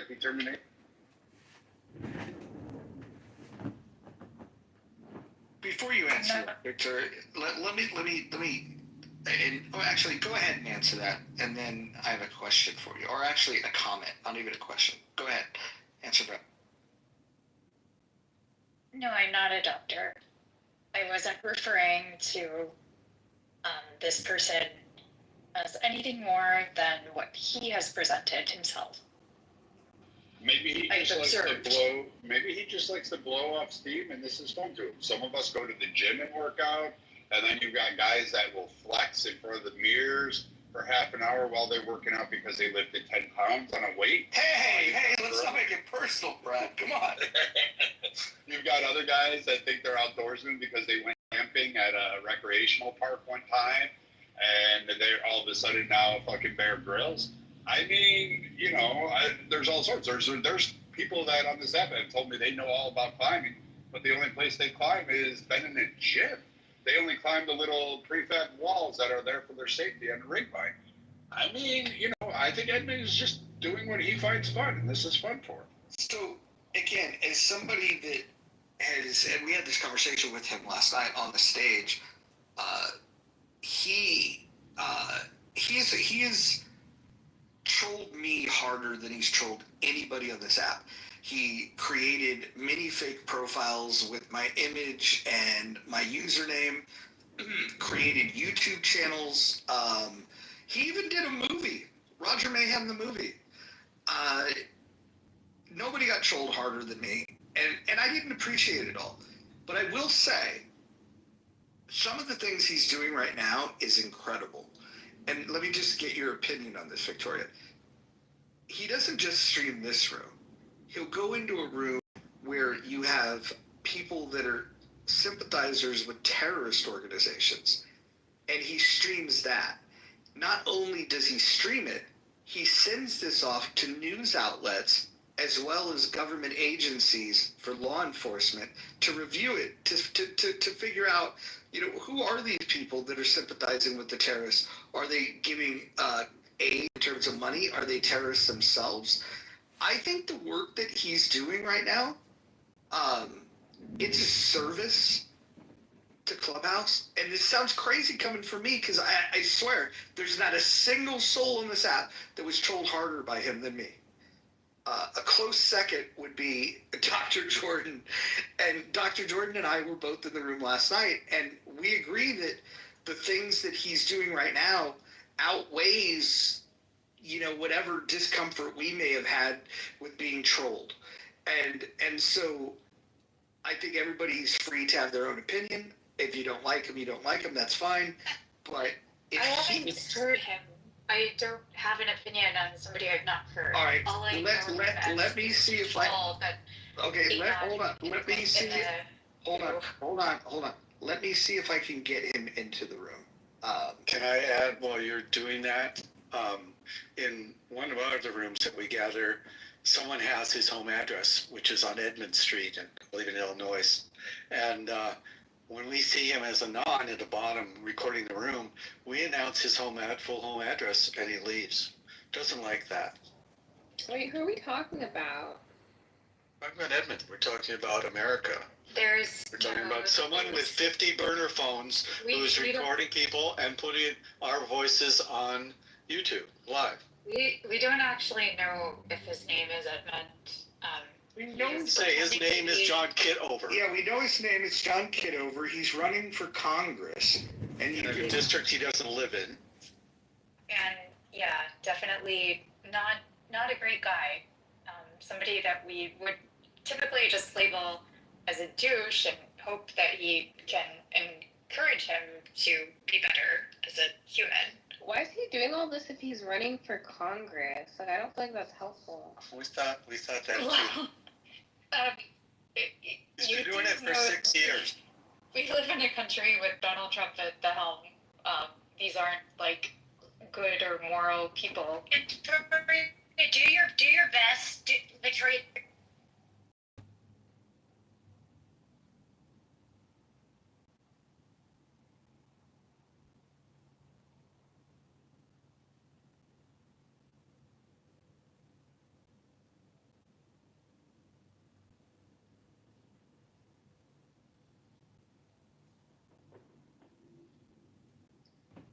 be terminated? Before you answer that, Victor, let me. And actually, go ahead and answer that, and then I have a question for you, or actually a comment, not even a question. Go ahead, answer that. No, I'm not a doctor. I wasn't referring to this person as anything more than what he has presented himself. Maybe he just likes to blow. Maybe he just likes to blow off steam, and this is fun to him. Some of us go to the gym and work out, and then you've got guys that will flex in front of the mirrors for half an hour while they're working out because they lifted 10 pounds on a weight. Hey, let's not make it personal, Brad. Come on. You've got other guys that think they're outdoorsmen because they went camping at a recreational park one time, and they're all of a sudden now fucking Bear Grylls. I mean, there's all sorts. There's people that on this app have told me they know all about climbing, but the only place they climb is been in a gym. They only climb the little prefab walls that are there for their safety on the rig vine. I mean, I think Edmund is just doing what he finds fun, and this is fun for him. So, again, as somebody that has, and we had this conversation with him last night on the stage, he has trolled me harder than he's trolled anybody on this app. He created many fake profiles with my image and my username, created YouTube channels. He even did a movie, Roger Mayhem the movie. Nobody got trolled harder than me, and I didn't appreciate it all. But I will say, some of the things he's doing right now is incredible. And let me just get your opinion on this, Victoria. He doesn't just stream this room. He'll go into a room where you have people that are sympathizers with terrorist organizations, and he streams that. Not only does he stream it, he sends this off to news outlets as well as government agencies for law enforcement to review it, to figure out, who are these people that are sympathizing with the terrorists? Are they giving aid in terms of money? Are they terrorists themselves? I think the work that he's doing right now, it's a service to Clubhouse. And this sounds crazy coming from me because I swear there's not a single soul on this app that was trolled harder by him than me. A close second would be Dr. Jordan. And Dr. Jordan and I were both in the room last night, and we agree that the things that he's doing right now outweighs, whatever discomfort we may have had with being trolled. And so I think everybody's free to have their own opinion. If you don't like him, you don't like him, that's fine. But if I haven't heard him. I don't have an opinion on somebody I've not heard. All right, let me see if I... Okay, hold on. Let me see... Hold on. Let me see if I can get him into the room. Can I add, while you're doing that, in one of our other rooms that we gather, someone has his home address, which is on Edmond Street, I believe in Illinois. And when we see him as a non at the bottom recording the room, we announce his full home address, and he leaves. Doesn't like that. Wait, who are we talking about? I'm not Edmund. We're talking about America. We're talking about someone with 50 burner phones who's recording people and putting our voices on YouTube live. We don't actually know if his name is Edmund. We know his name is John Kitover. Yeah, we know his name is John Kitover. He's running for Congress. And in a district he doesn't live in. And yeah, definitely not a great guy. Somebody that we would typically just label as a douche and hope that he can encourage him to be better as a human. Why is he doing all this if he's running for Congress? I don't feel like that's helpful. We thought that too. He's been doing it for 6 years. We live in a country with Donald Trump at the helm. These aren't like good or moral people. Do your best, Victoria.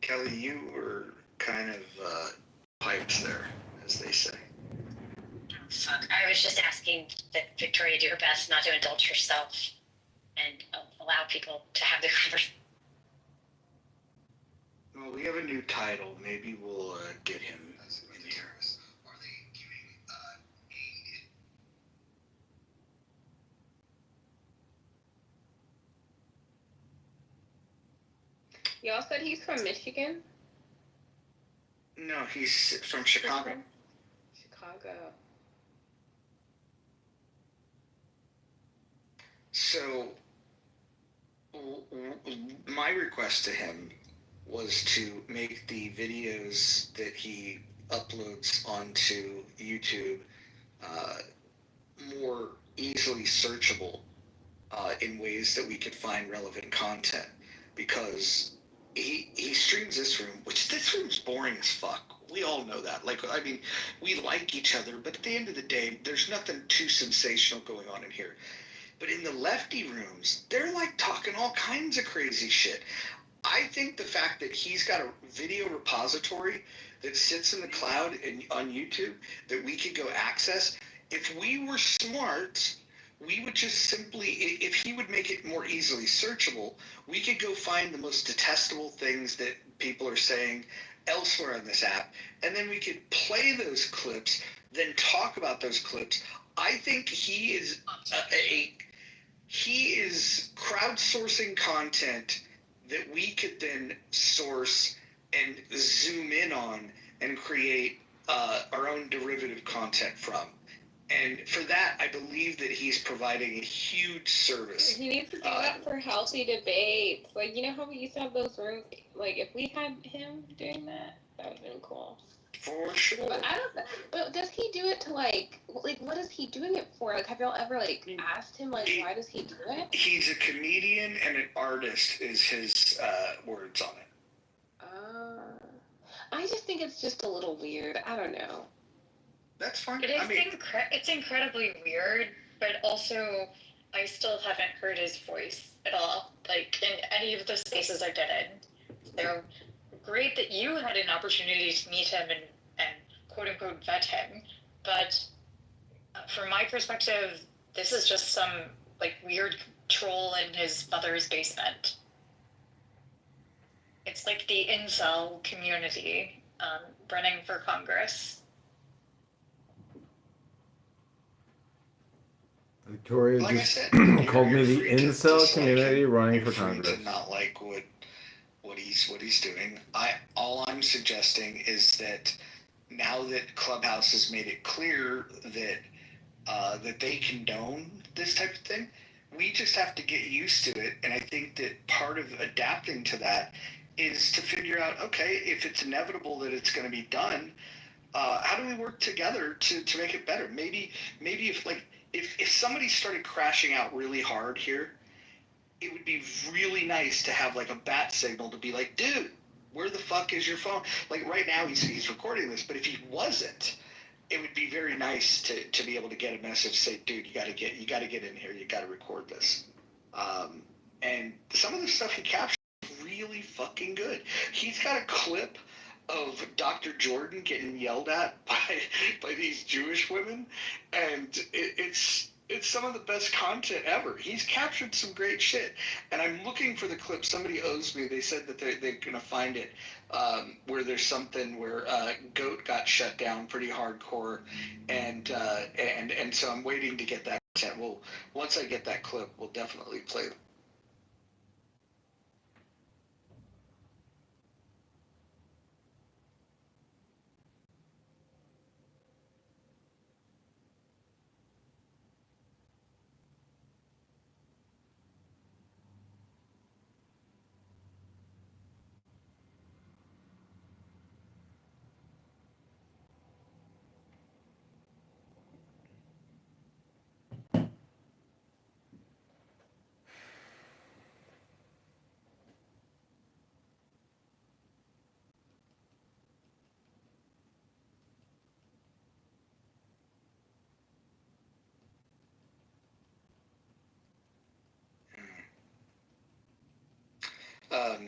Kelly, you were kind of piped there, as they say. Fuck, I was just asking that Victoria do her best not to indulge herself and allow people to have the conversation. Well, we have a new title. Maybe we'll get him in here. Are they giving Y'all said he's from Michigan? No, he's from Chicago. Chicago. So, my request to him was to make the videos that he uploads onto YouTube more easily searchable in ways that we could find relevant content, because he streams this room, which this room's boring as fuck. We all know that. Like, I mean, we like each other, but at the end of the day, there's nothing too sensational going on in here. But in the lefty rooms, they're like talking all kinds of crazy shit. I think the fact that he's got a video repository that sits in the cloud and on YouTube that we could go access, if we were smart, we would just simply, if he would make it more easily searchable, we could go find the most detestable things that people are saying elsewhere on this app, and then we could play those clips, then talk about those clips. I think he is he is crowdsourcing content that we could then source and zoom in on and create our own derivative content from. And for that, I believe that he's providing a huge service. He needs to do that for healthy debates. Like, you know how we used to have those rooms? Like, if we had him doing that, that would have been cool. For sure. But I don't. But does he do it to like what is he doing it for? Like, have y'all ever like asked him like why does he do it? He's a comedian and an artist, is his words on it. I just think it's just a little weird. I don't know. That's fine. It is it's incredibly weird, but also I still haven't heard his voice at all, like in any of the spaces I've been in. So great that you had an opportunity to meet him and quote unquote vet him, but from my perspective, this is just some like weird troll in his mother's basement. It's like the incel community running for Congress. Victoria Like just I said, called me you're the free to incel dislike community him. running You're for free Congress. to not like what he's doing. All I'm suggesting is that now that Clubhouse has made it clear that they condone this type of thing, we just have to get used to it. And I think that part of adapting to that is to figure out, okay, if it's inevitable that it's going to be done, how do we work together to make it better? Maybe if somebody started crashing out really hard here, it would be really nice to have like a bat signal to be like, dude, where the fuck is your phone? Like right now he's recording this, but if he wasn't, it would be very nice to be able to get a message, say, dude, you got to get in here, you got to record this. And some of the stuff he captured is really fucking good. He's got a clip of Dr. Jordan getting yelled at by these Jewish women, and it's some of the best content ever. He's captured some great shit, and I'm looking for the clip. Somebody owes me. They said that they're gonna find it, where there's something where Goat got shut down pretty hardcore, and so I'm waiting to get that content. Well, once I get that clip, we'll definitely play them.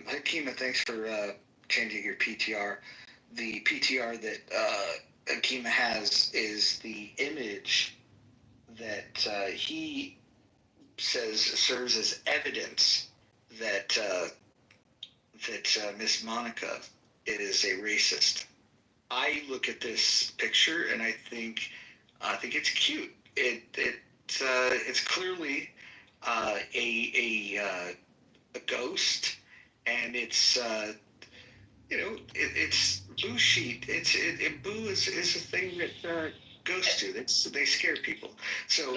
Hakima, thanks for changing your PTR. The PTR that Akima has is the image that he says serves as evidence that Miss Monica is a racist. I look at this picture and I think it's cute. It's clearly a ghost, and it's it's Boo sheet. Boo is a thing that ghosts do. They scare people. So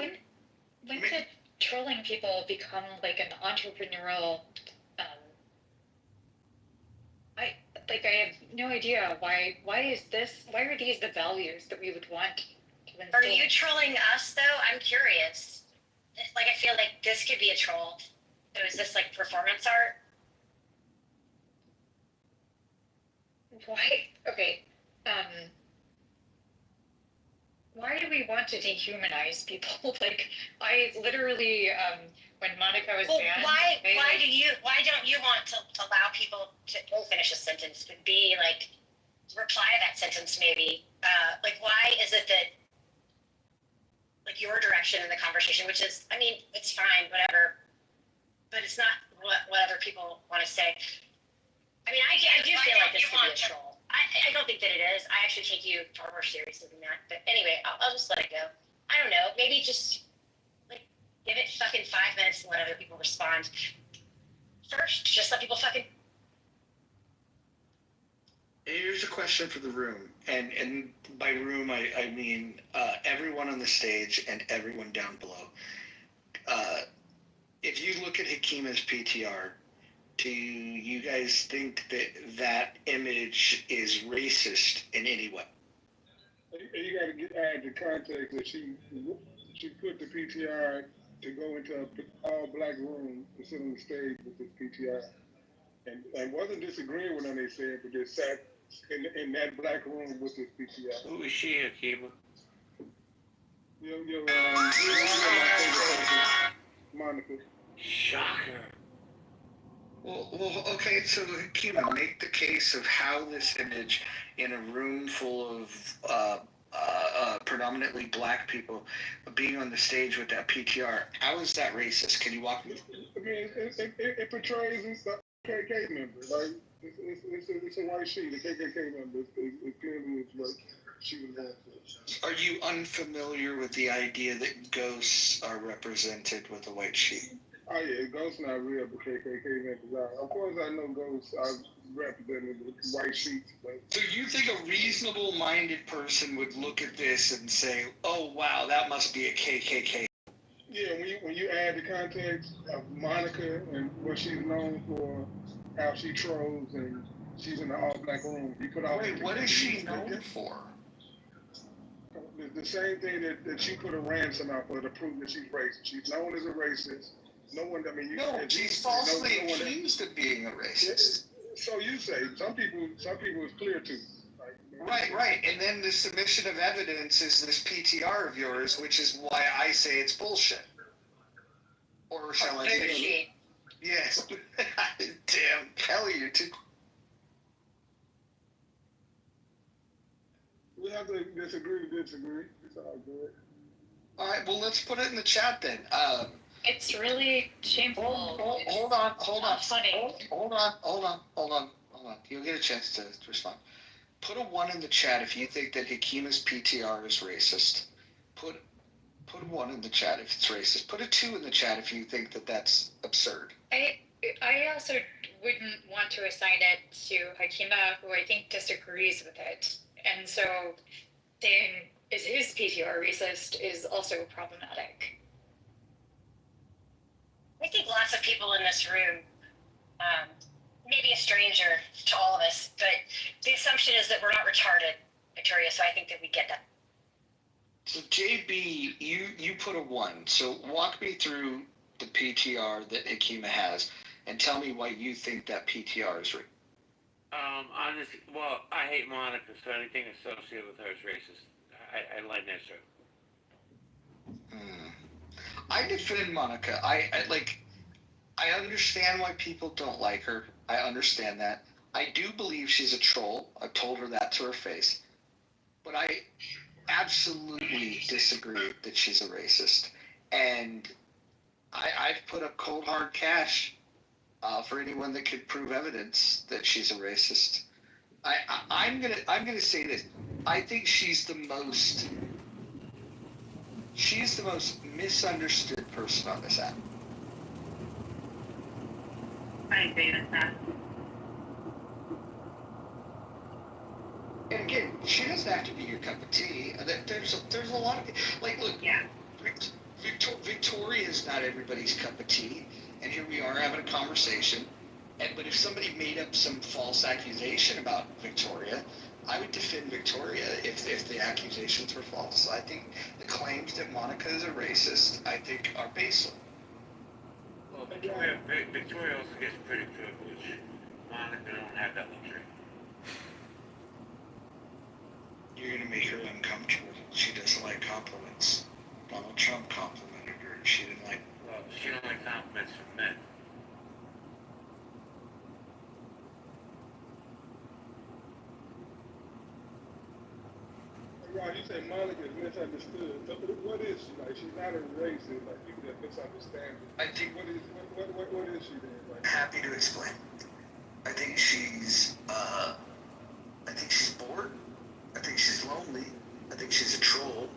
When did trolling people become like an entrepreneurial? I have no idea why. Why are these the values that we would want to instill? Are you trolling us though? I'm curious. Like, I feel like this could be a troll. So is this like performance art? Why? Okay. Why do we want to dehumanize people? Like, I literally, when Monica was banned. Why don't you want to allow people to finish a sentence, but B, like, reply to that sentence maybe? Like, why is it that, like, your direction in the conversation, which is, I mean, it's fine, whatever, but it's not what other people want to say. I mean, I do feel like this could be a troll. I don't think that it is. I actually take you far more seriously than that. But anyway, I'll just let it go. I don't know. Maybe just, like, give it fucking 5 minutes and let other people respond. First, just let people fucking... Here's a question for the room, and by room I mean everyone on the stage and everyone down below. If you look at Hakima's PTR, do you guys think that image is racist in any way? You got to add the context that she put the PTR to go into an all-black room to sit on the stage with this PTR, and wasn't disagreeing with them. They said, but just sat in that black room with this PTR. Who is she, Akima? You're my favorite person, Monica. Shocker. Well, okay, so Hakima, make the case of how this image in a room full of predominantly black people being on the stage with that PTR, how is that racist? Can you walk me through? I mean, it portrays a KKK member. Like, it's a white sheet. The KKK member is clearly what she was going for. Are you unfamiliar with the idea that ghosts are represented with a white sheet? Oh yeah, ghosts not real, but KKK members are. Of course, I know ghosts are represented with white sheets. But So you think a reasonable-minded person would look at this and say, "Oh wow, that must be a KKK"? yeah, when you add the context of Monica and what she's known for, how she trolls and she's in the all-black room, you put all. Wait, what is she known for? The same thing that you put a ransom out for to prove that she's racist. She's known as a racist. No one, I mean, She's falsely accused of being a racist. So you say some people is clear too. Like, Right. And then the submission of evidence is this PTR of yours, which is why I say it's bullshit. Or shall I say? Yes. Damn, Kelly, you're too. We have to disagree to disagree. It's all good. All right, well, let's put it in the chat then. It's really shameful. Hold on. Not funny. Hold on. You'll get a chance to respond. Put a 1 in the chat if you think that Hakima's PTR is racist. Put a 1 in the chat if it's racist. Put a 2 in the chat if you think that that's absurd. I also wouldn't want to assign it to Hakima, who I think disagrees with it. And so saying, is his PTR racist is also problematic. I think lots of people in this room, maybe a stranger to all of us, but the assumption is that we're not retarded, Victoria, so I think that we get that. So JB, you put a 1. So walk me through the PTR that Hakima has and tell me why you think that PTR is real. Honestly, well, I hate Monica, so anything associated with her is racist. I like that show. I defend Monica. I understand why people don't like her. I understand that. I do believe she's a troll. I've told her that to her face. But I absolutely disagree that she's a racist. And I've put up cold hard cash for anyone that could prove evidence that she's a racist. I'm gonna say this. I think she's the most misunderstood person on this app. I agree with that. And again, she doesn't have to be your cup of tea. There's a lot of like look. Yeah. Victoria is not everybody's cup of tea, and here we are having a conversation. But if somebody made up some false accusation about Victoria, I would defend Victoria if the accusations were false. I think the claims that Monica is a racist, I think, are baseless. Well, Victoria also gets pretty privileged. Monica don't have that luxury. You're gonna make her uncomfortable. She doesn't like compliments. Donald Trump complimented her, and she didn't like. Well, she don't like compliments from men. Ron, you say Monica is misunderstood. So what is she? Like, she's not a racist. Like, people that misunderstand her. I think. What is she then? Like, Happy to explain. I think she's. I think she's bored. I think she's lonely. I think she's a troll.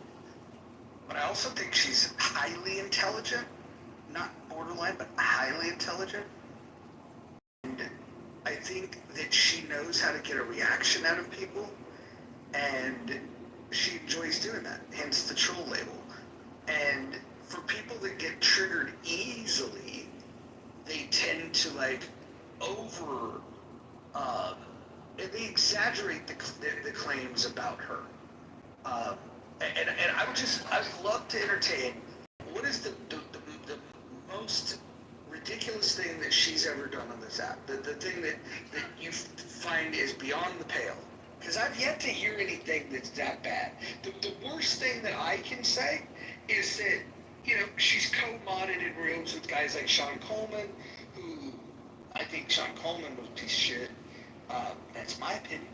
But I also think she's highly intelligent. Not borderline, but highly intelligent. And I think that she knows how to get a reaction out of people. And she enjoys doing that, hence the troll label. And for people that get triggered easily, they tend to like they exaggerate the claims about her. And I'd love to entertain, what is the most ridiculous thing that she's ever done on this app? The thing that you find is beyond the pale? Because I've yet to hear anything that's that bad. The worst thing that I can say is that, she's co-modded in rooms with guys like Sean Coleman, who I think Sean Coleman was a piece of shit. That's my opinion.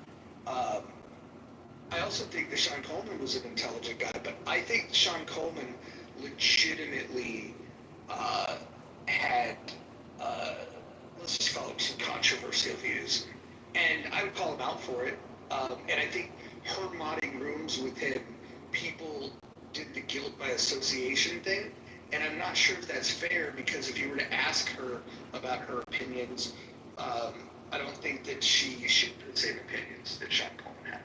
I also think that Sean Coleman was an intelligent guy, but I think Sean Coleman legitimately had, let's just call it some controversial views. And I would call him out for it. And I think her modding rooms with him, people did the guilt by association thing. And I'm not sure if that's fair, because if you were to ask her about her opinions, I don't think that she should have the same opinions that Sean Coleman had.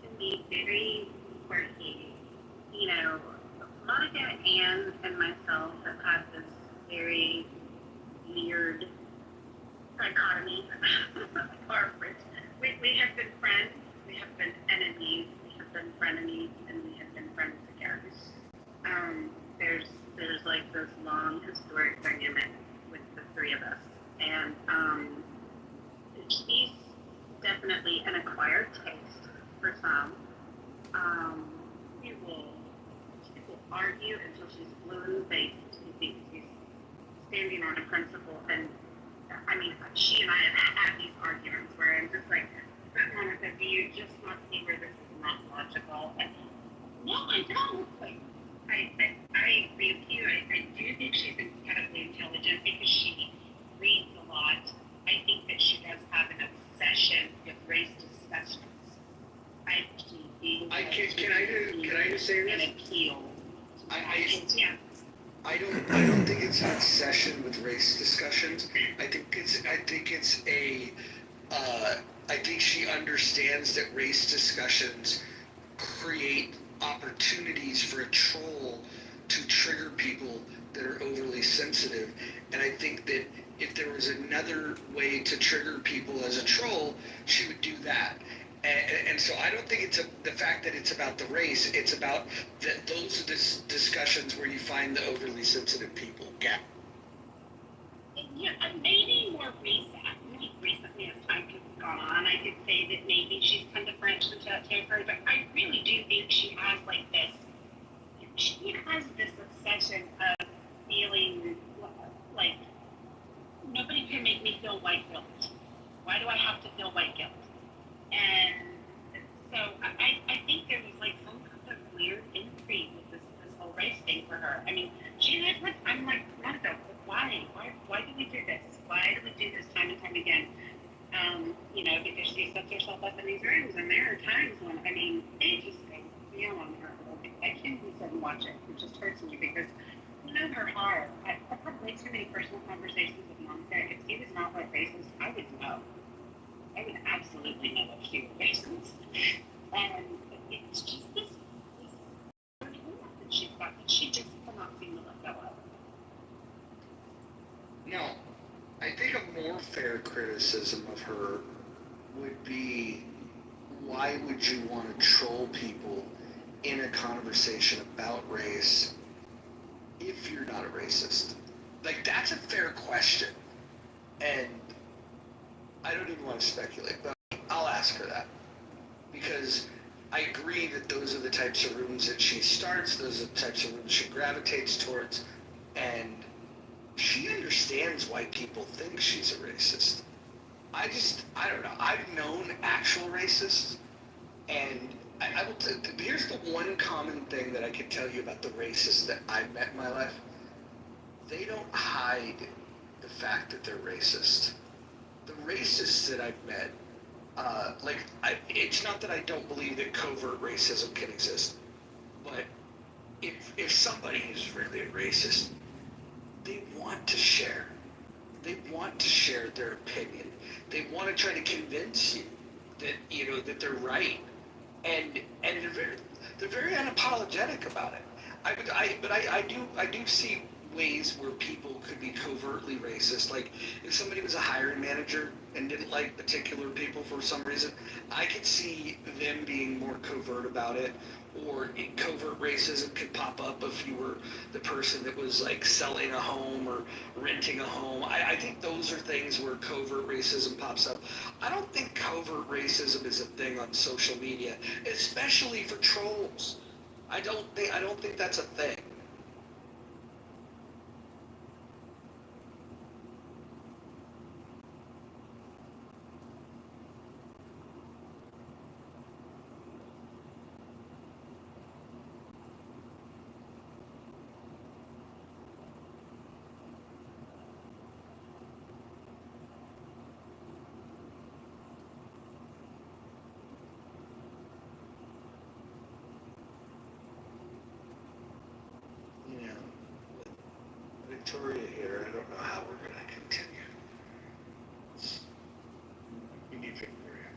Can be very quirky. Monica, Ann, and myself have had this very weird dichotomy. We have been friends, we have been enemies, we have been frenemies, and we have been friends again. There's like this long historic dynamic with the three of us, and she's definitely an acquired taste for some. She will argue until she's blue in the face. She thinks she's standing on a principle, and I mean, she and I have had these arguments where I'm just like, but Monica, do you just not see where this is not logical? And no, I don't. Like, I agree with you. I do think she's incredibly intelligent because she reads a lot. I think that she does have an obsession with race discussions. Can I just say this? An appeal. I don't think it's an obsession with race discussions. I think she understands that race discussions create opportunities for a troll to trigger people that are overly sensitive. And I think that if there was another way to trigger people as a troll, she would do that. And so I don't think it's the fact that it's about the race. It's about those are the discussions where you find the overly sensitive people. Yeah. Yeah, maybe more recently as time has gone on, I could say that maybe she's kind of branched into that territory, but I really do think she has like this. She has this feel white guilt? Why do I have to feel white guilt? And so I think there was like some kind of weird intrigue with this whole race thing for her. I mean, she had, I'm like, Monica, why do we do this? Why do we do this time and time again? Because she sets herself up in these rooms, and there are times when, I mean, they just go nail on her. I can't even sit and watch it. It just hurts me because you know her heart. I've had way too many personal conversations with Monica. If she was not like racist, I would know. I would absolutely know if she were racist. And it's just this weird woman that she's got that she just cannot seem to let go of. No, I think a more fair criticism of her would be, why would you want to troll people in a conversation about race if you're not a racist? Like, that's a fair question. And I don't even want to speculate, but I'll ask her that. Because I agree that those are the types of rooms that she starts, those are the types of rooms she gravitates towards, and she understands why people think she's a racist. I don't know. I've known actual racists, and I will here's the one common thing that I can tell you about the racists that I've met in my life. They don't hide the fact that they're racist. The racists that I've met, it's not that I don't believe that covert racism can exist, but if somebody is really a racist, they want to share. They want to share their opinion. They want to try to convince you that that they're right, and they're very unapologetic about it. I do see ways where people could be covertly racist. Like if somebody was a hiring manager and didn't like particular people for some reason, I could see them being more covert about it. Or covert racism could pop up if you were the person that was like selling a home or renting a home. I think those are things where covert racism pops up. I don't think covert racism is a thing on social media, especially for trolls. I don't think that's a thing. Victoria here, I don't know how we're going to continue. You need Victoria.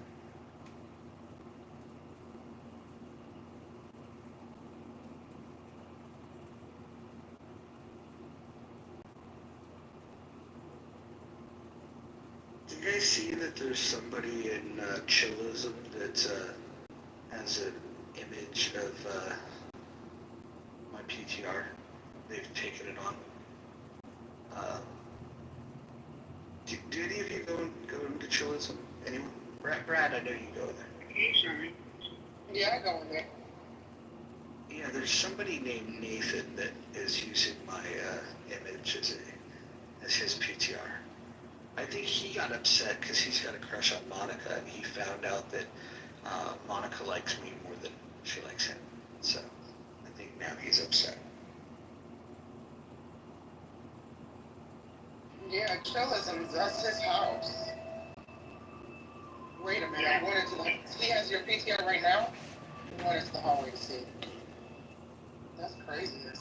Did you guys see that there's somebody in Chillism that has an image of my PTR? They've taken it on. Do any of you go into Chillism? Anyone? Brad, I know you go there. Occasionally. Yeah, I go in there. Yeah, there's somebody named Nathan that is using my image as his PTR. I think he got upset because he's got a crush on Monica, and he found out that Monica likes me more than she likes him. So I think now he's upset. Yeah, Trillism, that's his house. Wait a minute, I wanted to, he has your PTR right now? I wanted the hallway to see. That's craziness.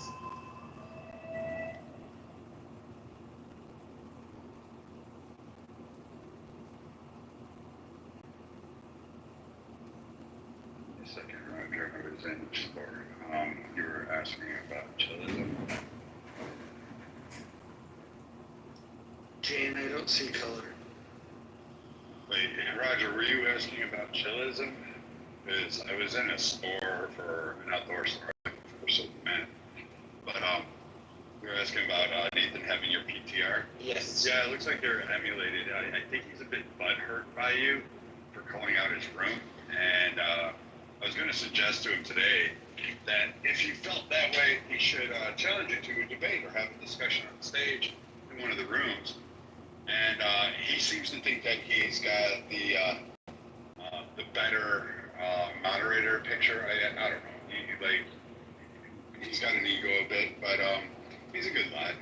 A second, Roger, I was in the store. You were asking about chillism. Jane, I don't see color. Wait, Roger, were you asking about chillism? Because I was in a store for an outdoor store for some men. But you were asking about Nathan having your PTR. Yes. Yeah, it looks like they're emulated. I think he's a bit butthurt by you for calling out his room. And I was going to suggest to him today that if you felt that way, he should challenge you to a debate or have a discussion on stage in one of the rooms. and he seems to think that he's got the better moderator picture. I don't know. He's got an ego a bit, but he's a good lad.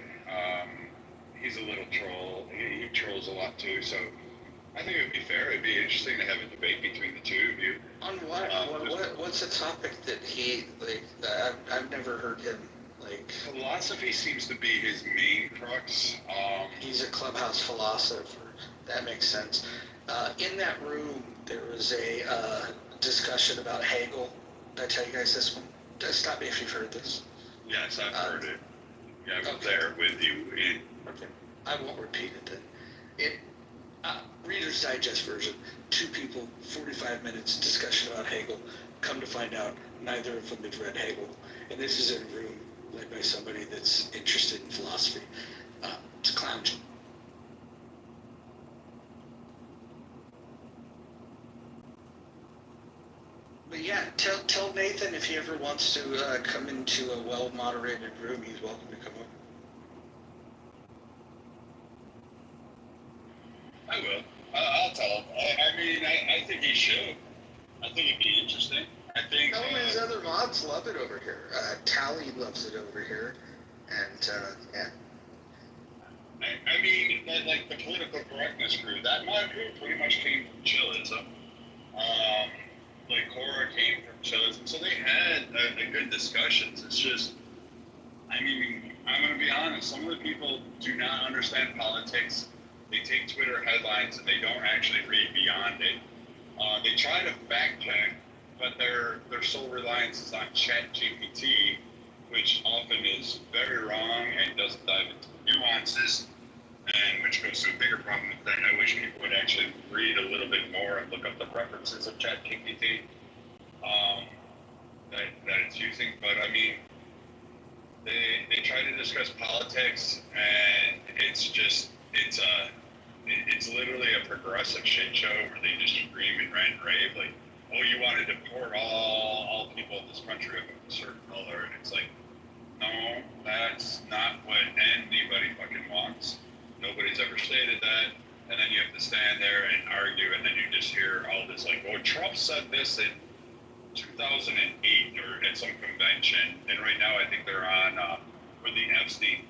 He's a little troll. He trolls a lot too, so I think it would be fair. It'd be interesting to have a debate between the two of you. On what? What's a topic that he like? I've never heard him like. Philosophy seems to be his main crux. He's a clubhouse philosopher. That makes sense. In that room, there was a discussion about Hegel. Did I tell you guys this one? Stop me if you've heard this. Yes, I've heard it. Yeah, I was Okay. there with you. Okay. I won't repeat it then. Reader's Digest version. 2 people, 45 minutes, discussion about Hegel. Come to find out, neither of them had read Hegel. And this is in a room led by somebody that's interested in philosophy. It's a clown job. But yeah, tell Nathan if he ever wants to come into a well-moderated room, he's welcome to come over. I will. I'll tell him. I mean, I think he should. I think it'd be interesting. I think. Some of his other mods love it over here. Tally loves it over here, and yeah. I mean, like the political correctness crew, that mod crew pretty much came from chillism. Like Cora came from chillism, so they had a good discussions. It's just, I mean, I'm going to be honest. Some of the people do not understand politics. They take Twitter headlines and they don't actually read beyond it. They try to fact check, but their sole reliance is on ChatGPT, which often is very wrong and doesn't dive into nuances, and which goes to a bigger problem that I wish people would actually read a little bit more and look up the references of ChatGPT that it's using. But I mean, they try to discuss politics, and it's literally a progressive shit show where they just scream and rant and rave like, oh, you want to deport all people in this country of a certain color, and it's like, no, that's not what anybody fucking wants. Nobody's ever stated that. And then you have to stand there and argue, and then you just hear all this like, well, Trump said this in 2008 or at some convention, and right now I think they're on with the Epstein.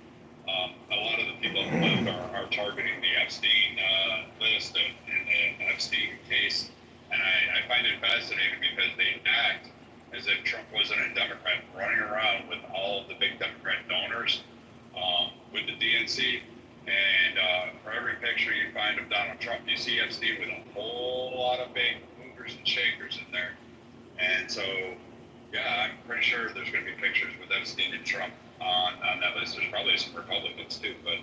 A lot of the people on the left are targeting the Epstein list and the Epstein case, and I find it fascinating because they act as if Trump wasn't a Democrat running around with all the big Democrat donors with the DNC. And for every picture you find of Donald Trump, you see Epstein with a whole lot of big movers and shakers in there. And so, yeah, I'm pretty sure there's going to be pictures with Epstein and Trump on that list. There's probably some Republicans too, but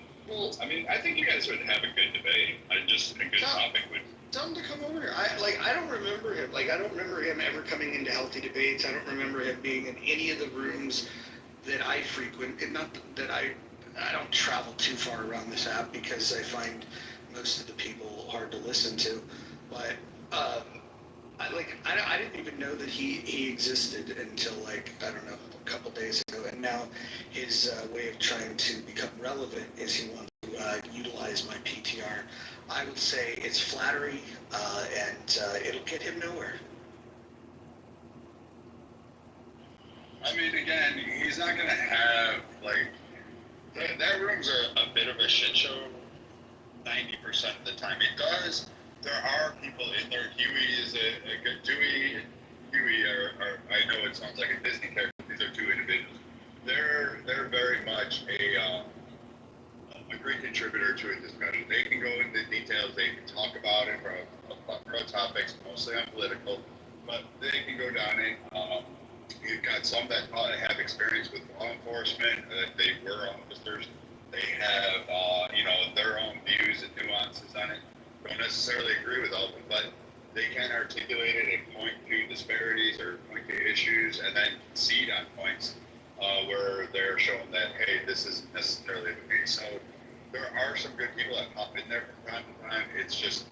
I mean, I think you guys would have a good debate. Just a good topic would. Tell him to come over here. I don't remember him. I don't remember him ever coming into healthy debates. I don't remember him being in any of the rooms that I frequent. And not that I don't travel too far around this app because I find most of the people hard to listen to. But I didn't even know that he existed until a couple days ago. And now his way of trying to become relevant is he wants to utilize my PTR. I would say it's flattery, and it'll get him nowhere. I mean, again, he's not going to have, that room's a bit of a shit show 90% of the time. It does. There are people in there. Huey is a good Dewey. Huey I know it sounds like a Disney character. These are two individuals. They're very much a great contributor to a discussion. They can go into details. They can talk about it from topics, mostly on political, but they can go down it. You've got some that have experience with law enforcement. They were officers. They have, their own views and nuances on it. Don't necessarily agree with all of them, but they can articulate it and point to disparities or point to issues and then concede on points where they're showing that, hey, this isn't necessarily the case. So there are some good people that pop in there from time to time. It's just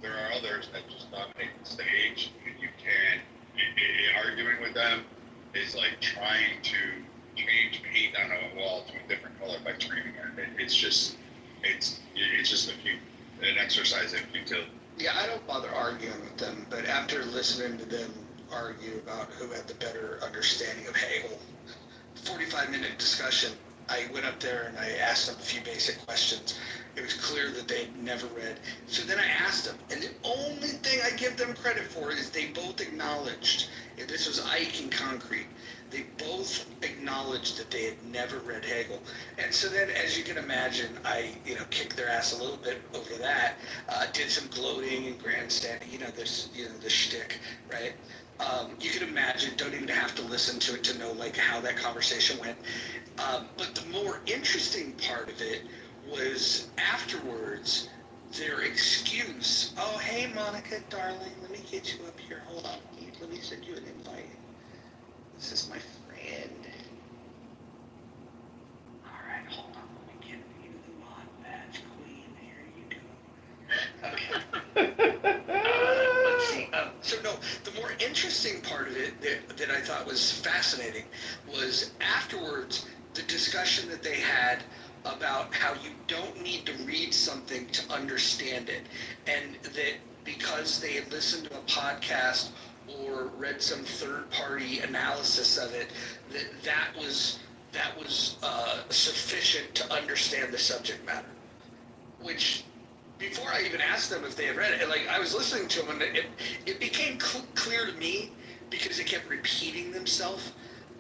there are others that just dominate the stage, and you can't. Arguing with them is like trying to change paint on a wall to a different color by screaming at it. It's just it's just an exercise in futility. Yeah, I don't bother arguing with them, but after listening to them argue about who had the better understanding of Hegel, 45-minute discussion, I went up there and I asked them a few basic questions. It was clear that they'd never read. So then I asked them, and the only thing I give them credit for is they both acknowledged, and this was Ike and Concrete, they both acknowledged that they had never read Hegel. And so then, as you can imagine, I, kicked their ass a little bit over that, did some gloating and grandstanding, the shtick, right? You can imagine, don't even have to listen to it to know like how that conversation went. But the more interesting part of it was afterwards, their excuse. Oh, hey, Monica, darling, let me get you up here. Hold on, let me send you an invite. This is my friend. All right, hold on, let me get you the mod badge queen. Here you go. Okay. Let's see. So no, the more interesting part of it that I thought was fascinating was afterwards the discussion that they had about how you don't need to read something to understand it, and that because they had listened to a podcast or read some third-party analysis of it, that was sufficient to understand the subject matter. Which, before I even asked them if they had read it, like I was listening to them, and it became clear to me because they kept repeating themselves,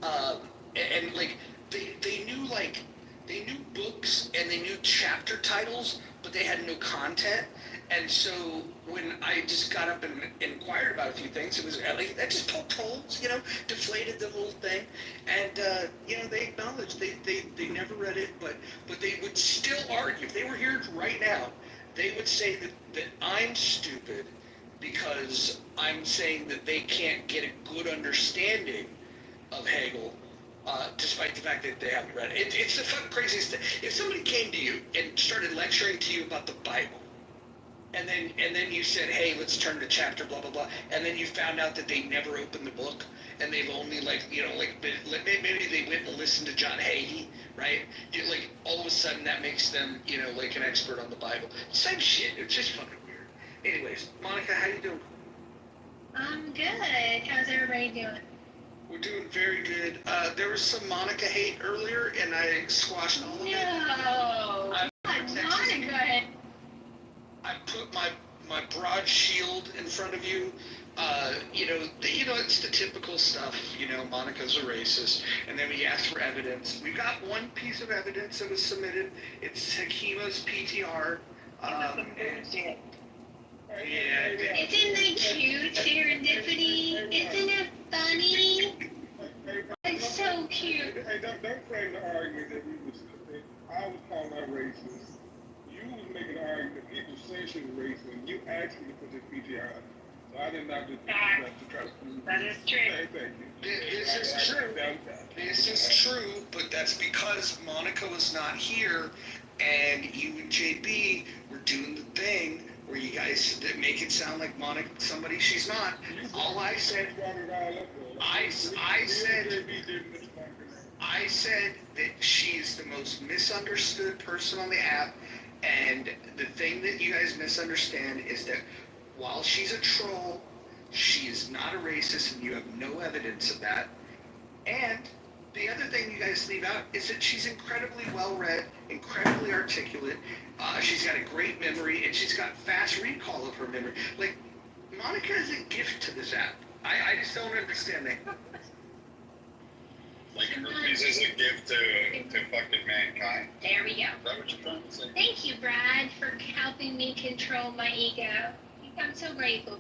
and like they knew books and they knew chapter titles, but they had no content. And so when I just got up and inquired about a few things, it was like, that just poked holes, deflated the whole thing. And, they acknowledged they never read it, but they would still argue. If they were here right now, they would say that I'm stupid because I'm saying that they can't get a good understanding of Hegel, despite the fact that they haven't read it. It's the fucking craziest thing. If somebody came to you and started lecturing to you about the Bible, and then you said, hey, let's turn to chapter blah blah blah, and then you found out that they never opened the book and they've only maybe they went and listened to John Hagee, right? All of a sudden that makes them an expert on the Bible. Same shit. It's just fucking weird. Anyways, Monica, how you doing? I'm good. How's everybody doing? We're doing very good. There was some Monica hate earlier, and I squashed all of it. No, Monica. I put my broad shield in front of you. It's the typical stuff. Monica's a racist, and then we asked for evidence. We got one piece of evidence that was submitted. It's Hakima's PTR. Isn't it cute, serendipity? Isn't it funny? It's so cute. Hey, don't frame the argument that I was calling her racist. You was making an argument that people say she's racist, and you asked me to put this PTR up. So I did not just to try to prove That is true. Hey, thank you. This is true. This is true, but that's because Monica was not here, and you and JB were doing the thing where you guys make it sound like Monica somebody she's not. All I said, I said that she is the most misunderstood person on the app, and the thing that you guys misunderstand is that while she's a troll, she is not a racist, and you have no evidence of that. And the other thing you guys leave out is that she's incredibly well-read, incredibly articulate. She's got a great memory, and she's got fast recall of her memory. Like, Monica is a gift to this app. I just don't understand that. Like herpes is a gift to fucking mankind. There we go. Is that what you're trying to say? Thank you, Brad, for helping me control my ego. I'm so grateful.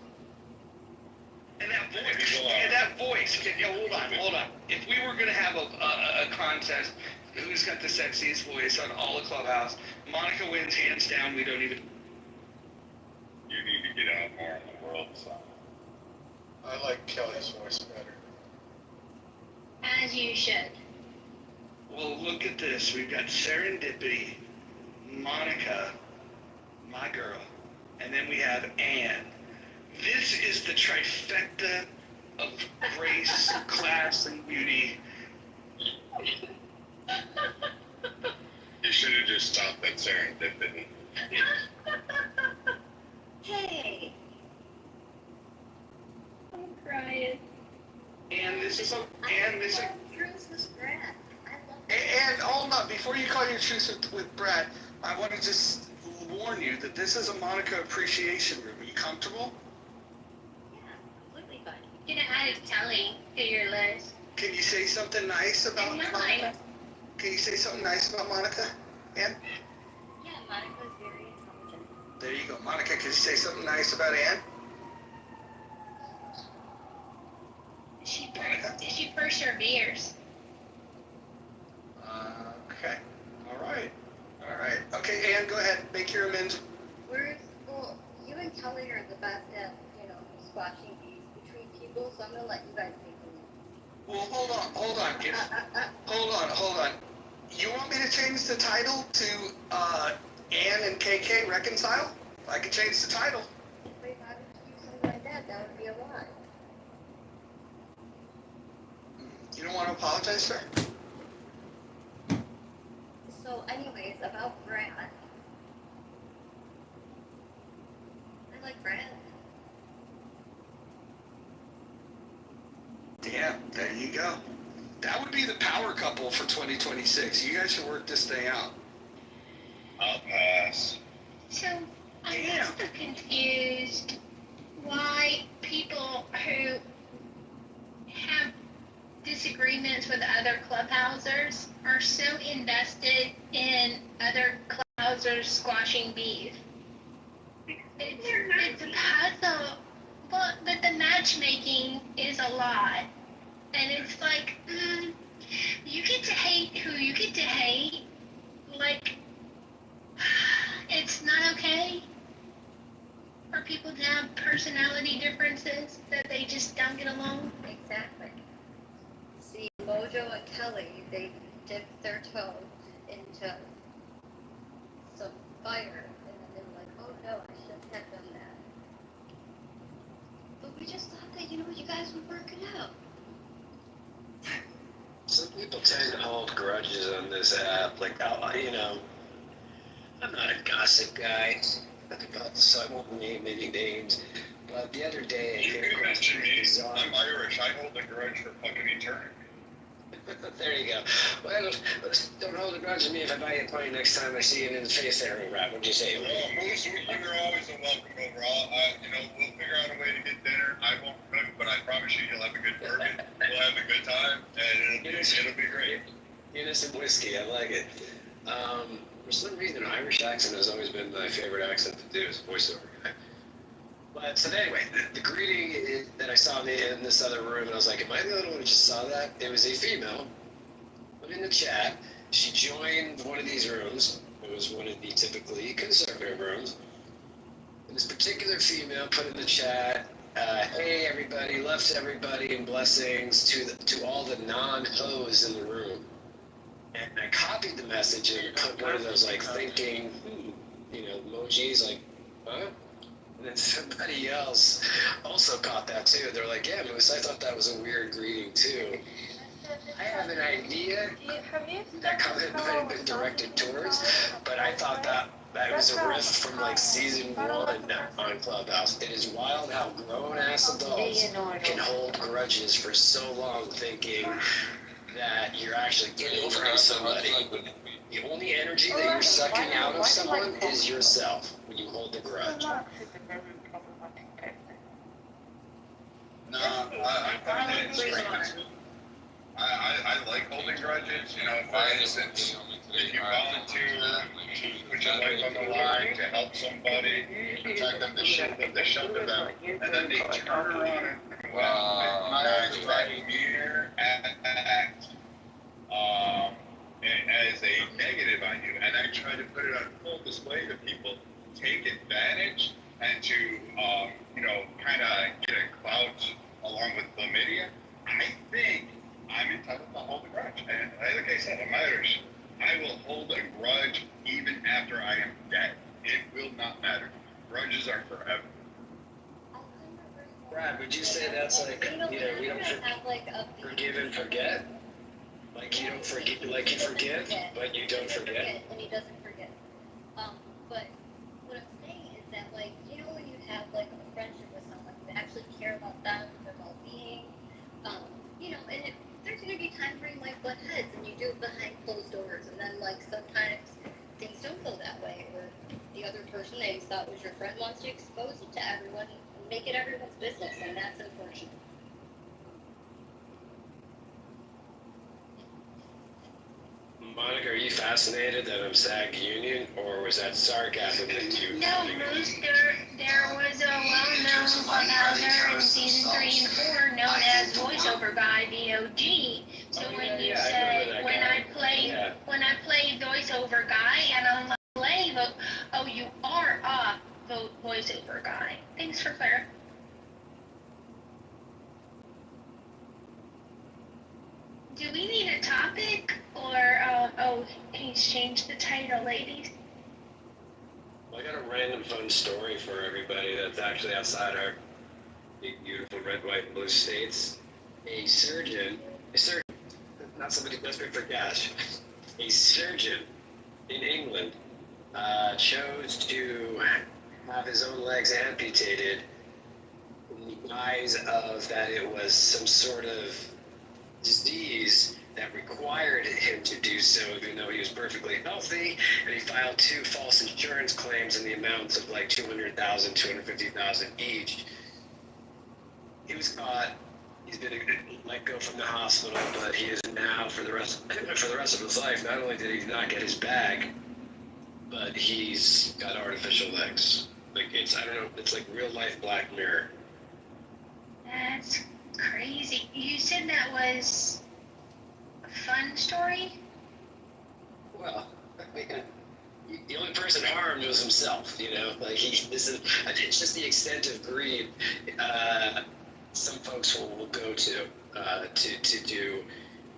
And that voice, hold on. If we were going to have a contest, who's got the sexiest voice on all of Clubhouse, Monica wins hands down. We don't even... You need to get out more in the world, son. I like Kelly's voice better. As you should. Well, look at this. We've got Serendipity, Monica, my girl, and then we have Anne. This is the trifecta of grace, class, and beauty. If should have just stopped at serendipity. Hey. I'm crying. And this is Truth with Brad. I love and hold on, before you call your truce with Brad, I want to just warn you that this is a Monica appreciation room. Are you comfortable? Yeah, completely fine. You know, add Kelly to your list. Can you say something nice about And Monica? mine. Can you say something nice about Monica? Ann? Yeah, Monica's very intelligent. There you go. Monica, can you say something nice about Ann? She perseveres. Okay. All right. Okay, Ann, go ahead. Make your amends. Well, you and Kelly are the best at, squashing bees between people, so I'm gonna let you guys make them. Well, hold on. Hold on. You want me to change the title to Ann and KK reconcile? I could change the title. Wait, why would you do something like that? That would be a lie. You don't want to apologize, sir? So, anyways, about Brad. I like Brad. Yeah, there you go. That would be the power couple for 2026. You guys should work this thing out. I'll pass. So I'm also confused why people who have disagreements with other clubhousers are so invested in other clubhousers squashing beef. It's a puzzle, but the matchmaking is a lot. And it's like, you get to hate who you get to hate. Like, it's not okay for people to have personality differences that they just don't get along. Exactly. See, Mojo and Kelly, they dipped their toe into some fire, and then they were like, oh no, I shouldn't have done that. But we just thought that, you guys would work it out. Some people tend to hold grudges on this app. Like, I'm not a gossip guy. So I won't name any names. But the other day, You can mention me. I'm Irish. I hold a grudge for fucking eternity. There you go. Well, don't hold a grudge at me if I buy you a pint next time I see you in the face there, Rat. What'd you say? Well, you're always a welcome overall. We'll figure out a way to get dinner. I won't cook, but I promise you, you'll have a good bourbon. We'll have a good time, and it'll be great. Innocent whiskey. I like it. For some reason, an Irish accent has always been my favorite accent to do as a voiceover guy. But so anyway, the greeting that I saw in this other room, and I was like, am I the only one who just saw that? It was a female in the chat. She joined one of these rooms. It was one of the typically conservative rooms. And this particular female put in the chat, hey everybody, love to everybody, and blessings to all the non-hoes in the room. And I copied the message and put one of those thinking, emojis, huh? And then somebody else also caught that too. They're like, yeah, Moose, I thought that was a weird greeting too. I have an idea that comment might have been directed towards, but I thought that was a riff from season 1 on Clubhouse. It is wild how grown-ass adults can hold grudges for so long thinking that you're actually getting from somebody. The only energy that you're sucking out of someone is yourself when you hold the grudge. No, I like holding grudges. For instance, if you volunteer to put your life on the line to help somebody, protect them, the shit that they shove to them, and then they turn around and right mere act as a negative on you, and I try to put it on full display to people, take advantage and to kind of get a clout along with chlamydia. I think I'm entitled to hold a grudge, and like I said, I'm Irish. I will hold a grudge even after I am dead. It will not matter. Grudges are forever. Brad, would you say that's we don't forgive and forget? Like you don't forget, like you forgive, but you don't forget. And he doesn't forget. But what I'm saying is that, like, you know, when you have like a friendship with someone, you actually care about them, their well-being. You know, and there's gonna be times where you might butt heads, and you do it behind closed doors, and then like sometimes things don't go that way, or the other person that you thought was your friend wants to expose it to everyone and make it everyone's business, and that's unfortunate. Monica, are you fascinated that I'm SAG union, or was that sarcasm that you? No, Bruce, there was a well-known clubhouser in season 3 and 4 known as voiceover guy VOG. So when you say when I play voiceover guy and I'm like, oh, you are a voiceover guy. Thanks for clarifying. Do we need a topic, or he's changed the title, ladies? Well, I got a random fun story for everybody that's actually outside our big, beautiful red, white, and blue states. A surgeon, not somebody desperate for cash, a surgeon in England chose to have his own legs amputated in the guise of that it was some sort of disease that required him to do so, even though he was perfectly healthy, and he filed 2 false insurance claims in the amounts of like $200,000, $250,000 each. He was caught. He's been let go from the hospital, but he is now for the rest of his life. Not only did he not get his bag, but he's got artificial legs. Like I don't know, it's like real life Black Mirror. That's crazy. You said that was a fun story? Well, the only person harmed was himself, you know. Like it's just the extent of greed. Some folks will go to do.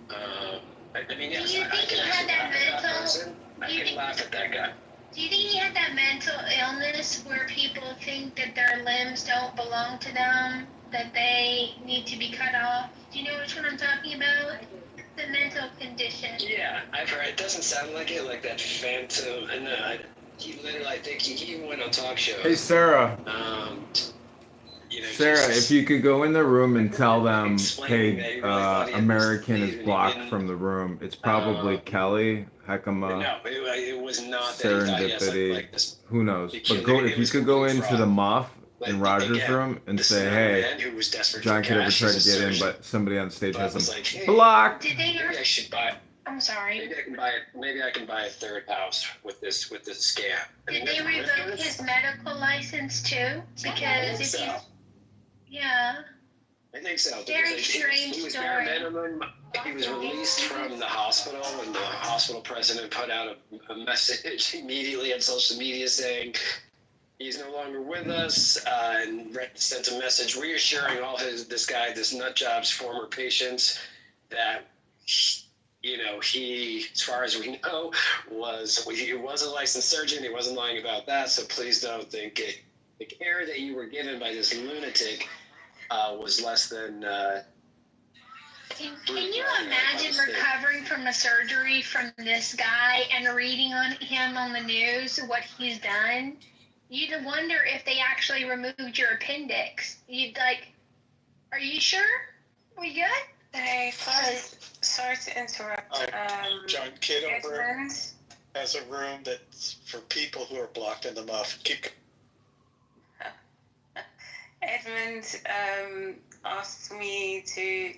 I mean, yes, Do you I think can he had that mental? person. I can laugh at that guy. Do you think he had that mental illness where people think that their limbs don't belong to them, that they need to be cut off? Do you know which one I'm talking about? The mental condition. Yeah, I've heard. It doesn't sound like it, like that phantom. And he literally, I think he even went on talk shows. Hey, Sarah. You know, Sarah, if you could go in the room and tell them, hey, American is blocked from the room. It's probably Kelly, Heckama, no, it was not Serendipity, like this. who knows. But if you could go into the muff in Roger's room and say, hey, John Kitover tried to get in, but somebody on stage has him blocked. Did they? Maybe I should buy. I'm sorry. Maybe I can buy a third house with this scam. Did they revoke his medical license too? Because if he's yeah. I think so. Very strange he was story. bare minimum. He was released from the hospital, and the hospital president put out a message immediately on social media saying he's no longer with us, and sent a message reassuring all this nut job's former patients that he, as far as we know, he was a licensed surgeon. He wasn't lying about that. So please don't think the care that you were given by this lunatic was less than. Can you imagine recovering from a surgery from this guy and reading on him on the news what he's done? You'd wonder if they actually removed your appendix. You'd like, are you sure? We good? Hey, sorry to interrupt. John Kitover Edmund? has a room that's for people who are blocked in the muff. Edmund asked me to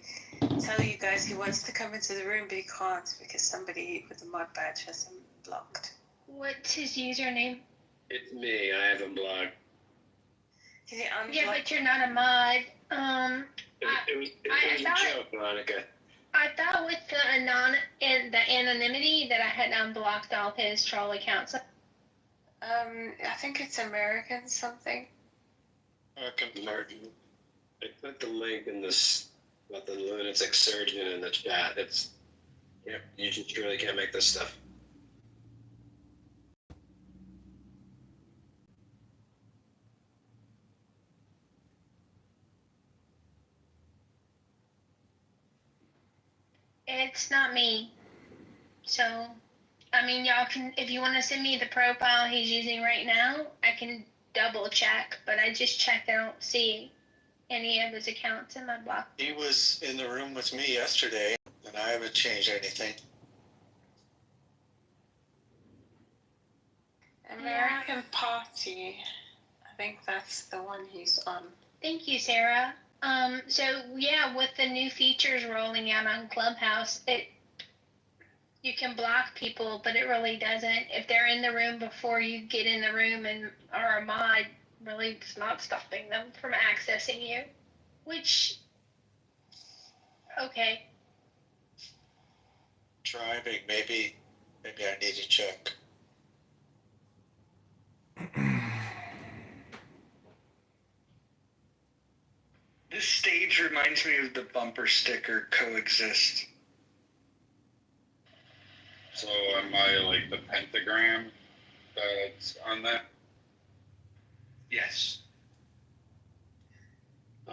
tell you guys he wants to come into the room, but he can't because somebody with a mod badge has him blocked. What's his username? It's me. I have him blocked. Can you unblock? Yeah, but you're not a mod. It was a joke, Monica. I thought with the anonymity that I had unblocked all his troll accounts. I think it's American something. American. I put the link in this about the lunatic surgeon in the chat. You just really can't make this stuff. It's not me. So, I mean, y'all can, if you want to send me the profile he's using right now, I can double check, but I just checked. I don't see any of his accounts in my block. He was in the room with me yesterday, and I haven't changed anything. American Party. I think that's the one he's on. Thank you, Sarah. So yeah, with the new features rolling out on Clubhouse, you can block people, but it really doesn't. If they're in the room before you get in the room and are a mod, really it's not stopping them from accessing you. Which, okay. Driving, maybe I need to check. This stage reminds me of the bumper sticker Coexist. So am I like the pentagram that's on that? Yes.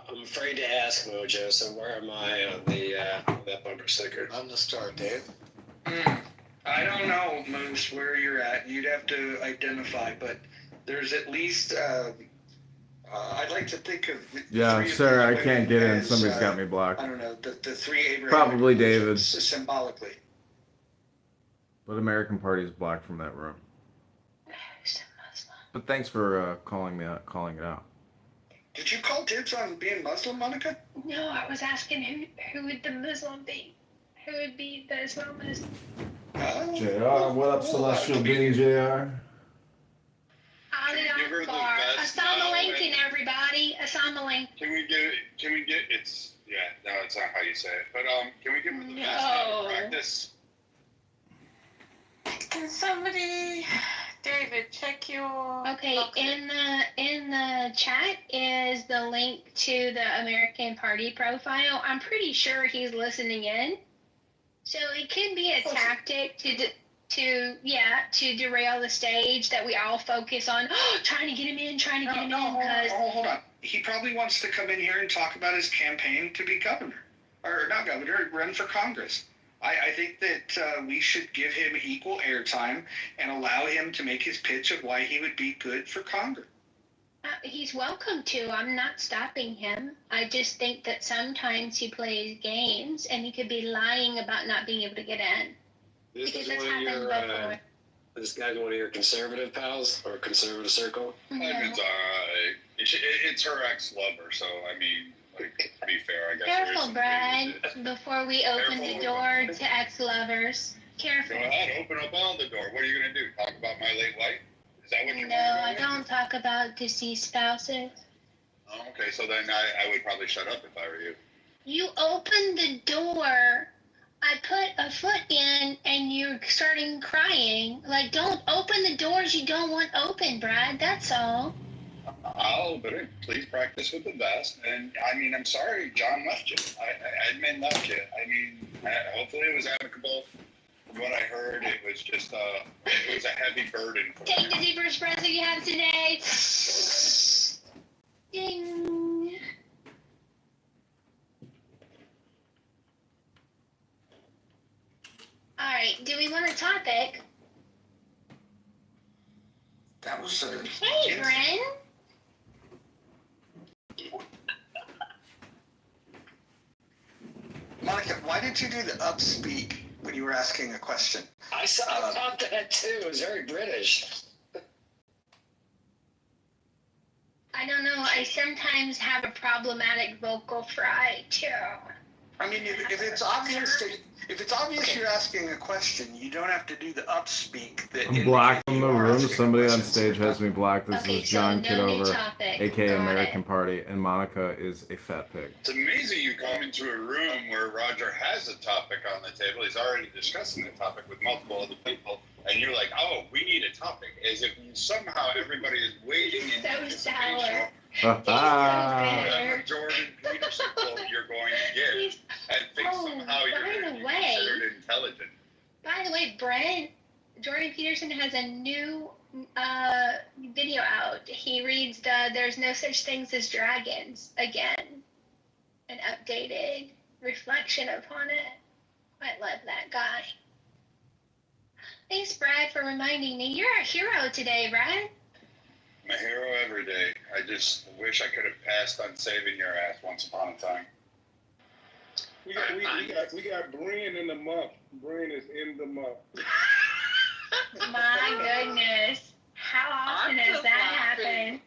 I'm afraid to ask, Mojo, so where am I on the that bumper sticker? On the star, Dave. I don't know, Moose, where you're at. You'd have to identify, but there's at least, I'd like to think of... Yeah, sir, I can't get in. Somebody's got me blocked. I don't know, the three Abraham... Probably David. Symbolically. But American Party is blocked from that room. But thanks for calling it out. Did you call dibs on being Muslim, Monica? No, I was asking who would the Muslim be? Who would be the Islamist? JR, what up, Celestial Being JR? Assalamu alaikum, everybody. Assalamu alaikum. Can we get, it's, yeah, no, it's not how you say it, but, can we get with the best No. practice? Can somebody, David, check your... Okay, in the chat is the link to the American Party profile. I'm pretty sure he's listening in. So it could be a tactic to derail the stage that we all focus on trying to get him in, because hold on. He probably wants to come in here and talk about his campaign to be governor. Or not governor, run for Congress. I think that we should give him equal airtime and allow him to make his pitch of why he would be good for Congress. he's welcome to. I'm not stopping him. I just think that sometimes he plays games and he could be lying about not being able to get in. This Because is that's one of happened your, before. this guy's one of your conservative pals or conservative circle? It's alright. It's her ex-lover, so I mean, like, to be fair, I guess Careful, Brad, before we open the door to ex-lovers. Careful. Go ahead, open up all the door. What are you gonna do? Talk about my late wife? Is that what you're No, I don't talk about deceased spouses. Oh, okay, so then I would probably shut up if I were you. You opened the door. I put a foot in and you're starting crying. Like, don't open the doors you don't want open, Brad. That's all. I'll open it. Please practice with the vest. And I mean, I'm sorry, John left you. Edmund left you. I mean, hopefully it was amicable. From what I heard, it was just it was a heavy burden for Take you. the deeper espresso you have today. Ding. All right. Do we want a topic? That was Hey, Bren. Monica, why did you do the upspeak when you were asking a question? I thought that too. It was very British. I don't know. I sometimes have a problematic vocal fry too. I mean, if it's obvious you're asking a question, you don't have to do the upspeak. I'm blocked from the room. Somebody on stage has me blocked. This Okay, is John so no new Kitover, topic. aka Got American it. Party, and Monica is a fat pig. It's amazing you come into a room where Roger has a topic on the table. He's already discussing the topic with multiple other people. And you're like, oh, we need a topic. As if somehow everybody is waiting in So anticipation sour. whatever Jordan Peterson quote you're going to give. And think somehow you're by going to the be way- considered intelligent. By the way, Brent, Jordan Peterson has a new video out. He reads There's No Such Things as Dragons again. An updated reflection upon it. I love that guy. Thanks, Brad, for reminding me. You're a hero today, Brad. I'm a hero every day. I just wish I could have passed on saving your ass once upon a time. We got Bryn in the month. Bryn is in the month. My goodness. How often does that happen?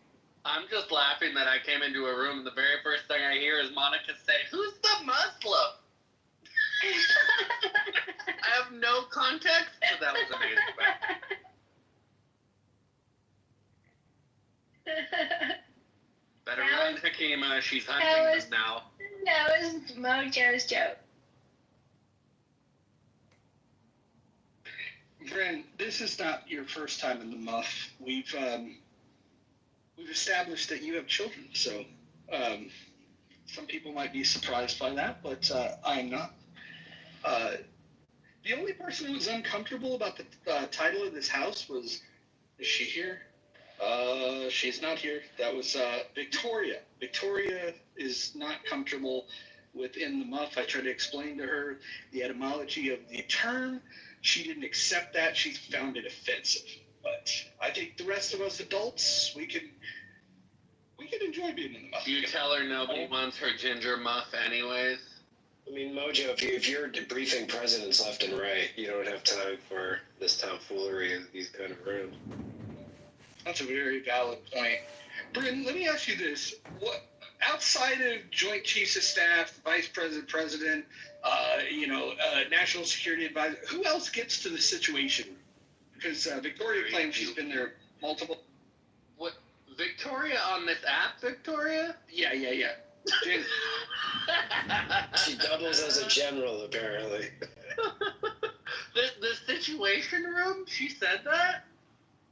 I'm just laughing that I came into a room and the very first thing I hear is Monica say, "Who's the Muslim?" I have no context, but that was amazing. Better run, Hakima. She's hunting us now. That was Mojo's joke. Bryn, this is not your first time in the muff. We've established that you have children, so some people might be surprised by that, but I am not. The only person who was uncomfortable about the title of this house was, is she here? She's not here. That was Victoria. Victoria is not comfortable within the muff. I tried to explain to her the etymology of the term. She didn't accept that. She found it offensive. But I think the rest of us adults, we can enjoy being in the muff. You tell her nobody wants her ginger muff anyways. I mean, Mojo, if you're debriefing presidents left and right, you don't have time for this tomfoolery in these kind of rooms. That's a very valid point. Bryn, let me ask you this. What, outside of Joint Chiefs of Staff, Vice President, President, National Security Advisor, who else gets to the situation? Because Victoria claims she's been there multiple... What, Victoria on this app, Victoria? Yeah. She doubles as a general, apparently. The Situation Room? She said that?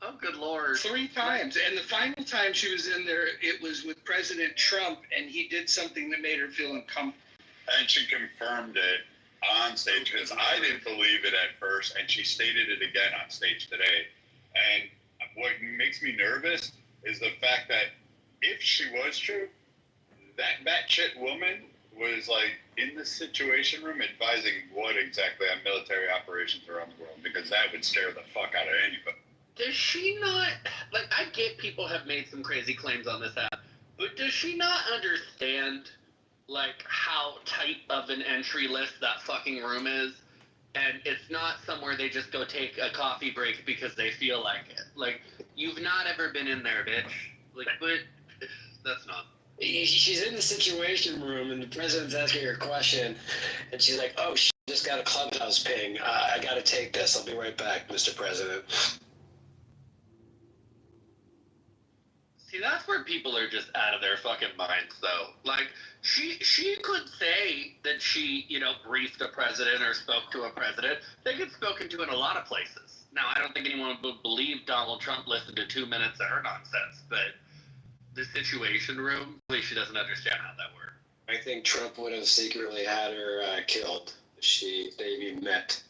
Oh, good Lord. 3 times. And the final time she was in there, it was with President Trump, and he did something that made her feel uncomfortable. And she confirmed it on stage, because I didn't believe it at first, and she stated it again on stage today. And what makes me nervous is the fact that if she was true, that chit woman was like in the Situation Room advising what exactly on military operations around the world, because that would scare the fuck out of anybody. Does she not, like, I get people have made some crazy claims on this app, but does she not understand, like, how tight of an entry list that fucking room is? And it's not somewhere they just go take a coffee break because they feel like it. Like, you've not ever been in there, bitch. Like, but that's not. She's in the Situation Room, and the president's asking her a question, and she's like, "Oh, just got a Clubhouse ping. I gotta take this. I'll be right back, Mr. President." See, that's where people are just out of their fucking minds, though. Like, she could say that she, briefed a president or spoke to a president. They get spoken to in a lot of places. Now, I don't think anyone would believe Donald Trump listened to 2 minutes of her nonsense, but the Situation Room, she doesn't understand how that works. I think Trump would have secretly had her killed if they even met.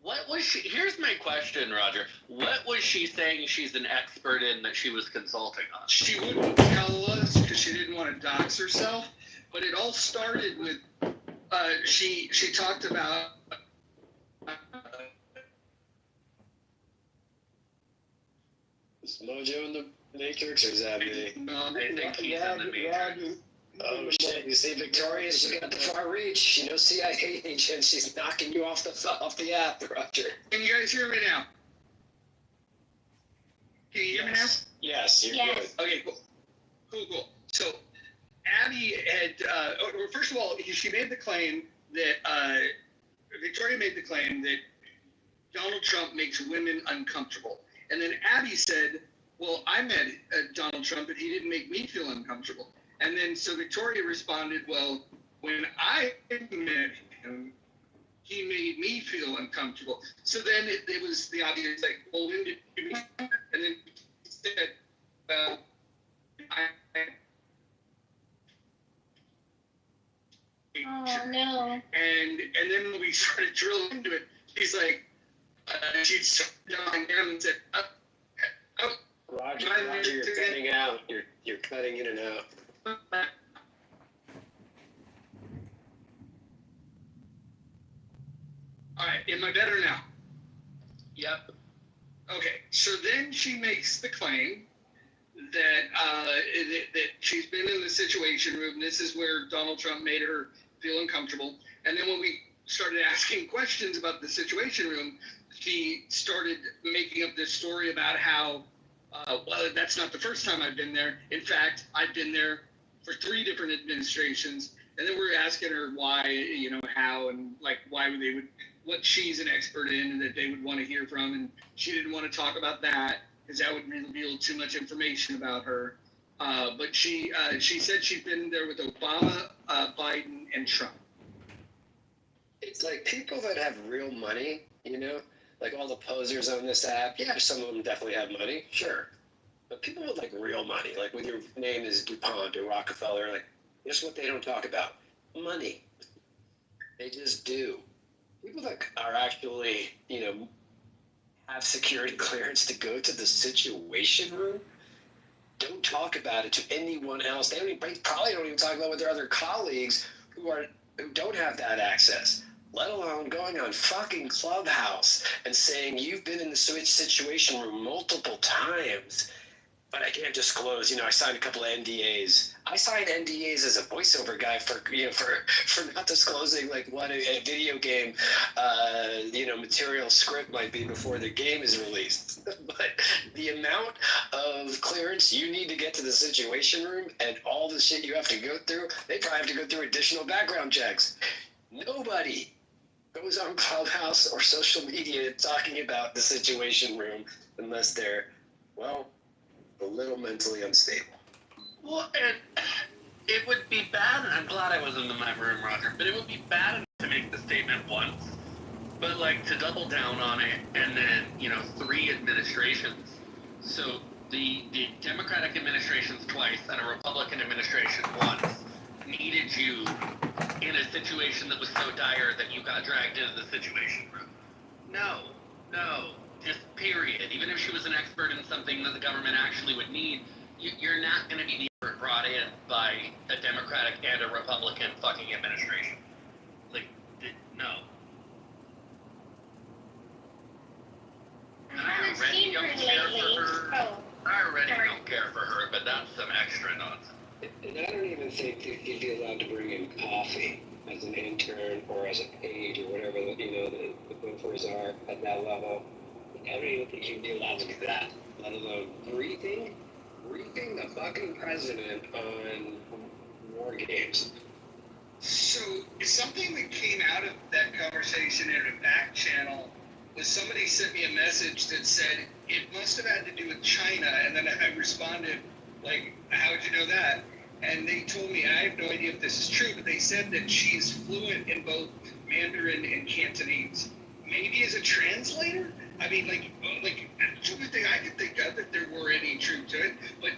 What was she? Here's my question, Roger. What was she saying she's an expert in that she was consulting on? She wouldn't tell us because she didn't want to dox herself, but it all started with she talked about Is Mojo in the Matrix, or is that me? I think he's in the Matrix. Oh shit! You see, Victoria, she got the far reach. She knows CIA agent. She's knocking you off the app, Roger. Can you guys hear me now? Can you hear me now? Yes, you're good. Okay, cool. So, Abby had, first of all, she made the claim that, Victoria made the claim that Donald Trump makes women uncomfortable. And then Abby said, well, I met Donald Trump, but he didn't make me feel uncomfortable. And then so Victoria responded, well, when I met him, he made me feel uncomfortable. So then it was the obvious, like, well, when did you meet him? And then he said, well, Oh, no. And then when we started drilling into it, she's like, she'd start down and said, Roger, you're cutting out. You're cutting in and out. All right, am I better now? Yep. Okay, so then she makes the claim that she's been in the Situation Room. This is where Donald Trump made her feel uncomfortable. And then when we started asking questions about the Situation Room, she started making up this story about how, well, that's not the first time I've been there. In fact, I've been there for 3 different administrations. And then we're asking her why, how, and like why they would, what she's an expert in and that they would want to hear from. And she didn't want to talk about that because that would reveal too much information about her. But she said she'd been there with Obama, Biden, and Trump. It's like people that have real money, like all the posers on this app. Yeah, some of them definitely have money, sure. But people with like real money, like when your name is DuPont or Rockefeller, like here's what they don't talk about: money. They just do. People that are actually, have security clearance to go to the Situation Room don't talk about it to anyone else. They probably don't even talk about it with their other colleagues who don't have that access, let alone going on fucking Clubhouse and saying you've been in the Situation Room multiple times, but I can't disclose. I signed a couple of NDAs. I signed NDAs as a voiceover guy for not disclosing like what a video game, material script might be before the game is released. But the amount of clearance you need to get to the Situation Room and all the shit you have to go through, they probably have to go through additional background checks. Nobody goes on Clubhouse or social media talking about the Situation Room unless they're, well, a little mentally unstable. Well, and it would be bad, and I'm glad I wasn't in my room, Roger, but it would be bad to make the statement once, but like to double down on it, and then, 3 administrations. So the Democratic administrations twice and a Republican administration once needed you in a situation that was so dire that you got dragged into the Situation Room. No. Just period. Even if she was an expert in something that the government actually would need, you're not going to be brought in by a Democratic and a Republican fucking administration. No. I haven't seen her lately. I already don't care for her, but that's some extra nonsense. And I don't even think that you'd be allowed to bring in coffee as an intern or as a page or whatever the gophers are at that level. I don't even think you'd be allowed to do that, let alone briefing the fucking president on war games. So something that came out of that conversation in a back channel was somebody sent me a message that said it must have had to do with China, and then I responded like, how would you know that? And they told me, I have no idea if this is true, but they said that she's fluent in both Mandarin and Cantonese. Maybe as a translator? I mean, like the only thing I could think of if there were any truth to it. But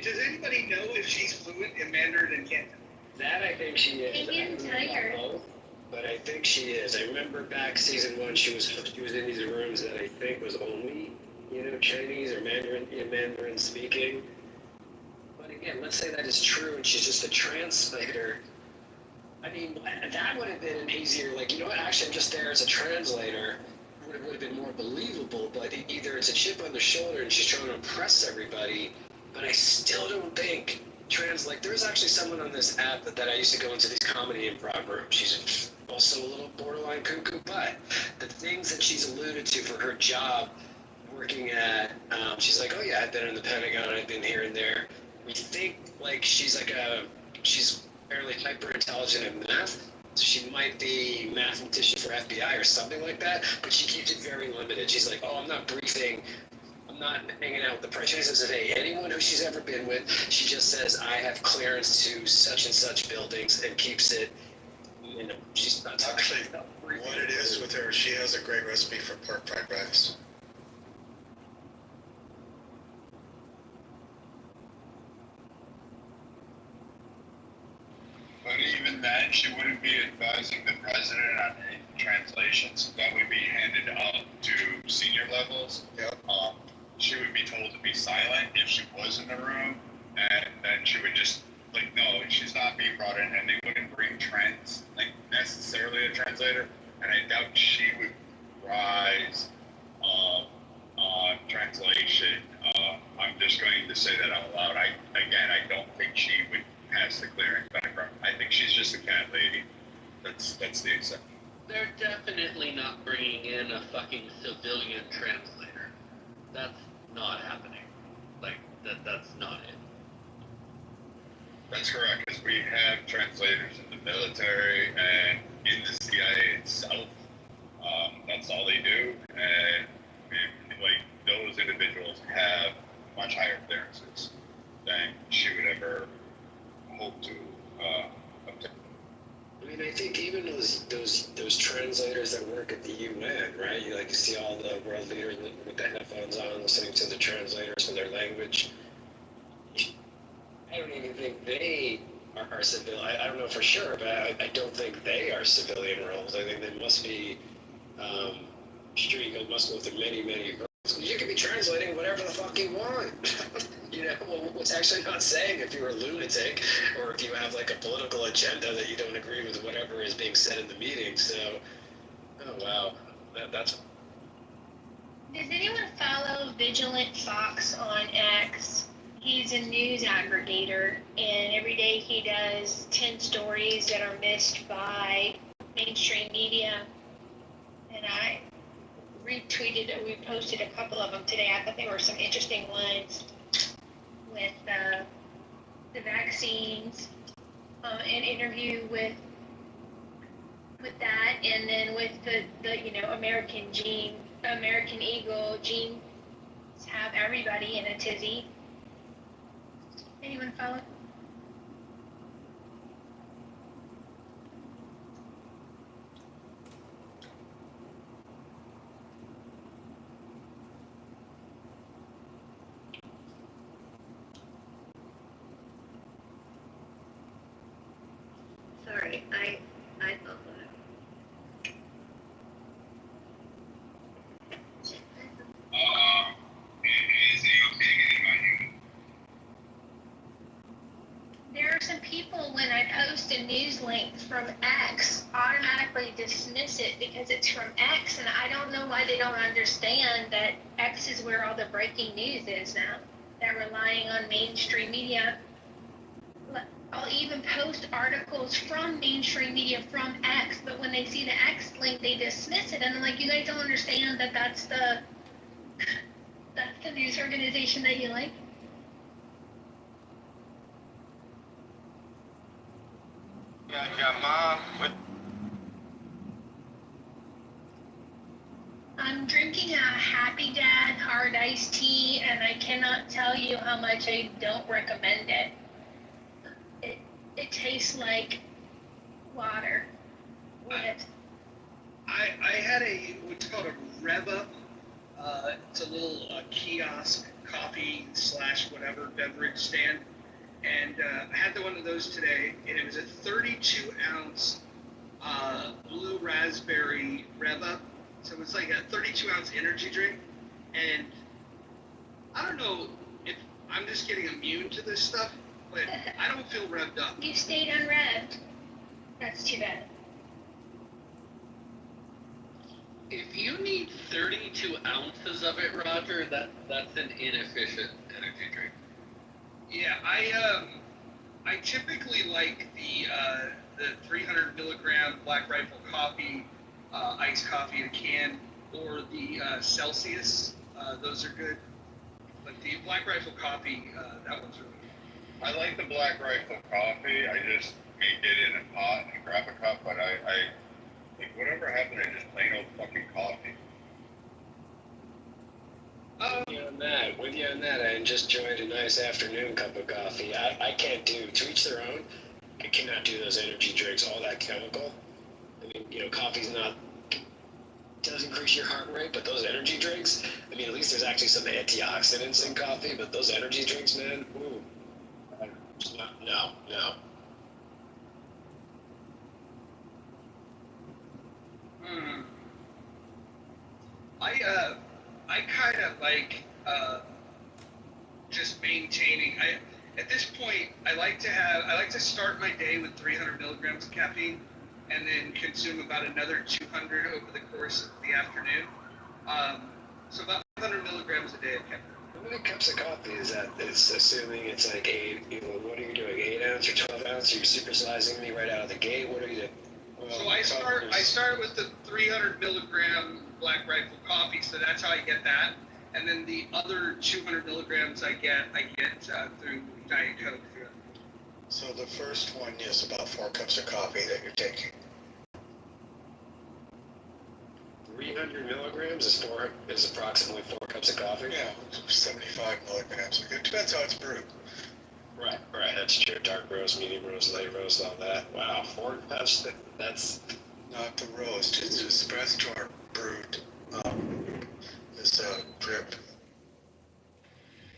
does anybody know if she's fluent in Mandarin and Cantonese? That I think she is. Indian Tiger. But I think she is. I remember back season 1, she was in these rooms that I think was only, Chinese or Mandarin speaking. But again, let's say that is true and she's just a translator. I mean, that would have been an easier, actually I'm just there as a translator. It would have been more believable, but either it's a chip on the shoulder and she's trying to impress everybody, but I still don't think there's actually someone on this app that I used to go into these comedy improv rooms. She's also a little borderline cuckoo, but the things that she's alluded to for her job working at, she's like, oh yeah, I've been in the Pentagon, I've been here and there. We think she's fairly hyper intelligent in math, so she might be mathematician for FBI or something like that, but she keeps it very limited. She's like, oh, I'm not briefing, I'm not hanging out with the president. She doesn't say anyone who she's ever been with. She just says, I have clearance to such and such buildings and keeps it, she's not talking about briefing. What it is with her, she has a great recipe for pork fried rice. But even then, she wouldn't be advising the president on any translations. That would be handed up to senior levels. Yep. She would be told to be silent if she was in the room, and then she would just no, she's not being brought in, and they wouldn't bring necessarily a translator, and I doubt she would rise on translation. I'm just going to say that out loud. I don't think she would pass the clearance background. I think she's just a cat lady. That's the exception. They're definitely not bringing in a fucking civilian translator. That's not happening. Like, that's not it. That's correct, because we have translators in the military and in the CIA itself. That's all they do, and like those individuals have much higher clearances than she would ever hope to obtain. I mean, I think even those translators that work at the UN, right? You see all the world leaders with the headphones on, listening to the translators for their language. I don't even think they are civilian. I don't know for sure, but I don't think they are civilian roles. I think they must be. You must go through many girls. You can be translating whatever the fuck you want. What's actually not saying if you're a lunatic or if you have like a political agenda that you don't agree with whatever is being said in the meeting. So, oh wow, that's. Does anyone follow Vigilant Fox on X? He's a news aggregator, and every day he does 10 stories that are missed by mainstream media. And I retweeted, or we posted a couple of them today. I thought there were some interesting ones with the vaccines, an interview with that, and then with the American Eagle genes have everybody in a tizzy. Anyone follow? Sorry, I thought that. Is he okay anybody? There are some people, when I post a news link from X, automatically dismiss it because it's from X, and I don't know why they don't understand that X is where all the breaking news is now. They're relying on mainstream media. I'll even post articles from mainstream media from X, but when they see the X link, they dismiss it. And I'm like, you guys don't understand that that's the news organization that you like? Mom. I'm drinking a Happy Dad hard iced tea, and I cannot tell you how much I don't recommend it. It tastes like water. I had what's called a Rev Up. It's a little kiosk coffee / whatever beverage stand, and I had one of those today, and it was a 32-ounce blue raspberry Rev Up. So it's like a 32-ounce energy drink, and I don't know if I'm just getting immune to this stuff, but I don't feel revved up. You stayed unrevved. That's too bad. If you need 32 ounces of it, Roger, that's an inefficient energy drink. Yeah, I typically like the 300 milligram Black Rifle coffee, iced coffee in a can, or the Celsius. Those are good. But the Black Rifle coffee, that one's really good. I like the Black Rifle coffee. I just make it in a pot and grab a cup, but I like whatever happened to just plain old fucking coffee. With you on that, I just enjoyed a nice afternoon cup of coffee. I can't do, to each their own, I cannot do those energy drinks, all that chemical. I mean, coffee's not, does increase your heart rate, but those energy drinks, I mean, at least there's actually some antioxidants in coffee, but those energy drinks, man, ooh. No. I kind of like just maintaining. At this point, I like to start my day with 300 milligrams of caffeine, and then consume about another 200 over the course of the afternoon. So about 500 milligrams a day of caffeine. How many cups of coffee is that? It's assuming it's like what are you doing, 8 ounce or 12 ounce? Are you supersizing me right out of the gate? What are you doing? Well, So I start with the 300 milligram Black Rifle coffee, so that's how I get that. And then the other 200 milligrams I get through Diet Coke. So the first one is about 4 cups of coffee that you're taking. 300 milligrams is approximately 4 cups of coffee? Yeah, 75 milligrams. It depends how it's brewed. Right, that's true. Dark roast, medium roast, light roast, all that. Wow, 4 cups, that's... Not the roast, it's espresso or brewed. This drip.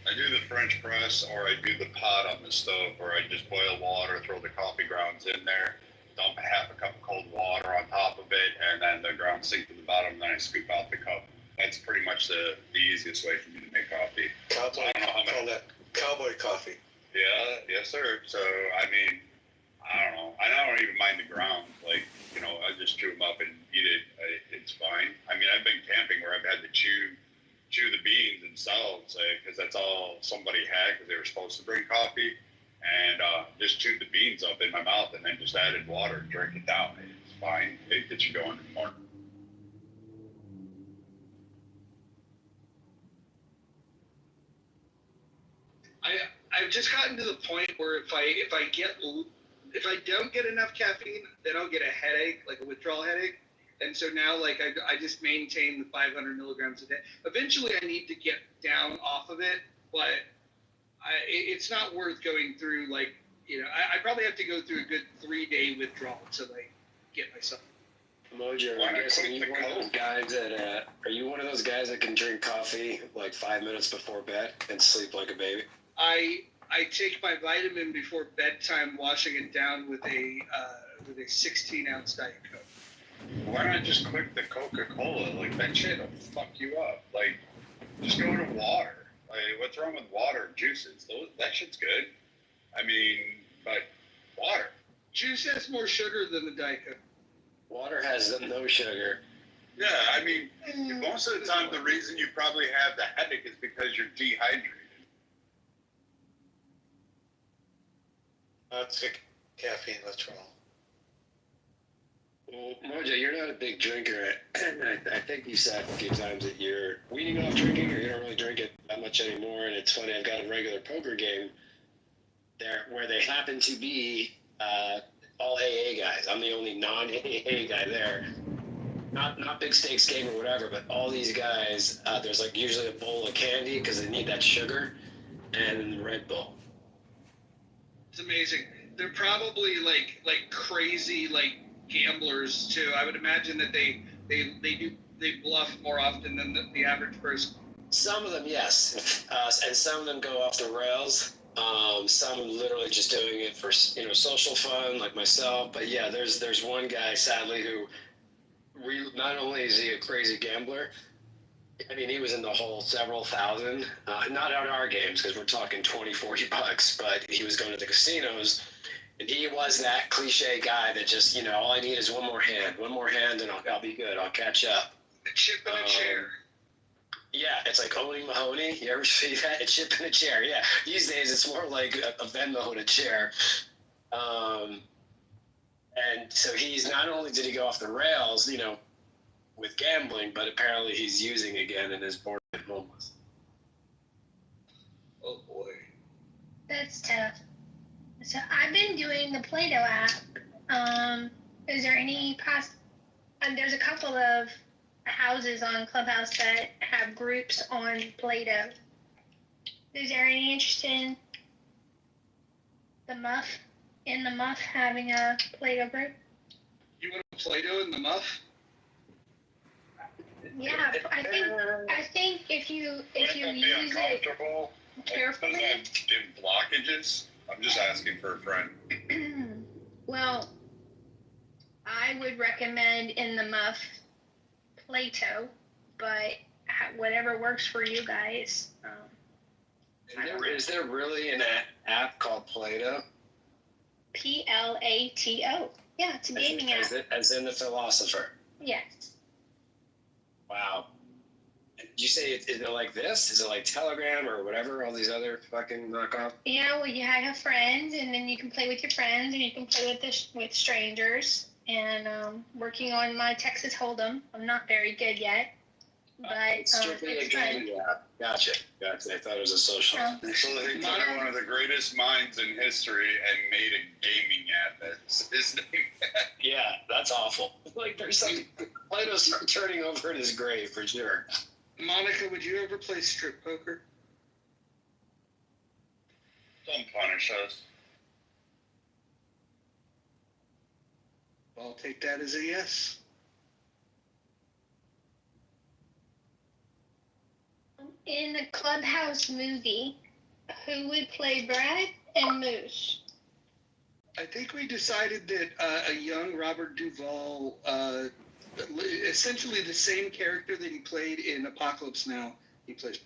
I do the French press, or I do the pot on the stove, where I just boil water, throw the coffee grounds in there, dump half a cup of cold water on top of it, and then the grounds sink to the bottom, and then I scoop out the cup. That's pretty much the easiest way for me to make coffee. Cowboy, call that cowboy coffee. Yeah, yes sir. So, I mean, I don't know. I don't even mind the grounds. Like, you know, I just chew them up and eat it. It's fine. I mean, I've been camping where I've had to chew the beans themselves, because that's all somebody had because they were supposed to bring coffee, and just chewed the beans up in my mouth and then just added water and drank it down. It's fine. It gets you going in the morning. I've just gotten to the point where if I don't get enough caffeine, then I'll get a headache, like a withdrawal headache. And so now, like, I just maintain the 500 milligrams a day. Eventually, I need to get down off of it, but it's not worth going through, like, you know, I probably have to go through a good 3-day withdrawal to, like, get myself. Mojo, I guess are you one of those guys that, are you one of those guys that can drink coffee, like, 5 minutes before bed and sleep like a baby? I take my vitamin before bedtime, washing it down with a 16-ounce Diet Coke. Why not just quit the Coca-Cola? Like, that shit will fuck you up. Like, just go to water. Like, what's wrong with water and juices? That shit's good. I mean, but water. Juice has more sugar than the Diet Coke. Water has no sugar. Yeah, I mean, most of the time the reason you probably have the headache is because you're dehydrated. Toxic caffeine withdrawal. Well, Mojo, you're not a big drinker. I think you said a few times that you're weaning off drinking, or you don't really drink it that much anymore. And it's funny, I've got a regular poker game there where they happen to be all AA guys. I'm the only non-AA guy there. Not big stakes game or whatever, but all these guys, there's like usually a bowl of candy because they need that sugar, and Red Bull. It's amazing. They're probably like crazy like gamblers too. I would imagine that they bluff more often than the average person. Some of them, yes, and some of them go off the rails. Some literally just doing it for social fun, like myself. But yeah, there's one guy sadly who not only is he a crazy gambler. I mean, he was in the hole several thousand, not on our games because we're talking $20-$40, but he was going to the casinos, and he was that cliche guy that just, all I need is one more hand, and I'll be good. I'll catch up. A chip in a chair. Yeah, it's like owning Mahoney. You ever see that? A chip in a chair. Yeah, these days it's more like a Venmo in a chair. And so he's not only did he go off the rails, with gambling, but apparently he's using again and is bored and homeless. Oh boy. That's tough. So I've been doing the Play-Doh app. Is there any there's a couple of houses on Clubhouse that have groups on Play-Doh. Is there any interest in the Muff having a Play-Doh group? You want to Play-Doh in the Muff? Yeah, I think if you use it carefully. Does that give blockages? I'm just asking for a friend. Well, I would recommend in the Muff Play-Doh, but whatever works for you guys. Is there really an app called Play-Doh? Plato? Yeah. Yeah, it's a gaming app. As in the philosopher. Yes. Wow. Did you say is it like this? Is it like Telegram or whatever? All these other fucking knockoff. Yeah, well, you have friends, and then you can play with your friends, and you can play with strangers. And working on my Texas Hold'em. I'm not very good yet, but It's strictly a gaming app. Gotcha. I thought it was a social. So they took one of the greatest minds in history and made a gaming app. That's his name. Yeah, that's awful. Like there's something Plato's turning over in his grave for sure. Monica, would you ever play strip poker? Don't punish us. I'll take that as a yes. In the Clubhouse movie, who would play Brad and Moose? I think we decided that a young Robert Duvall, essentially the same character that he played in Apocalypse Now, he plays.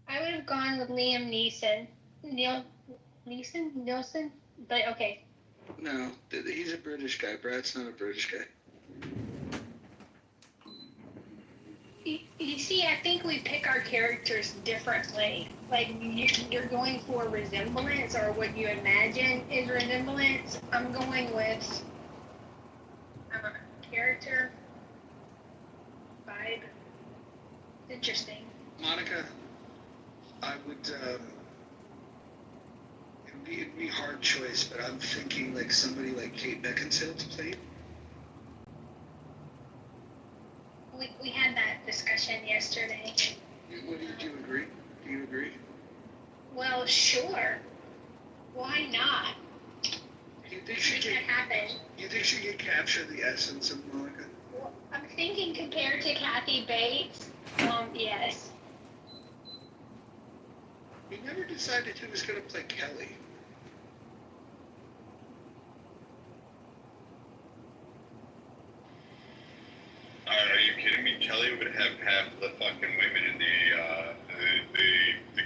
I would have gone with Liam Neeson. Nielsen? But okay. No, he's a British guy. Brad's not a British guy. You see, I think we pick our characters differently. Like, you're going for resemblance or what you imagine is resemblance. I'm going with character, vibe. Interesting. Monica, I would, it'd be a hard choice, but I'm thinking like somebody like Kate Beckinsale to play. We had that discussion yesterday. What do you agree? Do you agree? Well, sure. Why not? You think she Make that happen. You think she could capture the essence of Monica? Well, I'm thinking compared to Kathy Bates, yes. We never decided who was going to play Kelly. Are you kidding me? Kelly would have half the fucking women in the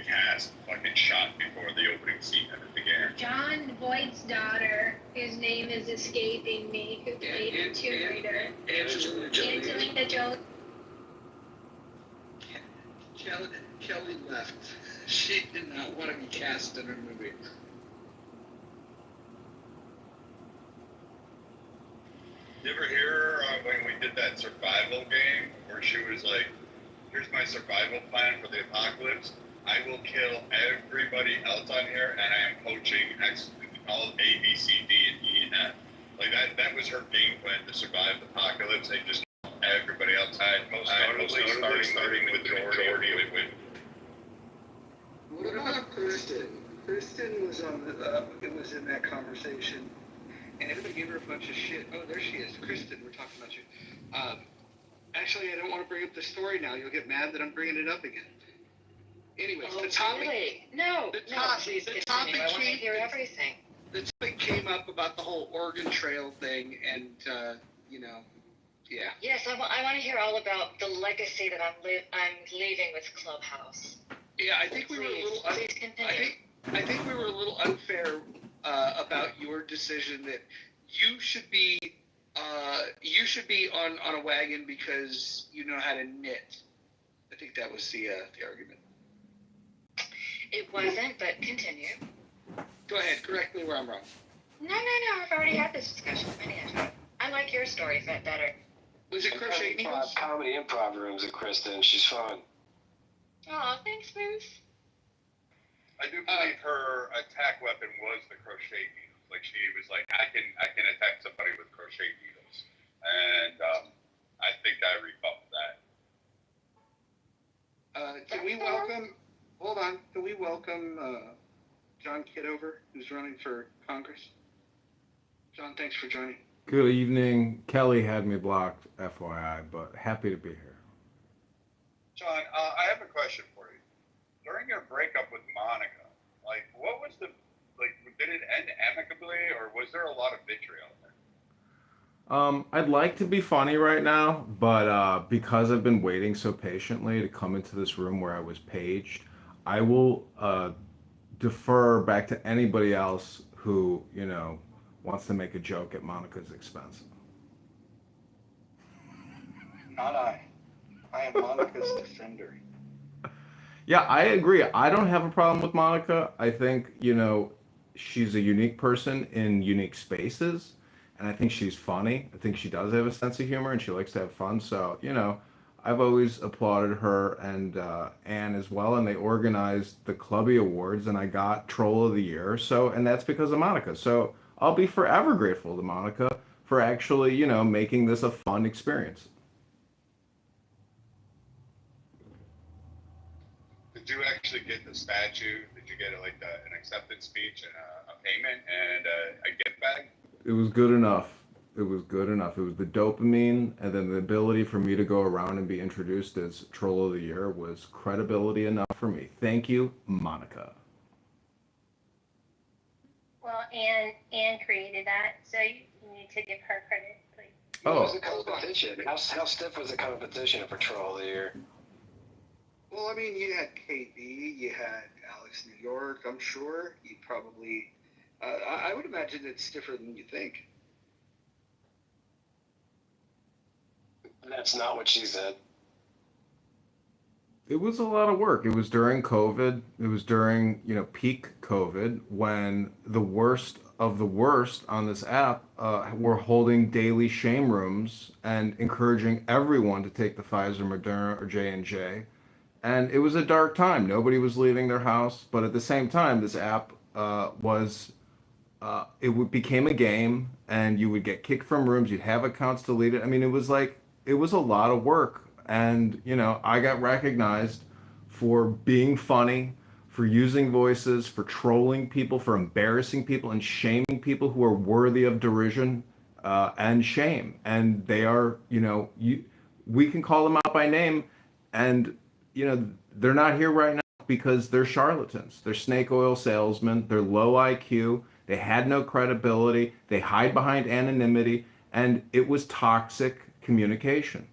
cast fucking shot before the opening scene ever began. John Voight's daughter, whose name is escaping me, who played in Tomb Raider. Angelina Jolie. Kelly left. She did not want to be cast in her movie. You ever hear her when we did that survival game where she was like, here's my survival plan for the apocalypse. I will kill everybody else on here and I am poaching all A, B, C, D, and E, and F. Like that was her game plan to survive the apocalypse. They just kill everybody outside, most notably starting with the majority of women. What about Kristen? Kristen was on it was in that conversation. And everybody gave her a bunch of shit. Oh, there she is. Kristen, we're talking about you. Actually, I don't want to bring up the story now. You'll get mad that I'm bringing it up again. Anyways, the topic... Really? No, please continue. I want to hear everything. The topic came up about the whole Oregon Trail thing, and, yeah. Yes, I want to hear all about the legacy that I'm leaving with Clubhouse. Yeah, I think we were a little... Please continue. I think we were a little unfair about your decision that you should be on a wagon because you know how to knit. I think that was the argument. It wasn't, but continue. Go ahead, correct me where I'm wrong. No, I've already had this discussion many a time. I like your stories better. Was it Crochet Needles? Comedy improv rooms at Kristen. She's fun. Oh, thanks, Moose. I do believe her attack weapon was the crochet needles. Like she was like, I can attack somebody with crochet needles, and I think I rebuffed that. Can we welcome? Hold on. Can we welcome John Kitover, who's running for Congress? John, thanks for joining. Good evening. Kelly had me blocked, FYI, but happy to be here. John, I have a question for you. During your breakup with Monica, like, what was did it end amicably, or was there a lot of vitriol there? I'd like to be funny right now, but because I've been waiting so patiently to come into this room where I was paged, I will defer back to anybody else who, wants to make a joke at Monica's expense. Not I. I am Monica's defender. Yeah, I agree. I don't have a problem with Monica. I think, she's a unique person in unique spaces, and I think she's funny. I think she does have a sense of humor, and she likes to have fun. So, I've always applauded her and Anne as well, and they organized the Clubby Awards, and I got Troll of the Year. So, and that's because of Monica. So, I'll be forever grateful to Monica for actually, making this a fun experience. Did you actually get the statue? Did you get an acceptance speech and a payment and a gift bag? It was good enough. It was good enough. It was the dopamine, and then the ability for me to go around and be introduced as Troll of the Year was credibility enough for me. Thank you, Monica. Well, Anne created that, so you need to give her credit, please. What was the competition? How stiff was the competition for Troll of the Year? Well, I mean, you had KB, you had Alex New York. I'm sure you probably. I would imagine it's stiffer than you think. That's not what she said. It was a lot of work. It was during COVID. It was during, peak COVID when the worst of the worst on this app were holding daily shame rooms and encouraging everyone to take the Pfizer, Moderna, or J&J. And it was a dark time. Nobody was leaving their house. But at the same time, this app became a game, and you would get kicked from rooms. You'd have accounts deleted. I mean, it was a lot of work. And, I got recognized for being funny, for using voices, for trolling people, for embarrassing people and shaming people who are worthy of derision and shame. And they are, we can call them out by name, and, they're not here right now because they're charlatans. They're snake oil salesmen. They're low IQ. They had no credibility. They hide behind anonymity. And it was toxic communication.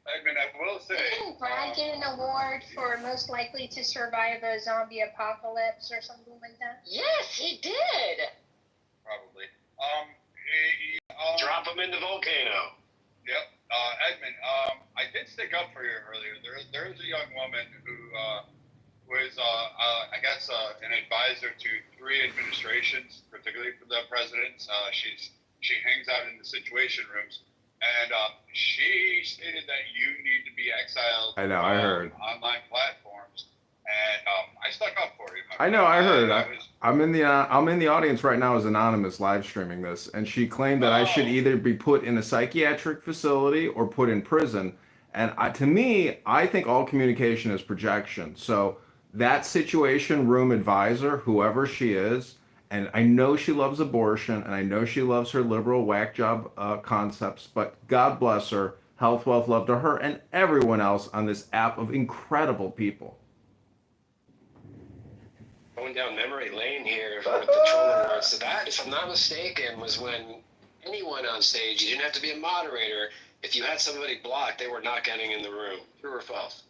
Edmund, I will say. Didn't Brad get an award for most likely to survive a zombie apocalypse or something like that? Yes, he did. Probably. Drop him in the volcano. Yep. Edmund, I did stick up for you earlier. There is a young woman who was, I guess, an advisor to 3 administrations, particularly for the presidents. She hangs out in the Situation Rooms, and she stated that you need to be exiled. I know, I heard. Online platforms, and I stuck up for you. I know, I heard. I'm in the audience right now as anonymous live streaming this, and she claimed that I should either be put in a psychiatric facility or put in prison. And to me, I think all communication is projection. So that Situation Room advisor, whoever she is, and I know she loves abortion, and I know she loves her liberal whack job concepts, but God bless her, health, wealth, love to her, and everyone else on this app of incredible people. Going down memory lane here with the trolling part. So that, if I'm not mistaken, was when anyone on stage, you didn't have to be a moderator. If you had somebody blocked, they were not getting in the room. True or false?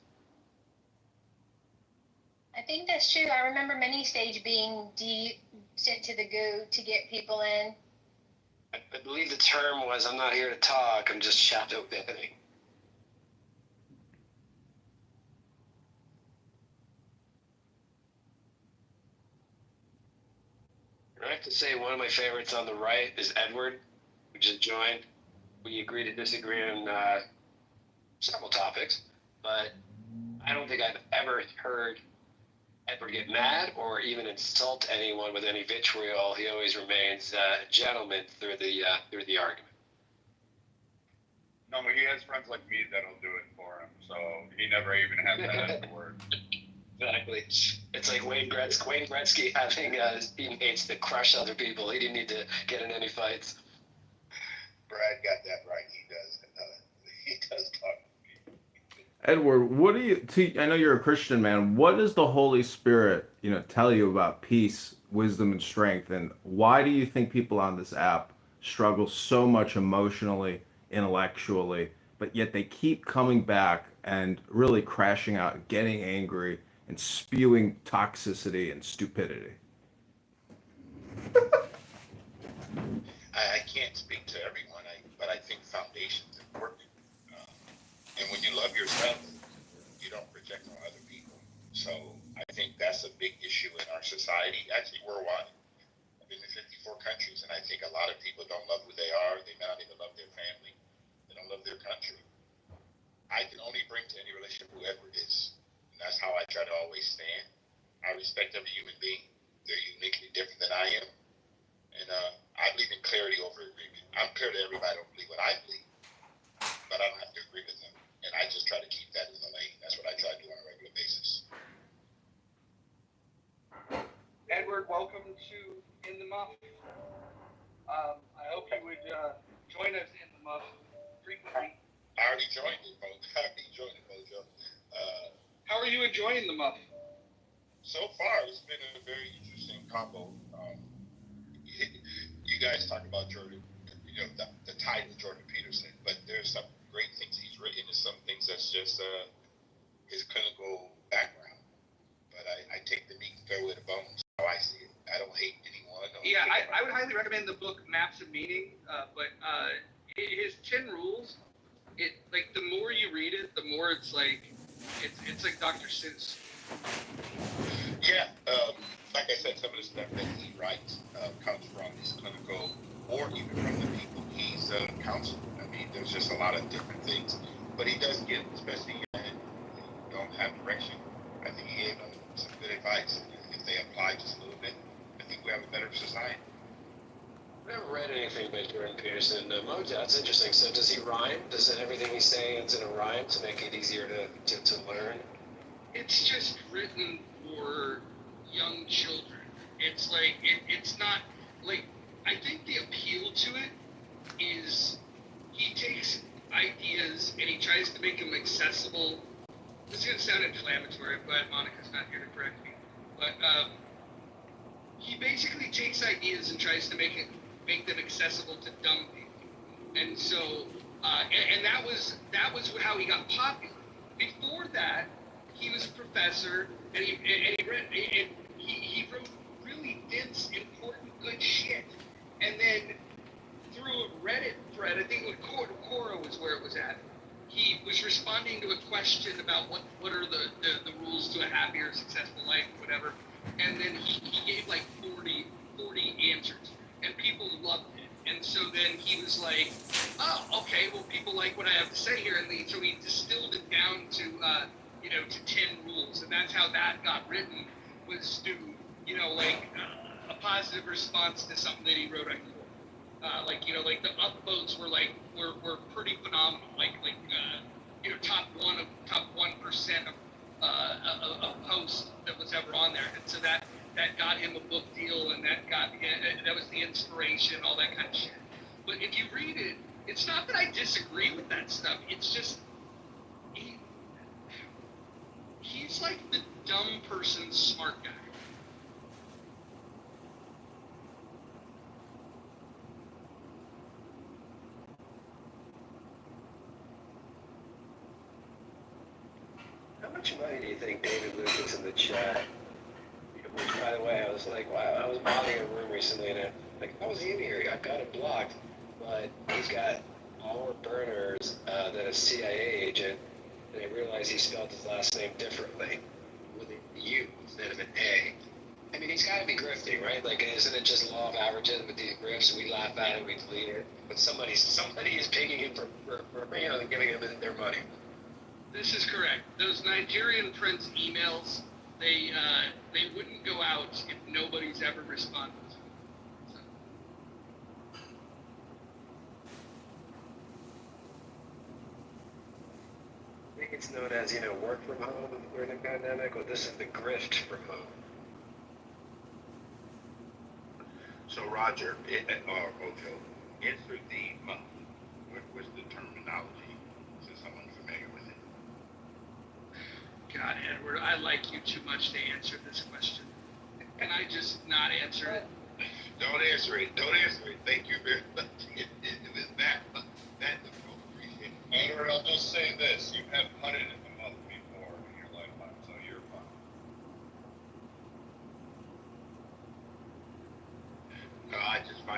I think that's true. I remember many stage being sent to the goo to get people in. I believe the term was, I'm not here to talk, I'm just shadow banning. I have to say one of my favorites on the right is Edward, who just joined. We agree to disagree on several topics, but I don't think I've ever heard Edward get mad or even insult anyone with any vitriol. He always remains a gentleman through the argument. No, but he has friends like me that'll do it for him, so he never even has to have the word. Exactly. It's like Wayne Gretzky having teammates that crush other people. He didn't need to get in any fights. Brad got that right. He does talk. Edward, what do you? I know you're a Christian man. What does the Holy Spirit, tell you about peace, wisdom, and strength? And why do you think people on this app struggle so much emotionally, intellectually, but yet they keep coming back and really crashing out, getting angry, and spewing toxicity and stupidity. I can't speak to everyone, but I think foundation's important. And when you love yourself, you don't project on other people. So I think that's a big issue in our society, actually worldwide. I've been in 54 countries, and I think a lot of people don't love who they are. They may not even love their family. They don't love their country. I can only bring to any relationship whoever it is. And that's how I try to always stand. I respect every human being. They're uniquely different than I am. And I believe in clarity over agreement. I'm clear to everybody. I don't believe what I believe, but I don't have to agree with them. And I just try to keep that in the lane. That's what I try to do on a regular basis. Edward, welcome to In the Muff. I hope you would join us in the Muff frequently. I already joined it, Mojo. How are you enjoying the Muff? So far, it's been a very interesting combo. You guys talk about Jordan, the title Jordan Peterson, but there's some great things he's written and some things that's just his clinical background. But I take the meat and throw it the bones. How I see it. I don't hate anyone. Yeah, I would highly recommend the book Maps of Meaning, but his 10 rules, the more you read it, the more it's like Dr. Seuss. Yeah, like I said, some of the stuff that he writes comes from his clinical or even from the people he's counseled. I mean, there's just a lot of different things, but he does give, especially when you don't have direction. I think he gave them some good advice. If they apply just a little bit, I think we have a better society. I've never read anything by Jordan Peterson. Mojo, that's interesting. So does he rhyme? Does everything he's saying it's in a rhyme to make it easier to learn? It's just written for young children. It's like it's not like, I think the appeal to it is he takes ideas and he tries to make them accessible. This is gonna sound inflammatory. I'm glad Monica's not here to correct me, but he basically takes ideas and tries to make them accessible to dumb people. And so and that was how he got popular. Before that, he was a professor, and he wrote really dense, important, good shit. And then through a Reddit thread, I think Quora was where it was at, he was responding to a question about what are the rules to a happier, successful life, whatever. And then he gave like 40 answers, and people loved it. And so then he was like, oh, okay, well, people like what I have to say here. And so he distilled it down to, to 10 rules. And that's how that got written, was to, a positive response to something that he wrote on Quora. Like the upvotes were pretty phenomenal. Top 1% of posts that was ever on there. And so that got him a book deal, and that was the inspiration, all that kind of shit. But if you read it, it's not that I disagree with that stuff. It's just he's like the dumb person's smart guy. How much money do you think David Luke gets in the chat? Which, by the way, I was like, wow, I was modding a room recently, and how was he in here? I got it blocked, but he's got more burners than a CIA agent, and I realized he spelled his last name differently, with a U instead of an A. I mean, he's got to be grifting, right? Isn't it just law of averages with these grifts? We laugh at it, we delete it, but somebody is paying him for giving him their money. This is correct. Those Nigerian Prince emails, they wouldn't go out if nobody's ever responded to them. So. I think it's known as, work from home during the pandemic, or this is the grift from home. So Roger, or Mojo, answer the month. What was the terminology, since someone familiar with it? God, Edward, I like you too much to answer this question. Can I just not answer it? Don't answer it. Thank you very much. It was that difficult. Appreciate it. Edward, I'll just say this. You have punted in the month before in your lifetime, so you're fine.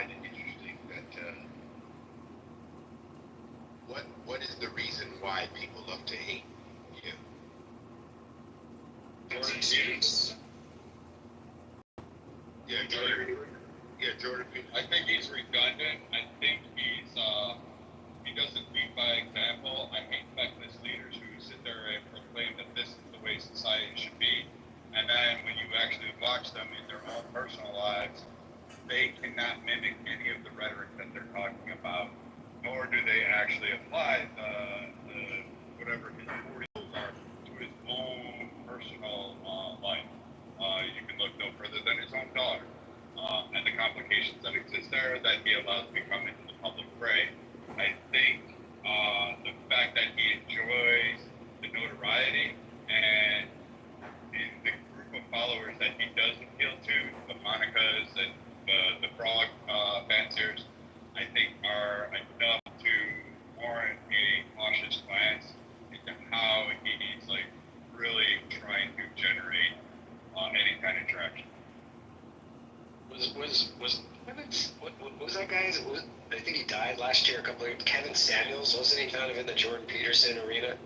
find it interesting that what is the reason why people love to hate you? Jordan Peterson. Yeah, Jordan. Yeah, Jordan Peterson. I think he's redundant. I think he doesn't lead by example. I hate feckless leaders who sit there and proclaim that this is the way society should be. And then when you actually watch them in their own personal lives, they cannot mimic any of the rhetoric that they're talking about, nor do they actually apply the whatever his rules are to his own personal life. You can look no further than his own daughter, and the complications that exist there that he allows to come into the public fray. I think the fact that he enjoys the notoriety and in the group of followers that he does appeal to, the Monicas and the frog fanciers, I think are enough to warrant a cautious glance into how he's like really trying to generate any kind of traction. What was that guy? I think he died last year. A couple of Kevin Samuels, wasn't he kind of in the Jordan Peterson arena?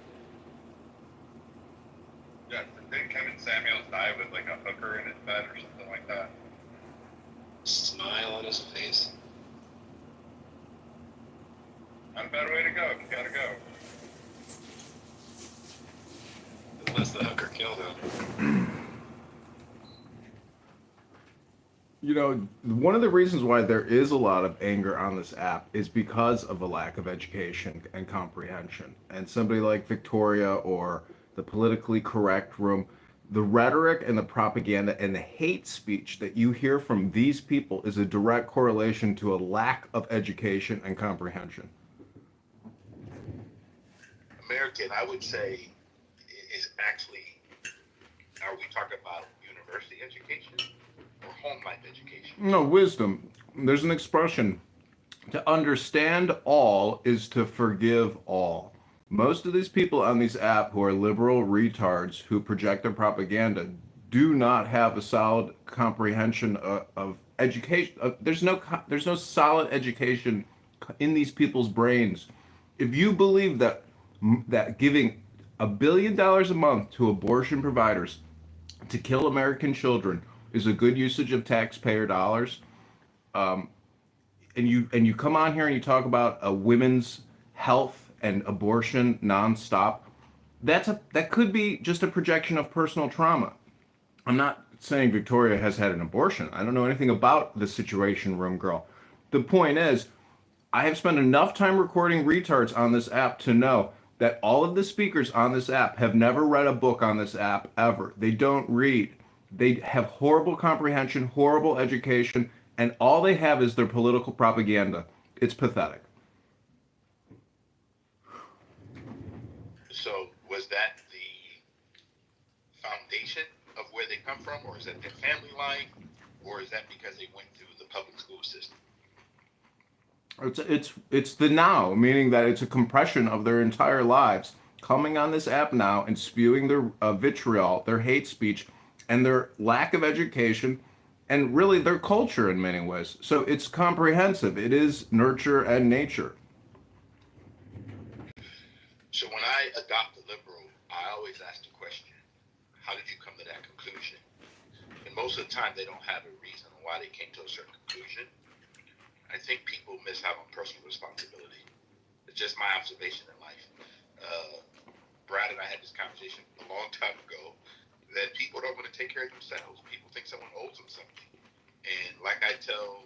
Yeah, didn't Kevin Samuels die with like a hooker in his bed or something like that? Smile on his face. Not a bad way to go. You gotta go. Unless the hooker killed him. You know, one of the reasons why there is a lot of anger on this app is because of a lack of education and comprehension. And somebody like Victoria or the politically correct room, the rhetoric and the propaganda and the hate speech that you hear from these people is a direct correlation to a lack of education and comprehension. American, I would say, is actually, are we talking about university education or home life education? No, wisdom. There's an expression: to understand all is to forgive all. Most of these people on these apps who are liberal retards who project their propaganda do not have a solid comprehension of education. There's no solid education in these people's brains. If you believe that giving $1 billion a month to abortion providers to kill American children is a good usage of taxpayer dollars, and you come on here and you talk about a women's health and abortion nonstop, that could be just a projection of personal trauma. I'm not saying Victoria has had an abortion. I don't know anything about the Situation Room girl. The point is, I have spent enough time recording retards on this app to know that all of the speakers on this app have never read a book on this app ever. They don't read. They have horrible comprehension, horrible education, and all they have is their political propaganda. It's pathetic. So was that the foundation of where they come from, or is that their family life, or is that because they went through the public school system? It's the now, meaning that it's a compression of their entire lives coming on this app now and spewing their vitriol, their hate speech, and their lack of education, and really their culture in many ways. So it's comprehensive. It is nurture and nature. So when I adopt a liberal, I always ask the question, how did you come to that conclusion? And most of the time, they don't have a reason why they came to a certain conclusion. I think people miss out on personal responsibility. It's just my observation in life. Brad and I had this conversation a long time ago that people don't want to take care of themselves. People think someone owes them something. And like I tell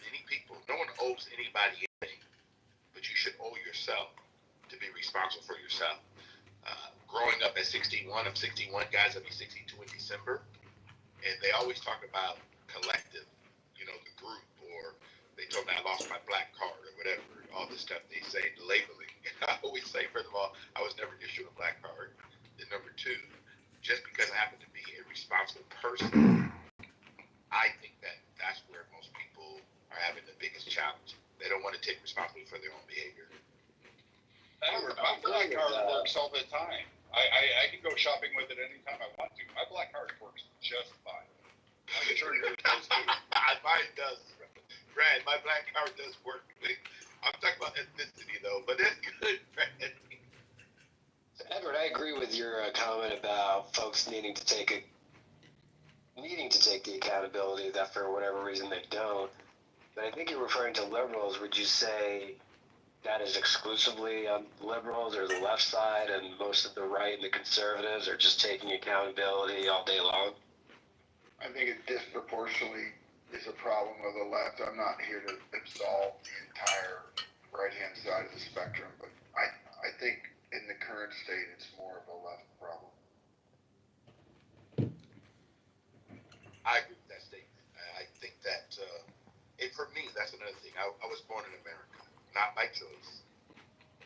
many people, no one owes anybody anything, but you should owe yourself to be responsible for yourself. Growing up at 61, I'm 61, guys, I'll be 62 in December. And they always talk about collective, the group, or they told me I lost my black card or whatever, all this stuff they say, the labeling. I always say, first of all, I was never issued a black card. And number two, just because I happen to be a responsible person, I think that's where most people are having the biggest challenge. They don't want to take responsibility for their own behavior. My black card works all the time. I can go shopping with it anytime I want to. My black card works just fine. I'm sure yours does too. Mine does. Brad, my black card does work. I'm talking about ethnicity though, but that's good, Brad. Edward, I agree with your comment about folks needing to take the accountability that for whatever reason they don't. But I think you're referring to liberals. Would you say that is exclusively liberals or the left side, and most of the right and the conservatives are just taking accountability all day long? I think it disproportionately is a problem of the left. I'm not here to absolve the entire right-hand side of the spectrum, but I think in the current state, it's more of a left problem. I agree with that statement. I think that, and for me, that's another thing. I was born in America, not by choice,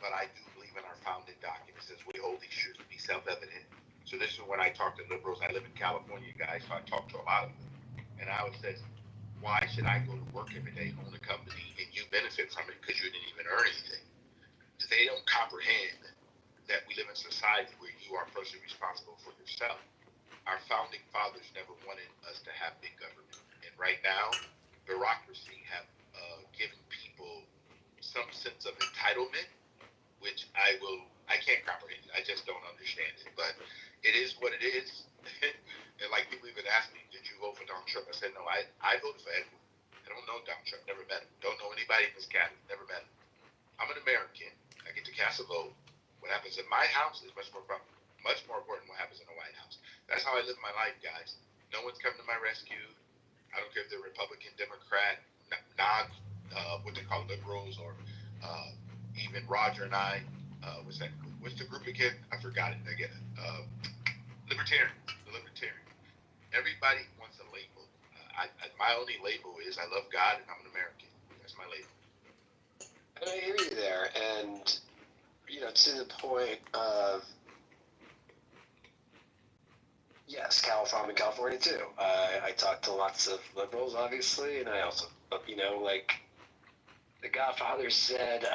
but I do believe in our founding documents as we hold these truths to be self-evident. So this is when I talk to liberals. I live in California, guys, so I talk to a lot of them. And I always say, why should I go to work every day, own a company, and you benefit from it because you didn't even earn anything? They don't comprehend that we live in a society where you are personally responsible for yourself. Our founding fathers never wanted us to have big government. And right now, bureaucracy have given people some sense of entitlement, which I can't comprehend. I just don't understand it. But it is what it is. And like people even ask me, did you vote for Donald Trump? I said, no, I voted for Edward. I don't know Donald Trump, never met him. Don't know anybody in this cabinet, never met him. I'm an American. I get to cast a vote. What happens in my house is much more important than what happens in the White House. That's how I live my life, guys. No one's coming to my rescue. I don't care if they're Republican, Democrat, what they call liberals, or even Roger and I. What's the group again? I forgot it again. Libertarian. The Libertarian. Everybody wants a label. My only label is I love God and I'm an American. That's my label. And I hear you there, and to the point of, yes, I'm in California too. I talk to lots of liberals, obviously, and I also, like the Godfather said,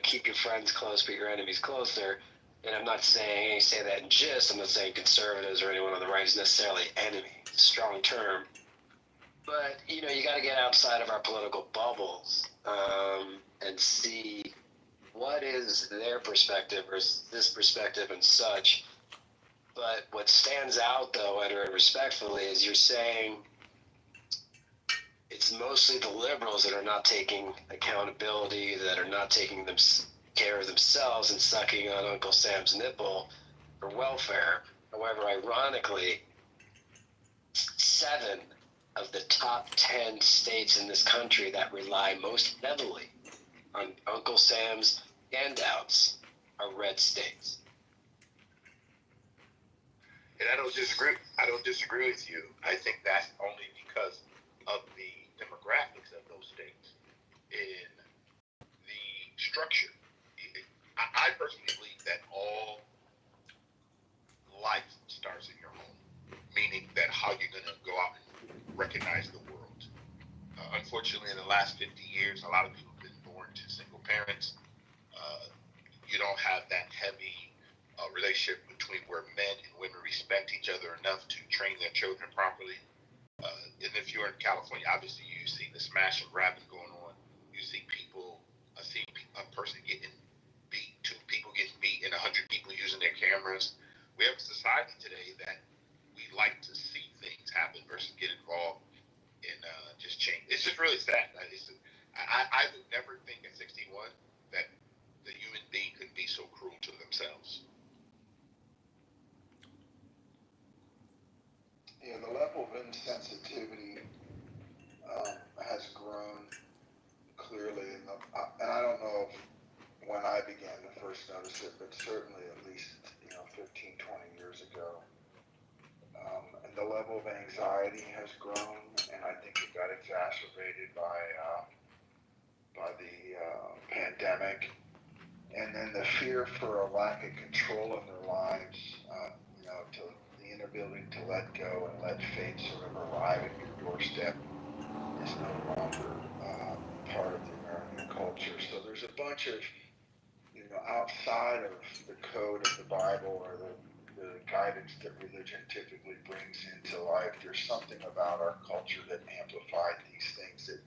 keep your friends close, but your enemies closer. And I'm not saying, you say that in gist, I'm not saying conservatives or anyone on the right is necessarily enemy. It's a strong term. But, you got to get outside of our political bubbles and see what is their perspective versus this perspective and such. But what stands out, though, Edward, respectfully, is you're saying it's mostly the liberals that are not taking accountability, that are not taking care of themselves and sucking on Uncle Sam's nipple for welfare. However, ironically, 7 of the top 10 states in this country that rely most heavily on Uncle Sam's handouts are red states. And I don't disagree with you. I think that's only because of the demographics of those states in the structure. I personally believe that all life starts in your home, meaning that how you're going to go out and recognize the world. Unfortunately, in the last 50 years, a lot of people have been born to single parents. You don't have that heavy relationship between where men and women respect each other enough to train their children properly. And if you're in California, obviously you see the smash and grabbing going on. You see people, see a person getting beat, 2 people getting beat, and 100 people using their cameras. We have a society today that we like to see things happen versus get involved in just change. It's just really sad. I would never think at 61 that the human being could be so cruel to themselves. Yeah, the level of insensitivity has grown clearly, and I don't know if when I began to first notice it, but certainly at least 15, 20 years ago. And the level of anxiety has grown, and I think it got exacerbated by the pandemic, and then the fear for a lack of control in their lives, to the inability to let go and let fate sort of arrive at your doorstep is no longer part of the American culture. So there's a bunch of, outside of the code of the Bible or the guidance that religion typically brings into life, there's something about our culture that amplified these things that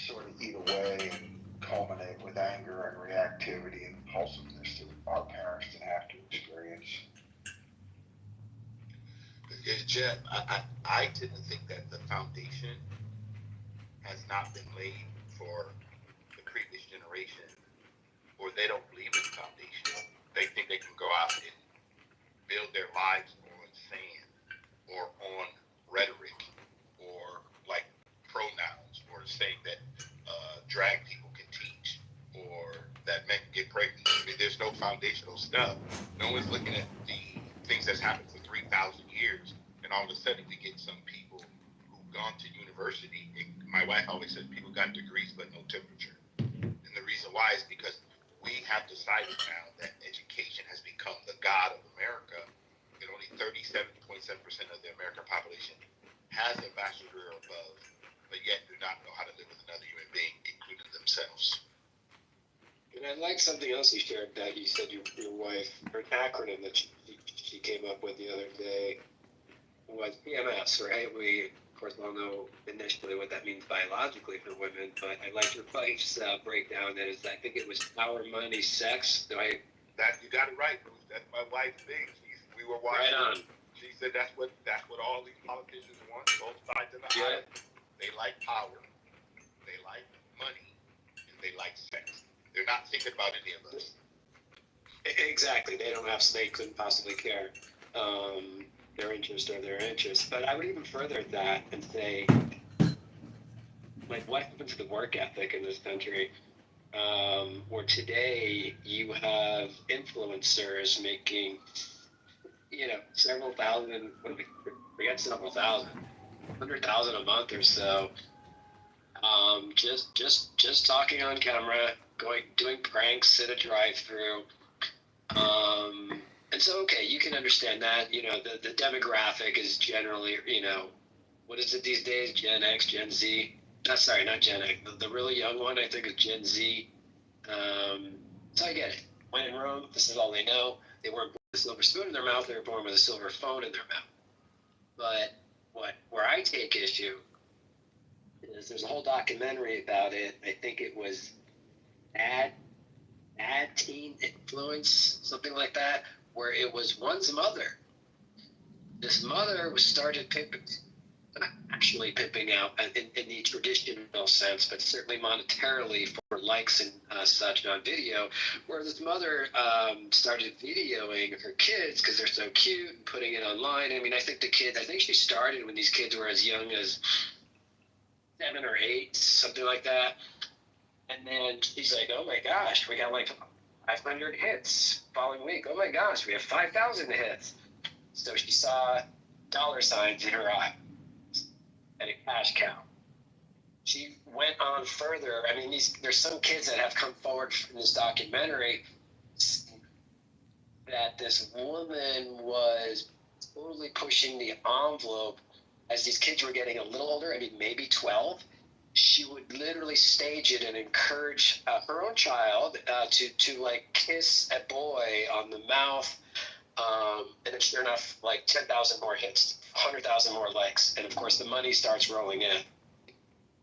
sort of eat away and culminate with anger and reactivity and impulsiveness that our parents didn't have to experience. Jeff, I tend to think that the foundation has not been laid for the previous generation, or they don't believe in the foundation. They think they can go out and build their lives on sand or on rhetoric or like pronouns or saying that drag people can teach or that men can get pregnant. I mean, there's no foundational stuff. No one's looking at the things that's happened for 3,000 years, and all of a sudden we get some people who've gone to university. And my wife always said people got degrees but no temperature. And the reason why is because we have decided now that education has become the god of America, and only 37.7% of the American population has a bachelor's degree or above, but yet do not know how to live with another human being, including themselves. And I like something else you shared that you said your wife, or an acronym that she came up with the other day was PMS, right? We, of course, all know initially what that means biologically for women, but I like your wife's breakdown. That is, I think it was power, money, sex. That you got it right, Bruce. That's my wife's thing. We were watching. Right on. She said that's what all these politicians want. Both sides of the aisle. They like power, they like money, and they like sex. They're not thinking about any of us. Exactly. They couldn't possibly care their interest or their interest. But I would even further that and say, like, what happened to the work ethic in this country? Where today you have influencers making, several thousand, forget several thousand, 100,000 a month or so. Just talking on camera, doing pranks at a drive-through. And so, okay, you can understand that, the demographic is generally, what is it these days? Gen X, Gen Z? Sorry, not Gen X. The really young one, I think, is Gen Z. So I get it. When in Rome, this is all they know. They weren't born with a silver spoon in their mouth. They were born with a silver phone in their mouth. But where I take issue is there's a whole documentary about it. I think it was Ad Teen Influence, something like that, where it was one's mother. This mother was started pimping, not actually pimping out in the traditional sense, but certainly monetarily for likes and such on video, where this mother started videoing her kids because they're so cute and putting it online. I mean, I think she started when these kids were as young as 7 or 8, something like that. And then she's like, oh my gosh, we got like 500 hits following week. Oh my gosh, we have 5,000 hits. So she saw dollar signs in her eye and a cash cow. She went on further. I mean, there's some kids that have come forward in this documentary that this woman was totally pushing the envelope as these kids were getting a little older. I mean, maybe 12. She would literally stage it and encourage her own child to like kiss a boy on the mouth, and then sure enough, like 10,000 more hits, 100,000 more likes, and of course the money starts rolling in.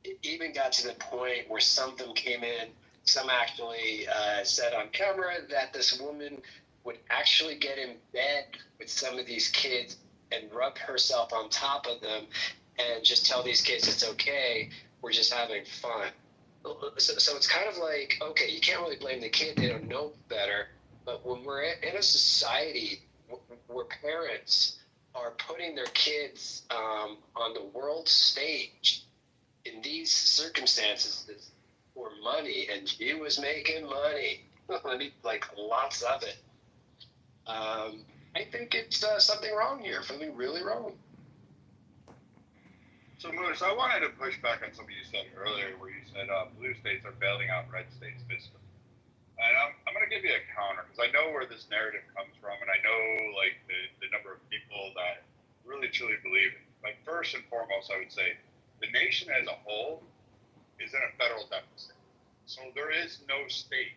It even got to the point where some of them came in. Some actually said on camera that this woman would actually get in bed with some of these kids and rub herself on top of them and just tell these kids it's okay. We're just having fun. So it's kind of like, okay, you can't really blame the kid. They don't know better. But when we're in a society where parents are putting their kids on the world stage in these circumstances for money, and she was making money, like lots of it, I think it's something wrong here, something really wrong. So, Moose, I wanted to push back on something you said earlier where you said blue states are bailing out red states fiscally. And I'm going to give you a counter because I know where this narrative comes from, and I know like the number of people that really truly believe it. Like, first and foremost, I would say the nation as a whole is in a federal deficit. So there is no state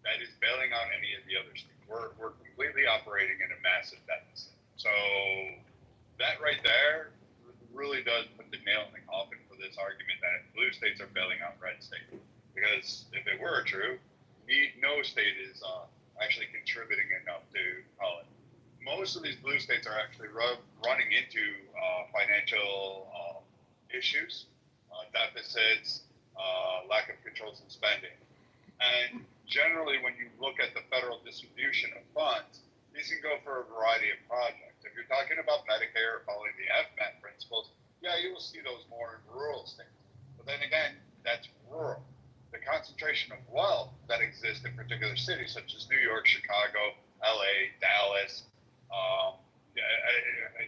that is bailing out any of the other states. We're completely operating in a massive deficit. So that right there really does put the nail in the coffin for this argument that blue states are bailing out red states. Because if it were true, no state is actually contributing enough to call it. Most of these blue states are actually running into financial issues, deficits, lack of controls in spending. And generally, when you look at the federal distribution of funds, these can go for a variety of projects. If you're talking about Medicare or following the FMAP principles, yeah, you will see those more in rural states. But then again, that's rural. The concentration of wealth that exists in particular cities, such as New York, Chicago, LA, Dallas,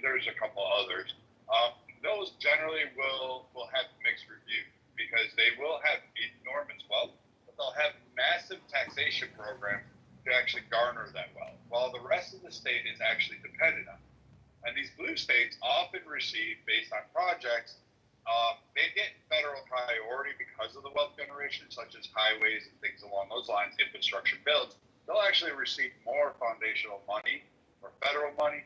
there's a couple others. Those generally will have mixed reviews because they will have enormous wealth, but they'll have massive taxation programs to actually garner that wealth, while the rest of the state is actually dependent on it. And these blue states often receive, based on projects, they get federal priority because of the wealth generation, such as highways and things along those lines, infrastructure builds. They'll actually receive more foundational money or federal money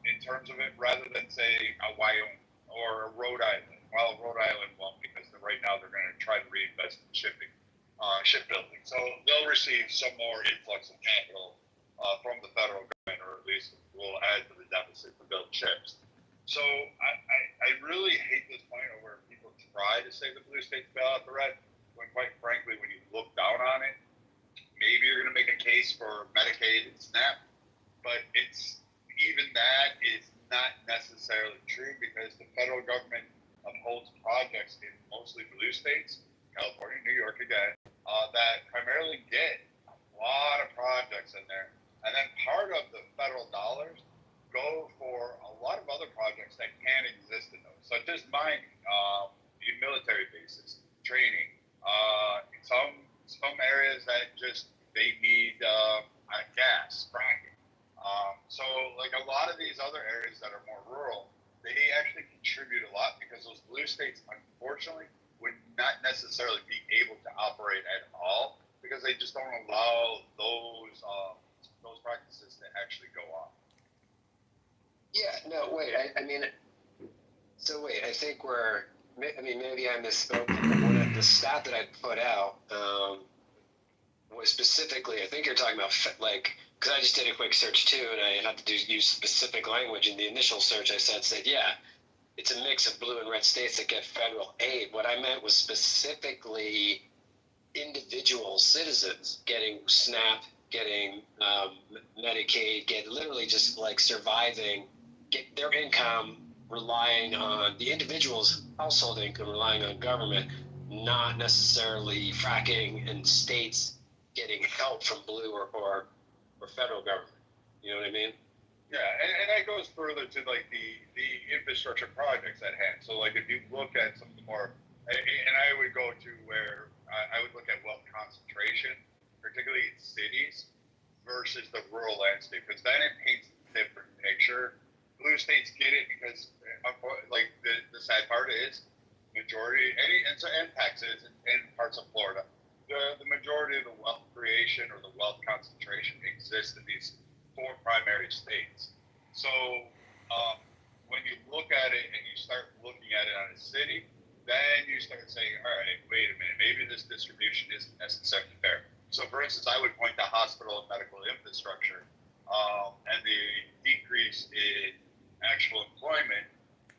in terms of it, rather than, say, a Wyoming or a Rhode Island. Well, Rhode Island won't, because right now they're going to try to reinvest in shipbuilding. So they'll receive some more influx of capital from the federal government, or at least will add to the deficit to build ships. So I really hate this point of where people try to say the blue states bail out the red, when quite frankly, when you look down on it, maybe you're going to make a case for Medicaid and SNAP, but even that is not necessarily true, because the federal government upholds projects in mostly blue states, California, New York again, that primarily get a lot of projects in there. And then part of the federal dollars go for a lot of other projects that can't exist in those, such as mining, military bases, training, some areas that just they need gas, fracking. So like a lot of these other areas that are more rural, they actually contribute a lot, because those blue states, unfortunately, would not necessarily be able to operate at all, because they just don't allow those practices to actually go on. Yeah, no, wait, I mean, I think maybe I misspoke. The stat that I put out was specifically, I think you're talking about, because I just did a quick search too, and I had to use specific language. In the initial search I said, yeah, it's a mix of blue and red states that get federal aid. What I meant was specifically individual citizens getting SNAP, getting Medicaid, literally just like surviving, get their income relying on the individual's household income, relying on government, not necessarily fracking and states getting help from blue or federal government. You know what I mean? Yeah, and that goes further to like the infrastructure projects at hand. So like if you look at some of the more, and I would go to where I would look at wealth concentration, particularly in cities versus the rural landscape, because then it paints a different picture. Blue states get it because, like the sad part is, majority, and Texas and parts of Florida, the majority of the wealth creation or the wealth concentration exists in these four primary states. So when you look at it and you start looking at it on a city, then you start saying, all right, wait a minute, maybe this distribution isn't necessarily fair. So for instance, I would point to hospital and medical infrastructure and the decrease in actual employment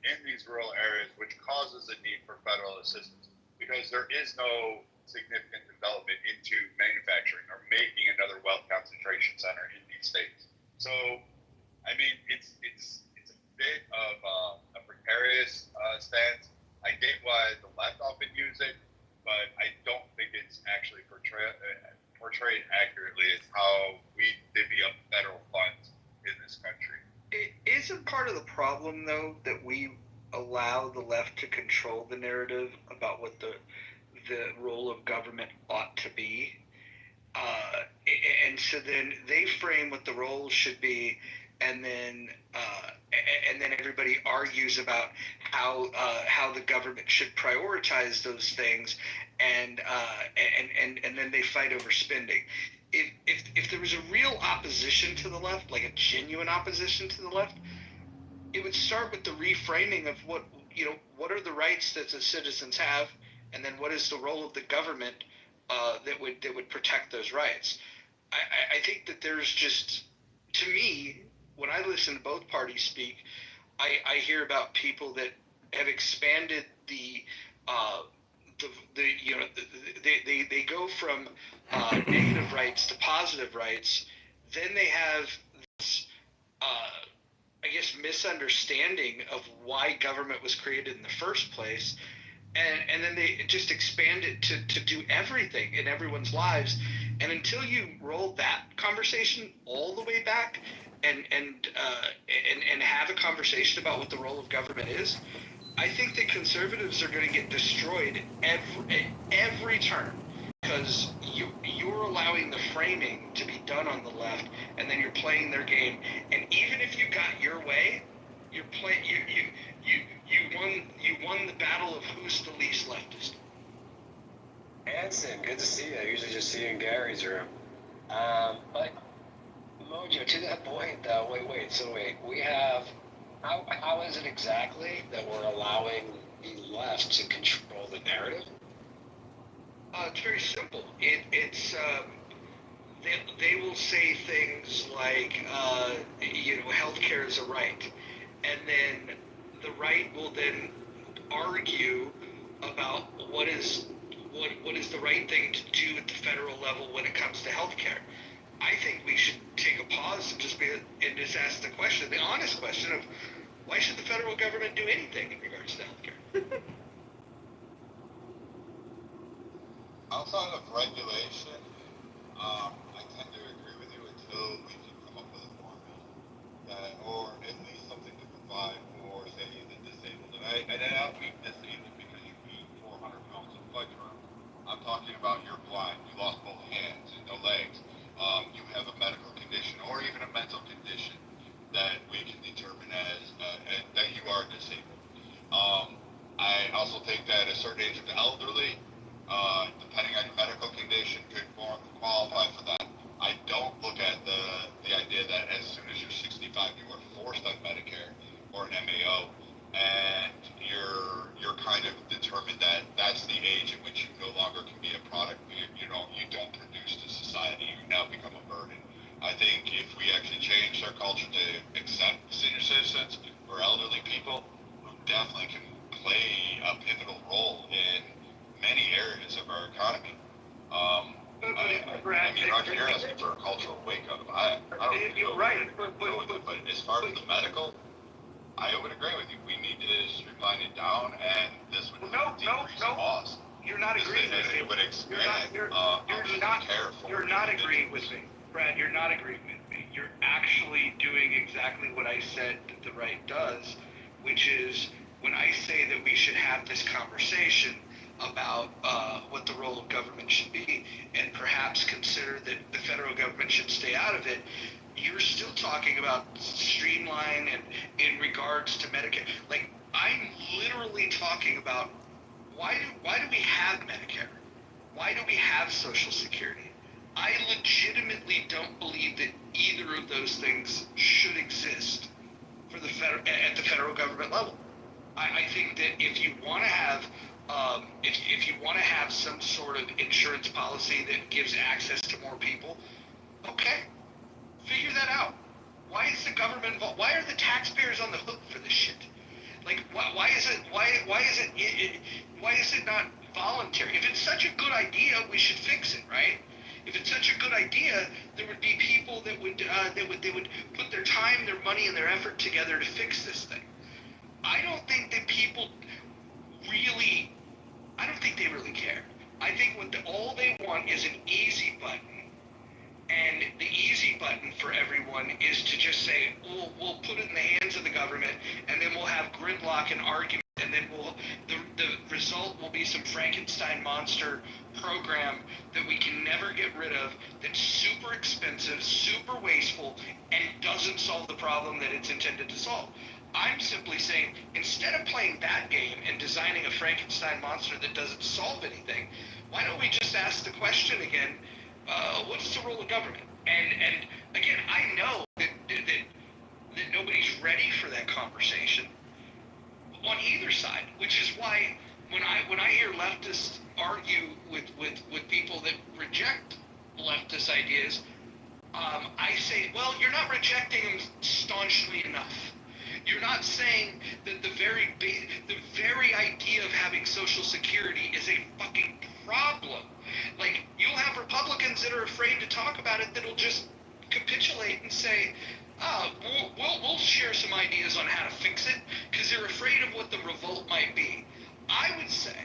in these rural areas, which causes a need for federal assistance, because there is no significant development into manufacturing or making another wealth concentration center in these states. So, I mean, it's a bit of a precarious stance. I get why the left often use it, but I don't think it's actually portrayed accurately as how we divvy up federal funds in this country. It isn't part of the problem, though, that we allow the left to control the narrative about what the role of government ought to be. And so then they frame what the role should be, and then everybody argues about how the government should prioritize those things, and then they fight over spending. If there was a real opposition to the left, like a genuine opposition to the left, it would start with the reframing of what what are the rights that the citizens have, and then what is the role of the government that would protect those rights. I think that there's just, to me, when I listen to both parties speak, I hear about people that have expanded they go from negative rights to positive rights. Then they have this, I guess, misunderstanding of why government was created in the first place, and then they just expand it to do everything in everyone's lives. And until you roll that conversation all the way back and have a conversation about what the role of government is, I think that conservatives are going to get destroyed every turn, because you're allowing the framing to be done on the left, and then you're playing their game. And even if you got your way, you won the battle of who's the least leftist. Hanson, good to see you. I usually just see you in Gary's room. But Mojo, to that point though, wait, we have, how is it exactly that we're allowing the left to control the narrative? It's very simple. It's they will say things like, healthcare is a right, and then the right will then argue about what is the right thing to do at the federal level when it comes to healthcare. I think we should take a pause and just ask the question, the honest question of, why should the federal government do anything in regards to healthcare? Outside of regulation, I tend to agree with you until we can come up with a formula or at least something to provide for, say, the disabled. And I don't mean disabled because you eat 400 pounds of fudge room. I'm talking about you're blind, you lost both hands and no legs, you have a medical condition or even a mental condition that we can determine as that you are disabled. I also think that a certain age of the elderly, depending on your medical condition, could qualify for that. I don't look at the idea that as soon as you're 65, you are forced on Medicare or an MAO, and you're kind of determined that that's the age in which you no longer can be a product. You don't produce to society. You now become a burden. I think if we actually change our culture to accept senior citizens or elderly people who definitely can play a pivotal role in many areas of our economy. You're asking for a cultural wake-up. I don't know. Right. But as far as the medical, I would agree with you. We need to streamline it down, and this would decrease costs. You're not agreeing with me. It would expand. You're not agreeing with me. Brad, you're not agreeing with me. You're actually doing exactly what I said that the right does, which is when I say that we should have this conversation about what the role of government should be, and perhaps consider that the federal government should stay out of it, you're still talking about streamline and in regards to Medicare. Like, I'm literally talking about why do we have Medicare? Why do we have Social Security? I legitimately don't believe that either of those things should exist for at the federal government level. I think that if you want to have if you want to have some sort of insurance policy that gives access to more people, okay, figure that out. Why is the government involved? Why are the taxpayers on the hook for this shit? Like, why is it not voluntary? If it's such a good idea, we should fix it, right? If it's such a good idea, there would be people that would put their time, their money, and their effort together to fix this thing. I don't think that people really, they really care. I think all they want is an easy button. And the easy button for everyone is to just say, we'll put it in the hands of the government, and then we'll have gridlock and argument, and then the result will be some Frankenstein monster program that we can never get rid of, that's super expensive, super wasteful, and doesn't solve the problem that it's intended to solve. I'm simply saying, instead of playing that game and designing a Frankenstein monster that doesn't solve anything, why don't we just ask the question again, what's the role of government? And again, I know that nobody's ready for that conversation. on either side, which is why when I hear leftists argue with people that reject leftist ideas, I say, well, you're not rejecting them staunchly enough. You're not saying that the very idea of having Social Security is a fucking problem. Like, you'll have Republicans that are afraid to talk about it that'll just capitulate and say, oh, we'll share some ideas on how to fix it, because they're afraid of what the revolt might be. I would say,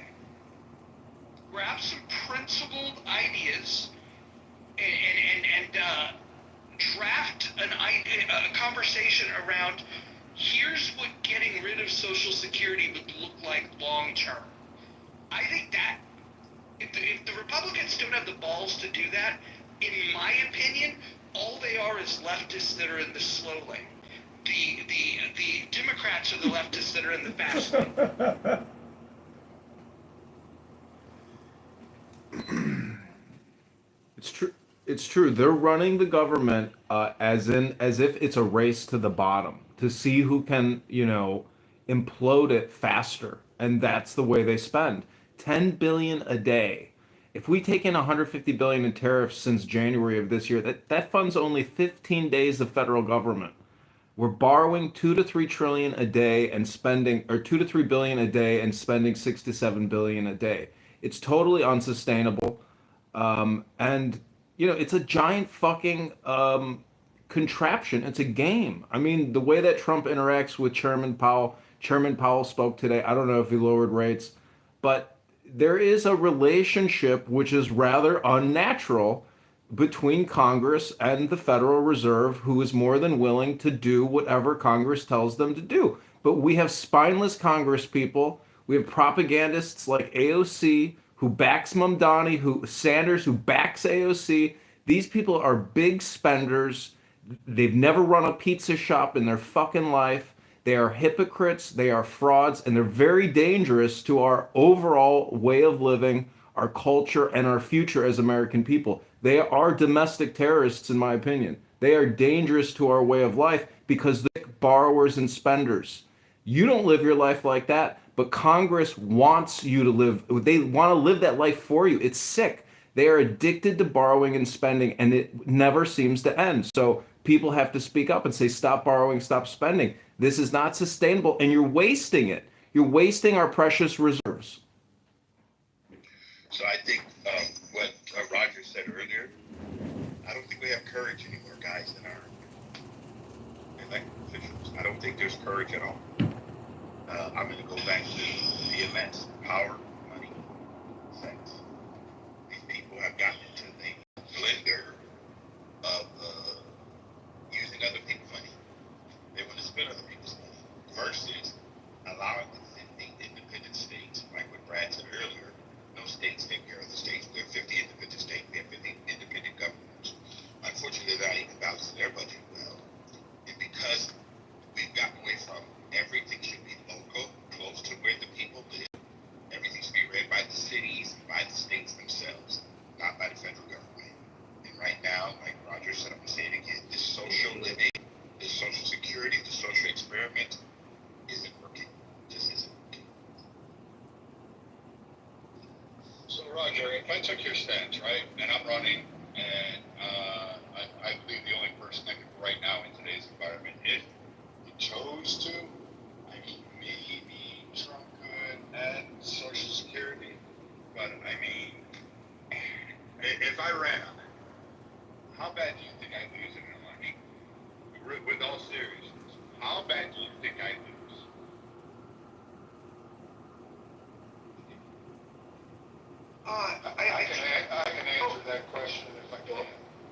grab some principled ideas and draft a conversation around, here's what getting rid of Social Security would look like long term. I think that if the Republicans don't have the balls to do that, in my opinion, all they are is leftists that are in the slow lane. The Democrats are the leftists that are in the fast lane. It's true. It's true. They're running the government as if it's a race to the bottom to see who can, implode it faster, and that's the way they spend. 10 billion a day. If we take in 150 billion in tariffs since January of this year, that funds only 15 days of federal government. We're borrowing 2 to 3 trillion a day and spending, or 2 to 3 billion a day and spending 6 to 7 billion a day. It's totally unsustainable. And it's a giant fucking contraption. It's a game. I mean, the way that Trump interacts with Chairman Powell spoke today. I don't know if he lowered rates, but there is a relationship which is rather unnatural between Congress and the Federal Reserve, who is more than willing to do whatever Congress tells them to do. But we have spineless Congress people. We have propagandists like AOC, who backs Mamdani, Sanders, who backs AOC. These people are big spenders. They've never run a pizza shop in their fucking life. They are hypocrites, they are frauds, and they're very dangerous to our overall way of living, our culture, and our future as American people. They are domestic terrorists, in my opinion. They are dangerous to our way of life because they're borrowers and spenders. You don't live your life like that, but Congress wants you to live. They want to live that life for you. It's sick. They are addicted to borrowing and spending, and it never seems to end. So people have to speak up and say, stop borrowing, stop spending. This is not sustainable, and you're wasting it. You're wasting our precious reserves. So I think what Roger said earlier, I don't think we have courage anymore, guys, in our elected officials. I don't think there's courage at all. I'm going to go back to VMS, power, money, sex. These people have gotten into the blender of using other people's money. They want to spend other people's money versus allowing the 50 independent states, like what Brad said earlier. No states take care of the states. We have 50 independent states. We have 50 independent governments. Unfortunately, they're not even balancing their budget well. And because we've gotten away from everything should be local, close to where the people live. Everything should be read by the cities, by the states themselves, not by the federal government. And right now, like Roger said, I'm going to say it again, this social living, this social security, the social experiment isn't working. Just isn't working. So Roger, if I took your stance, right, and I'm running, and I believe the only person that could right now in today's environment, if he chose to, I mean, maybe Trump could add Social Security, but I mean, if I ran on it, how bad do you think I'd lose in an election? With all seriousness, how bad do you think I'd lose? I can answer that question if I can.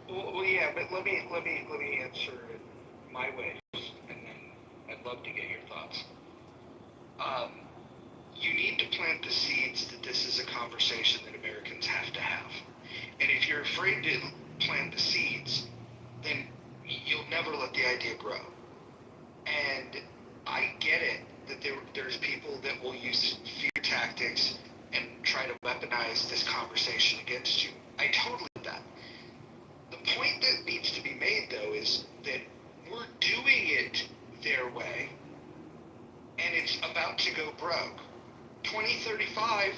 Well, yeah, but let me answer it my way, and then I'd love to get your thoughts. You need to plant the seeds that this is a conversation that Americans have to have. And if you're afraid to plant the seeds, then you'll never let the idea grow. And I get it that there's people that will use fear tactics and try to weaponize this conversation against you. I totally get that. The point that needs to be made, though, is that we're doing it their way, and is about to go broke. 2035,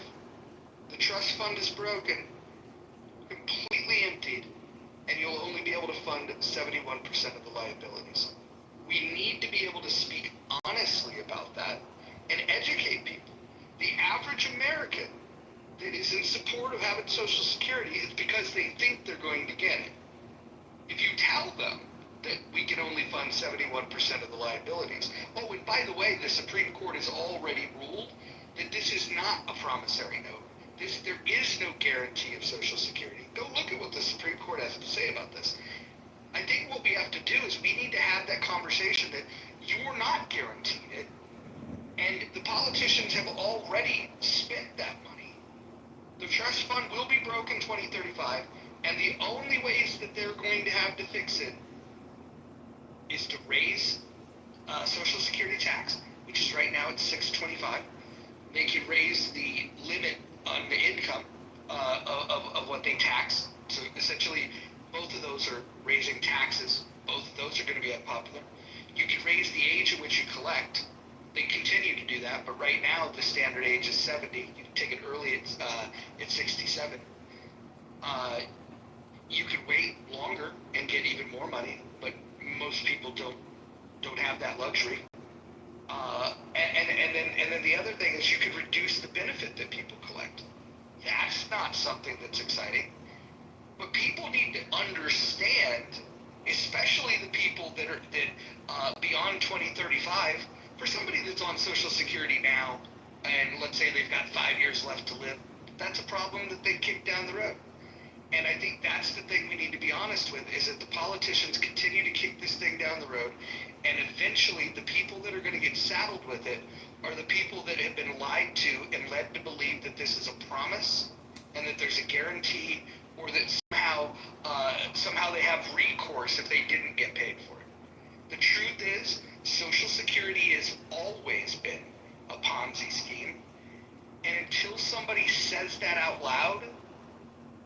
the trust fund is broken, completely emptied, and you'll only be able to fund 71% of the liabilities. We need to be able to speak honestly about that and educate people. The average American that is in support of having Social Security is because they think they're going to get it. If you tell them that we can only fund 71% of the liabilities, oh, and by the way, the Supreme Court has already ruled that this is not a promissory note. There is no guarantee of Social Security. Go look at what the Supreme Court has to say about this. I think what we have to do is we need to have that conversation that you're not guaranteed it, and the politicians have already spent that money. The trust fund will be broke in 2035, and the only ways that they're going to have to fix it is to raise Social Security tax, which is right now at $625. They can raise the limit on the income of what they tax. So essentially, both of those are raising taxes. Both of those are going to be unpopular. You can raise the age at which you collect. They continue to do that, but right now the standard age is 70. You can take it early at 67. You could wait longer and get even more money, but most people don't have that luxury. And then the other thing is you could reduce the benefit that people collect. That's not something that's exciting. But people need to understand, especially the people that beyond 2035, for somebody that's on Social Security now, and let's say they've got 5 years left to live, that's a problem that they kick down the road. And I think that's the thing we need to be honest with, is that the politicians continue to kick this thing down the road, and eventually the people that are going to get saddled with it are the people that have been lied to and led to believe that this is a promise and that there's a guarantee, or that somehow they have recourse if they didn't get paid for it. The truth is, Social Security has always been a Ponzi scheme, and until somebody says that out loud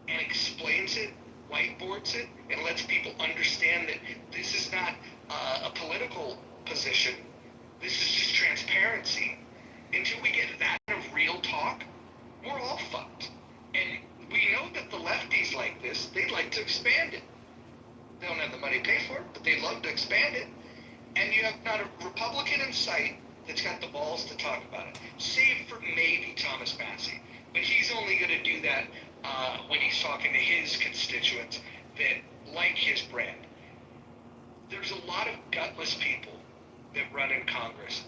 and explains it, whiteboards it, and lets people understand that this is not a political position, this is just transparency, until we get that kind of real talk, we're all fucked. And we know that the lefties like this, they'd like to expand it. They don't have the money to pay for it, but they'd love to expand it. And you have not a Republican in sight that's got the balls to talk about it, save for maybe Thomas Massey. But he's only going to do that when he's talking to his constituents that like his brand. There's a lot of gutless people that run in Congress,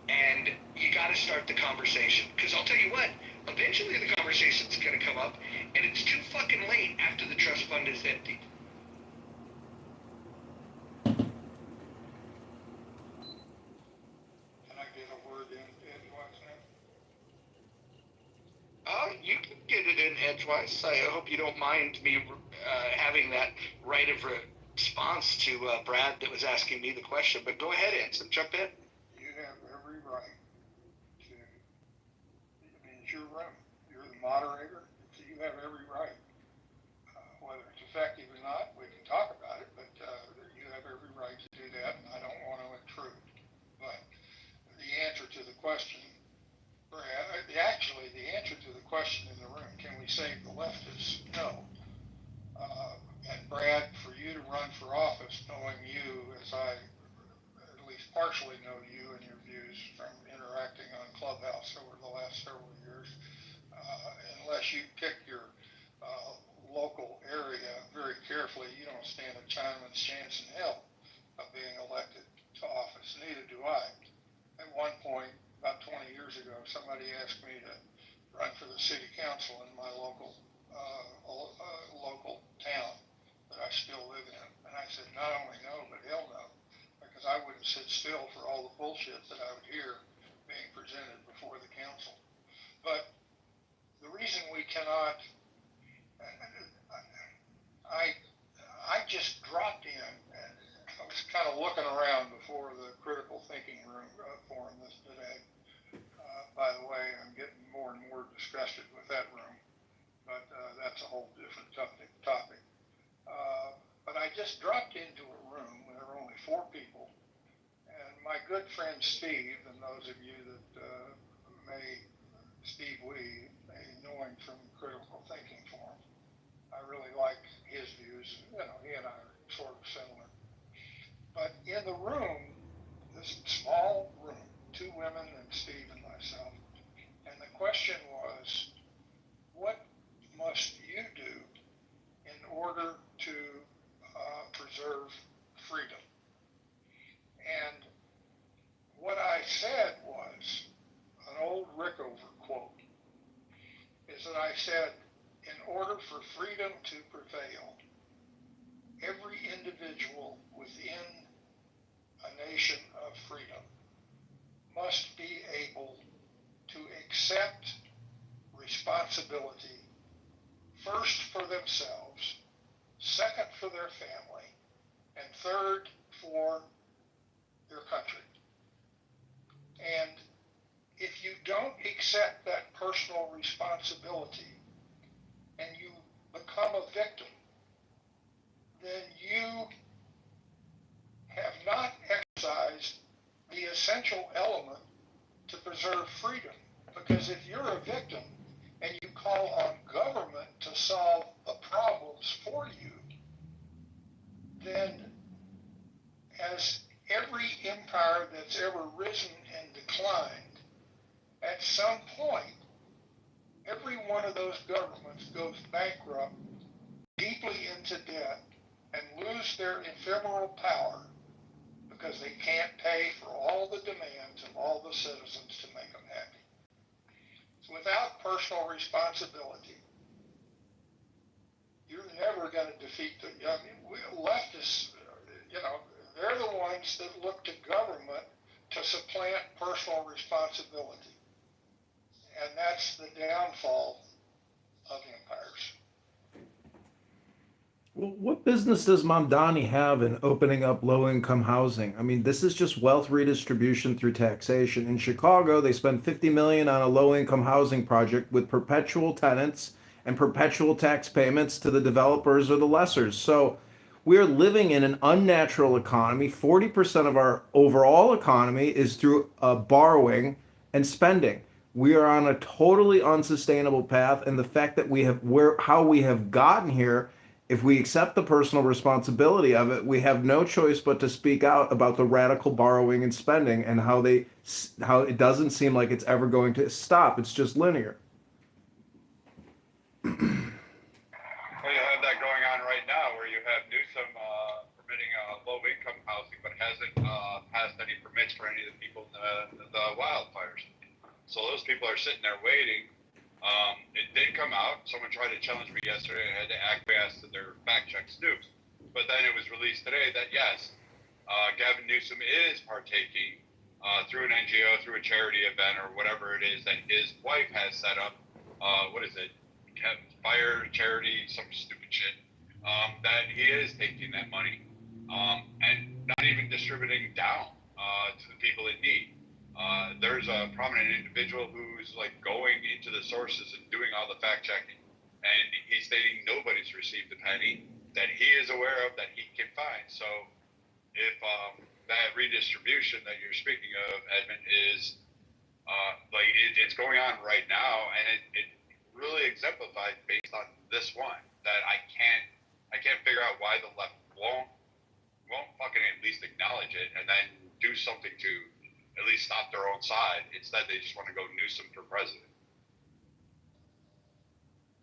and you got to start the conversation. Because I'll tell you what, eventually the conversation's going to come up, and it's too fucking late after the trust fund is emptied. Can I get a word in edgewise now? You can get it in edgewise. I hope you don't mind me having that right of response to Brad that was asking me the question. But go ahead, Anson, jump in. You have every right to, I mean, it's your room. You're the moderator, so you have every right. Whether it's effective or not, we can talk about it, but you have every right to do that, and I don't want to intrude. But the answer to the question, actually, the answer to the question in the room, can we save the leftists? No. And Brad, for you to run for office, knowing you as I at least partially know you and your views from interacting on Clubhouse over the last several years, unless you pick your local area very carefully, you don't stand a Chinaman's chance in hell of being elected to office. Neither do I. At one point, about 20 years ago, somebody asked me to run for the city council in my local town that I still live in. And I said, not only no, but hell no, because I wouldn't sit still for all the bullshit that I would hear being presented before the council. But the reason we cannot, I just dropped in, and I was kind of looking around before the critical thinking room forum this today. By the way, I'm getting more and more disgusted with that room, but that's a whole different topic. But I just dropped into a room where there were only 4 people, and my good friend Steve, and those of you that really like his views. You know, he and I are sort of similar. But in the room, this small room, 2 women and Steve and myself, and the question was, what must you do in order to preserve freedom? And what I said was an old Rickover quote, is that I said, in order for freedom to prevail, every individual within a nation of freedom must be able to accept responsibility, first for themselves, second for their family, and third for their country. And if you don't accept that personal responsibility and you become a victim, then you have not exercised the essential element to preserve freedom. Because if you're a victim and you call on government to solve the problems for you, then as every empire that's ever risen and declined, at some point, every one of those governments goes bankrupt, deeply into debt, and lose their ephemeral power because they can't pay for all the demands of all the citizens to make them happy. So without personal responsibility, you're never going to defeat the, I mean, leftists, you know, they're the ones that look to government to supplant personal responsibility. And that's the downfall of empires. Well, what business does Mamdani have in opening up low-income housing? I mean, this is just wealth redistribution through taxation. In Chicago, they spent $50 million on a low-income housing project with perpetual tenants and perpetual tax payments to the developers or the lessors. So we're living in an unnatural economy. 40% of our overall economy is through borrowing and spending. We are on a totally unsustainable path, and the fact that how we have gotten here, if we accept the personal responsibility of it, we have no choice but to speak out about the radical borrowing and spending and how it doesn't seem like it's ever going to stop. It's just linear. Well, you have that going on right now, where you have Newsom permitting low-income housing, but hasn't passed any permits for any of the people in the wildfires. So those people are sitting there waiting. It did come out. Someone tried to challenge me yesterday and had to acquiesce to their fact-check snoops. But then it was released today that, yes, Gavin Newsom is partaking through an NGO, through a charity event or whatever it is that his wife has set up. What is it? Fire charity, some stupid shit. That he is taking that money and not even distributing down to the people in need. There's a prominent individual who's like going into the sources and doing all the fact checking, and he's stating nobody's received a penny that he is aware of that he can find. So if that redistribution that you're speaking of, Edmund, is it's going on right now, and it really exemplified based on this one that I can't figure out why the left won't fucking at least acknowledge it and then do something to at least stop their own side. Instead, they just want to go Newsom for president.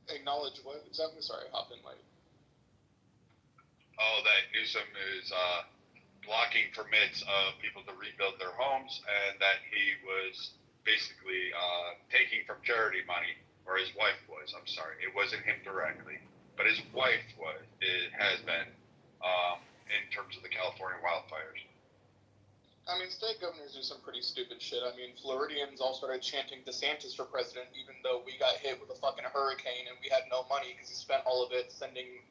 Acknowledge what exactly? Sorry, I hopped in late. Oh, that Newsom is blocking permits of people to rebuild their homes, and that he was basically taking from charity money, or his wife was. I'm sorry, it wasn't him directly, but his wife has been in terms of the California wildfires. I mean, state governors do some pretty stupid shit. I mean, Floridians all started chanting DeSantis for president, even though we got hit with a fucking hurricane and we had no money because he spent all of it sending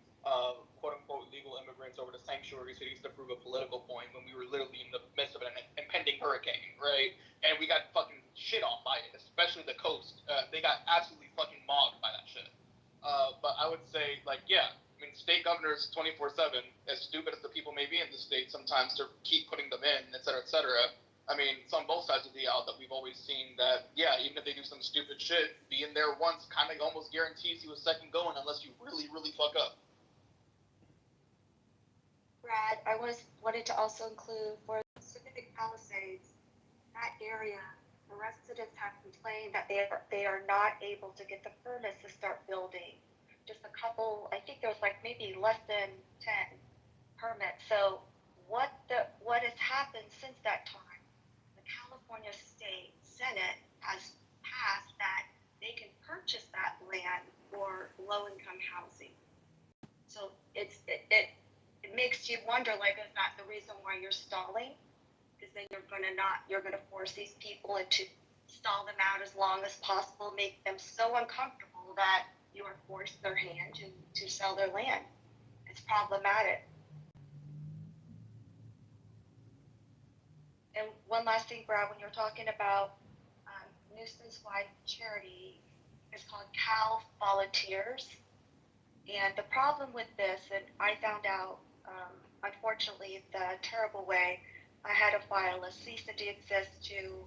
quote-unquote legal immigrants over to sanctuary cities to prove a political point when we were literally in the midst of an impending hurricane, right? And we got fucking shit on by it, especially the coast. They got absolutely fucking mobbed by that shit. But I would say, yeah, I mean, state governors 24/7, as stupid as the people may be in the state sometimes to keep putting them in, et cetera, I mean, it's on both sides of the aisle that we've always seen that, yeah, even if they do some stupid shit, being there once kind of almost guarantees you a second going unless you really, really fuck up. Brad, I wanted to also include for Pacific Palisades, that area, the residents have complained that they are not able to get the permits to start building. Just a couple, I think there was like maybe less than 10 permits. So what has happened since that time? The California State Senate has passed that they can purchase that land for low-income housing. So it makes you wonder, like, is that the reason why you're stalling? Because then you're gonna force these people into stall them out as long as possible, make them so uncomfortable that you are forcing their hand to sell their land. It's problematic. And one last thing, Brad, when you're talking about nuisance-wide charity, it's called Cal Volunteers. And the problem with this, and I found out, unfortunately, the terrible way, I had to file a cease and desist to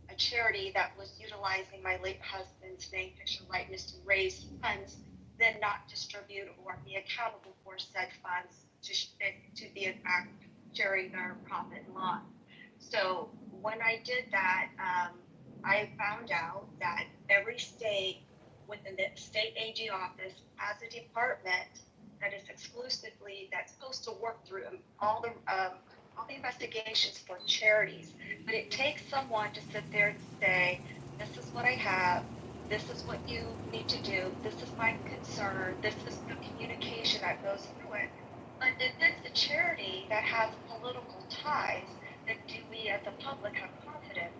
a charity that was utilizing my late husband's name, picture, likeness to raise funds, then not distribute or be accountable for said funds to be in fact sharing their profit and loss. So when I did that, I found out that every state within the state AG office has a department that is exclusively, that's supposed to work through all the investigations for charities. But it takes someone to sit there and say, this is what I have, this is what you need to do, this is my concern, this is the communication that goes through it. But if it's a charity that has political ties, then do we as the public have confidence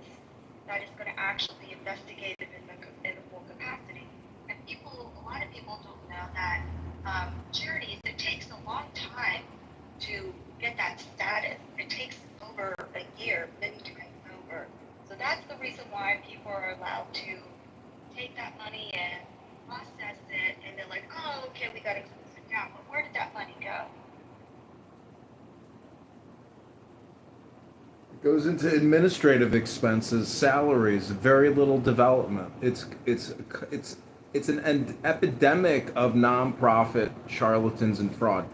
that it's going to actually be investigated in the full capacity? And a lot of people don't know that charities, it takes a long time to get that status. It takes over a year, many times over. So that's the reason why people are allowed to take that money and process it, and they're like, oh, okay, we got to close it down. But where did that money go? It goes into administrative expenses, salaries, very little development. It's an epidemic of nonprofit charlatans and fraud.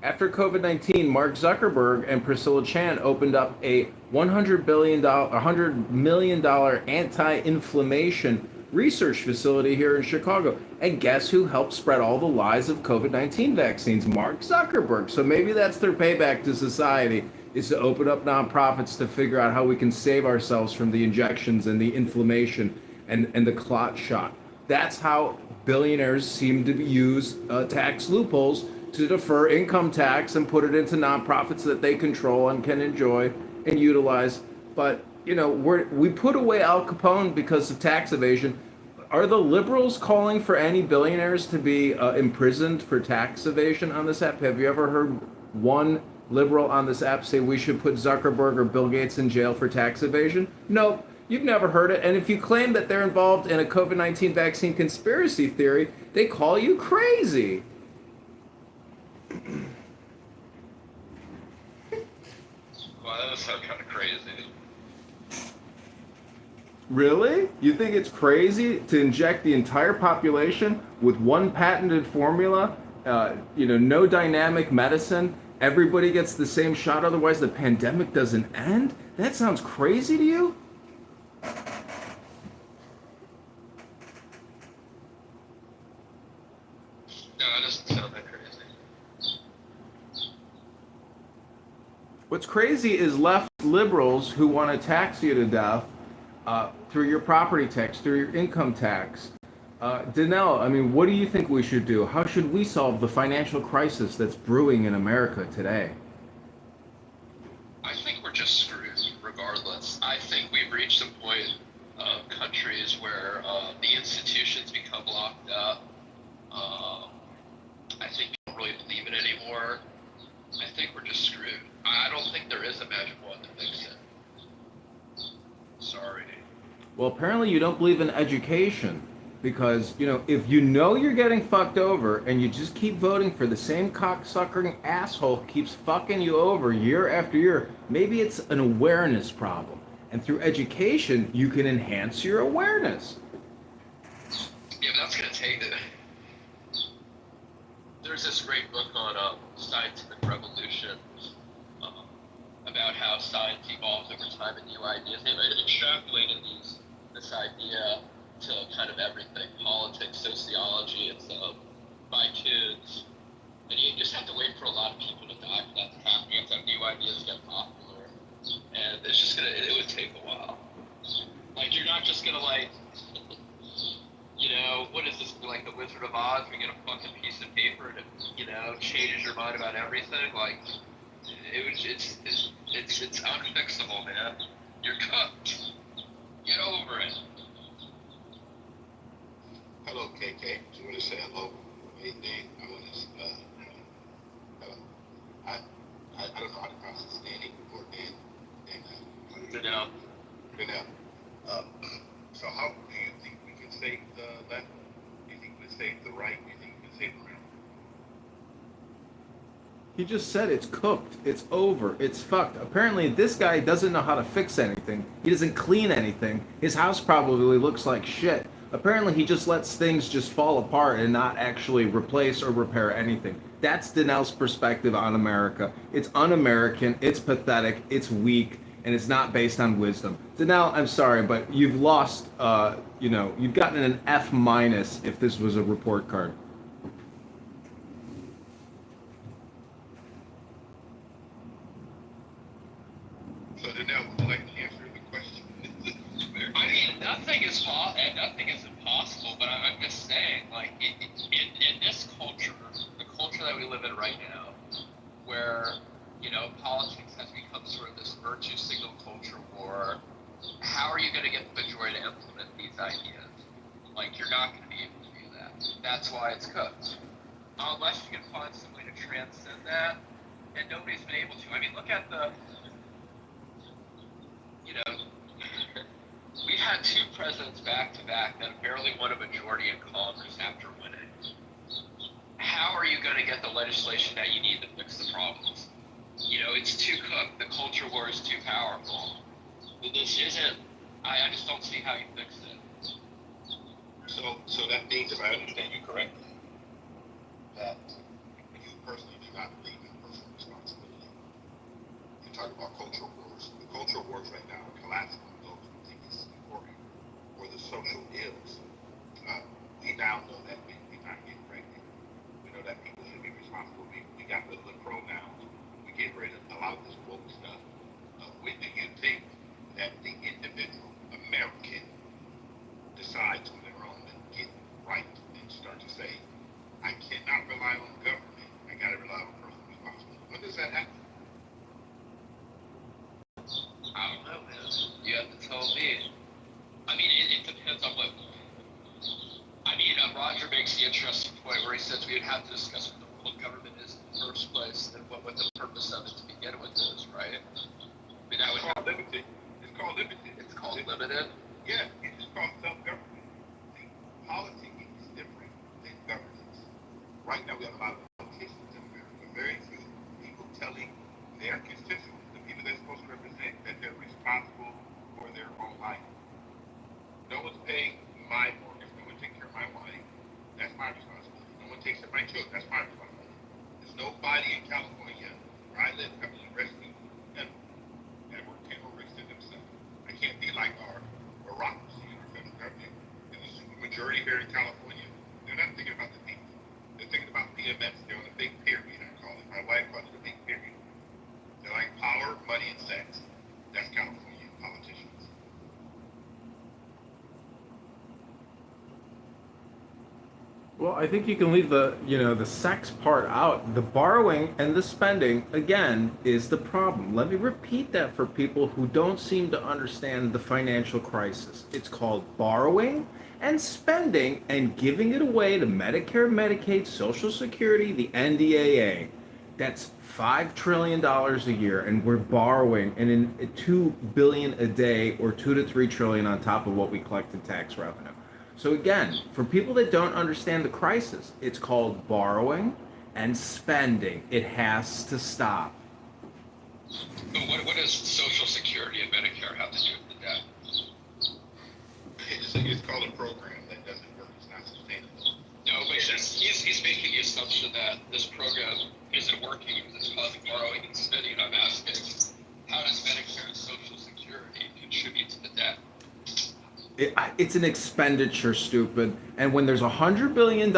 After COVID-19, Mark Zuckerberg and Priscilla Chan opened up a $100 million anti-inflammation research facility here in Chicago. And guess who helped spread all the lies of COVID-19 vaccines? Mark Zuckerberg. So maybe that's their payback to society, is to open up nonprofits to figure out how we can save ourselves from the injections and the inflammation and the clot shot. That's how billionaires seem to use tax loopholes to defer income tax and put it into nonprofits that they control and can enjoy and utilize. But, we put away Al Capone because of tax evasion. Are the liberals calling for any billionaires to be imprisoned for tax evasion on this app? Have you ever heard one liberal on this app say we should put Zuckerberg or Bill Gates in jail for tax evasion? Nope. You've never heard it. And if you claim that they're involved in a COVID-19 vaccine conspiracy theory, they call you crazy. Well, that does sound kind of crazy. Really? You think it's crazy to inject the entire population with one patented formula? No dynamic medicine? Everybody gets the same shot, otherwise the pandemic doesn't end? That sounds crazy to you? No, that doesn't sound that crazy. What's crazy is left liberals who want to tax you to death through your property tax, through your income tax. Danelle, what do you think we should do? How should we solve the financial crisis that's brewing in America today? I think we're just screwed regardless. I think we've reached a point of countries where the institutions become locked up. I think people don't really believe it anymore. I think we're just screwed. I don't think there is a magic wand to fix it. Sorry. Well, apparently you don't believe in education because, if you're getting fucked over and you just keep voting for the same cocksuckering asshole who keeps fucking you over year after year, maybe it's an awareness problem. And through education, you can enhance your awareness. Yeah, but that's gonna take it. There's this great book on scientific revolution about how science evolves over time and new ideas. They might have extrapolated this idea to kind of everything: politics, sociology, and by kids. And you just have to wait for a lot of people to die for that to happen. You have to have new ideas get popular, and it's just it would take a while. Like, you're not just gonna what is this, like the Wizard of Oz? We get a fucking piece of paper and it, changes your mind about everything. Like, it's unfixable, man. You're cooked. Get over it. Hello, KK. Just want to say hello. Hey, Dave. I want to, hello. I don't know how to pronounce his name or Dan. Fidel. So how do you think we can save the left? Do you think we can save the right? Do you think we can save the right? He just said it's cooked. It's over. It's fucked. Apparently, this guy doesn't know how to fix anything. He doesn't clean anything. His house probably looks like shit. Apparently, he just lets things just fall apart and not actually replace or repair anything. That's Danel's perspective on America. It's un-American. It's pathetic. It's weak. And it's not based on wisdom. Danelle, I'm sorry, but you've lost, you've gotten an F- if this was a report card. So Danelle, would you like to answer the question? I mean, nothing is impossible, but I'm just saying, like, in this culture, the culture that we live in right now, where, politics has become sort of this virtue signal culture war, how are you going to get the majority to implement these ideas? Like, you're not going to be able to do that. That's why it's cooked. Unless you can find some way to transcend that, and nobody's been able to. I mean, look at we had two presidents back to back that barely won a majority in Congress after winning. How are you going to get the legislation that you need to fix the problems? It's too cooked. The culture war is too powerful. This isn't. I just don't see how you fix it. So that means, if I understand you correctly, that you personally do not believe in personal responsibility. You talk about cultural wars. The cultural wars right now are collapsing on those who think it's important, or the social ills. We now know that we're not getting pregnant. We know that people should be responsible. We got rid of the pronouns. We get rid of a lot of this woke stuff. When do you think that the individual American decides on their own and get right and start to say, I cannot rely on government. I got to rely on personal responsibility. When does that happen? I don't know, man. You have to tell me. I mean, it depends on what. I mean, Roger makes the interesting point where he says we would have to discuss what government is in the first place and what the purpose of it to begin with is, right? I mean, that would It's called limited. It's called limited. It's called limited. Yeah, it's just called self-government. See, politics is different than governance. Right now, we have a lot of politicians in America. Very few people telling their constituents, the people they're supposed to represent, that they're responsible for their own life. No one's paying my mortgage. No one takes care of my wife. That's my responsibility. No one takes care of my children. That's my responsibility. There's nobody in California where I live coming to rescue them and can't overextend themselves. I can't be like our bureaucracy in our federal government. And the super majority here in California, they're not thinking about the people. They're thinking about PMS. They're on a big pyramid, I call it. My wife calls it a big pyramid. They're like power, money, and sex. That's California politicians. Well, I think you can leave the sex part out. The borrowing and the spending, again, is the problem. Let me repeat that for people who don't seem to understand the financial crisis. It's called borrowing and spending and giving it away to Medicare, Medicaid, Social Security, the NDAA. That's $5 trillion a year, and we're borrowing, and in $2 billion a day, or 2 to 3 trillion on top of what we collect in tax revenue. So again, for people that don't understand the crisis, it's called borrowing and spending. It has to stop. But what does Social Security and Medicare have to do with the debt? It's called a program that doesn't work. It's not sustainable. No, but he's making the assumption that this program isn't working because it's causing borrowing and spending. I'm asking, how does Medicare and Social Security contribute to the debt? It's an expenditure, stupid. And when there's $100 billion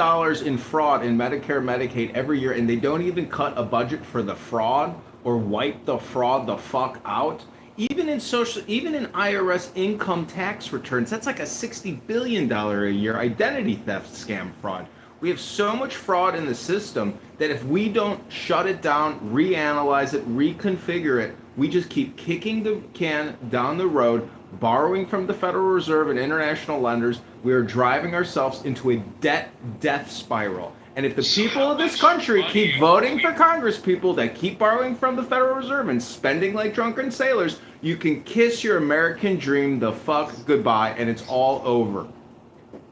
in fraud in Medicare, Medicaid every year, and they don't even cut a budget for the fraud or wipe the fraud the fuck out, even in IRS income tax returns, that's like a $60 billion a year identity theft scam fraud. We have so much fraud in the system that if we don't shut it down, reanalyze it, reconfigure it, we just keep kicking the can down the road, borrowing from the Federal Reserve and international lenders. We are driving ourselves into a debt death spiral. And if the people of this country keep voting for Congress people that keep borrowing from the Federal Reserve and spending like drunken sailors, you can kiss your American dream the fuck goodbye, and it's all over.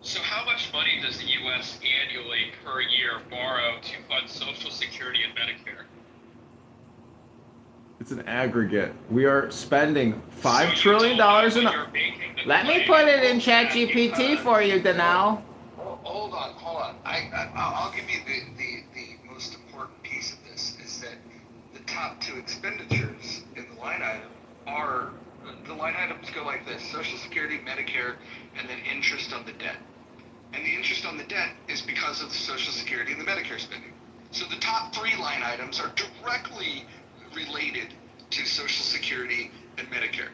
So how much money does the U.S. annually per year borrow to fund Social Security and Medicare? It's an aggregate. We are spending $5 trillion in. Let me put it in ChatGPT for you, Danelle. Hold on. I'll give you the most important piece of this is that the top two expenditures in the line item are, the line items go like this: Social Security, Medicare, and then interest on the debt. And the interest on the debt is because of the Social Security and the Medicare spending. So the top three line items are directly related to Social Security and Medicare.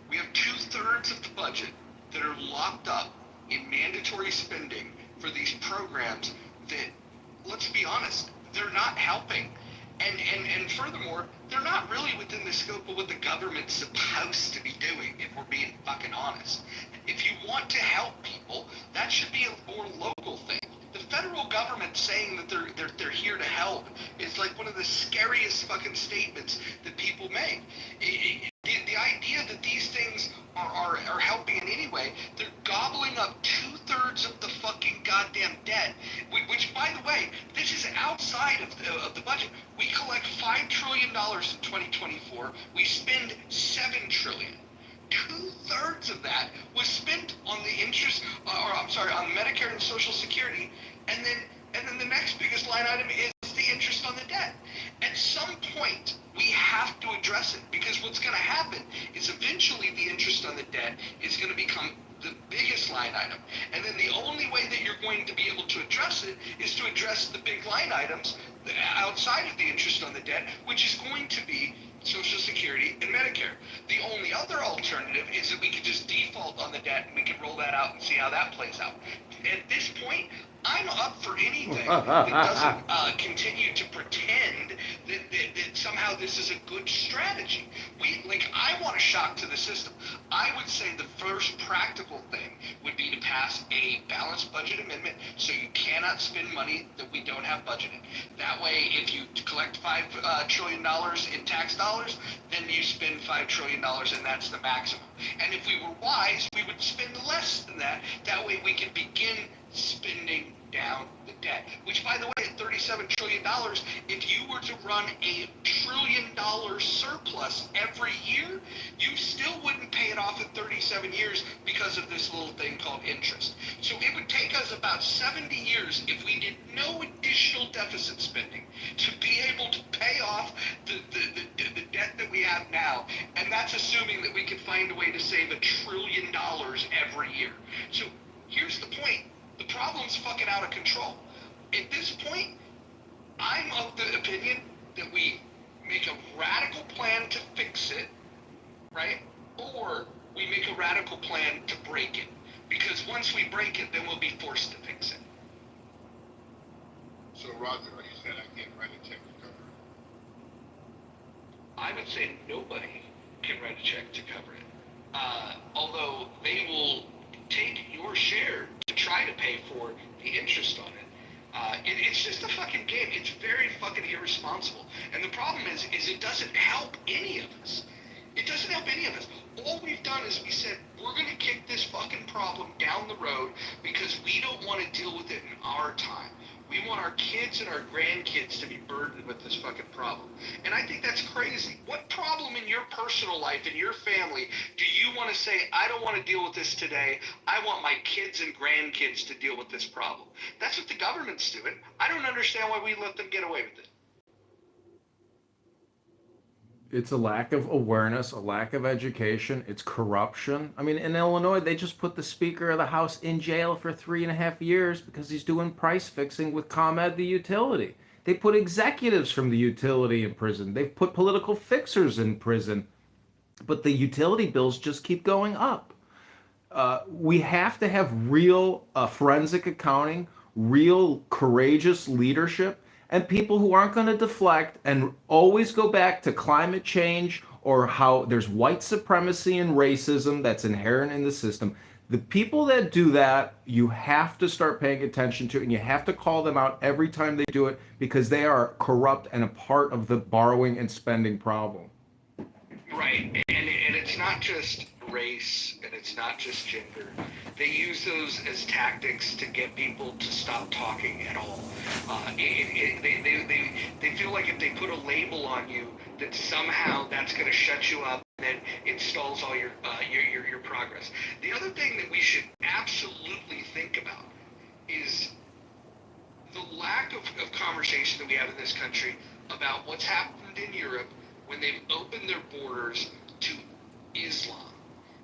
We have 2/3 of the budget that are locked up in mandatory spending for these programs that, let's be honest, they're not helping. And furthermore, they're not really within the scope of what the government's supposed to be doing, if we're being fucking honest. If you want to help people, that should be a more local thing. The federal government saying that they're here to help is like one of the scariest fucking statements that people make. The idea that these things are helping in any way, they're gobbling up 2/3 of the fucking goddamn debt, which, by the way, this is outside of the budget. We collect $5 trillion in 2024. We spend $7 trillion. 2/3 of that was spent on the interest, on Medicare and Social Security, and then the next biggest line item is the interest on the debt. At some point, we have to address it, because what's going to happen is eventually the interest on the debt is going to become the biggest line item. And then the only way that you're going to be able to address it is to address the big line items outside of the interest on the debt, which is going to be Social Security and Medicare. The only other alternative is that we could just default on the debt and we can roll that out and see how that plays out. At this point, I'm up for anything that doesn't continue to pretend that somehow this is a good strategy. I want a shock to the system. I would say the first practical thing would be to pass a balanced budget amendment so you cannot spend money that we don't have budgeted. That way, if you collect $5 trillion in tax dollars, then you spend $5 trillion, and that's the maximum. And if we were wise, we would spend less than that. That way we can begin spending down the debt, which, by the way, at $37 trillion, if you were to run a $1 trillion surplus every year, you still wouldn't pay it off in 37 years because of this little thing called interest. So it would take us about 70 years, if we did no additional deficit spending, to be able to pay off the debt that we have now. And that's assuming that we could find a way to save $1 trillion every year. So here's the point. The problem's fucking out of control. At this point, I'm of the opinion that we make a radical plan to fix it, right? Or we make a radical plan to break it. Because once we break it, then we'll be forced to fix it. So, Roger, are you saying I can't write a check to cover it? I would say nobody can write a check to cover it. Although they will take your share to try to pay for the interest on it. It's just a fucking game. It's very fucking irresponsible. And the problem is it doesn't help any of us. It doesn't help any of us. All we've done is we said, we're going to kick this fucking problem down the road because we don't want to deal with it in our time. We want our kids and our grandkids to be burdened with this fucking problem. And I think that's crazy. What problem in your personal life, in your family, do you want to say, I don't want to deal with this today. I want my kids and grandkids to deal with this problem. That's what the government's doing. I don't understand why we let them get away with it. It's a lack of awareness, a lack of education. It's corruption. I mean, in Illinois, they just put the Speaker of the House in jail for 3.5 years because he's doing price fixing with ComEd, the utility. They put executives from the utility in prison. They've put political fixers in prison. But the utility bills just keep going up. We have to have real forensic accounting, real courageous leadership, and people who aren't going to deflect and always go back to climate change or how there's white supremacy and racism that's inherent in the system. The people that do that, you have to start paying attention to, and you have to call them out every time they do it because they are corrupt and a part of the borrowing and spending problem. Right, and it's not just race, and it's not just gender. They use those as tactics to get people to stop talking at all. They feel like if they put a label on you, that somehow that's going to shut you up, and it stalls all your progress. The other thing that we should absolutely think about is the lack of conversation that we have in this country about what's happened in Europe when they've opened their borders to Islam.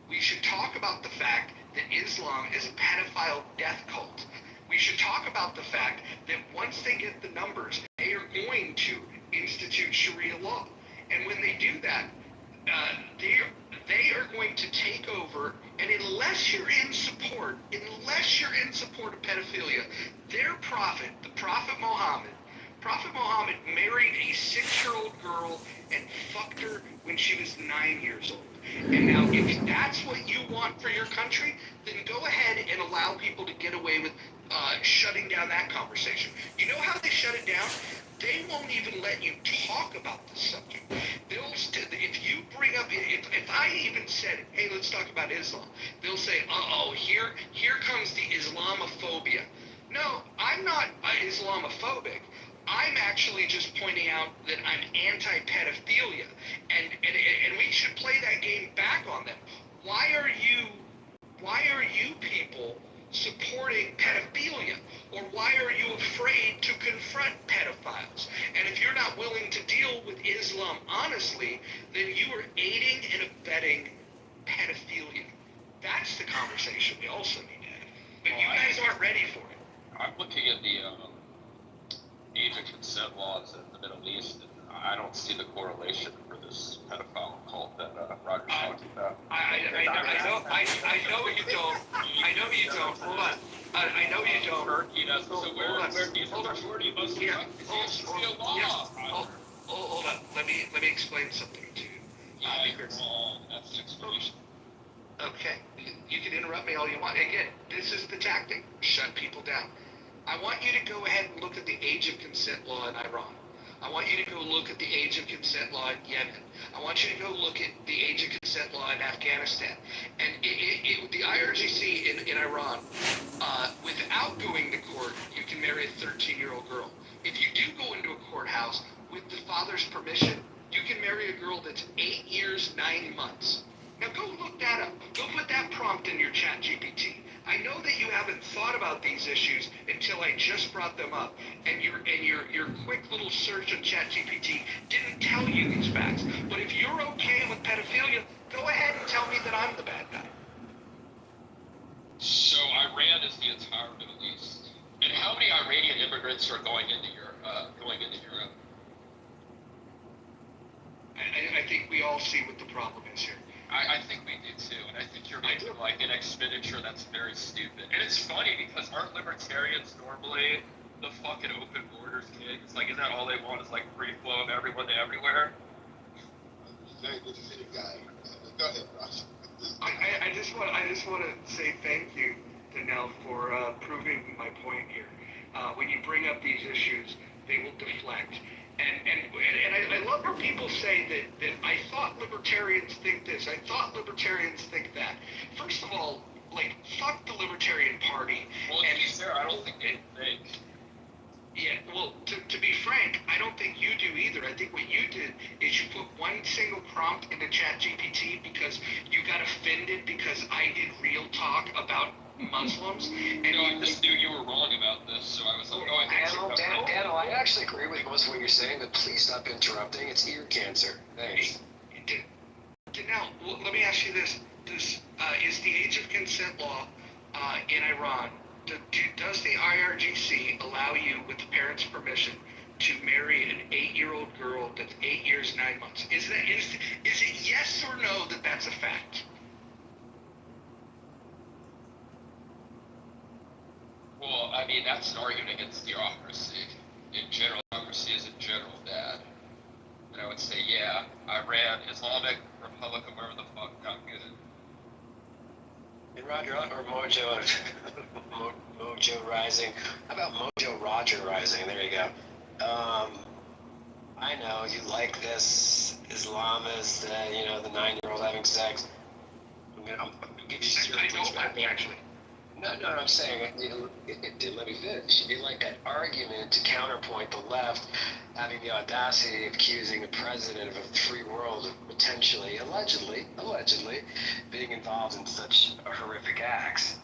We should talk about the fact that Islam is a pedophile death cult. We should talk about the fact that once they get the numbers, they are going to institute Sharia law. And when they do that, they are going to take over, and unless you're in support of pedophilia, their prophet, the Prophet Muhammad married a 6-year-old girl and fucked her when she was 9 years old. And now, if that's what you want for your country, then go ahead and allow people to get away with shutting down that conversation. You know how they shut it down? They won't even let you talk about this subject. If you bring up, if I even said, hey, let's talk about Islam, they'll say, here comes the Islamophobia. No, I'm not Islamophobic. I'm actually just pointing out that I'm anti-pedophilia, and we should play that game back on them. Why are you people supporting pedophilia, or why are you afraid to confront pedophiles? And if you're not willing to deal with Islam honestly, then you are aiding and abetting pedophilia. That's the conversation we also need to have. But you guys aren't ready for it. I'm looking at the age of consent laws in the Middle East, and I don't see the correlation for this pedophile cult that Roger's talking about. I know you don't. Hold on. I know you don't. Turkey doesn't. So where do you think the majority of Muslims Hold on. Let me explain something to you. That's an explanation. Okay. You can interrupt me all you want. Again, this is the tactic. Shut people down. I want you to go ahead and look at the age of consent law in Iran. I want you to go look at the age of consent law in Yemen. I want you to go look at the age of consent law in Afghanistan. And the IRGC in Iran, without going to court, you can marry a 13-year-old girl. If you do go into a courthouse with the father's permission, you can marry a girl that's 8 years, 9 months. Now go look that up. Go put that prompt in your chat GPT. I know that you haven't thought about these issues until I just brought them up, and your quick little search on ChatGPT didn't tell you these facts. But if you're okay with pedophilia, go ahead and tell me that I'm the bad guy. So Iran is the entire Middle East, and how many Iranian immigrants are going into Europe? I think we all see what the problem is here. I think we do too, and I think you're making like an expenditure that's very stupid. And it's funny because aren't libertarians normally the fucking open borders kids? Like, isn't that all they want is like free flow of everyone to everywhere? Very good city guy. Go ahead, Ross. I just want to say thank you to Nell for proving my point here. When you bring up these issues, they will deflect. And I love when people say that I thought libertarians think this, I thought libertarians think that. First of all, like, fuck the Libertarian Party. Well, to be fair, I don't think they think. to be frank, I don't think you do either. I think what you did is you put one single prompt into ChatGPT because you got offended because I did real talk about Muslims, and I just knew you were wrong about this, so I was like, oh, I think Daniel, I actually agree with most of what you're saying, but please stop interrupting. It's ear cancer. Thanks. Now, let me ask you this: is the age of consent law in Iran? Does the IRGC allow you, with the parents' permission, to marry an 8-year-old girl that's 8 years 9 months? Is it yes or no that that's a fact? Well, I mean, that's an argument against theocracy. In general, democracy is in general bad. And I would say, yeah, Iran, Islamic Republic, or wherever the fuck, not good. And Roger, or Mojo Rising. How about Mojo Roger Rising? There you go. I know you like this Islamist, the 9-year-old having sex. I'm gonna give you zero pushback. Actually. No, I'm saying, let me finish. You like that argument to counterpoint the left having the audacity of accusing a president of a free world of potentially, allegedly, being involved in such horrific acts.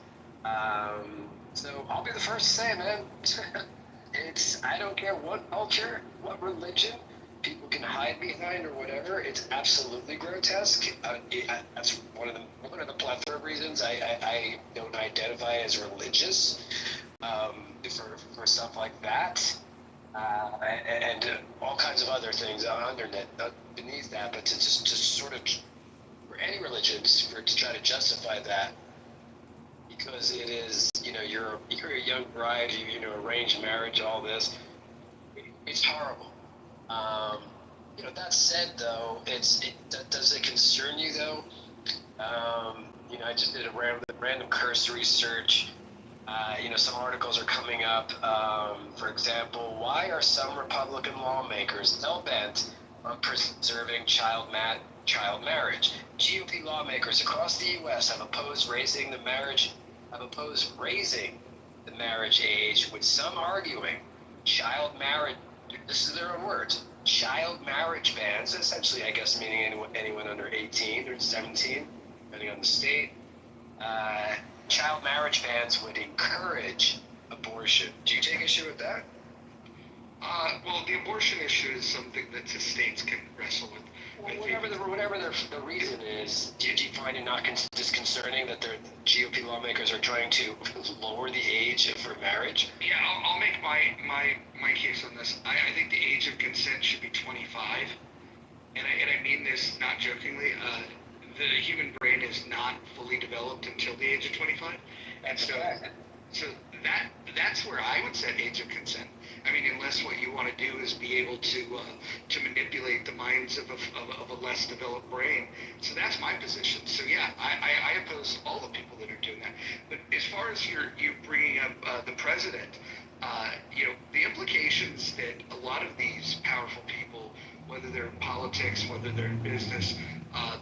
So I'll be the first to say, man, I don't care what culture, what religion people can hide behind or whatever. It's absolutely grotesque. That's one of the plethora of reasons I don't identify as religious for stuff like that, and all kinds of other things beneath that. But to sort of for any religion to try to justify that because it is you're a young bride, arranged marriage, all this, it's horrible. That said, though, does it concern you, though? I just did a random cursory search. Some articles are coming up. For example, why are some Republican lawmakers hell-bent on preserving child marriage? GOP lawmakers across the U.S. have opposed raising the marriage age, with some arguing child marriage. This is their own words. Child marriage bans, essentially, I guess, meaning anyone under 18 or 17, depending on the state. Child marriage bans would encourage abortion. Do you take issue with that? Well, the abortion issue is something that the states can wrestle with. Whatever the reason is, do you find it not disconcerting that the GOP lawmakers are trying to lower the age for marriage? Yeah, I'll make my case on this. I think the age of consent should be 25, and I mean this not jokingly. The human brain is not fully developed until the age of 25, and so that's where I would set age of consent. I mean, unless what you want to do is be able to manipulate the minds of a less developed brain. So that's my position. So yeah, I oppose all the people that are doing that. But as far as you bringing up the president, the implications that a lot of these powerful people, whether they're in politics, whether they're in business,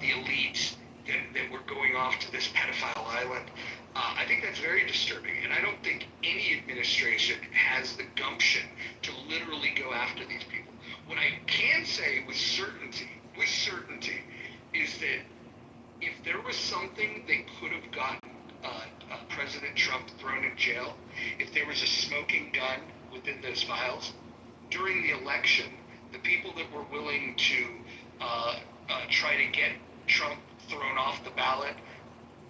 the elites that were going off to this pedophile island, I think that's very disturbing, and I don't think any administration has the gumption to literally go after these people. What I can say with certainty, is that if there was something that could have gotten President Trump thrown in jail, if there was a smoking gun within those files, during the election, the people that were willing to try to get Trump thrown off the ballot,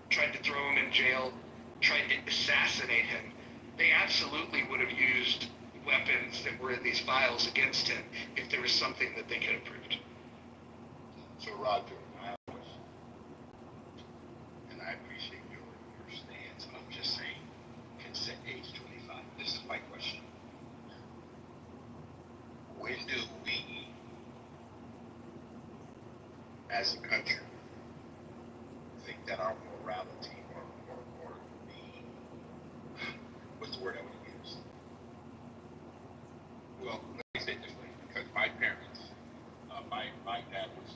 tried to throw him in jail, tried to assassinate him, they absolutely would have used weapons that were in these files against him if there was something that they could have proved. So, Roger, I have a question, and I appreciate your stance. I'm just saying, consent age 25. This is my question. When do we, as a country, think that our morality or the, what's the word I want to use? Well, let me say it this way, because my parents, my dad was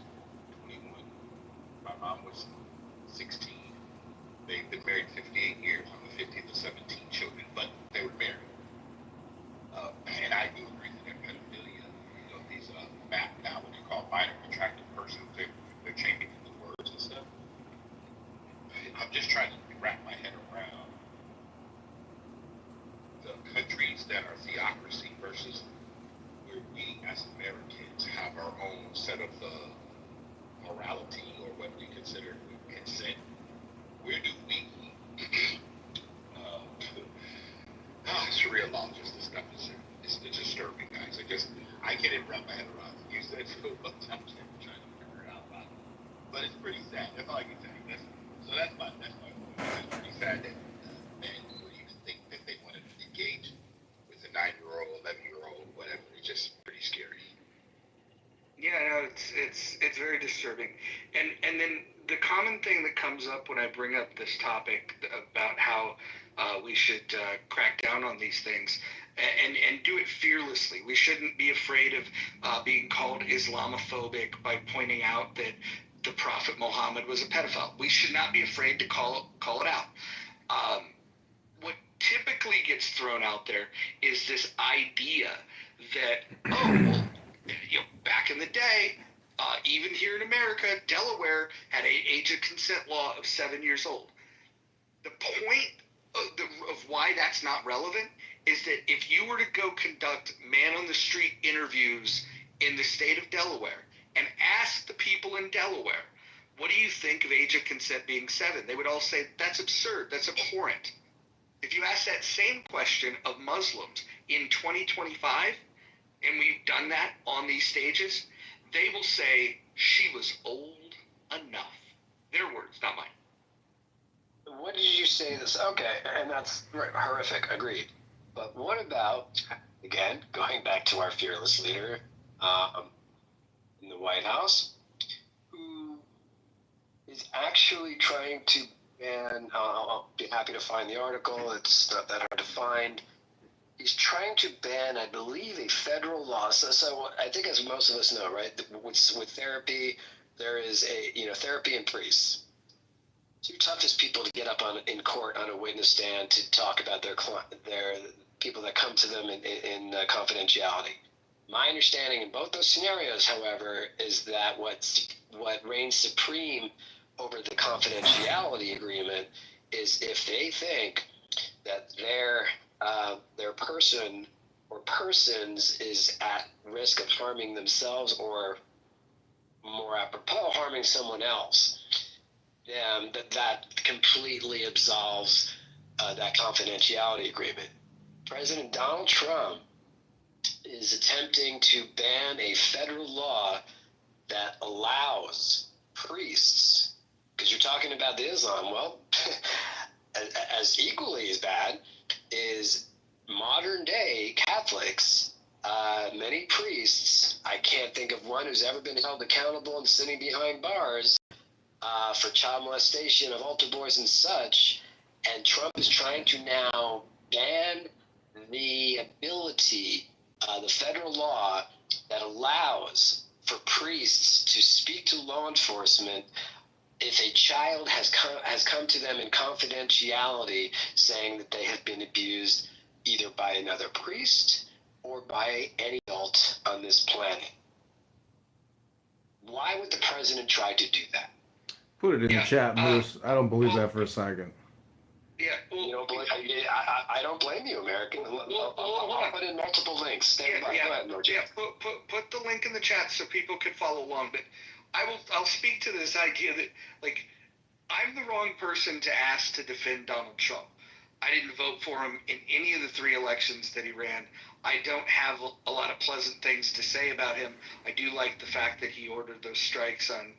21, my mom was 16. They've been married 58 years. I'm the 15th of 17 children, but they were married. And I do agree that understand our theocracy versus where we as Americans have our own set of morality or what we consider consent. Where do we, Sharia law just discussion? It's disturbing, guys. I can't even wrap my head around it. You said so much, I'm trying to figure it out. But it's pretty sad. That's all I can say. That's my point. It's pretty sad that men would even think that they want to engage with a 9-year-old, 11-year-old, whatever. It's just pretty scary. Yeah, no, it's very disturbing, and then the common thing that comes up when I bring up this topic about how we should crack down on these things and do it fearlessly. We shouldn't be afraid of being called Islamophobic by pointing out that the Prophet Muhammad was a pedophile. We should not be afraid to call it out. What typically gets thrown out there is this idea that, back in the day, even here in America, Delaware had an age of consent law of 7 years old. The point of why that's not relevant is that if you were to go conduct man-on-the-street interviews in the state of Delaware and ask the people in Delaware, what do you think of age of consent being 7? They would all say, that's absurd, that's abhorrent. If you ask that same question of Muslims in 2025, and we've done that on these stages, they will say, she was old enough. Their words, not mine. What did you say this? Okay, and that's horrific, agreed. But what about, again, going back to our fearless leader in the White House, who is actually trying to ban, I'll be happy to find the article, it's not that hard to find. He's trying to ban, I believe, a federal law. So I think, as most of us know, right, with therapy, there is therapy and priests. Two toughest people to get up in court on a witness stand to talk about their people that come to them in confidentiality. My understanding in both those scenarios, however, is that what reigns supreme over the confidentiality agreement is if they think that their person or persons is at risk of harming themselves, or more apropos, harming someone else, that completely absolves that confidentiality agreement. President Donald Trump is attempting to ban a federal law that allows priests, because you're talking about the Islam, well, as equally as bad is modern day Catholics. Many priests, I can't think of one who's ever been held accountable and sitting behind bars for child molestation of altar boys and such, and Trump is trying to now ban the ability, the federal law that allows for priests to speak to law enforcement if a child has come to them in confidentiality saying that they have been abused either by another priest or by any adult on this planet. Why would the president try to do that? Put it in the chat, Moose. I don't believe that for a second. Yeah, well, you don't believe, I don't blame you, American. I'll put in multiple links. Stand by. Go ahead, Mojo. Yeah, put the link in the chat so people could follow along. But I'll speak to this idea that, like, I'm the wrong person to ask to defend Donald Trump. I didn't vote for him in any of the 3 elections that he ran. I don't have a lot of pleasant things to say about him. I do like the fact that he ordered those strikes on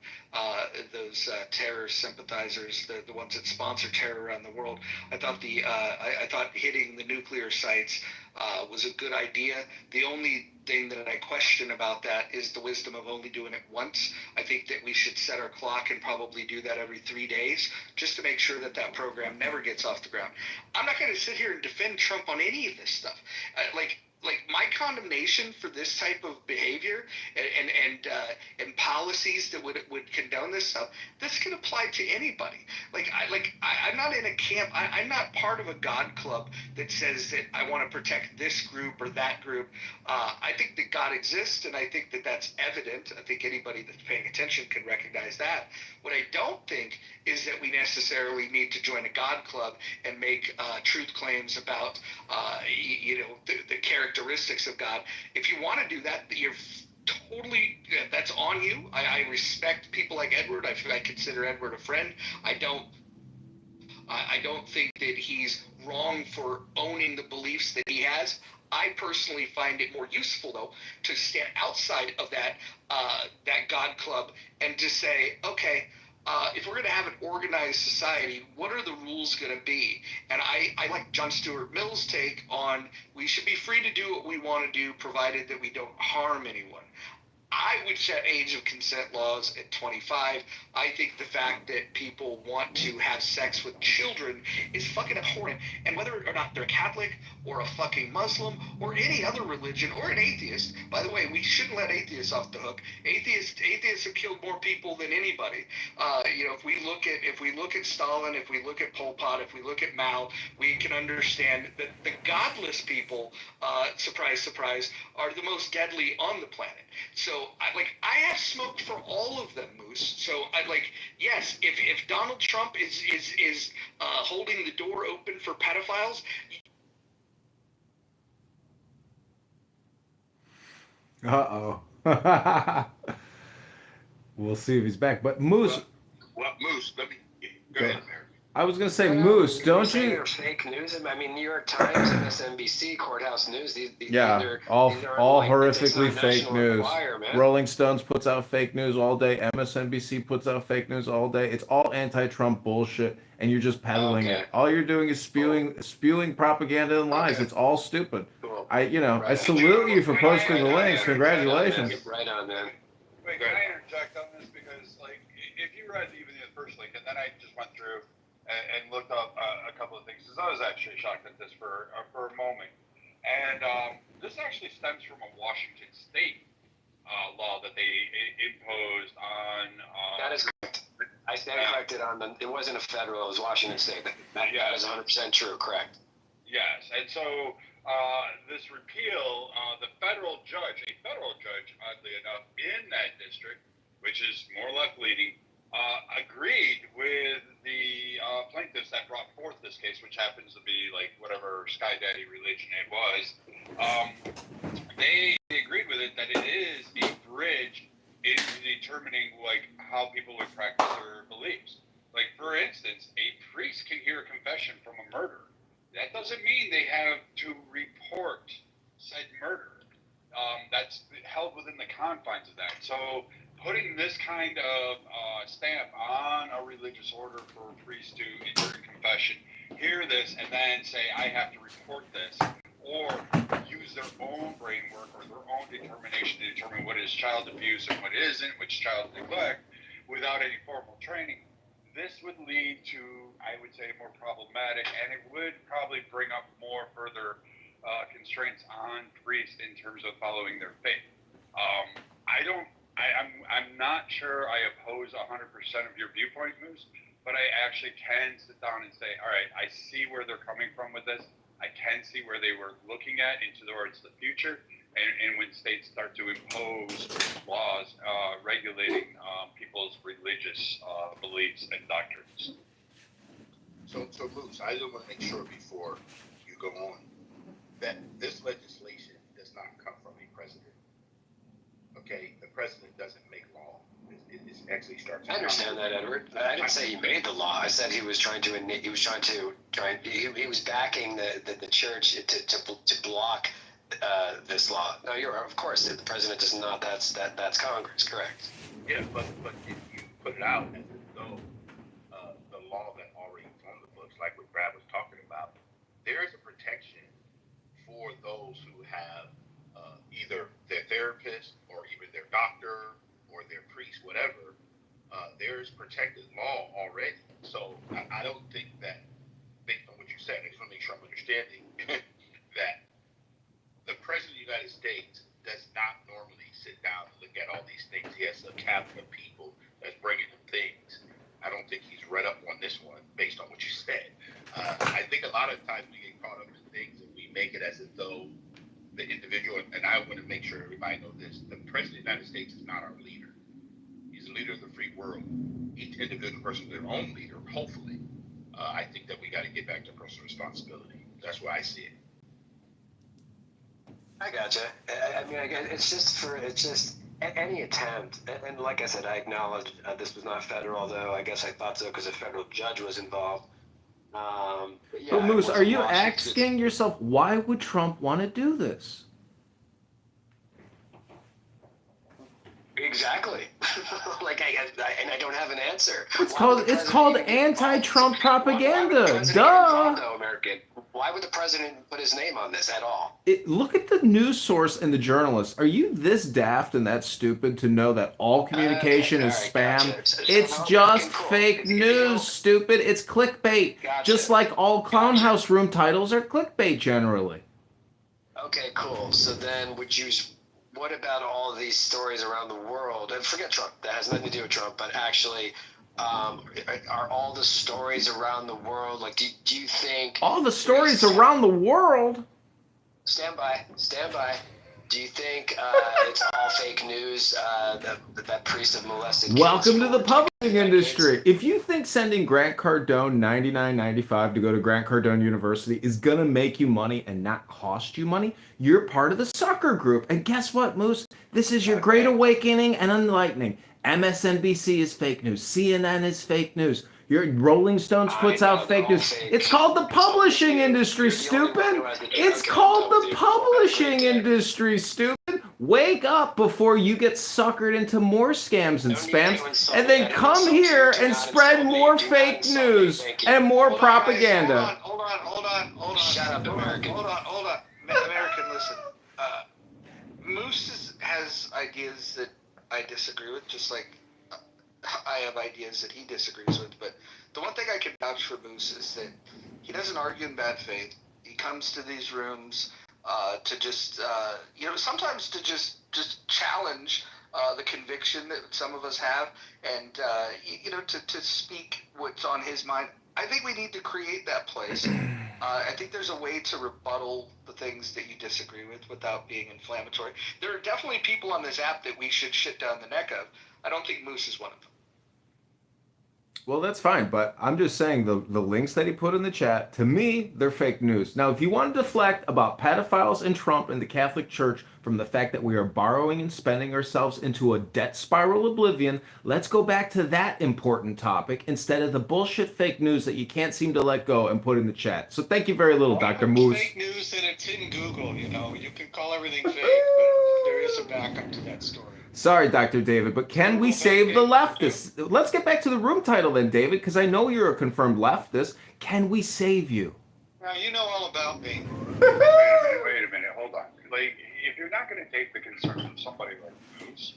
those terror sympathizers, the ones that sponsor terror around the world. I thought I thought hitting the nuclear sites was a good idea. The only thing that I question about that is the wisdom of only doing it once. I think that we should set our clock and probably do that every 3 days just to make sure that that program never gets off the ground. I'm not going to sit here and defend Trump on any of this stuff. like my condemnation for this type of behavior and policies that would condone this stuff, this can apply to anybody. I'm not in a camp. I'm not part of a God club that says that I want to protect this group or that group. I think that God exists, and I think that that's evident. I think anybody that's paying attention can recognize that. What I don't think is that we necessarily need to join a God club and make truth claims about the characteristics of God. If you want to do that, you're totally, that's on you. I respect people like Edward. I consider Edward a friend. I don't think that he's wrong for owning the beliefs that he has. I personally find it more useful, though, to stand outside of that God club and to say, okay, if we're going to have an organized society, what are the rules going to be? And I like John Stuart Mill's take on we should be free to do what we want to do, provided that we don't harm anyone. I would set age of consent laws at 25. I think the fact that people want to have sex with children is fucking abhorrent. And whether or not they're Catholic or a fucking Muslim or any other religion or an atheist, by the way, we shouldn't let atheists off the hook. Atheists have killed more people than anybody. If we look at Stalin, if we look at Pol Pot, if we look at Mao, we can understand that the godless people, surprise, surprise, are the most deadly on the planet. So I have smoked for all of them, Moose. So yes, if Donald Trump is holding the door open for pedophiles. We'll see if he's back. But Moose. Well, Moose, let me go ahead, America. I was gonna say, Moose, don't you? They're fake news. I mean, New York Times, MSNBC, Courthouse News. These all horrifically like, fake news. Enquirer, Rolling Stones puts out fake news all day. MSNBC puts out fake news all day. It's all anti-Trump bullshit, and you're just peddling it. All you're doing is spewing propaganda and lies. It's all stupid. Cool. I salute you for posting the links. Congratulations. Right on, man. Wait, can I interject on this? Because, if you read even the first link, and then I just went through and looked up a couple of things, because I was actually shocked at this for a moment. And this actually stems from a Washington State law that they imposed on. That is correct. I stand corrected on them. It wasn't a federal, it was Washington State. That is 100% true, correct. Yes, and so this repeal, a federal judge, oddly enough, in that district, which is more left-leaning, agreed with the plaintiffs that brought forth this case, which happens to be whatever Sky Daddy religion it was. They agreed with it that it is a bridge into determining how people would practice their beliefs. For instance, a priest can hear a confession from a murderer. That doesn't mean they have to report said murder. That's held within the confines of that. So putting this kind of stamp on a religious order for a priest to enter a confession, hear this, and then say, I have to report this, or use their own brain work or their own determination to determine what is child abuse and what isn't, which child neglect, without any formal training, this would lead to, I would say, more problematic, and it would probably bring up more further constraints on priests in terms of following their faith. I'm not sure I oppose 100% of your viewpoint, Moose, but I actually can sit down and say, all right, I see where they're coming from with this. I can see where they were looking at towards the future, and when states start to impose laws regulating people's religious beliefs and doctrines. So Moose, I just want to make sure before you go on that this legislation does not come from a president. Okay, the president doesn't make law. It actually starts. I understand that, Edward. I didn't say he made the law. I said he was backing the church to block this law. No, of course the president does not. That's Congress, correct? Yeah, but if you put it out as though the law that already is on the books, like what Brad was talking about, there is a protection for those who have either their therapist or even their doctor or their priest, whatever. There is protected law already. So I don't think that, based on what you said, I just want to make sure I'm understanding that the president all these things. He has a cabinet of people that's bringing him things. I don't think he's read up on this one based on what you said. I think a lot of times we get caught up in things and we make it as if though the individual, and I want to make sure everybody knows this, the President of the United States is not our leader. He's the leader of the free world. Each individual person is their own leader, hopefully. I think that we got to get back to personal responsibility. That's where I see it. I gotcha. I mean, it's just any attempt, and like I said, I acknowledge this was not federal, although I guess I thought so because a federal judge was involved. But Moose, are you asking yourself, why would Trump want to do this? Exactly. Like I don't have an answer. It's called anti-Trump propaganda. Duh. Why would the president put his name on this at all? Look at the news source and the journalists. Are you this daft and that stupid to know that all communication is spam? Gotcha. It's just fake news, stupid. It's clickbait. Just like all clown house room titles are clickbait generally. Okay, cool. So then what about all of these stories around the world? And forget Trump. That has nothing to do with Trump, but actually, are all the stories around the world, like, do you think... All the stories around the world? Stand by. Do you think it's all fake news that priest have molested kids? Welcome to the publishing industry. If you think sending Grant Cardone $99.95 to go to Grant Cardone University is going to make you money and not cost you money, you're part of the sucker group. And guess what, Moose? This is your great awakening and enlightening. MSNBC is fake news. CNN is fake news. Your Rolling Stones puts out fake news. It's called the publishing industry, stupid. It's called the publishing industry, stupid. Wake up before you get suckered into more scams and spams, and then come here and spread more fake news and more propaganda. Hold on. Shut up, American. Hold on. American, listen. Moose has ideas that I disagree with, just like I have ideas that he disagrees with, but the one thing I can vouch for Moose is that he doesn't argue in bad faith. He comes to these rooms to just, sometimes to just challenge the conviction that some of us have, and, to speak what's on his mind. I think we need to create that place. I think there's a way to rebuttal the things that you disagree with without being inflammatory. There are definitely people on this app that we should shit down the neck of. I don't think Moose is one of them. Well, that's fine, but I'm just saying the links that he put in the chat, to me, they're fake news. Now, if you want to deflect about pedophiles and Trump and the Catholic Church from the fact that we are borrowing and spending ourselves into a debt spiral oblivion, let's go back to that important topic instead of the bullshit fake news that you can't seem to let go and put in the chat. So thank you very little, Dr. Moose. Fake news and it's in Google, You can call everything fake, but there is a backup to that story. Sorry, Dr. David, but can we save the leftists? Let's get back to the room title then, David, because I know you're a confirmed leftist. Can we save you? Now, you know all about me. Wait a minute, hold on. Like, if you're not going to take the concerns of somebody like Moose,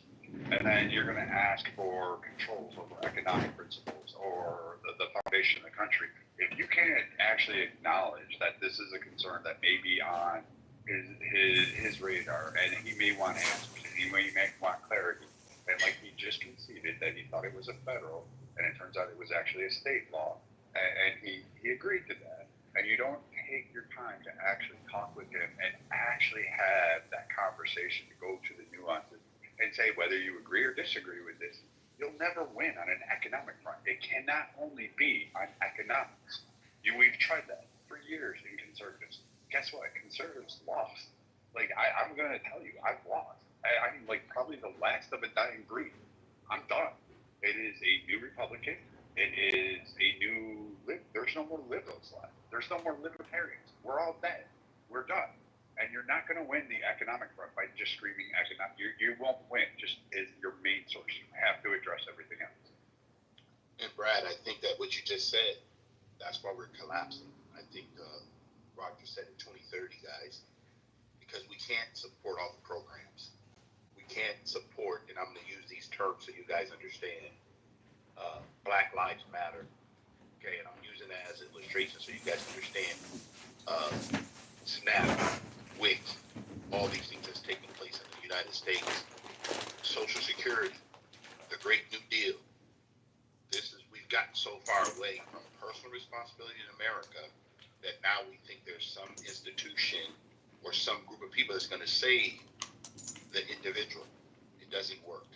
and then you're going to ask for controls over economic principles or the foundation of the country, if you can't actually acknowledge that this is a concern that may be on his radar, and he may want answers, and he may want clarity, and like he just conceded that he thought it was a federal, and it turns out it was actually a state law, and he agreed to that, and you don't take your time to actually talk with him and actually have that conversation to go to the nuances and say whether you agree or disagree with this, you'll never win on an economic front. It cannot only be on economics. We've tried that for years in conservatives. Guess what? Conservatives lost. Like, I'm going to tell you, I've lost. I'm like probably the last of a dying breed. I'm done. It is a new Republican. It is a new... There's no more liberals left. There's no more libertarians. We're all dead. We're done. And you're not going to win the economic front by just screaming economic. You won't win just as your main source. You have to address everything else. And Brad, I think that what you just said, that's why we're collapsing. I think Roger said in 2030, guys, because we can't support all the programs. We can't support, and I'm going to use these terms so you guys understand, Black Lives Matter, okay, and I'm using that as an illustration so you guys understand, SNAP, WIC, all these things that's taking place in the United States, Social Security. think there's some institution or some group of people that's going to save the individual. It doesn't work.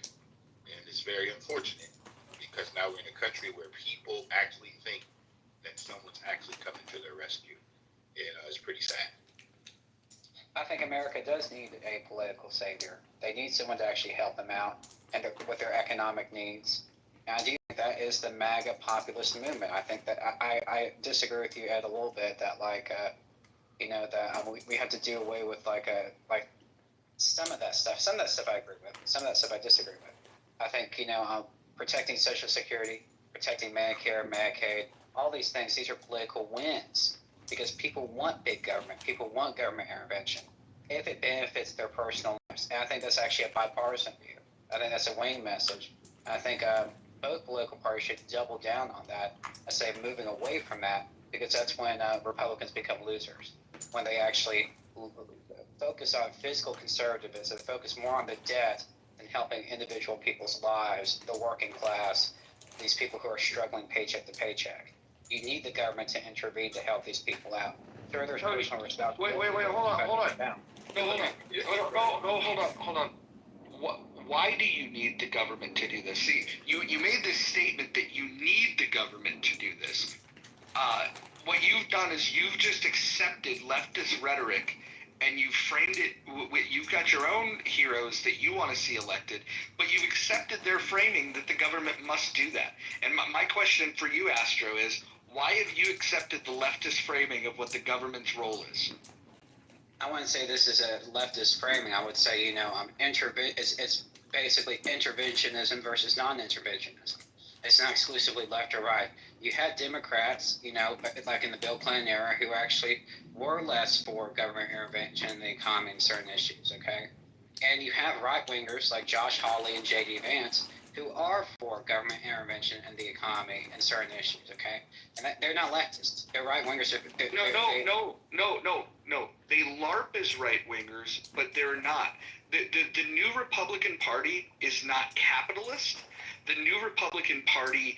And it's very unfortunate because now we're in a country where people actually think that someone's actually coming to their rescue. And it's pretty sad. I think America does need a political savior. They need someone to actually help them out and with their economic needs. And I do think that is the MAGA populist movement. I think that I disagree with you, Ed, a little bit that that we have to do away with like some of that stuff. Some of that stuff I agree with. Some of that stuff I disagree with. I think protecting Social Security, protecting Medicare, Medicaid, all these things. These are political wins because people want big government. People want government intervention if it benefits their personal lives. And I think that's actually a bipartisan view. I think that's a winning message. And I think both political parties should double down on that and say moving away from that because that's when Republicans become losers. When they actually focus on fiscal conservatism, focus more on the debt than helping individual people's lives, the working class, these people who are struggling paycheck to paycheck. You need the government to intervene to help these people out. Sure, there's personal responsibility. Wait, hold on. Why do you need the government to do this? See, you made this statement that you need the government to do this. What you've done is you've just accepted leftist rhetoric and you've framed it, you've got your own heroes that you want to see elected, but you've accepted their framing that the government must do that. And my question for you, Astro, is why have you accepted the leftist framing of what the government's role is? I wouldn't say this is a leftist framing. I would say, it's basically interventionism versus non-interventionism. It's not exclusively left or right. You had Democrats, like in the Bill Clinton era, who actually were less for government intervention in the economy and certain issues, okay? And you have right-wingers like Josh Hawley and J.D. Vance who are for government intervention in the economy and certain issues, okay? And they're not leftists. They're right-wingers. No. They LARP as right-wingers, but they're not. The new Republican Party is not capitalist. The new Republican Party,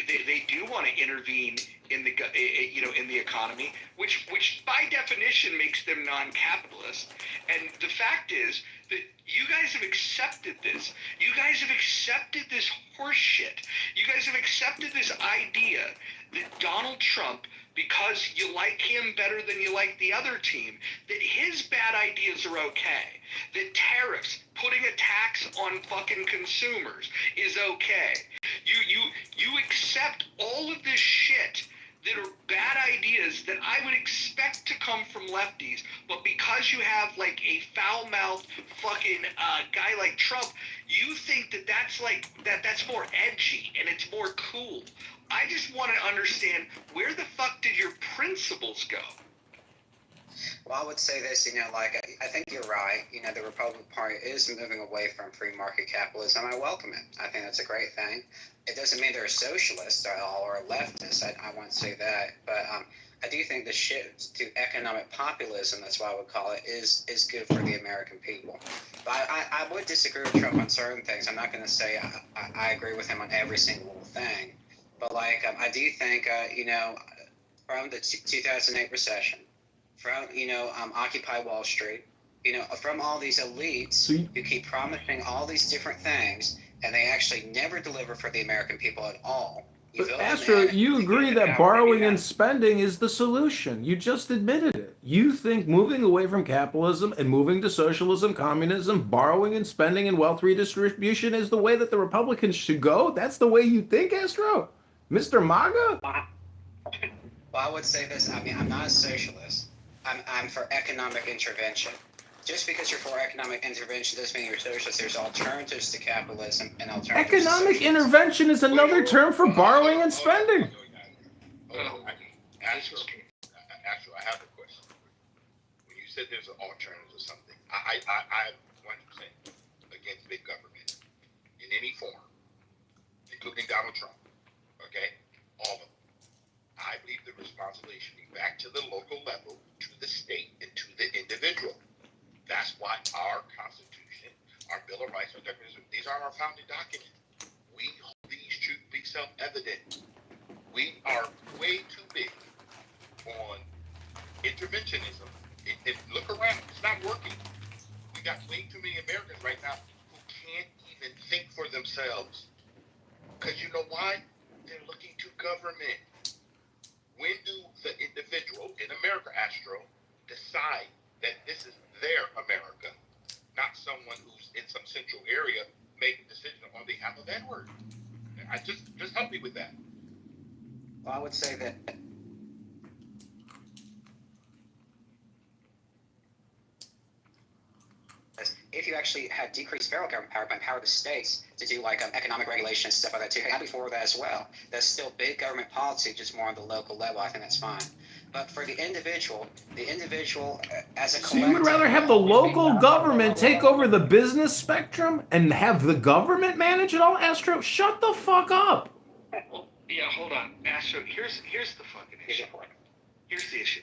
they do want to intervene in the economy, which by definition makes them non-capitalist. And the fact is that you guys have accepted this. You guys have accepted this horse shit. You guys have accepted this idea that Donald Trump, because you like him better than you like the other team, that his bad ideas are okay. That tariffs, putting a tax on fucking consumers is okay. You accept all of this shit that are bad ideas that I would expect to come from lefties, but because you have like a foul-mouthed fucking guy like Trump, you think that that's more edgy and it's more cool. I just want to understand, where the fuck did your principles go? Well, I would say this, I think you're right. The Republican Party is moving away from free market capitalism. I welcome it. I think that's a great thing. It doesn't mean they're a socialist at all or a leftist. I won't say that. But I do think the shift to economic populism, that's what I would call it, is good for the American people. But I would disagree with Trump on certain things. I'm not going to say I agree with him on every single thing. But I do think, from the 2008 recession, from, Occupy Wall Street, from all these elites who keep promising all these different things, and they actually never deliver for the American people at all. But Astro, you agree that borrowing and spending is the solution. You just admitted it. You think moving away from capitalism and moving to socialism, communism, borrowing and spending and wealth redistribution is the way that the Republicans should go? That's the way you think, Astro? Mr. MAGA? Well, I would say this. I'm not a socialist. I'm for economic intervention. Just because you're for economic intervention doesn't mean you're socialist. There's alternatives to capitalism and alternatives Economic to intervention is another term for borrowing and spending. Astro, I have a question. When you said there's an alternative or something, I'm 100% against big government in any form, including Donald Trump. Okay? All of them. I believe the responsibility should be back to the local level, to the state, and to the individual. That's why our Constitution, our Bill of Rights, these are our founding documents. We hold these truths to be self-evident. We are way too big on interventionism. Look around. It's not working. We got way too many Americans right now who can't even think for themselves. Because you know why? They're looking to government. When do the individual in America, Astro, decide that this is their America, not someone who's in some central area making decisions on behalf of Edward? I just help me with that. Well, I would say that if you actually had decreased federal government power, but empower the states to do like economic regulation and stuff like that too, I'd be for that as well. That's still big government policy, just more on the local level. I think that's fine. But for the individual as a collective. So you would rather have the local government take over the business spectrum and have the government manage it all? Astro, shut the fuck up. Well, yeah, hold on. Astro, here's the fucking issue. Here's the issue.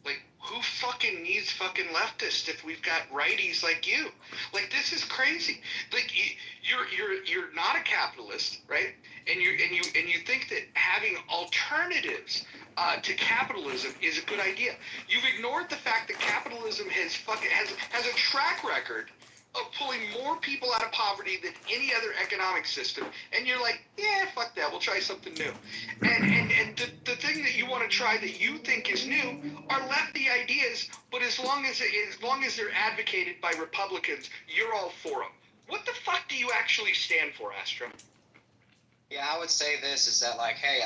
Like, who fucking needs fucking leftists if we've got righties like you? Like, this is crazy. Like, you're not a capitalist, right? And you think that having alternatives to capitalism is a good idea. You've ignored the fact that capitalism has a track record of pulling more people out of poverty than any other economic system, and you're like, yeah, fuck that, we'll try something new. And the thing that you want to try that you think is new are lefty ideas, but as long as they're advocated by Republicans, you're all for them. What the fuck do you actually stand for, Astro? Yeah, I would say this is that like, hey,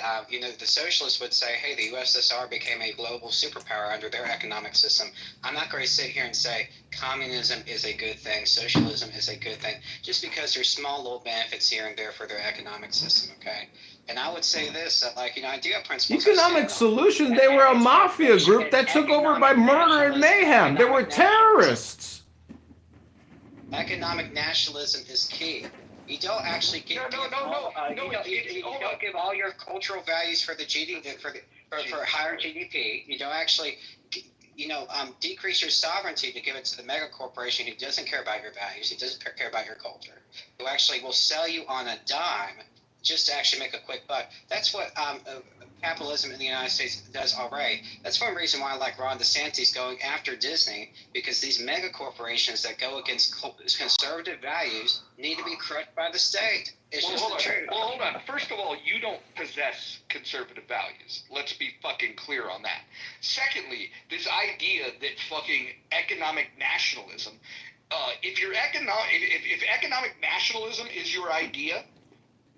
the socialists would say, hey, the USSR became a global superpower under their economic system. I'm not going to sit here and say communism is a good thing, socialism is a good thing, just because there's small little benefits here and there for their economic system, okay? And I would say this, that like, I do have principles. Economic Solutions, they were a mafia group that took over by murder and mayhem. They were terrorists. Economic nationalism is key. You don't actually give you don't give all your cultural values for the GDP for higher GDP. You don't actually decrease your sovereignty to give it to the mega corporation who doesn't care about your values, who doesn't care about your culture, who actually will sell you on a dime just to actually make a quick buck. That's what capitalism in the United States does already. That's one reason why I like Ron DeSantis going after Disney, because these mega corporations that go against conservative values need to be crushed by the state. Hold on. First of all, you don't possess conservative values. Let's be fucking clear on that. Secondly, this idea that fucking economic nationalism, if economic nationalism is your idea,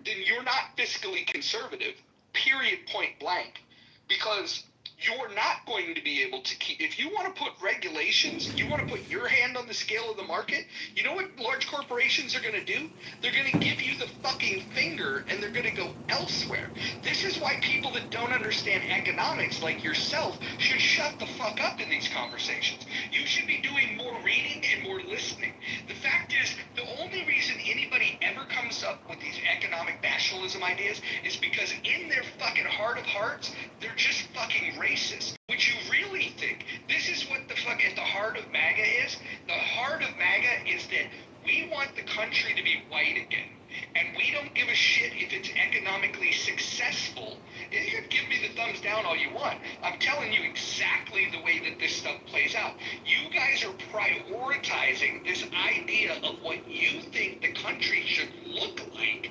then you're not fiscally conservative, period, point blank, because you're not going to be able to keep, if you want to put regulations, you want to put your hand on the scale of the market, you know what large corporations are going to do? They're going to give you the fucking finger and they're going to go elsewhere. This is why people that don't understand economics like yourself should shut the fuck up in these conversations. You should be doing more reading and more listening. The fact is, the only reason anybody ever comes up with these economic nationalism ideas is because in their fucking heart of hearts, they're just fucking racist. Which you really think, this is what the fuck at the heart of MAGA is? The heart of MAGA is that we want the country to be white again. And we don't give a shit if it's economically successful. You can give me the thumbs down all you want. I'm telling you exactly the way that this stuff plays out. You guys are prioritizing this idea of what you think the country should look like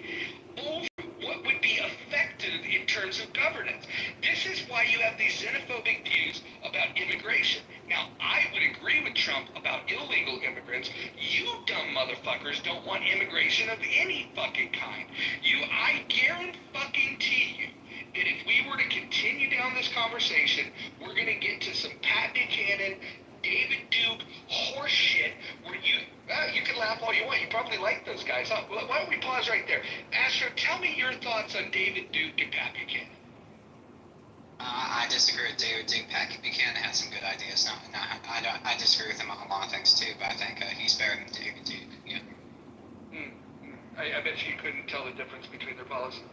over what would be effective in terms of governance. This is why you have these xenophobic views about immigration. Now, I would agree with Trump about illegal immigrants. You dumb motherfuckers don't want immigration of any fucking kind. I guarantee you that if we were to continue down this conversation, we're going to get to some Pat Buchanan, David Duke horse shit where you can laugh all you want. You probably like those guys. Huh? Why don't we pause right there? Astro, tell me your thoughts on David Duke and Pat Buchanan. I disagree with David Duke. Pat Buchanan had some good ideas. I disagree with him on a lot of things too, but I think he's better than David Duke. Yeah. I bet you couldn't tell the difference between their policies.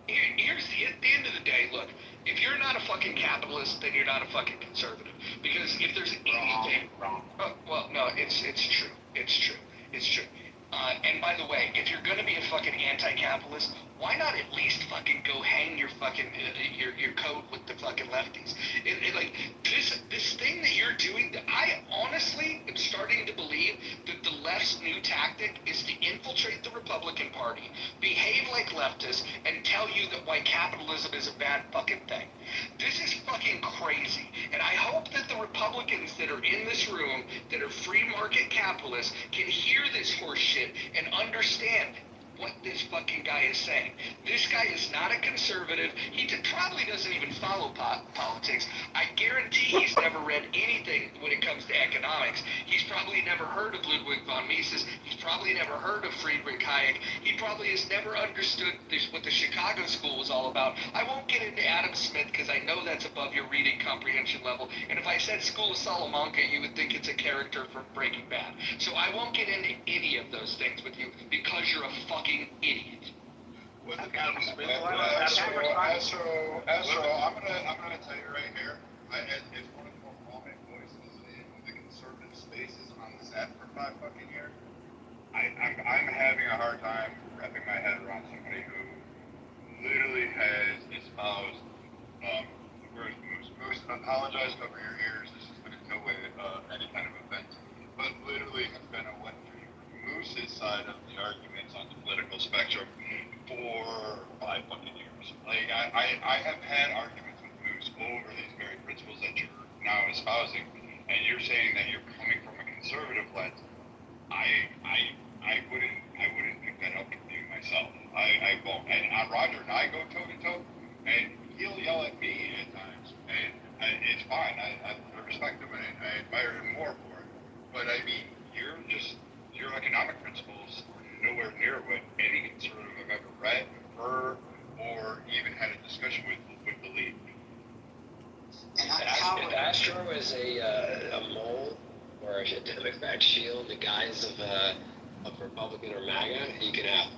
Here's at the end of the day, look, if you're not a fucking capitalist, then you're not a fucking conservative. Because if there's anything wrong, well, no, it's true. It's true. And by the way, if you're gonna be a fucking anti-capitalist, why not at least fucking go hang your fucking your coat with the fucking lefties? Like this doing, I honestly am starting to believe that the left's new tactic is to infiltrate the Republican Party, behave like leftists, and tell you that white capitalism is a bad fucking thing. This is fucking crazy. And I hope that the Republicans that are in this room that are free market capitalists can hear this horse shit and understand what this fucking guy is saying. This guy is not a conservative. He probably doesn't even follow politics. I guarantee he's never read anything when it comes to economics. He's probably never heard of Ludwig von Mises. He's probably never heard of Friedrich Hayek. He probably has never understood what the Chicago School was all about. I won't get into Adam Smith because I know that's above your reading comprehension level. And if I said School of Salamanca, you would think it's a character from Breaking Bad. So I won't get into any of those things with you because you're a fucking idiot. Astro, I'm gonna tell you right here. It's one of the more prominent voices in the conservative spaces on this app for 5 fucking years. I'm having a hard time wrapping my head around somebody who literally has espoused. Moose, apologize over your ears. This has been in no way any kind of event, but literally has been a wet dream. Moose's side of the arguments on the political spectrum for 5 fucking years. Like I have had arguments with Moose over these very principles that you're now espousing, and you're saying that you're coming from a conservative lens. I wouldn't pick that up from you myself. I won't. And Roger and I go toe to toe, and he'll yell at me at times, and it's fine. I respect him and I admire him more for it. But I mean, your economic principles are nowhere near what any conservative I've ever read, heard, or even had a discussion with believe. If Astro is a mole or a Democrat shield, the guise of Republican or MAGA, you can have.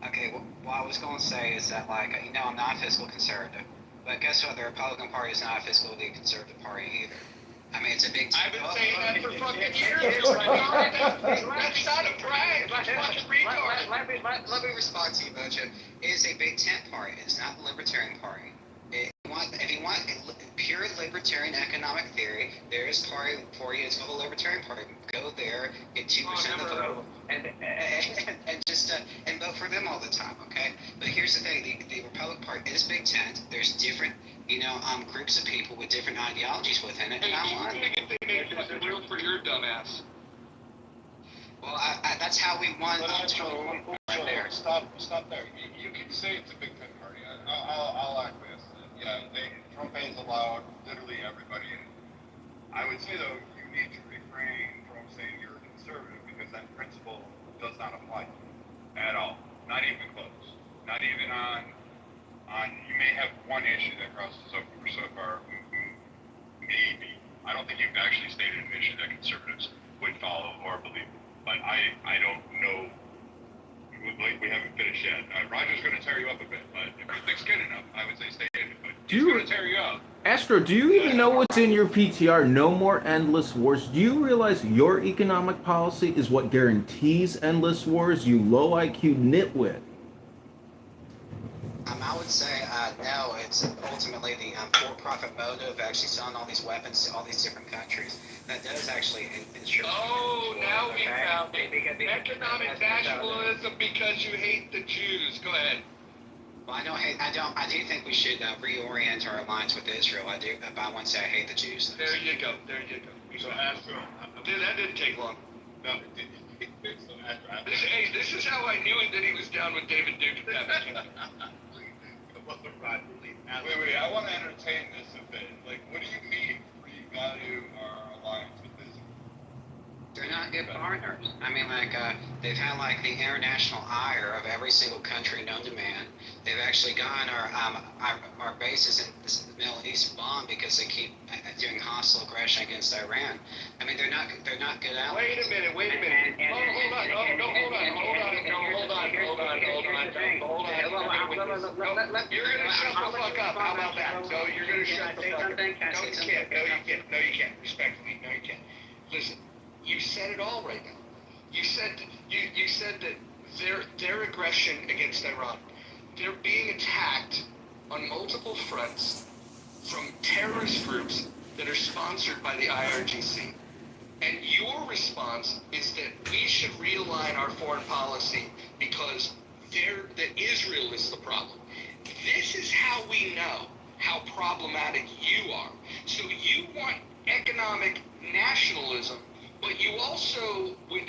Okay, well, what I was going to say is that, like, I'm not a fiscal conservative. But guess what? The Republican Party is not a fiscally conservative party either. I mean, it's a big... I've been saying that for fucking years. That's not a brag. That's fucking retard. Let me respond to you, Bojo. It is a big tent party. It's not the Libertarian Party. If you want pure libertarian economic theory, there is party for you. It's called the Libertarian Party. Go there, get 2% of the vote, and just and vote for them all the time. Okay, but here's the thing: the Republican Party is big tent. There's different, groups of people with different ideologies within it. Hey, do you think if they made fucking real for your dumbass? Well, that's how we won. Right there. Stop there. You can say it's a big tent party. I'll acquiesce. Yeah, Trump has allowed literally everybody in. I would say, though, you need to refrain from saying you're a conservative because that principle does not apply to you at all. Not even close. Not even on you may have one issue that crosses over so far. Maybe. I don't think you've actually stated an issue that conservatives would follow or believe. But I don't know. We haven't finished yet. Roger's going to tear you up a bit, but if you think's good enough, I would say stay in it. But he's going to tear you up. Astro, do you even know what's in your PTR? No more endless wars. Do you realize your economic policy is what guarantees endless wars, you low IQ nitwit? I would say no. It's ultimately the for-profit motive of actually selling all these weapons to all these different countries. That does actually ensure. Oh, now we found it. Economic nationalism because you hate the Jews. Go ahead. Well, I do think we should reorient our alliance with Israel. I do, but I won't say I hate the Jews. There you go. So Astro, that didn't take long. No, it didn't. So Astro, this is how I knew that he was down with David Duke at that. Wait, I want to entertain this a bit. Like, what do you mean revalue our alliance with Israel? They're not good partners. I mean, they've had, the international ire of every single country known to man. They've actually gotten our bases in the Middle East bombed because they keep doing hostile aggression against Iran. I mean, they're not good allies. Wait a minute. Hold on. You're going to shut the fuck up. How about that? No, you're going to shut the fuck up. No, you can't. Respectfully, no, you can't. Listen. You said it all right now. You said that their aggression against Iran, they're being attacked on multiple fronts from terrorist groups that are sponsored by the IRGC. And your response is that we should realign our foreign policy because that Israel is the problem. This is how we know how problematic you are. So you want economic nationalism, but you also would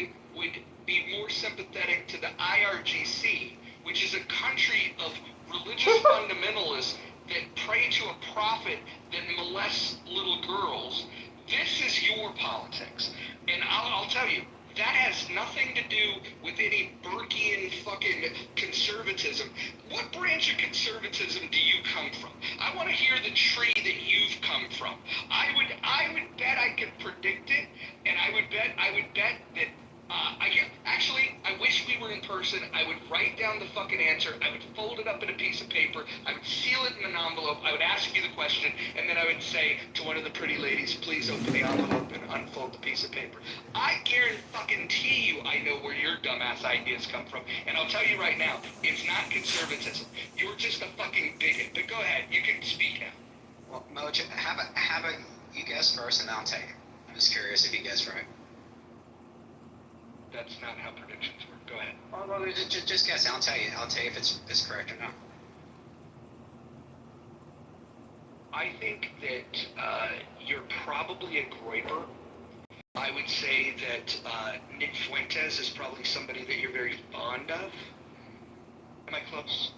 be more sympathetic to the IRGC, which is a country of religious fundamentalists that pray to a prophet that molests little girls. This is your politics. And I'll tell you, that has nothing to do with any Burkean fucking conservatism. What branch of conservatism do you come from? I want to hear the tree that you've come from. I would bet I could predict it, and I would bet that I wish we were in person. I would write down the fucking answer. I would fold it up in a piece of paper. I would seal it in an envelope. I would ask you the question, and then I would say to one of the pretty ladies, please open the envelope and unfold the piece of paper. I guarantee you I know where your dumbass ideas come from. And I'll tell you right now, it's not conservatism. You're just a fucking bigot. But go ahead, you can speak now. Well, Mojo, how about you guess first and I'll take it. I'm just curious if you guess right. That's not how predictions work. Go ahead. Well, just guess. I'll tell you if it's correct or not. I think that you're probably a groiper. I would say that Nick Fuentes is probably somebody that you're very fond of. Am I close?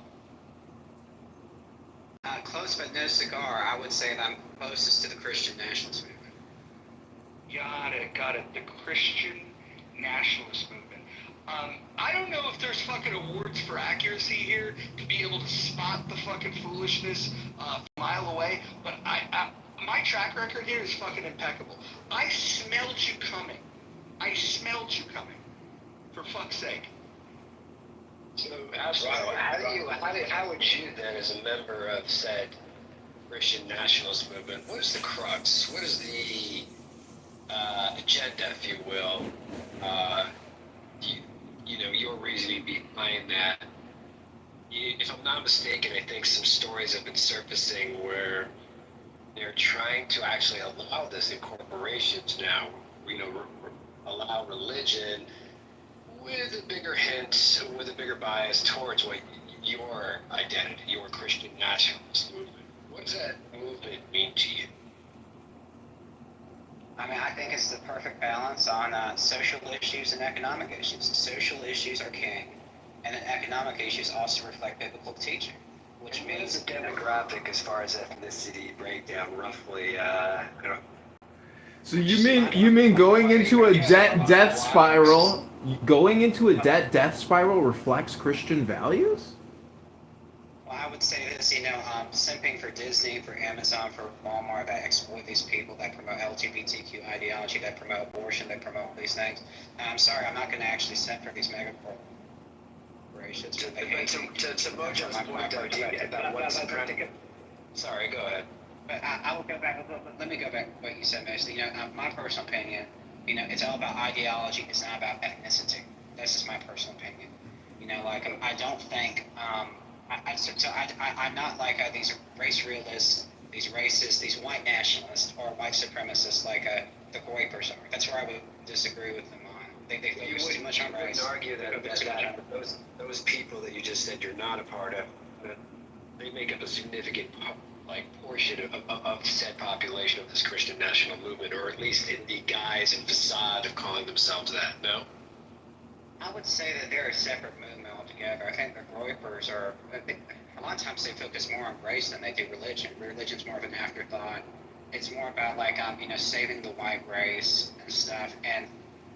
Close but no cigar. I would say that I'm closest to the Christian nationalist movement. Got it. The Christian nationalist movement. I don't know if there's fucking awards for accuracy here to be able to spot the fucking foolishness a mile away, but my track record here is fucking impeccable. I smelled you coming. For fuck's sake. So, how would you then, as a member of said Christian nationalist movement, what is the crux? What is the agenda, if you will? Your reasoning behind that. If I'm not mistaken, I think some stories have been surfacing where they're trying to actually allow this in corporations now. Allow religion with a bigger hint, with a bigger bias towards what your identity, your Christian nationalist movement. What does that movement mean to you? I mean, I think it's the perfect balance on social issues and economic issues. Social issues are king, and then economic issues also reflect biblical teaching, which means the demographic as far as ethnicity breakdown roughly. So you mean going into a death spiral? Going into a death spiral reflects Christian values? Well, I would say this, simping for Disney, for Amazon, for Walmart, that exploit these people, that promote LGBTQ ideology, that promote abortion, that promote these things. I'm sorry, I'm not going to actually simp for these mega corporations. To Mojo's point, about what supremacy. Sorry, go ahead. But I will go back. Let me go back to what you said, basically. My personal opinion, it's all about ideology. It's not about ethnicity. That's just my personal opinion. I don't think. I'm not like these race realists, these racists, these white nationalists or white supremacists like the Goipers are. That's where I would disagree with them on. They focus too much on race. You wouldn't argue that those people that you just said you're not a part of, they make up a significant portion of said population of this Christian national movement, or at least in the guise and facade of calling themselves that. No. I would say that they're a separate movement altogether. I think the Groypers are, a lot of times they focus more on race than they do religion. Religion's more of an afterthought. It's more about saving the white race and stuff. And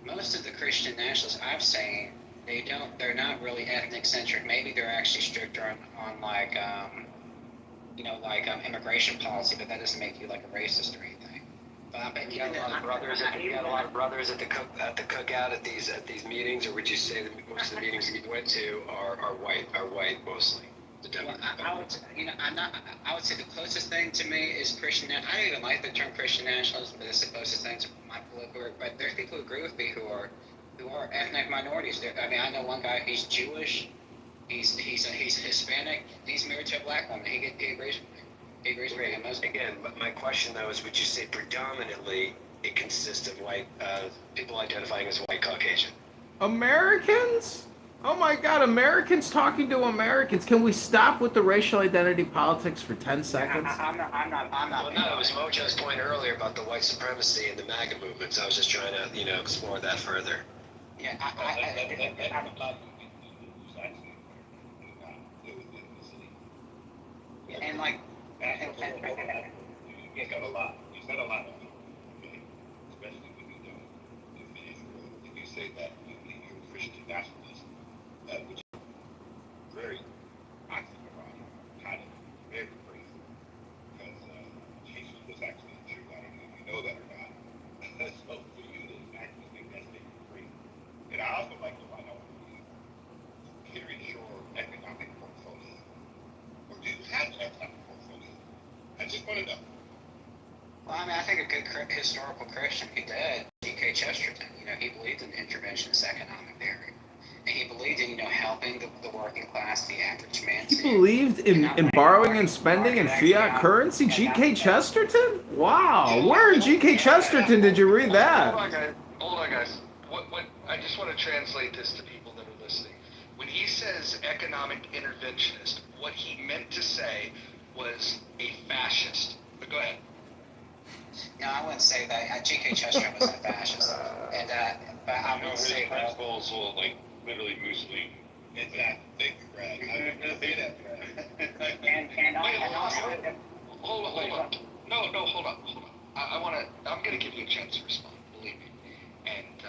most of the Christian nationalists I've seen, they're not really ethnic centric. Maybe they're actually stricter on immigration policy, but that doesn't make you like a racist or anything. But you got a lot of brothers. You got a lot of brothers at the cookout at these meetings, or would you say that most of the meetings that you went to are white mostly? I would say the closest thing to me is Christian. I don't even like the term Christian nationalism, but it's the closest thing to my political group. But there's people who agree with me who are ethnic minorities. I know one guy. He's Jewish. He's Hispanic. He's married to a black woman. He agrees with me. He agrees with me. And again, my question though is, would you say predominantly it consists of white people identifying as white Caucasian? Americans? Oh my God, Americans talking to Americans. Can we stop with the racial identity politics for 10 seconds? I'm not. Well, no, it was Mojo's point earlier about the white supremacy and the MAGA movements. I was just trying to, explore that further. Yeah, and like, You got a lot. You said a lot of it, okay? Especially when you don't finish well. If you say that you're a Christian nationalist, which is very oxymoron, kind of very crazy, because Jesus was actually true. I don't know if you know that or not. So for you to actually think that's making crazy. And I also like to find out considering your economic portfolio, or do you have an economic portfolio? I just want to know. well, I mean, I think a good historical Christian, he did. G.K. Chesterton, he believed in interventionist economic theory. And he believed in, helping the working class, the average man. He believed in borrowing and spending and fiat currency? G.K. Chesterton? Wow. Where in G.K. Chesterton did you read that? Hold on, guys. What? I just want to translate this to people that are listening. When he says economic interventionist, what he meant to say was a fascist. But go ahead. No, I wouldn't say that. G.K. Chesterton was a fascist. And but I would say principles will literally Mussolini. Exactly. Thank you, Brad. I was going to say that, Brad. and also, hold on. No, hold on. I'm going to give you a chance to respond, believe me. And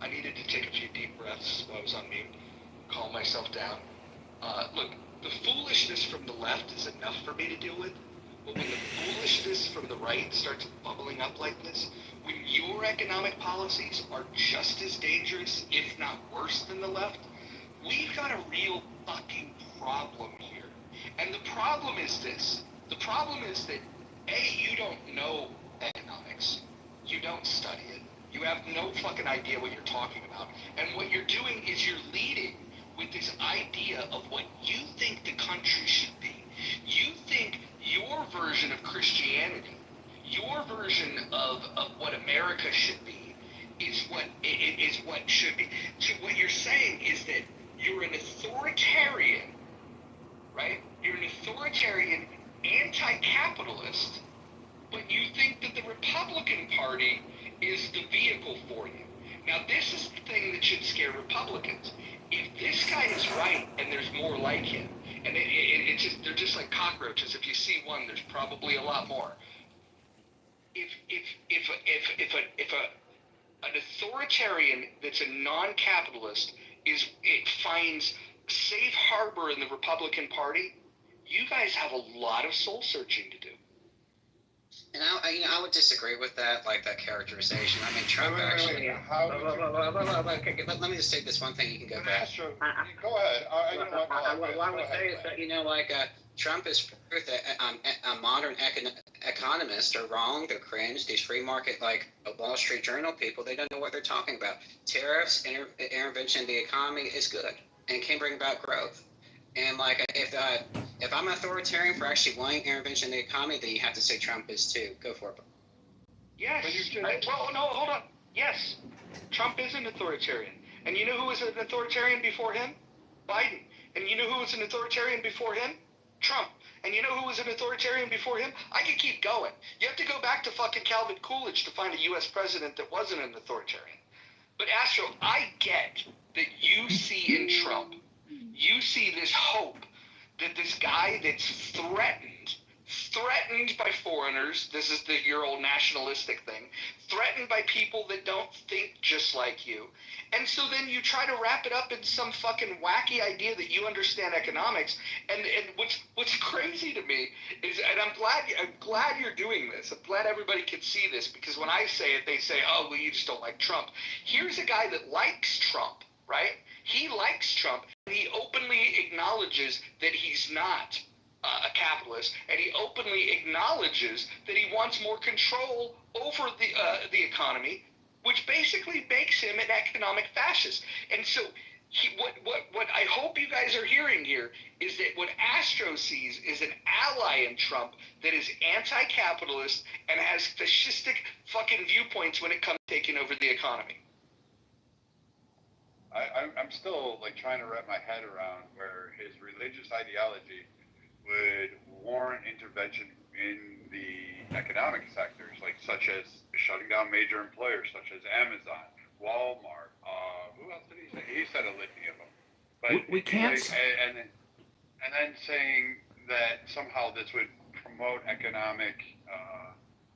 I needed to take a few deep breaths while I was on mute, calm myself down. Look, the foolishness from the left is enough for me to deal with. But when the foolishness from the right starts bubbling up like this, when your economic policies are just as dangerous, if not worse than the left, we've got a real fucking problem here. And the problem is this. The problem is that, A, you don't know economics. You don't study it. You have no fucking idea what you're talking about. And what you're doing is you're leading with this idea of what you think the country should be. You think your version of Christianity, your version of what America should be, is what should be. So what you're saying is that you're an authoritarian, right? You're an authoritarian anti-capitalist, but you think that the Republican Party is the vehicle for you. Now, this is the thing that should scare Republicans. If this guy is right and there's more like him, and they're just like cockroaches. If you see one, there's probably a lot more. If an authoritarian that's a non-capitalist finds safe harbor in the Republican Party, you guys have a lot of soul searching to do. And I would disagree with that characterization. I mean, Trump actually. Let me just say this one thing. You can go back. Go ahead. What I would say is that Trump is proof that modern economists are wrong. They're cringe. These free market Wall Street Journal people, they don't know what they're talking about. Tariffs, intervention in the economy is good and can bring about growth. And if I'm authoritarian for actually wanting intervention in the economy, then you have to say Trump is too. Go for it. Yes. Well, no, hold on. Yes, Trump is an authoritarian. And you know who was an authoritarian before him? Biden. And you know who was an authoritarian before him? Trump. And you know who was an authoritarian before him? I could keep going. You have to go back to fucking Calvin Coolidge to find a U.S. president that wasn't an authoritarian. But Astro, I get that you see in Trump, you see this hope that this guy that's threatened by foreigners, this is your old nationalistic thing, threatened by people that don't think just like you. And so then you try to wrap it up in some fucking wacky idea that you understand economics. And what's crazy to me is, and I'm glad you're doing this. I'm glad everybody can see this, because when I say it, they say, oh, well, you just don't like Trump. Here's a guy that likes Trump, right? He likes Trump, and he openly acknowledges that he's not a capitalist, and he openly acknowledges that he wants more control over the economy, which basically makes him an economic fascist. And so what I hope you guys are hearing here is that what Astro sees is an ally in Trump that is anti-capitalist and has fascistic fucking viewpoints when it comes to taking over the economy. I'm still like trying to wrap my head around where his religious ideology would warrant intervention in the economic sectors, like such as shutting down major employers such as Amazon, Walmart. Who else did he say? He said a litany of them. But We can't. and then saying that somehow this would promote economic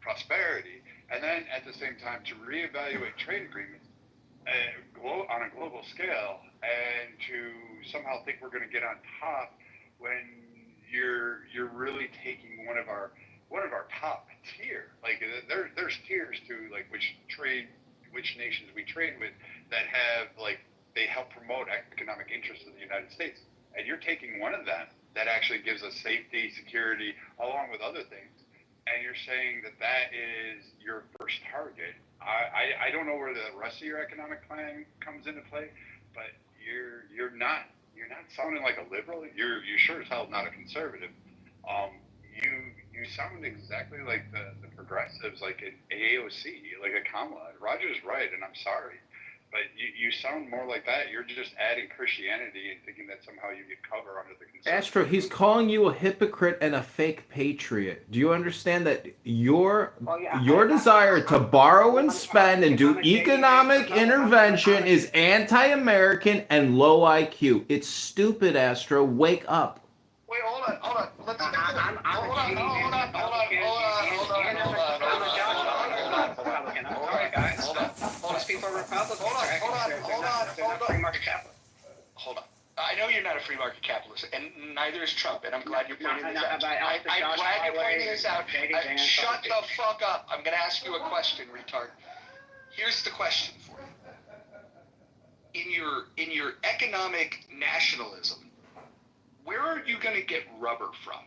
prosperity, and then at the same time to reevaluate trade agreements on a global scale, and to somehow think we're going to get on top when you're really taking one of our top tier. Like there's tiers to like which nations we trade with that have like they help promote economic interests of the United States, and you're taking one of them that actually gives us safety, security, along with other things, and you're saying that is your first target. I don't know where the rest of your economic plan comes into play, but you're not sounding like a liberal. You sure as hell not a conservative. You sound exactly like the progressives, like an AOC, like a Kamala. Roger's right, and I'm sorry, but you sound more like that. You're just adding Christianity and thinking that somehow you get cover under the conservative. Astro, he's calling you a hypocrite and a fake patriot. Do you understand that your desire to borrow and spend and do economic intervention is anti-American and low IQ? It's stupid, Astro. Wake up. Wait, hold on. Let's hold on. Most people are Republicans. Hold on. I know you're not a free market capitalist, and neither is Trump, and I'm glad you're pointing this out. I'm glad you're pointing this out. Shut the fuck up. I'm going to ask you a question, retard. Here's the question for you. In your economic nationalism, where are you going to get rubber from?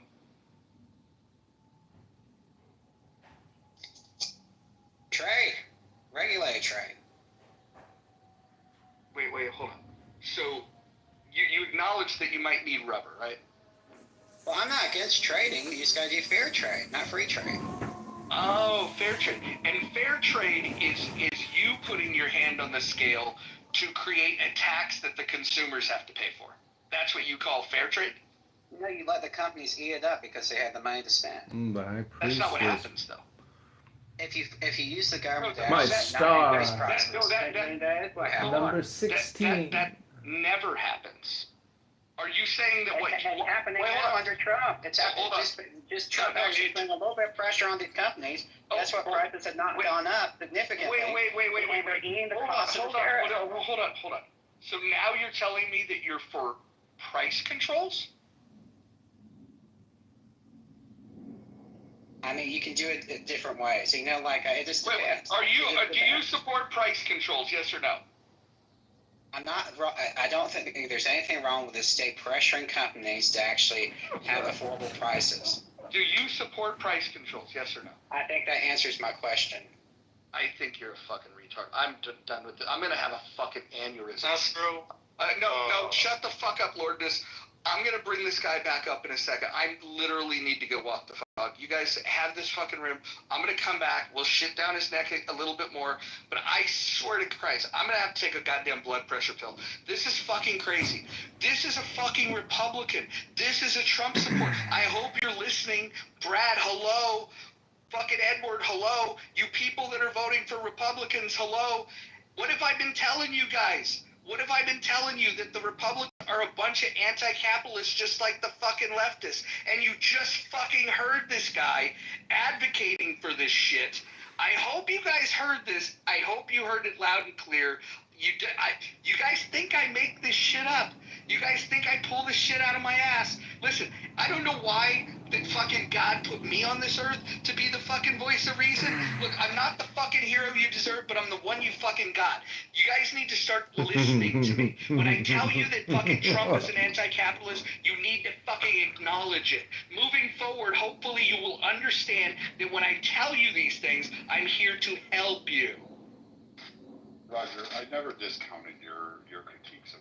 Trade. Regulate trade. Wait, hold on. So, you acknowledge that you might need rubber, right? Well, I'm not against trading. You just gotta do fair trade, not free trade. Oh, fair trade. And fair trade is you putting your hand on the scale to create a tax that the consumers have to pay for. That's what you call fair trade? No, you let the companies eat it up because they have the money to spend. That's not what happens, though. If you use the government to My star. increase prices, that's what happens. Number 16. That never happens. Are you saying that what? It's happening now under Trump. It's happening just Trump actually putting a little bit of pressure on these companies. That's why prices have not gone up significantly. Wait. Bringing the cost of Hold on. So now you're telling me that you're for price controls? I mean, you can do it in different ways. You know, like it just depends. Do you support price controls? Yes or no? I'm not. I don't think there's anything wrong with the state pressuring companies to actually have affordable prices. Do you support price controls? Yes or no? I think that answers my question. I think you're a fucking retard. I'm done with it. I'm gonna have a fucking aneurysm. That's true. No, shut the fuck up, Lordness. I'm gonna bring this guy back up in a second. I literally need to go walk the fuck. You guys have this fucking room. I'm gonna come back. We'll shit down his neck a little bit more. But I swear to Christ, I'm gonna have to take a goddamn blood pressure pill. This is fucking crazy. This is a fucking Republican. This is a Trump support. I hope you're listening. Brad, hello. Fucking Edward, hello. You people that are voting for Republicans, hello. What have I been telling you guys? What have I been telling you? That the Republicans are a bunch of anti-capitalists just like the fucking leftists. And you just fucking heard this guy advocating for this shit. I hope you guys heard this. I hope you heard it loud and clear. You guys think I make this shit up. You guys think I pull this shit out of my ass. Listen, I don't know why that fucking God put me on this earth to be the fucking voice of reason. Look, I'm not the fucking hero you deserve, but I'm the one you fucking got. You guys need to start listening to me. When I tell you that fucking Trump is an anti-capitalist, you need to fucking acknowledge it. Moving forward, hopefully you will understand that when I tell you these things, I'm here to help you. Roger, I never discounted your critiques of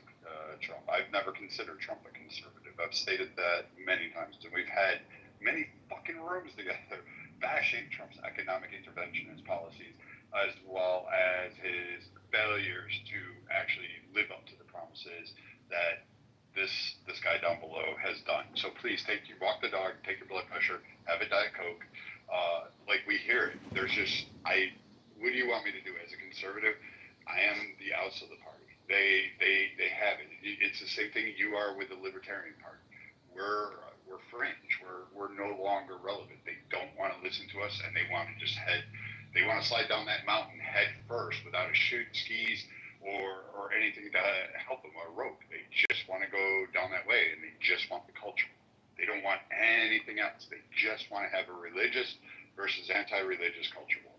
Trump. I've never considered Trump a conservative. I've stated that many times, and we've had many fucking rooms together bashing Trump's economic interventionist policies, as well as his failures to actually live up to the promises that this guy down below has done. So please walk the dog, take your blood pressure, have a Diet Coke. Like we hear it. There's just what do you want me to do as a conservative? I am the outs of the party. They have it. It's the same thing you are with the Libertarian Party. We're fringe. We're no longer relevant. They don't want to listen to us, and they want to just they want to slide down that mountain head first without a chute, skis, or anything to help them, or a rope. They just want to go down that way, and they just want the culture. They don't want anything else. They just want to have a religious versus anti-religious culture war.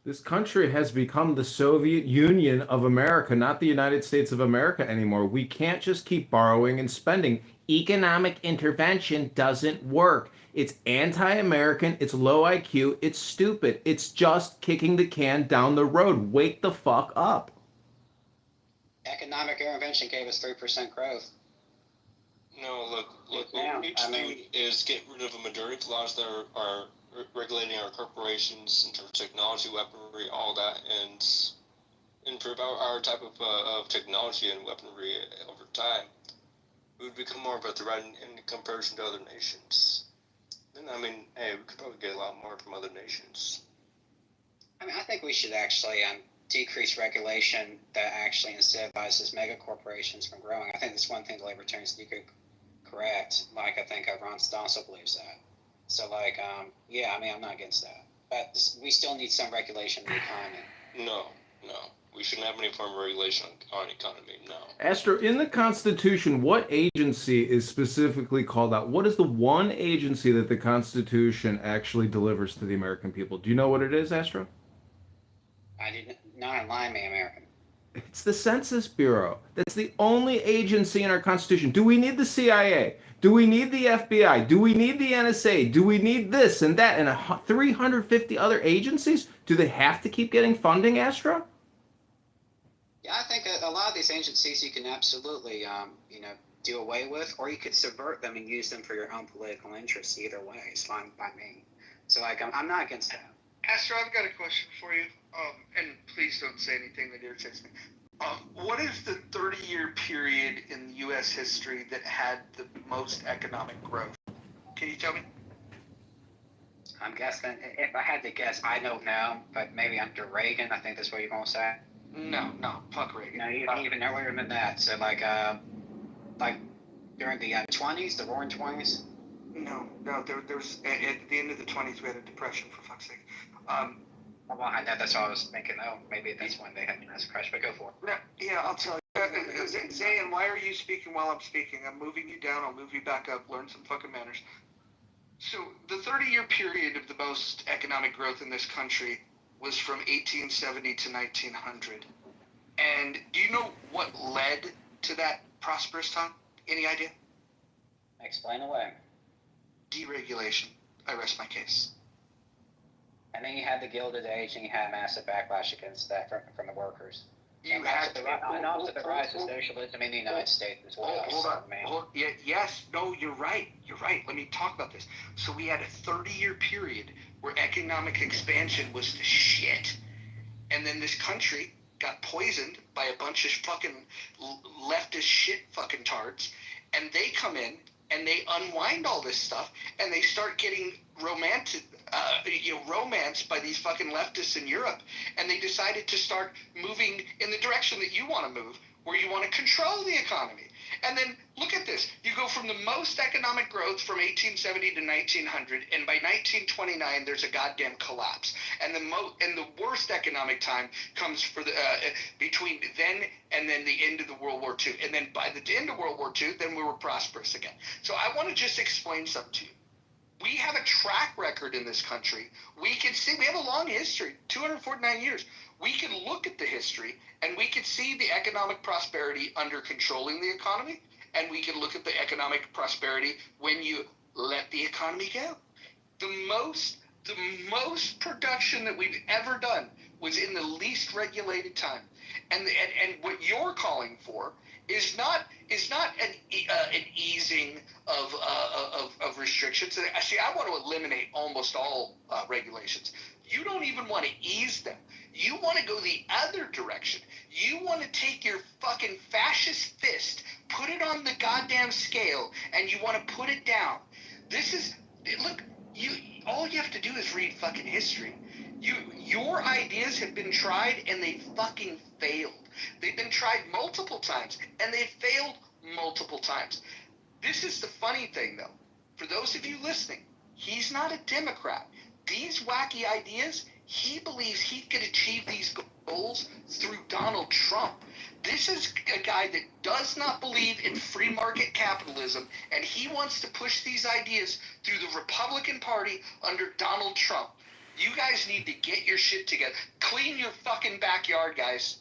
This country has become the Soviet Union of America, not the United States of America anymore. We can't just keep borrowing and spending. Economic intervention doesn't work. It's anti-American, it's low IQ, it's stupid. It's just kicking the can down the road. Wake the fuck up. Economic intervention gave us 3% growth. No, look, what we need to do is get rid of a majority of laws that are regulating our corporations in terms of technology, weaponry, all that, and improve our type of technology and weaponry over time. We would become more of a threat in comparison to other nations. And I mean, hey, we could probably get a lot more from other nations. I mean, I think we should actually decrease regulation that actually incentivizes mega corporations from growing. I think that's one thing the libertarians need to correct. Like, I think Ron also believes that. So, like, yeah, I mean, I'm not against that. But we still need some regulation of the economy. No. We shouldn't have any form of regulation on economy, no. Esther, in the Constitution, what agency is specifically called out? What is the one agency that the Constitution actually delivers to the American people? Do you know what it is, Esther? I didn't. Not enlighten me, American. It's the Census Bureau. That's the only agency in our Constitution. Do we need the CIA? Do we need the FBI? Do we need the NSA? Do we need this and that and 350 other agencies? Do they have to keep getting funding, Astra? Yeah, I think a lot of these agencies you can absolutely, do away with, or you could subvert them and use them for your own political interests. Either way, it's fine by me. So, like, I'm not against that. Astro, I've got a question for you, and please don't say anything that irritates me. What is the 30-year period in U.S. history that had the most economic growth? Can you tell me? I'm guessing, if I had to guess, I don't know, but maybe under Reagan, I think that's what you're going to say. No, fuck Reagan. No, even earlier than that. So, like during the 20s, the roaring 20s? No, there was, at the end of the 20s, we had a depression, for fuck's sake. Well, I know that's what I was thinking. Oh, maybe that's when they had a massive crash, but go for it. No, yeah, I'll tell you. Zayn, why are you speaking while I'm speaking? I'm moving you down, I'll move you back up, learn some fucking manners. So, the 30-year period of the most economic growth in this country was from 1870 to 1900. And do you know what led to that prosperous time? Any idea? Explain away. Deregulation. I rest my case. And then you had the Gilded Age, and you had massive backlash against that from the workers. And also the rise of socialism in the United States as well. Yes, no, you're right. Let me talk about this. So we had a 30-year period where economic expansion was the shit. And then this country got poisoned by a bunch of fucking leftist shit fucking tards. And they come in and they unwind all this stuff and they start getting romanced by these fucking leftists in Europe, and they decided to start moving in the direction that you want to move, where you want to control the economy. And then look at this. You go from the most economic growth from 1870 to 1900, and by 1929 there's a goddamn collapse. And the worst economic time comes for the between then and then the end of the World War II. And then by the end of World War II, then we were prosperous again. So I want to just explain something to you. We have a track record in this country. We can see, we have a long history, 249 years. We can look at the history and we can see the economic prosperity under controlling the economy, and we can look at the economic prosperity when you let the economy go. The most production that we've ever done was in the least regulated time, and what you're calling for is not an easing of restrictions. Actually, I want to eliminate almost all regulations. You don't even want to ease them. You want to go the other direction. You want to take your fucking fascist fist, put it on the goddamn scale, and you want to put it down. Look, all you have to do is read fucking history. Your ideas have been tried and they fucking failed. They've been tried multiple times and they've failed multiple times. This is the funny thing, though. For those of you listening, he's not a Democrat. These wacky ideas, he believes he could achieve these goals through Donald Trump. This is a guy that does not believe in free market capitalism, and he wants to push these ideas through the Republican Party under Donald Trump. You guys need to get your shit together. Clean your fucking backyard, guys.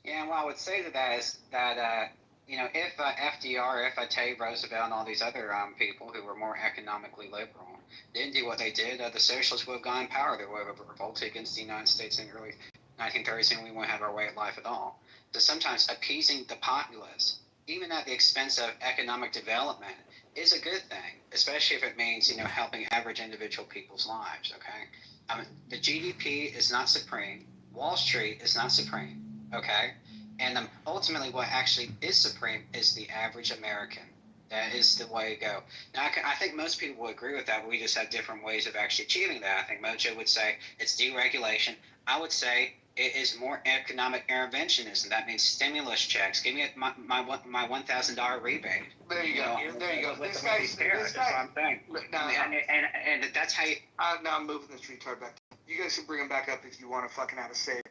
Yeah, what I would say to that is that, if FDR, if Teddy Roosevelt and all these other people who were more economically liberal didn't do what they did, the socialists would have gone in power. They would have revolted against the United States in the early 1930s, and we wouldn't have our way of life at all. So sometimes appeasing the populace, even at the expense of economic development, is a good thing, especially if it means, helping average individual people's lives, okay? The GDP is not supreme. Wall Street is not supreme, okay? And ultimately what actually is supreme is the average American. That is the way to go. Now, I think most people will agree with that. We just have different ways of actually achieving that. I think Mojo would say it's deregulation. I would say it is more economic interventionism. That means stimulus checks. Give me my $1,000 rebate. There you go. There you go. This guy. That's what I'm saying. And that's how you. Now I'm moving this retard back. You guys can bring him back up if you want to fucking have a say.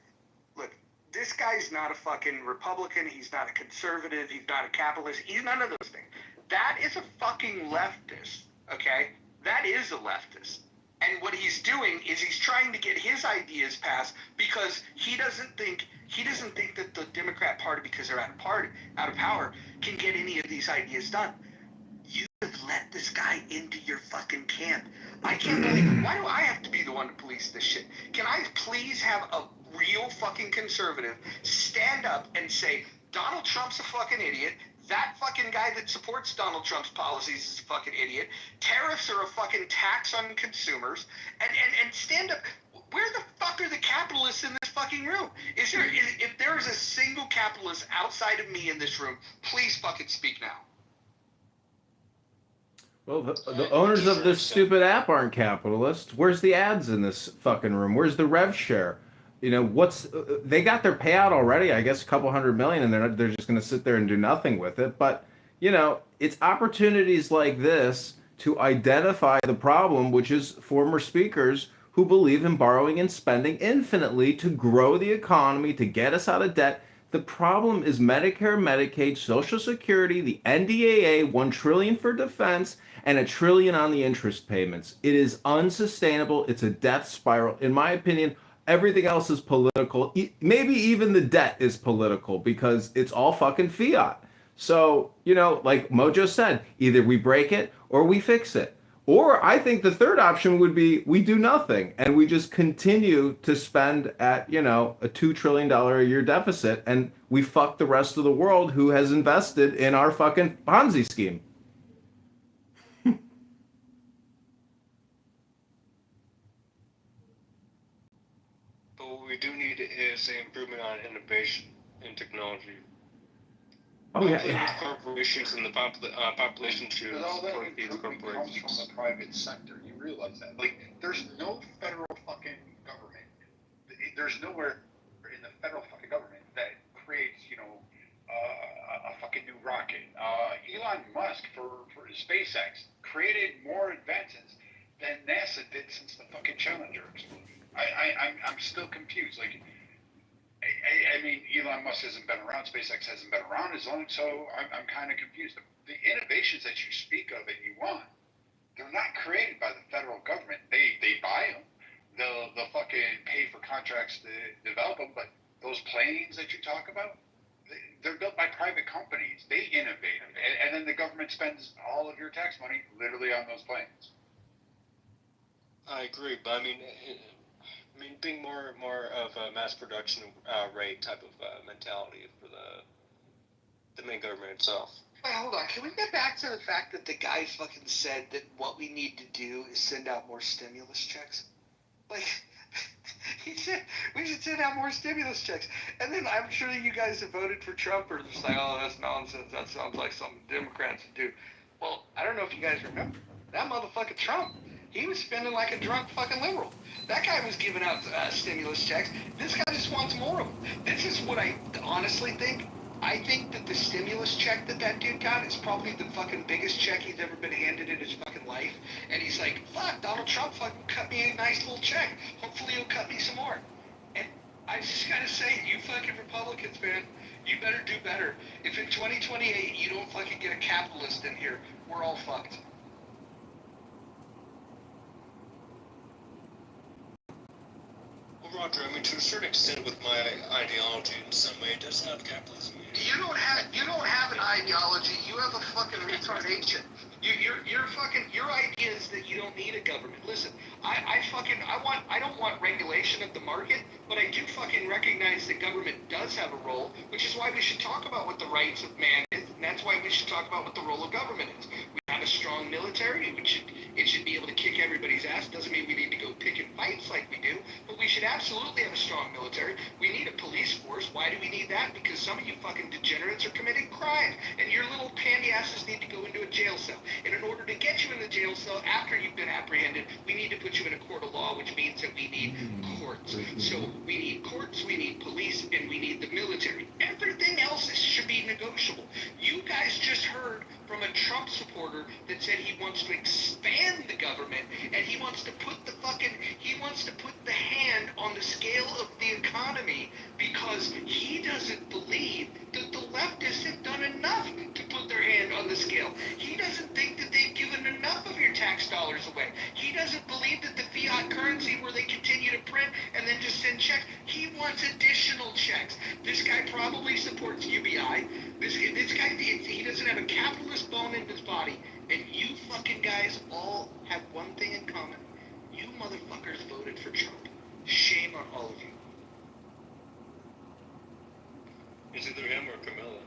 Look, this guy's not a fucking Republican. He's not a conservative. He's not a capitalist. He's none of those things. That is a fucking leftist, okay? That is a leftist. And what he's doing is he's trying to get his ideas passed because he doesn't think that the Democrat Party, because they're out of power, can get any of these ideas done. You have let this guy into your fucking camp. I can't believe it. Why do I have to be the one to police this shit? Can I please have a real fucking conservative stand up and say, Donald Trump's a fucking idiot. That fucking guy that supports Donald Trump's policies is a fucking idiot. Tariffs are a fucking tax on consumers. And stand up. Where the fuck are the capitalists in this fucking room? If there is a single capitalist outside of me in this room, please fucking speak now. Well, the owners of this stupid app aren't capitalists. Where's the ads in this fucking room? Where's the rev share? They got their payout already, I guess a couple $100 million, and they're just going to sit there and do nothing with it. But, it's opportunities like this to identify the problem, which is former speakers who believe in borrowing and spending infinitely to grow the economy, to get us out of debt. The problem is Medicare, Medicaid, Social Security, the NDAA, $1 trillion for defense, and $1 trillion on the interest payments. It is unsustainable. It's a death spiral. In my opinion, everything else is political. Maybe even the debt is political because it's all fucking fiat. So, like Mojo said, either we break it or we fix it. Or I think the third option would be we do nothing and we just continue to spend at, a $2 trillion a year deficit and we fuck the rest of the world who has invested in our fucking Ponzi scheme. But what we do need is an improvement on innovation and technology. Oh, yeah. Corporations and the population should support these corporations. Comes from the private sector. You realize that? There's no federal fucking government. There's nowhere in the federal fucking government that creates, a fucking new rocket. Elon Musk for SpaceX created more advances than NASA did since the fucking Challenger explosion. I'm still confused. I mean, Elon Musk hasn't been around, SpaceX hasn't been around as long, so I'm kind of confused. The innovations that you speak of and you want, they're not created by the federal government. They buy them. They'll fucking pay for contracts to develop them, but those planes that you talk about, they're built by private companies. They innovate them, and then the government spends all of your tax money literally on those planes. I agree, but I mean, I mean, being more of a mass production rate type of mentality for the main government itself. Wait, hold on. Can we get back to the fact that the guy fucking said that what we need to do is send out more stimulus checks? Like, he said we should send out more stimulus checks. And then I'm sure that you guys have voted for Trump are just like, oh, that's nonsense. That sounds like something Democrats would do. Well, I don't know if you guys remember. That motherfucking Trump, he was spending like a drunk fucking liberal. That guy was giving out stimulus checks. This guy just wants more of them. This is what I honestly think. I think that the stimulus check that dude got is probably the fucking biggest check he's ever been handed in his fucking life. And he's like, fuck, Donald Trump fucking cut me a nice little check. Hopefully he'll cut me some more. And I just gotta say, you fucking Republicans, man, you better do better. If in 2028 you don't fucking get a capitalist in here, we're all fucked. Well, Roger, I mean, to a certain extent, with my ideology, in some way, it does have capitalism. You don't have an ideology. You have a fucking retardation. Your idea is that you don't need a government. Listen, I don't want regulation of the market, but I do fucking recognize that government does have a role, which is why we should talk about what the rights of man is, and that's why we should talk about what the role of government is. We have a strong military, it should be able to kick everybody's ass. Doesn't mean we need to go pick and fights like we do, but we should absolutely have a strong military. We need a police force. Why do we need that? Because some of you fucking degenerates are committing crime, and your little panty asses need to go into a jail cell. And in order to get you in the jail cell after you've been apprehended, we need to put you in a court of law, which means that we need courts. So we need courts, we need police, and we need the military. Everything else should be negotiable. You guys just heard from a Trump supporter that said he wants to expand the government, and he wants to put the hand on the scale of the economy because he doesn't believe that the leftists have done enough to put their hand on the scale. He doesn't think that they've given enough of your tax dollars away. He doesn't believe that the fiat currency where they continue to print and then just send checks, he wants additional checks. This guy probably supports UBI. This guy, he doesn't have a capitalist bone in his body. And you fucking guys all have one thing in common. You motherfuckers voted for Trump. Shame on all of you. It's either him or Camilla.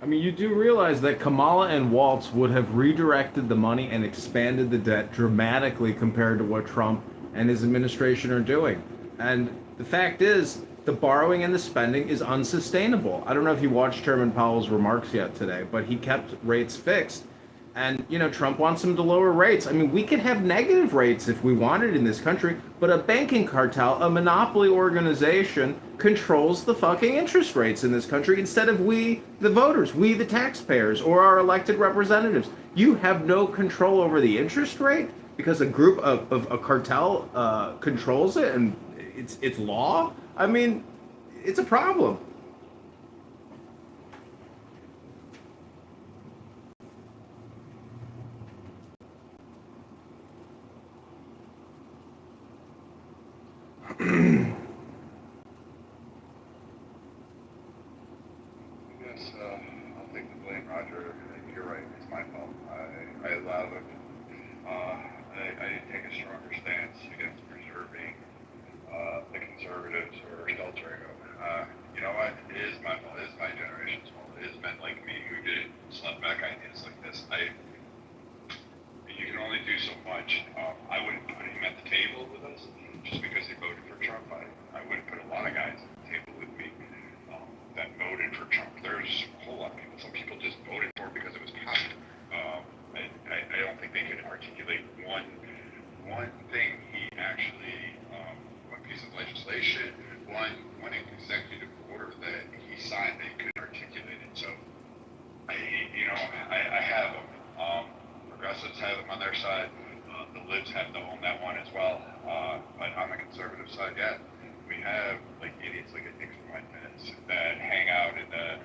I mean, you do realize that Kamala and Waltz would have redirected the money and expanded the debt dramatically compared to what Trump and his administration are doing. And the fact is, the borrowing and the spending is unsustainable. I don't know if you watched Chairman Powell's remarks yet today, but he kept rates fixed. And, Trump wants them to lower rates. I mean, we could have negative rates if we wanted in this country, but a banking cartel, a monopoly organization, controls the fucking interest rates in this country instead of we, the voters, we, the taxpayers, or our elected representatives. You have no control over the interest rate because a group of a cartel controls it and it's law? I mean, it's a problem. Yes, I'll take the blame, Roger. You're right. It's my fault. I allowed it. I didn't take a stronger stance against preserving the conservatives or sheltering them. You know what? It is my fault. It is my generation's fault. It is men like me who did slap back ideas like this. You can only do so much. I wouldn't put him at the table with us just because he voted for Trump. I wouldn't put a lot of guys at the table with me that voted for Trump. There's a whole lot of people. Some people just voted for it because it was popular. I don't think they could articulate one thing he actually, one piece of legislation, one executive order that he signed that he could articulate it. So, I have them. Progressives have them on their side. The libs have to own that one as well. But on the conservative side, yeah, we have like idiots like Nixon Martinez that hang out in the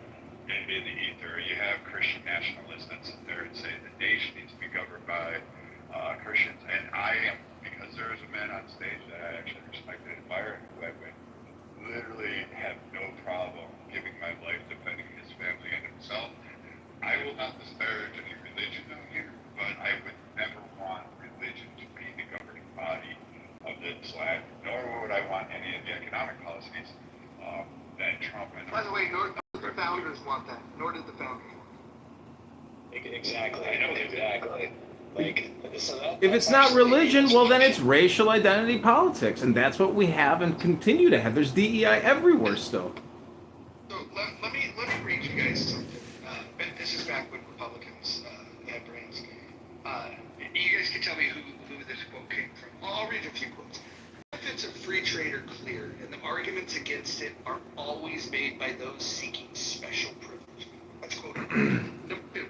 ether. You have Christian nationalists that sit there and say the nation needs to be governed by Christians, and I am, because there is a man on stage that I actually respect and admire, who I would literally have no problem giving my life defending his family and himself. I will not disparage any religion out here, but I would never want religion to be the governing body of this land, nor would I want any of the economic policies that Trump and. By the way, nor the founders want that. Nor did the founders. Exactly. I know exactly. Like, so If it's not religion, well, then it's racial identity politics, and that's what we have and continue to have. There's DEI everywhere still. So let me read you guys something. And this is back when Republicans had brains. You guys can tell me who this quote came from. Well, I'll read a few quotes. The benefits of free trade are clear, and the arguments against it are always made by those seeking special privilege. That's quoted. Number two.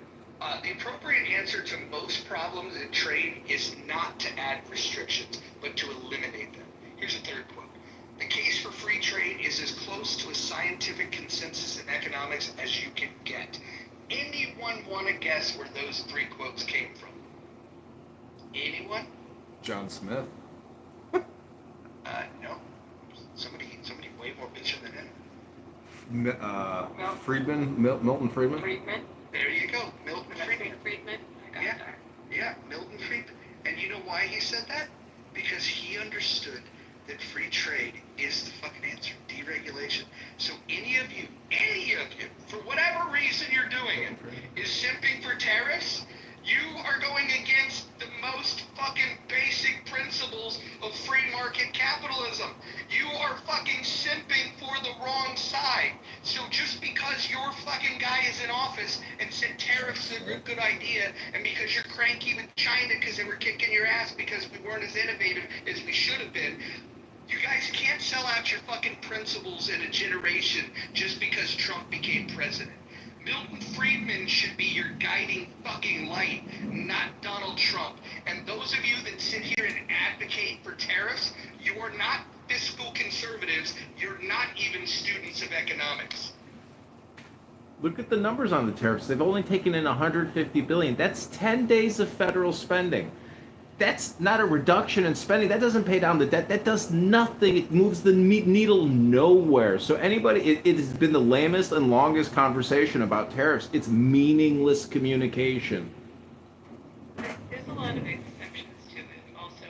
The appropriate answer to most problems in trade is not to add restrictions, but to eliminate them. Here's a third quote. The case for free trade is as close to a scientific consensus in economics as you can get. Anyone want to guess where those three quotes came from? Anyone? John Smith. No. Somebody way more bitchin' than him. Friedman, Milton Friedman. Friedman. There you go, Milton Friedman. Friedman. Yeah, Milton Friedman. And you know why he said that? Because he understood that free trade is the fucking answer. Deregulation. So any of you, for whatever reason you're doing it, is simping for tariffs, you are going against the most fucking basic principles of free market capitalism. You are fucking simping for the wrong side. So just because your fucking guy is in office and said tariffs are a good idea, and because you're cranky with China because they were kicking your ass because we weren't as innovative as we should have been, you guys can't sell out your fucking principles in a generation just because Trump became president. Milton Friedman should be your guiding fucking light, not Donald Trump. And those of you that sit here and advocate for tariffs, you are not fiscal conservatives. You're not even students of economics. Look at the numbers on the tariffs. They've only taken in $150 billion. That's 10 days of federal spending. That's not a reduction in spending. That doesn't pay down the debt. That does nothing. It moves the needle nowhere. So it has been the lamest and longest conversation about tariffs. It's meaningless communication. There's a lot of exceptions to it also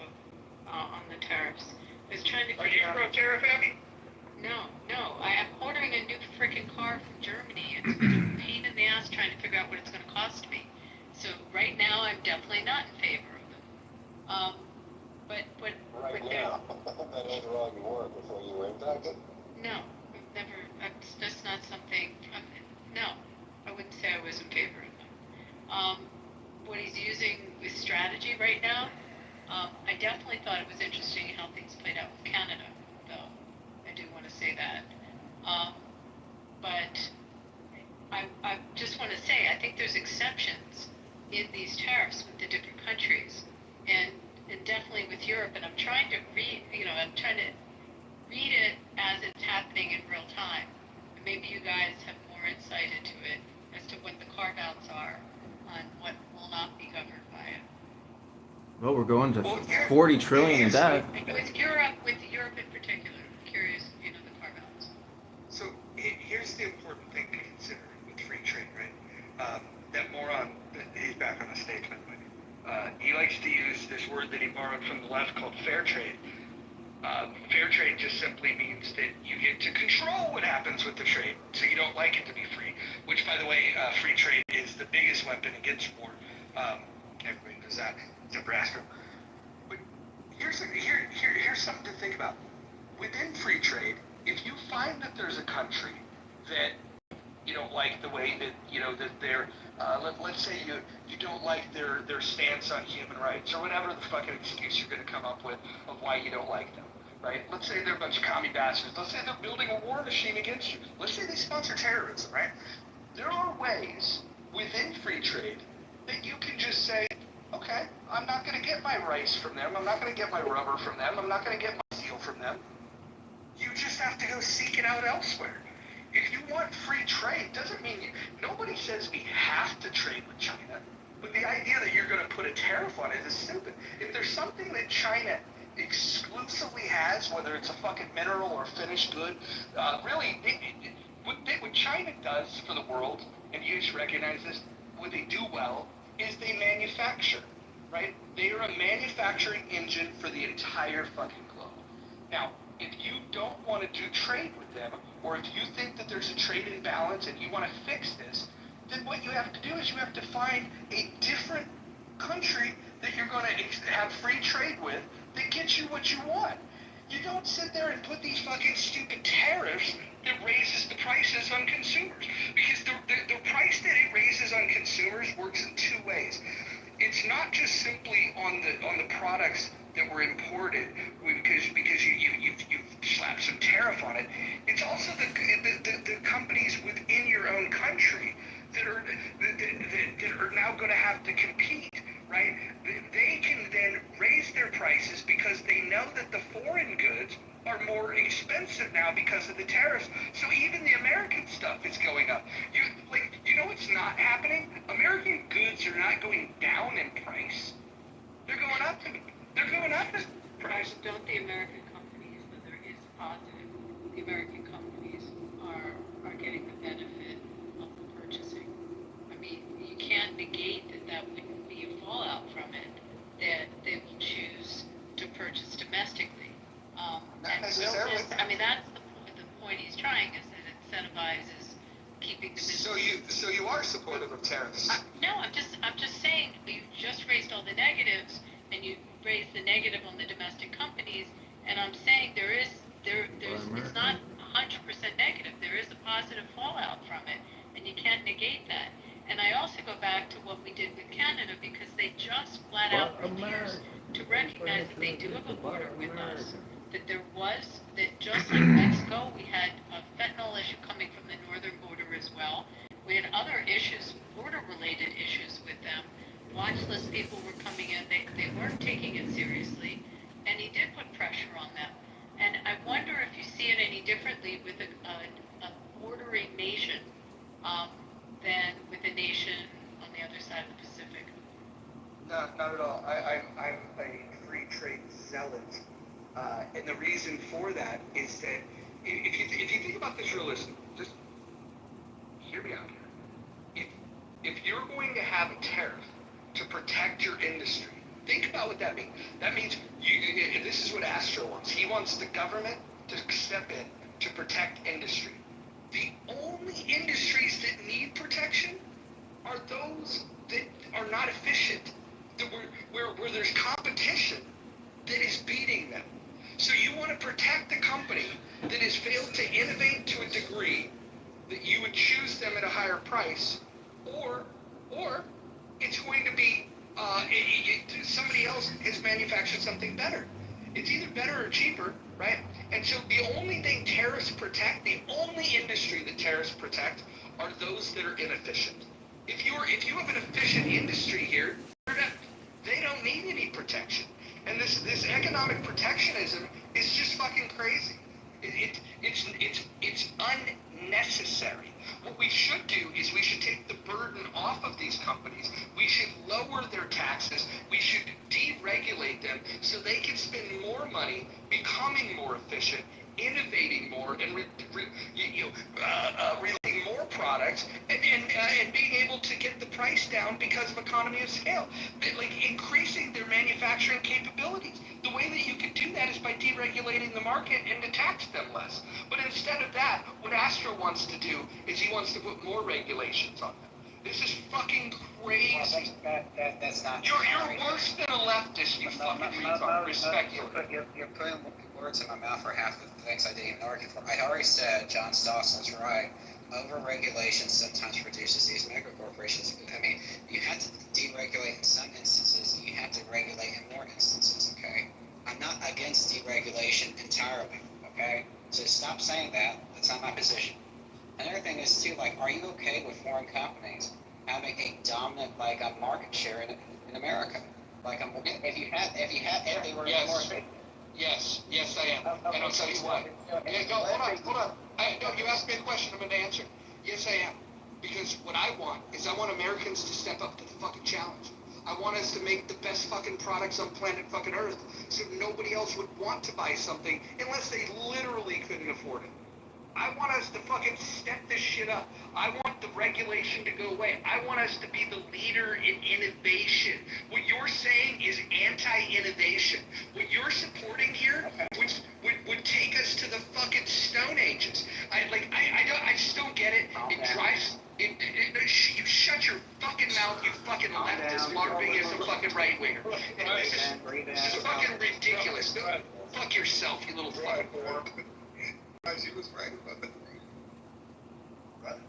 on the tariffs. I was trying to figure out. Are you pro-tariff, Abby? No. I am ordering a new freaking car from Germany. It's been a pain in the ass trying to figure out what it's going to cost me. So right now, I'm definitely not in favor of it. But right now, that was wrong you were before you were impacted? No, I've never, that's not something, no, I wouldn't say I was in favor of them. What he's using with strategy right now, I definitely thought it was interesting how things played out with Canada, though. I do want to say that. But I just want to say, I think there's exceptions in these tariffs with the different countries. And definitely with Europe, and I'm trying to read it as it's happening in real time. And maybe you guys have more insight into it as to what the carve-outs are on what will not be governed by it. Well, we're going to 40 trillion in debt. With Europe in particular, I'm curious, the carve-outs. So here's the important thing to consider with free trade, right? That moron, he's back on the stage, by the way. He likes to use this word that he borrowed from the left called fair trade. Fair trade just simply means that you get to control what happens with the trade, so you don't like it to be free, which, by the way, free trade is the biggest weapon against war. Everybody knows that. Nebraska. But here's something to think about. Within free trade, if you find that there's a country that you don't like the way that, that they're, let's say you don't like their stance on human rights, or whatever the fucking excuse you're going to come up with of why you don't like them, right? Let's say they're a bunch of commie bastards. Let's say they're building a war machine against you. Let's say they sponsor terrorism, right? There are ways within free trade that you can just say, okay, I'm not going to get my rice from them. I'm not going to get my rubber from them. I'm not going to get my steel from them. You just have to go seek it out elsewhere. If you want free trade, doesn't mean nobody says we have to trade with China, but the idea that you're going to put a tariff on it is stupid. If there's something that China exclusively has, whether it's a fucking mineral or finished good, really, what China does for the world, and you should recognize this, what they do well is they manufacture, right? They are a manufacturing engine for the entire fucking globe. Now, if you don't want to do trade with them, or if you think that there's a trade imbalance and you want to fix this, then what you have to do is you have to find a different country that you're going to have free trade with that gets you what you want. You don't sit there and put these fucking stupid tariffs that raises the prices on consumers. Because the price that it raises on consumers works in two ways. It's not just simply on the products that were imported because you've slapped some tariff on it. It's also the companies within your own country that are now going to have to compete, right? They can then raise their prices because they know that the foreign goods are more expensive now because of the tariffs. So even the American stuff is going up. You know what's not happening? American goods are not going down in price. They're going up. They're going up in price. Don't the American companies, but there is positive, the American companies are getting the benefit of the purchasing. I mean, you can't negate that wouldn't be a fallout from it, that they will choose to purchase domestically. Not necessarily. I mean, that's the point he's trying, is that it incentivizes keeping the business. So you are supportive of tariffs? No, I'm just saying, you just raised all the negatives, and you raised the negative on the domestic companies, and I'm saying there's it's not 100% negative. There is a positive fallout from it, and you can't negate that. And I also go back to what we did with Canada, because they just flat out refused to recognize that they do have a border with us, that just like Mexico, we had a fentanyl issue coming from the northern border as well. We had other issues, border-related issues with them. Watch list people were coming in, they weren't taking it seriously, and he did put pressure on them. And I wonder if you see it any differently with a bordering nation than with a nation on the other side of the Pacific. No, not at all. I'm a free trade zealot. And the reason for that is that if you think about this realistically, just hear me out here. If you're going to have a tariff to protect your industry, think about what that means. That means this is what Astro wants. He wants the government to step in to protect industry. The only industries that need protection are those that are not efficient, where there's competition that is beating them. So you want to protect the company that has failed to innovate to a degree that you would choose them at a higher price, or it's going to be somebody else has manufactured something better. It's either better or cheaper, right? And so the only thing tariffs protect, the only industry that tariffs protect, are those that are inefficient. If you have an efficient industry here, they don't need any protection. And this economic protectionism is just fucking crazy. It's unnecessary. What we should do is we should take the burden off of these companies. We should lower their taxes. We should deregulate them so they can spend more money becoming more efficient, innovating more, and releasing more products, and being able to get the price down because of economy of scale, like increasing their manufacturing capabilities. The way that you can do that is by deregulating the market and to tax them less. But instead of that, what Astro wants to do is he wants to put more regulations on them. This is fucking crazy. Well, that's not. You're worse than a leftist, you fucking retard. Respect you. You're putting words in my mouth for half the things I didn't even argue for. I already said John Stossel's right. Over-regulation sometimes produces these mega corporations. I mean, you have to deregulate in some instances. You have to regulate in more instances, okay? I'm not against deregulation entirely, okay? So stop saying that. That's not my position. Another thing is, too, like, are you okay with foreign companies having a dominant, like, a market share in America? Like, if they were more... Yes, I am. And I'll tell you why. Hold on. You asked me a question, I'm going to answer. Yes, I am. Because what I want is I want Americans to step up to the fucking challenge. I want us to make the best fucking products on planet fucking Earth so nobody else would want to buy something unless they literally couldn't afford it. I want us to fucking step this shit up. I want the regulation to go away. I want us to be the leader in innovation. What you're saying is anti-innovation. What you're supporting here, which little fucking whore. She was right about that.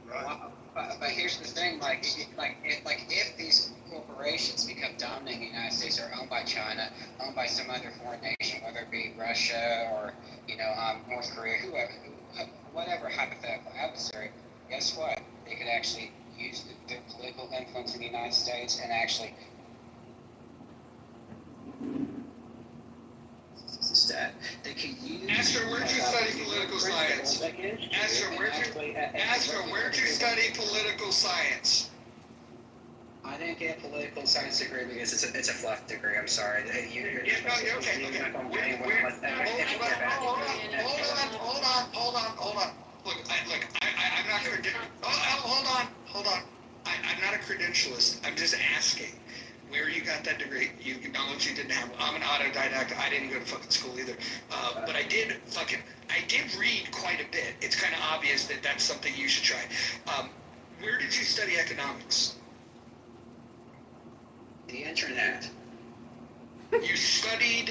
Right. But here's the thing, if these corporations become dominating in the United States or owned by China, owned by some other foreign nation, whether it be Russia or, North Korea, whatever hypothetical adversary, guess what? They could actually use their political influence in the United States and actually they could use. Astra, where'd you study political science? Astra, where'd you study political science? I didn't get a political science degree because it's a fluff degree. I'm sorry. Okay. Hold on. Look, I'm not going to. Hold on. I'm not a credentialist. I'm just asking where you got that degree. You acknowledge you didn't have. I'm an autodidact. I didn't go to fucking school either. But I did read quite a bit. It's kind of obvious that that's something you should try. Where did you study economics? The internet. You studied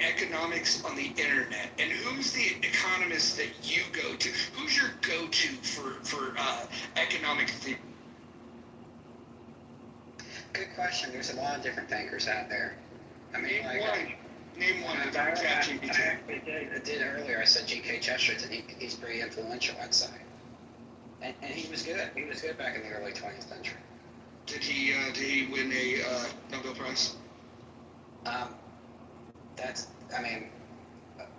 economics on the internet. And who's the economist that you go to? Who's your go-to for economic theory? Good question. There's a lot of different thinkers out there. I mean, Name one. I did earlier. I said G.K. Chesterton. He's pretty influential, I'd say. And he was good. He was good back in the early 20th century. Did he win a Nobel Prize?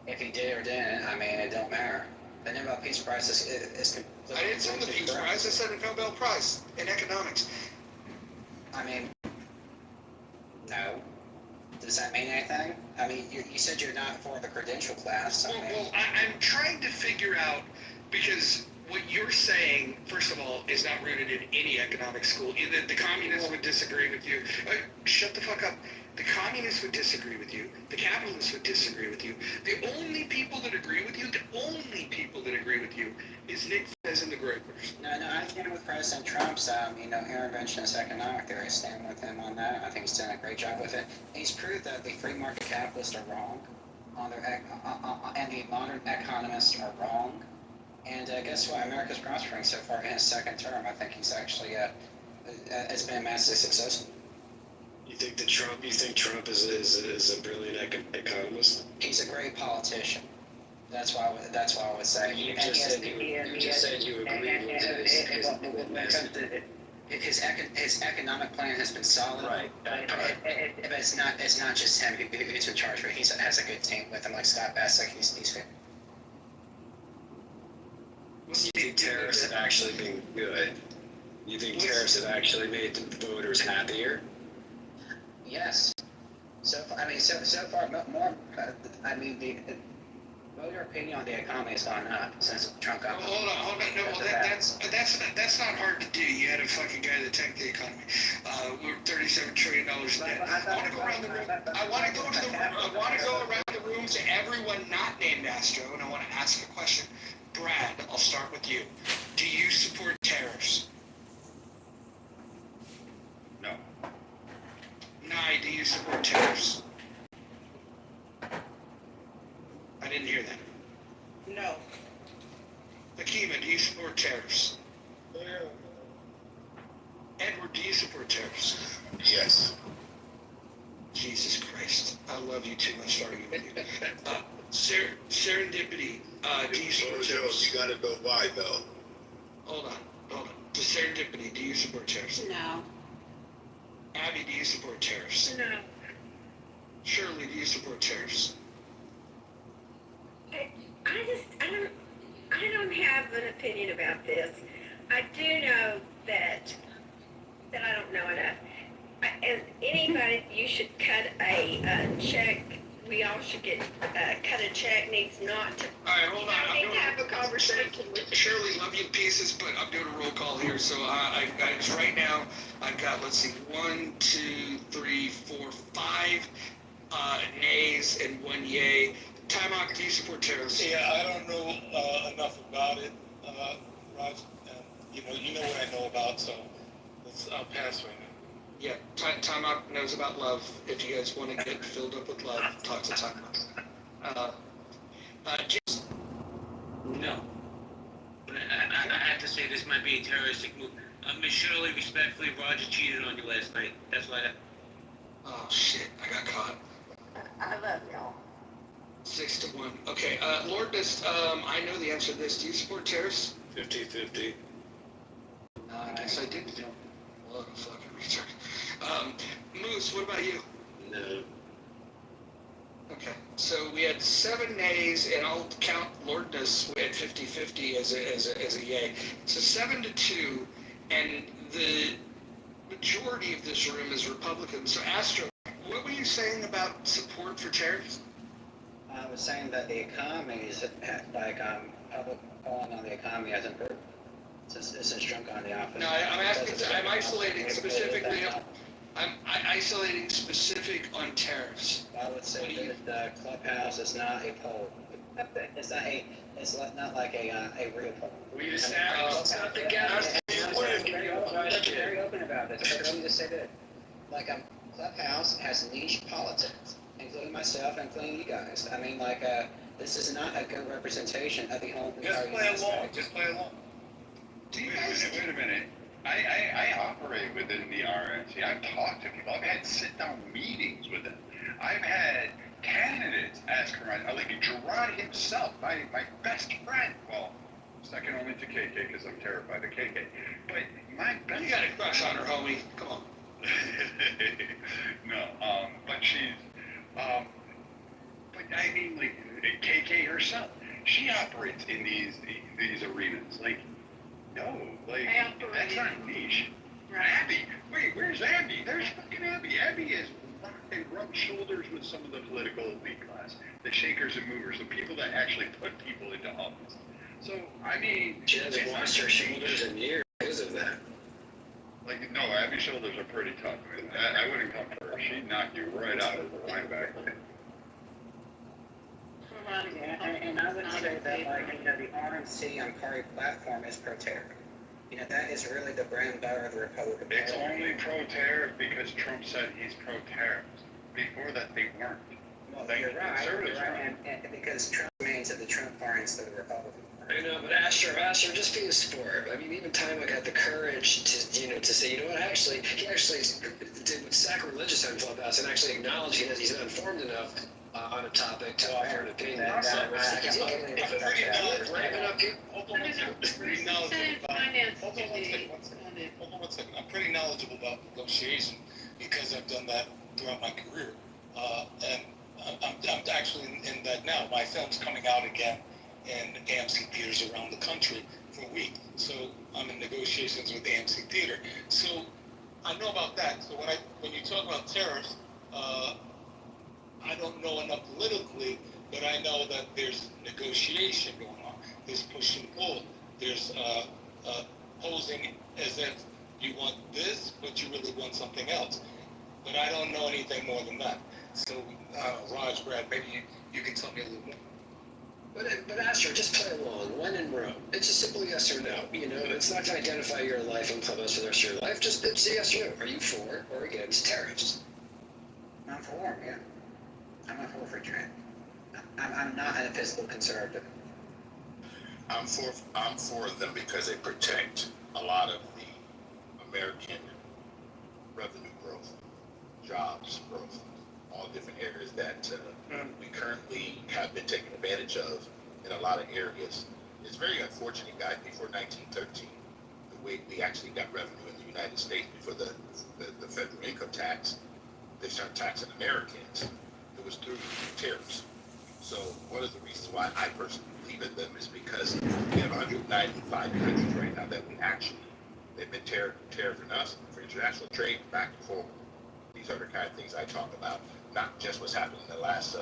If he did or didn't, it don't matter. The Nobel Peace Prize is completely. I didn't say the Peace Prize. I said a Nobel Prize in economics. No. Does that mean anything? You said you're not for the credential class. I'm trying to figure out, because what you're saying, first of all, is not rooted in any economic school. Either the communists would disagree with you. Shut the fuck up. The communists would disagree with you. The capitalists would disagree with you. The only people that agree with you, is Nick Fez and the Growers. No, I stand with President Trump's, interventionist economic theory. I stand with him on that. I think he's done a great job with it. He's proved that the free market capitalists are wrong, and the modern economists are wrong. And guess what? America's prospering so far in his second term. I think he's actually it's been massively successful. You think Trump is a brilliant economist? He's a great politician. That's why I would say. You just said you agreed with his economic plan has been solid. Right. But it's not just him who's in charge. He has a good team with him, like Scott Bassett. He's good. You think tariffs have actually been good? You think tariffs have actually made the voters happier? Yes. So far, more. The voter opinion on the economy has gone up since Trump got. Hold on. No, that's not hard to do. You had a fucking guy that tanked the economy. We're $37 trillion in debt. I want to go around the room. I want to go around the room to everyone not named Astro, and I want to ask a question. Brad, I'll start with you. Do you support tariffs? No. Nye, do you support tariffs? I didn't hear that. No. Akima, do you support tariffs? Yeah. Edward, do you support tariffs? Yes. Jesus Christ. I love you too much to argue with you. Serendipity, do you support tariffs? You gotta go by though. Hold on. The Serendipity, do you support tariffs? No. Abby, do you support tariffs? No. Shirley, do you support tariffs? I don't have an opinion about this. I do know that I don't know enough. As anybody, you should cut a check. We all should get cut a check. Needs not to. All right, hold on. You don't need to have a conversation with. Shirley, love you to pieces, but I'm doing a roll call here. So right now, I've got, let's see, 1, 2, 3, 4, 5 nays and 1 yay. Timeout, do you support tariffs? Yeah, I don't know enough about it, Raj. You know what I know about, so I'll pass right now. Yeah, Timeout knows about love. If you guys want to get filled up with love, talk to Timeout. James, No. But I have to say this might be a terroristic move. Miss Shirley, respectfully, Roger cheated on you last night. That's why. oh shit, I got caught. I love y'all. 6-1. Okay, Lord, I know the answer to this. Do you support tariffs? 50-50. I guess I didn't. What a fucking retard. Moose, what about you? No. Okay, so we had 7 nays, and I'll count Lordness at 50-50 as a yay. So 7-2, and the majority of this room is Republicans. So Astro, what were you saying about support for tariffs? I was saying that the economy is public polling on the economy has improved since Trump got in the office. No, I'm isolating specifically. I'm isolating specific on tariffs. I would say that the Clubhouse is not a poll. It's not like a real poll. We established it's not the gas. I'm very open about this. Let me just say that, Clubhouse has niche politics, including myself, including you guys. I mean, this is not a good representation of the whole. Just play along. Just play along. Wait a minute. I operate within the RNC. I've talked to people. I've had sit-down meetings with them. I've had candidates ask for my, like Gerard himself, my best friend. Well, second only to KK because I'm terrified of KK. But my best. You got a crush on her, homie. Come on. No, but she's, but I mean, like KK herself, she operates in these arenas. Like, no, like that's not niche. Abby, wait, where's Abby? There's fucking Abby. Abby is they rub shoulders with some of the political elite class, the shakers and movers, the people that actually put people into office. So I mean, she hasn't washed her shoulders in years because of that. Like, no, Abby's shoulders are pretty tough. I wouldn't come for her. She'd knock you right out of the linebacker. And I would say that, the RNC on party platform is pro-tariff. That is really the bread and butter of the Republican Party. It's only pro-tariff because Trump said he's pro-tariff. Before that, they weren't. Well, you're right. And because Trump remains of the Trump party instead of the Republican Party. I know, but Asher, just be a sport. I mean, even Tyler had the courage to say, you know what, he actually did sacrilegious on Clubhouse and actually acknowledging that he's not informed enough on a topic to offer an opinion. I'm pretty knowledgeable about negotiation because I've done that throughout my career. And I'm actually in that now. My film's coming out again in AMC theaters around the country for a week. So I'm in negotiations with AMC Theater. So I know about that. So when you talk about tariffs, I don't know enough politically, but I know that there's negotiation going on. There's push and pull. There's posing as if you want this, but you really want something else. But I don't know anything more than that. So, Raj, Brad, maybe you can tell me a little more. But Asher, just play along. When in Rome, it's a simple yes or no. It's not to identify your life on Clubhouse for the rest of your life. Just it's a yes or no. Are you for or against tariffs? I'm for them, yeah. I'm not for free trade. I'm not a fiscal conservative. I'm for them because they protect a lot of the American revenue growth, jobs growth, all different areas that we currently have been taken advantage of in a lot of areas. It's very unfortunate, guys, before 1913, the way we actually got revenue in the United States before the federal income tax, they started taxing Americans. It was through tariffs. So one of the reasons why I personally believe in them is because we have 195 countries right now that they've been tariffing us for international trade back and forth. These are the kind of things I talk about, not just what's happened in the last,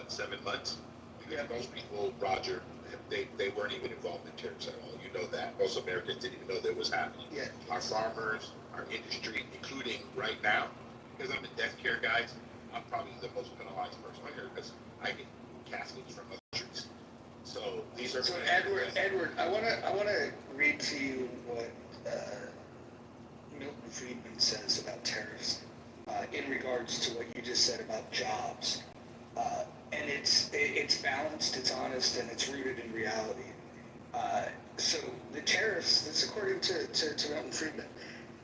7 months. Because most people, Roger, they weren't even involved in tariffs at all. You know that. Most Americans didn't even know that was happening. Yeah. Our farmers, our industry, including right now, because I'm a death care guy, I'm probably the most penalized person on here because I get caskets from other countries. So these are. So Edward, I wanna read to you what Milton Friedman says about tariffs in regards to what you just said about jobs, and it's balanced, it's honest, and it's rooted in reality. So the tariffs, this according to Milton Friedman,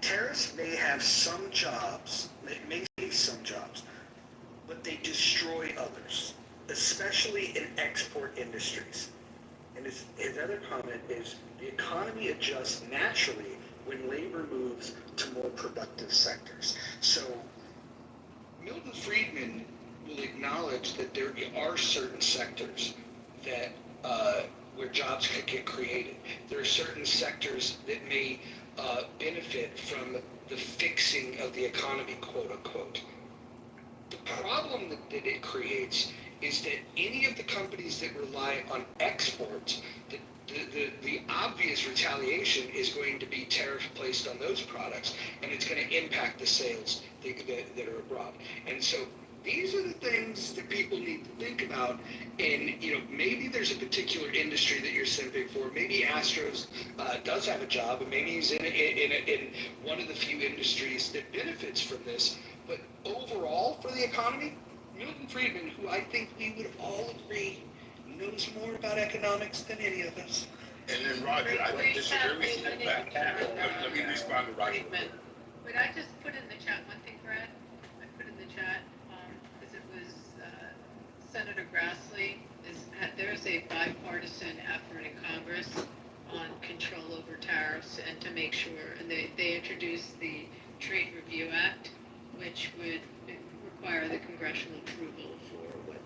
tariffs may have some jobs, may save some jobs, but they destroy others, especially in export industries. And his other comment is the economy adjusts naturally when labor moves to more productive sectors. So Milton Friedman will acknowledge that there are certain sectors that where jobs could get created. There are certain sectors that may benefit from the fixing of the economy, quote unquote. The problem that it creates is that any of the companies that rely on exports, the obvious retaliation is going to be tariff placed on those products, and it's going to impact the sales that are abroad. And so these are the things that people need to think about. And maybe there's a particular industry that you're simping for. Maybe Astros does have a job, and maybe he's in one of the few industries that benefits from this. But overall, for the economy, Milton Friedman, who I think we would all agree knows more about economics than any of us. And then Roger, I don't disagree with you. Let me respond to Roger. But I just put in the chat one thing, Brad. I put in the chat because it was Senator Grassley. There's a bipartisan effort in Congress on control over tariffs and to make sure, and they introduced the Trade Review Act, which would require the congressional approval for what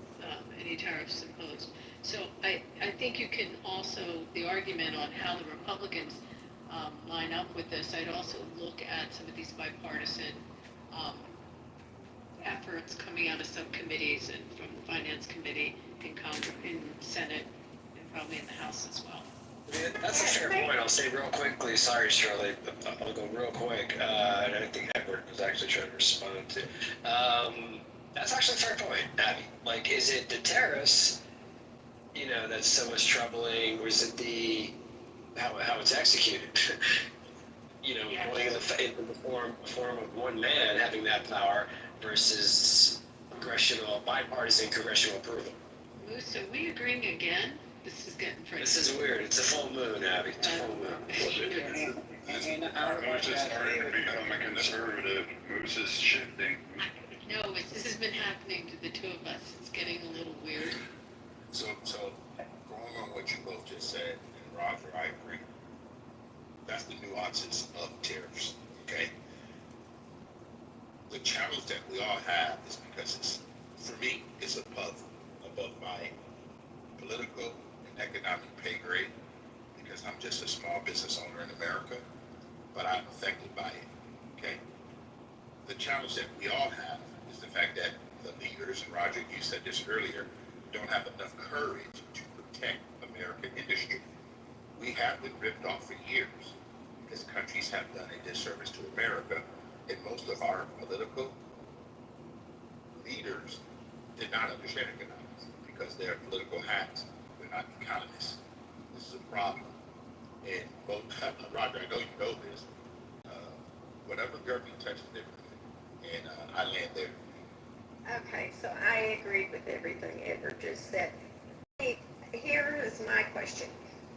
any tariffs imposed. So I think you can also, the argument on how the Republicans line up with this, I'd also look at some of these bipartisan efforts coming out of subcommittees and from the Finance Committee in Congress, in Senate, and probably in the House as well. That's a fair point. I'll say real quickly. Sorry, Shirley, but I'll go real quick. And I think Edward was actually trying to respond to. That's actually a fair point, Abby. Like, is it the tariffs, that's so much troubling, or is it how it's executed? Going in the form of one man having that power versus bipartisan congressional approval. Moose, are we agreeing again? This is getting crazy. This is weird. It's a full moon, Abby. It's a full moon. Moose is starting to become a conservative. Moose is shifting. No, this has been happening to the two of us. It's getting a little weird. So going on what you both just said, and Roger, I agree. That's the nuances of tariffs, okay? The challenge that we all have is because for me, it's above my political and economic pay grade, because I'm just a small business owner in America, but I'm affected by it, okay? The challenge that we all have is the fact that the leaders, and Roger, you said this earlier, don't have enough courage to protect American industry. We have been ripped off for years because countries have done a disservice to America, and most of our political leaders did not understand economics because they're political hacks. They're not economists. This is a problem. And both, Roger, I know you know this. Whatever government touches differently, and I land there. Okay, so I agree with everything Edward just said. Here is my question.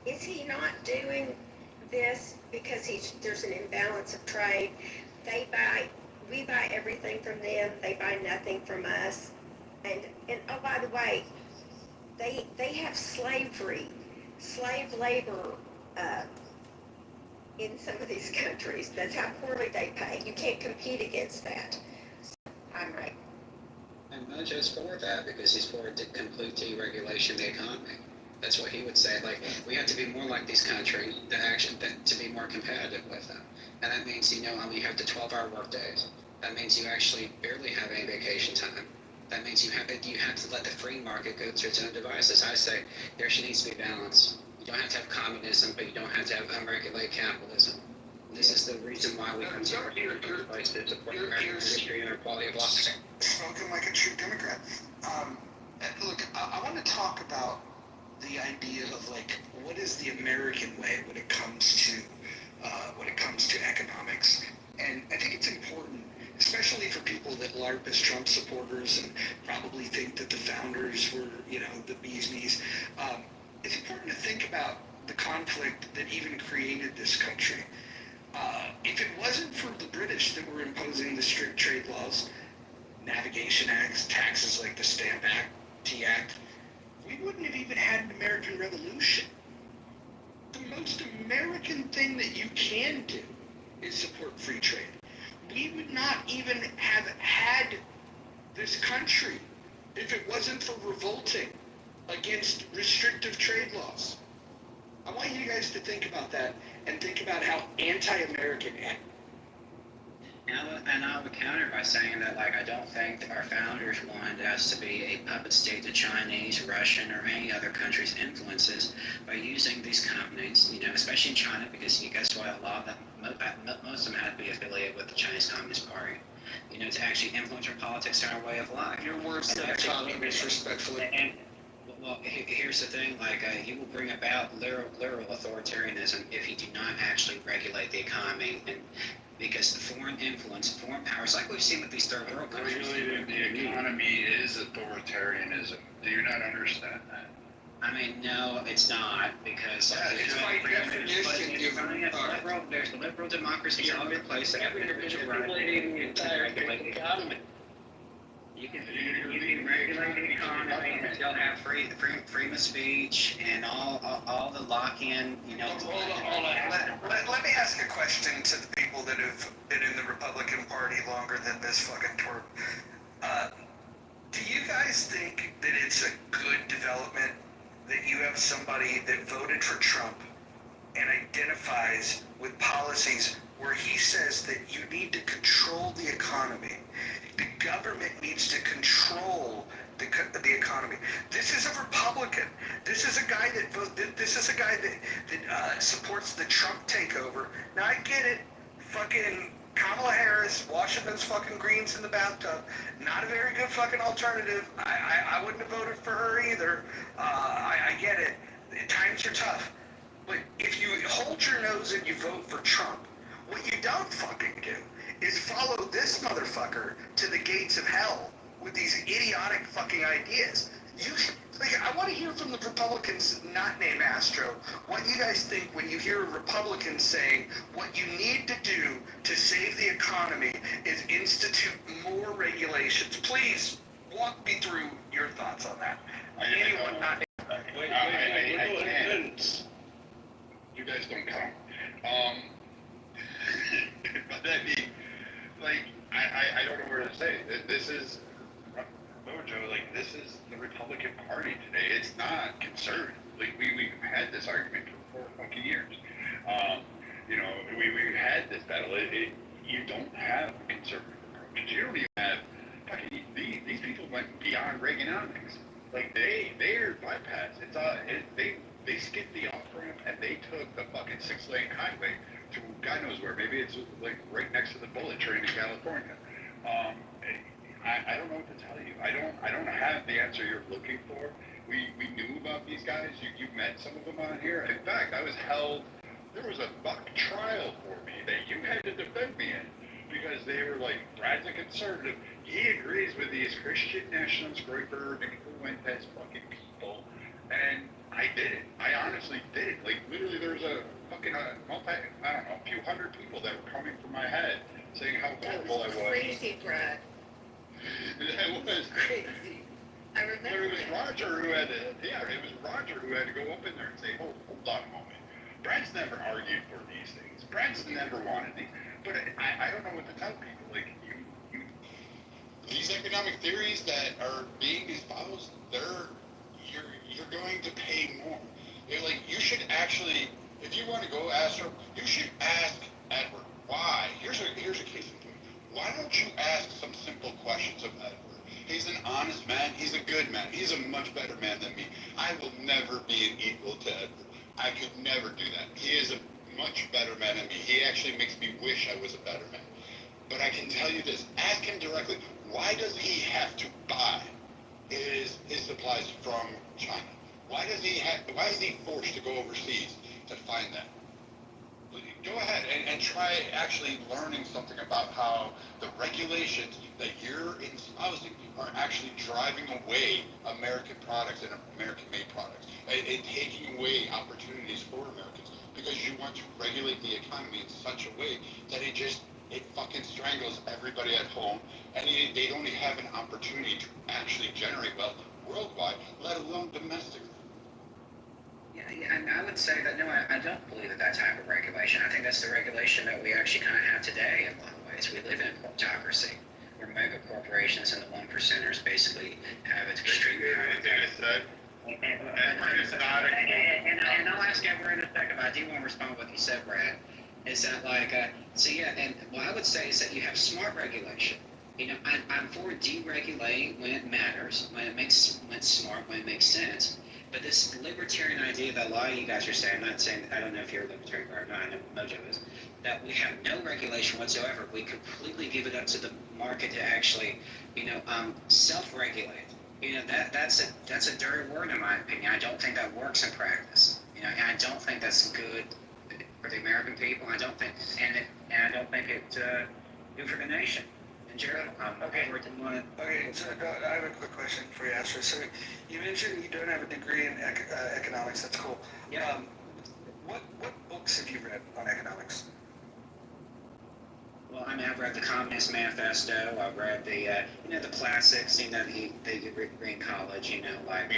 Is he not doing this because there's an imbalance of trade? We buy everything from them, they buy nothing from us. And oh, by the way, they have slave labor in some of these countries. That's how poorly they pay. You can't compete against that. So I'm right. And Mojo's for that because he's for complete deregulation of the economy. That's what he would say. Like, we have to be more like these countries to be more competitive with them. And that means only have the 12-hour work days. That means you actually barely have any vacation time. That means you have to let the free market go to its own devices. I say there needs to be balance. You don't have to have communism, but you don't have to have unregulated capitalism. This is the reason why we come to our place to support American industry and our quality of life. Spoken like a true Democrat. Look, I want to talk about the idea of what is the American way when it comes to economics, and I think it's important especially for people that LARP as Trump supporters and probably think that the founders were, the bee's knees. It's important to think about the conflict that even created this country. If it wasn't for the British that were imposing the strict trade laws, navigation acts, taxes like the Stamp Act, Tea Act, we wouldn't have even had an American Revolution. The most American thing that you can do is support free trade. We would not even have had this country if it wasn't for revolting against restrictive trade laws. I want you guys to think about that and think about how anti-American. And I would counter by saying that, I don't think that our founders wanted us to be a puppet state to Chinese, Russian, or any other country's influences by using these companies, especially in China, because guess what, a lot of them, most of them had to be affiliated with the Chinese Communist Party, to actually influence our politics and our way of life. Your words to the communists, respectfully. And well, here's the thing, you will bring about literal authoritarianism if you do not actually regulate the economy, and because the foreign influence, foreign powers, like we've seen with these third world countries. Regulating the economy is authoritarianism. Do you not understand that? I mean, no, it's not, because it's by definition. There's liberal democracies all over the place that have individual rights to regulate the economy. You can regulate the economy and still have freedom of speech and all the lock-in, Hold on. Let me ask a question to the people that have been in the Republican Party longer than this fucking twerp. Do you guys think that it's a good development that you have somebody that voted for Trump and identifies with policies where he says that you need to control the economy? The government needs to control the economy. This is a Republican. This is a guy that supports the Trump takeover. Now I get it. Fucking Kamala Harris washing those fucking greens in the bathtub. Not a very good fucking alternative. I wouldn't have voted for her either. I get it. Times are tough. But if you hold your nose and you vote for Trump, what you don't fucking do is follow this motherfucker to the gates of hell with these idiotic fucking ideas. I want to hear from the Republicans not named Astro what you guys think when you hear a Republican saying what you need to do to save the economy is institute more regulations. Please walk me through your thoughts on that. Anyone not named I can't. You guys don't count. But I mean, I don't know where to say. This is Mojo. This is the Republican Party today. It's not conservative. We've had this argument for 4 fucking years. We've had this battle. You don't have a conservative approach. You don't even have fucking these people went beyond Reaganomics. They're bypassed. They skipped the off ramp and they took the fucking 6-lane highway to God knows where. Maybe it's right next to the bullet train in California. I don't know what to tell you. I don't have the answer you're looking for. We knew about these guys. You met some of them on here. In fact, there was a mock trial for me that you had to defend me in because they were Brad's a conservative. He agrees with these Christian nationalist, Groyper, Fuentes fucking people, and I did it. I honestly did it. Literally, there was a fucking a few hundred people that were coming from my head saying how horrible I was. Crazy, Brad. That was crazy. I remember. It was Roger who had to go up in there and say, hold on a moment. Brad's never argued for these things. Brad's never wanted these. But I don't know what to tell people. These economic theories that are being espoused, you're going to pay more. You should actually, if you want to go Astro, you should ask Edward why. Here's a case in point. Why don't you ask some simple questions of Edward? He's an honest man. He's a good man. He's a much better man than me. I will never be an equal to Edward. I could never do that. He is a much better man than me. He actually makes me wish I was a better man. But I can tell you this. Ask him directly. Why does he have to buy his supplies from China? Why is he forced to go overseas to find that? go ahead and try actually learning something about how the regulations that you're espousing are actually driving away American products and American-made products, and taking away opportunities for Americans because you want to regulate the economy in such a way that it fucking strangles everybody at home, and they don't have an opportunity to actually generate wealth worldwide, let alone domestically. Yeah, and I would say that no, I don't believe that type of regulation. I think that's the regulation that we actually kind of have today in a lot of ways. We live in a corporatocracy where mega corporations and the one percenters basically have extreme power. And I'll ask everyone in a second, but I do want to respond to what you said, Brad. Is that so yeah, and what I would say is that you have smart regulation. I'm for deregulating when it matters, when it's smart, when it makes sense. But this libertarian idea that a lot of you guys are saying, I'm not saying, I don't know if you're a libertarian or not, I know Mojo is, that we have no regulation whatsoever. We completely give it up to the market to actually, self-regulate. That's a dirty word in my opinion. I don't think that works in practice. And I don't think that's good for the American people. I don't think, and I don't think it's good for the nation. And Gerald, Okay, so I have a quick question for you, Astrid. So you mentioned you don't have a degree in economics. That's cool. Yeah. What books have you read on economics? Well, I've read the Communist Manifesto. I've read the the classics. They read in college. Wait, go back.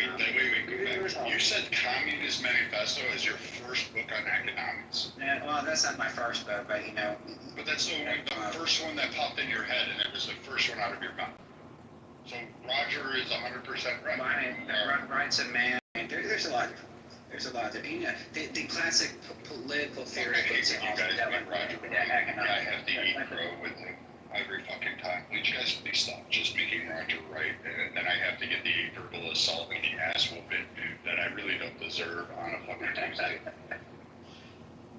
You said Communist Manifesto is your first book on economics. Yeah, well, that's not my first book, but But that's the first one that popped in your head, and it was the first one out of your mouth. So Roger is 100% right. Rights of Man. There's a lot of different. There's a lot of the classic political theory. I hate when you guys make Roger I have to eat crow with him every fucking time. Would you guys please stop just making Roger right, and then I have to get the verbal assault and the ass whooping that I really don't deserve on a fucking Tuesday.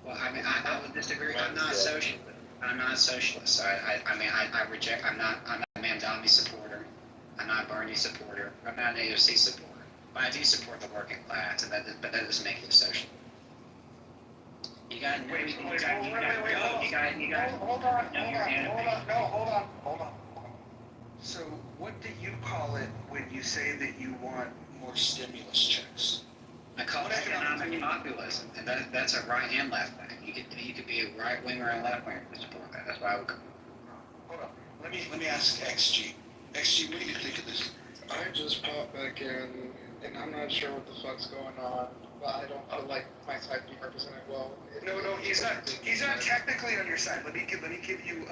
Well, I would disagree. I'm not a socialist. I reject. I'm not a Mandami supporter. I'm not a Bernie supporter. I'm not an AOC supporter. But I do support the working class, but that doesn't make you a socialist. You got. Hold on. So what do you call it when you say that you want more stimulus checks? I call it economic populism, and that's a right and left thing. You could be a right winger and left winger to support that. That's why I would. Hold on. Let me ask XG. XG, what do you think of this? I just popped back in, and I'm not sure what the fuck's going on, but I don't feel like my side being represented well. No, he's not technically on your side. Let me give you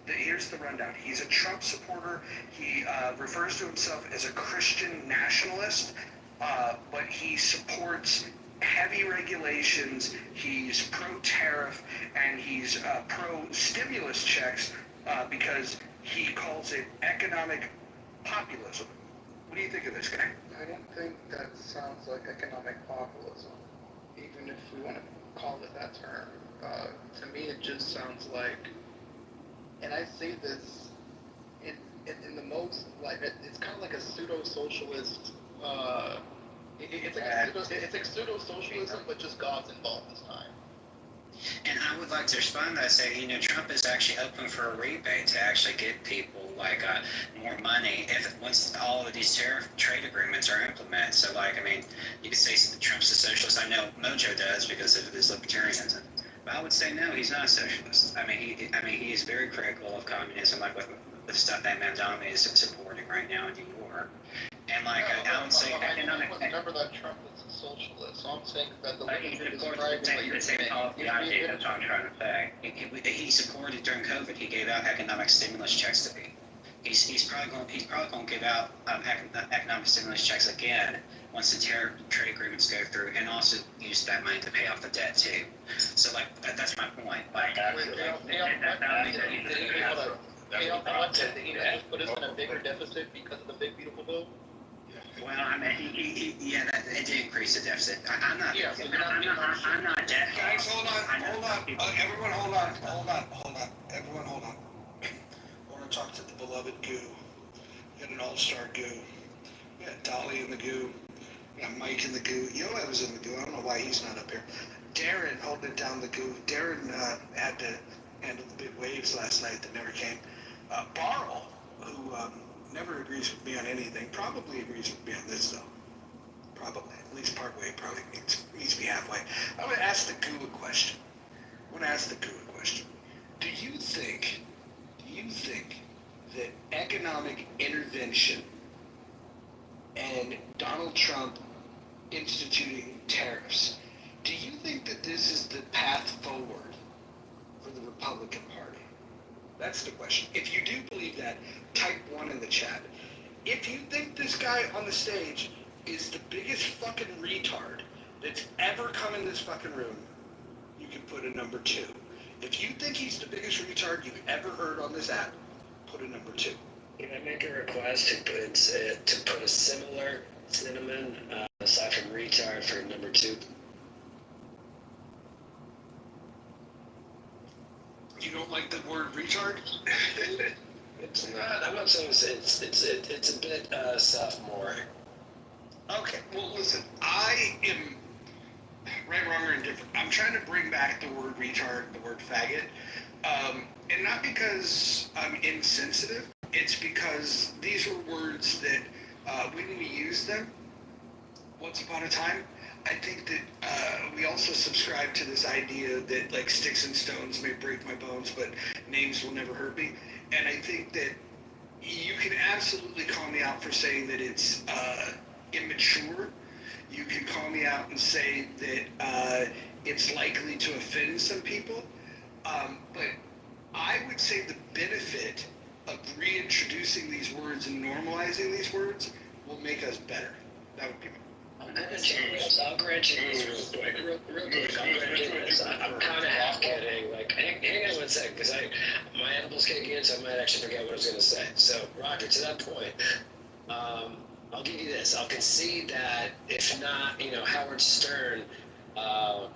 here's the rundown. He's a Trump supporter. He refers to himself as a Christian nationalist, but he supports heavy regulations. He's pro-tariff, and he's pro-stimulus checks because he calls it economic populism. What do you think of this guy? I don't think that sounds like economic populism, even if we want to call it that term. To me, it just sounds like, and I say this in the most, like, it's kind of like a pseudo-socialist, it's like pseudo-socialism, but just God's involved this time. And I would like to respond to that, say, Trump is actually open for a rebate to actually give people more money once all of these trade agreements are implemented. So you could say Trump's a socialist. I know Mojo does because of his libertarianism. But I would say no, he's not a socialist. He is very critical of communism, like with the stuff that Mandami is supporting right now in New York. And I would say economic. Remember that Trump is a socialist, so I'm saying that the same policy idea. That's what I'm trying to say. He supported during COVID. He gave out economic stimulus checks to people. He's probably going to give out economic stimulus checks again once the trade agreements go through, and also use that money to pay off the debt too. So that's my point. Put us in a bigger deficit because of the big beautiful bill. Well, it did increase the deficit. I'm not debt. Guys, hold on. Everyone, hold on. Everyone, hold on. I want to talk to the beloved Goo. We got an all-star Goo. We got Dolly in the Goo. We got Mike in the Goo. Yoel was in the Goo. I don't know why he's not up here. Darren holding it down the goo. Darren had to handle the big waves last night that never came. Barl, who never agrees with me on anything, probably agrees with me on this though. Probably, at least partway, probably meets me halfway. I want to ask the goo a question. Do you think that economic intervention and Donald Trump instituting tariffs, do you think that this is the path forward for the Republican Party? That's the question. If you do believe that, type 1 in the chat. If you think this guy on the stage is the biggest fucking retard that's ever come in this fucking room, you can put a number 2. If you think he's the biggest retard you've ever heard on this app, put a number 2. Can I make a request to put a similar synonym aside from retard for number 2? You don't like the word retard? It's not. I'm not saying it's a bit sophomore. Okay, well listen, I am right, wrong, or indifferent. I'm trying to bring back the word retard, the word faggot, and not because I'm insensitive. It's because these were words that when we use them, once upon a time, I think that we also subscribe to this idea that like sticks and stones may break my bones, but names will never hurt me. And I think that you can absolutely call me out for saying that it's immature. You can call me out and say that it's likely to offend some people. But I would say the benefit of reintroducing these words and normalizing these words will make us better. That would be I'll grant you this real quick. Real quick, I'll grant you this. I'm kind of half kidding. Like, hang on 1 second, because my animal's kicking in, so I might actually forget what I was going to say. So, Roger, to that point, I'll give you this. I'll concede that if not, Howard Stern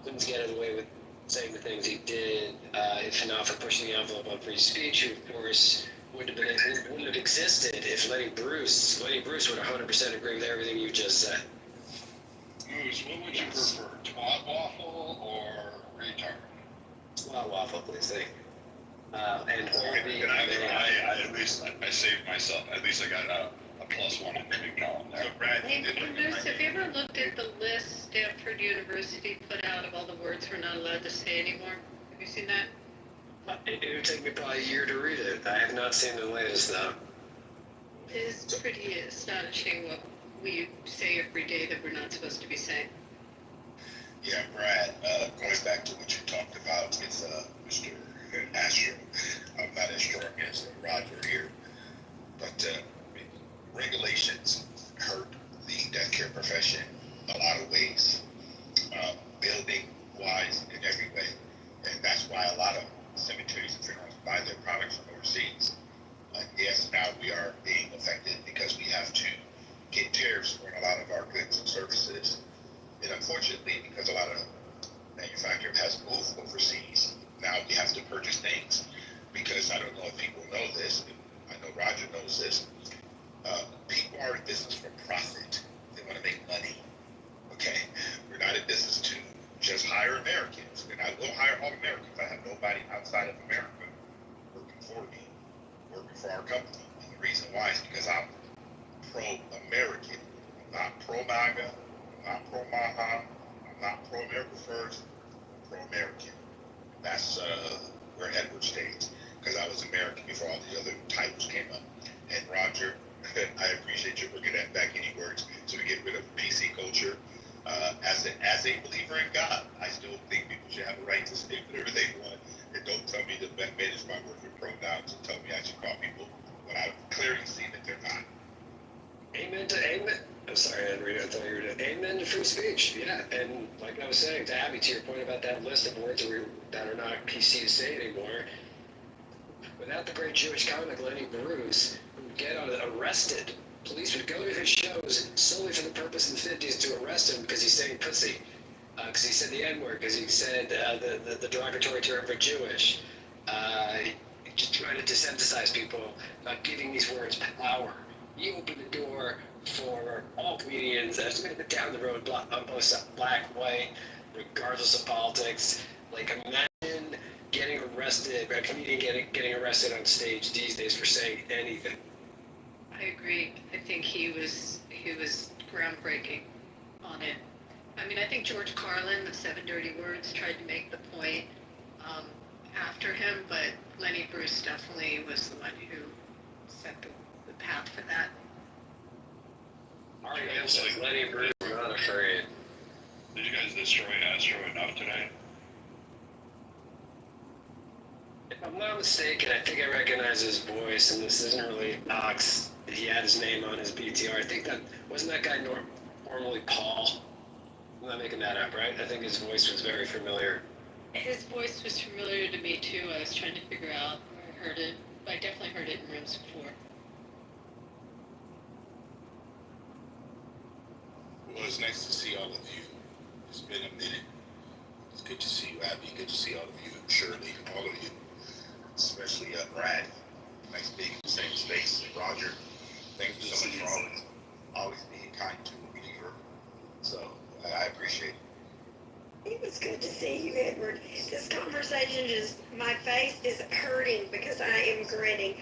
couldn't get away with saying the things he did, if not for pushing the envelope on free speech, who, of course, wouldn't have existed if Lenny Bruce would 100% agree with everything you just said. Moose, what would you prefer, twat waffle or retard? Twat waffle, please. Thank you. And I at least I saved myself. At least I got a +1 in the column there. So Brad, Hey, Bruce, have you ever looked at the list Stanford University put out of all the words we're not allowed to say anymore? Have you seen that? It would take me probably a year to read it. I have not seen the latest, though. It's pretty astonishing what we say every day that we're not supposed to be saying. Yeah, Brad, going back to what you talked about with Mr. Astro, I'm not as strong as Roger here, but regulations hurt the death care profession a lot of ways, building wise in every way, and that's why a lot of cemeteries and funerals buy their products from overseas. Yes, now we are being affected because we have to get tariffs on a lot of our goods and services, and unfortunately, because a lot of manufacturing has moved overseas, now we have to purchase things because I don't know if people know this, I know Roger knows this, people are in business for profit. They want to make money, okay? We're not in business to just hire Americans, and I will hire all Americans. I have nobody outside of America working for me, working for our company, and the reason why is because I'm pro-American. I'm not pro-MAGA, I'm not pro-Maha, I'm not pro-America First, I'm pro-American. That's where Edward stays, because I was American before all the other titles came up. And Roger, I appreciate you bringing that back any words so we get rid of PC culture. As a believer in God, I still think people should have a right to say whatever they want. And don't tell me to manage my word with pronouns and tell me I should call people when I clearly see that they're not. Amen. I'm sorry, Henry. I thought you were doing amen to free speech. Yeah, and like I was saying to Abby, to your point about that list of words that are not PC to say anymore, without the great Jewish comic Lenny Bruce, who would get arrested, police would go to his shows solely for the purpose in the 50s to arrest him because he's saying pussy, because he said the N-word, because he said the derogatory term for Jewish. Just trying to desensitize people about giving these words power. You open the door for all comedians, down the road, on both sides, black, white, regardless of politics. Like, imagine getting arrested, a comedian getting arrested on stage these days for saying anything. I agree. I think he was groundbreaking on it. I mean, I think George Carlin, the Seven Dirty Words, tried to make the point after him, but Lenny Bruce definitely was the one who set the path for that. Like Lenny Bruce, I'm not afraid. Did you guys destroy Astro enough today? If I'm not mistaken, I think I recognize his voice, and this isn't really Ox. He had his name on his BTR. I think wasn't that guy normally Paul? I'm not making that up, right? I think his voice was very familiar. His voice was familiar to me too. I was trying to figure out where I heard it. I definitely heard it in rooms before. Well, it's nice to see all of you. It's been a minute. It's good to see you, Abby. Good to see all of you, Shirley, all of you, especially Brad. Nice being in the same space. Roger, thank you so much for always being kind to a believer. So I appreciate it. It was good to see you, Edward. This conversation my face is hurting because I am grinning.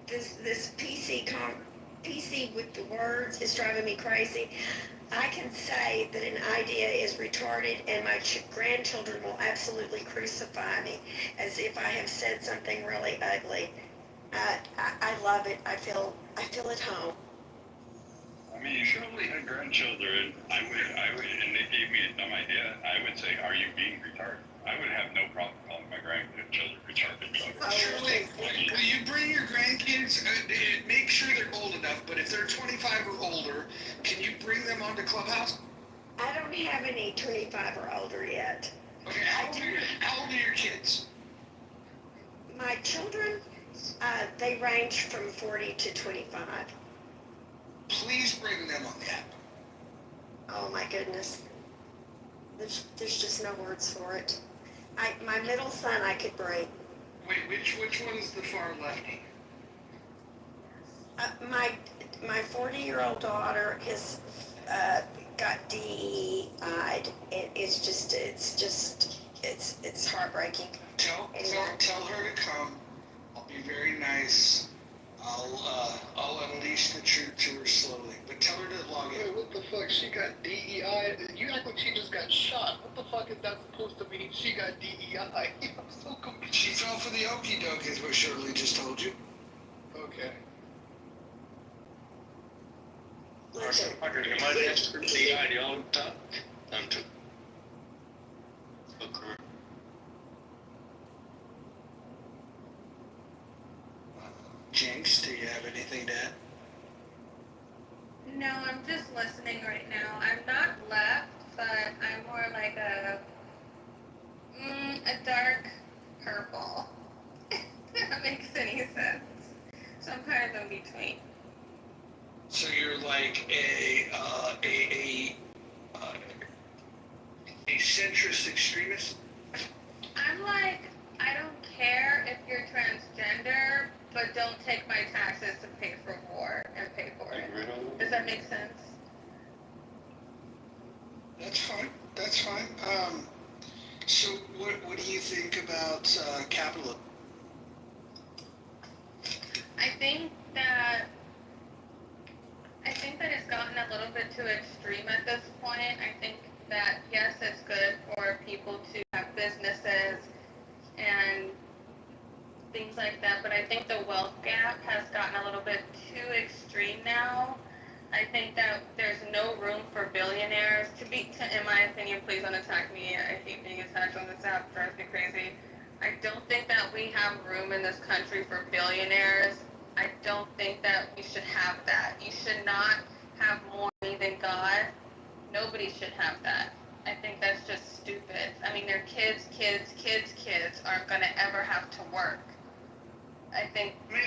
This PC with the words is driving me crazy. I can say that an idea is retarded and my grandchildren will absolutely crucify me as if I have said something really ugly. I love it. I feel at home. I mean, if you only had grandchildren, I would, and they gave me a dumb idea, I would say, are you being retarded? I would have no problem calling my grandchildren retarded. Shirley, will you bring your grandkids? Make sure they're old enough, but if they're 25 or older, can you bring them onto Clubhouse? I don't have any 25 or older yet. Okay, how old are your kids? My children, they range from 40 to 25. Please bring them on the app. Oh my goodness. There's just no words for it. My middle son I could bring. Wait, which one is the far lefty? My 40-year-old daughter has got DEI'd. It's heartbreaking. Tell her to come. I'll be very nice. I'll unleash the truth to her slowly, but tell her to log in. Wait, what the fuck? She got DEI? You act like she just got shot. What the fuck is that supposed to mean? She got DEI. I'm so confused. She fell for the okie doke, is what Shirley just told you. Okay. Jinx, do you have anything to add? No, I'm just listening right now. I'm not left, but I'm more like a dark purple. If that makes any sense. So I'm kind of in between. So you're like a centrist extremist? I'm like, I don't care if you're transgender, but don't take my taxes to pay for war and pay for it. Does that make sense? That's fine. That's fine. So what do you think about capitalism? I think that it's gotten a little bit too extreme at this point. I think that yes, it's good for people to have businesses and things like that, but I think the wealth gap has gotten a little bit too extreme now. I think that there's no room for billionaires in my opinion, please don't attack me. I hate being attacked on this app, it drives me crazy. I don't think that we have room in this country for billionaires. I don't think that we should have that. You should not have more money than God. Nobody should have that. I think that's just stupid. I mean, their kids aren't going to ever have to work. I think, May I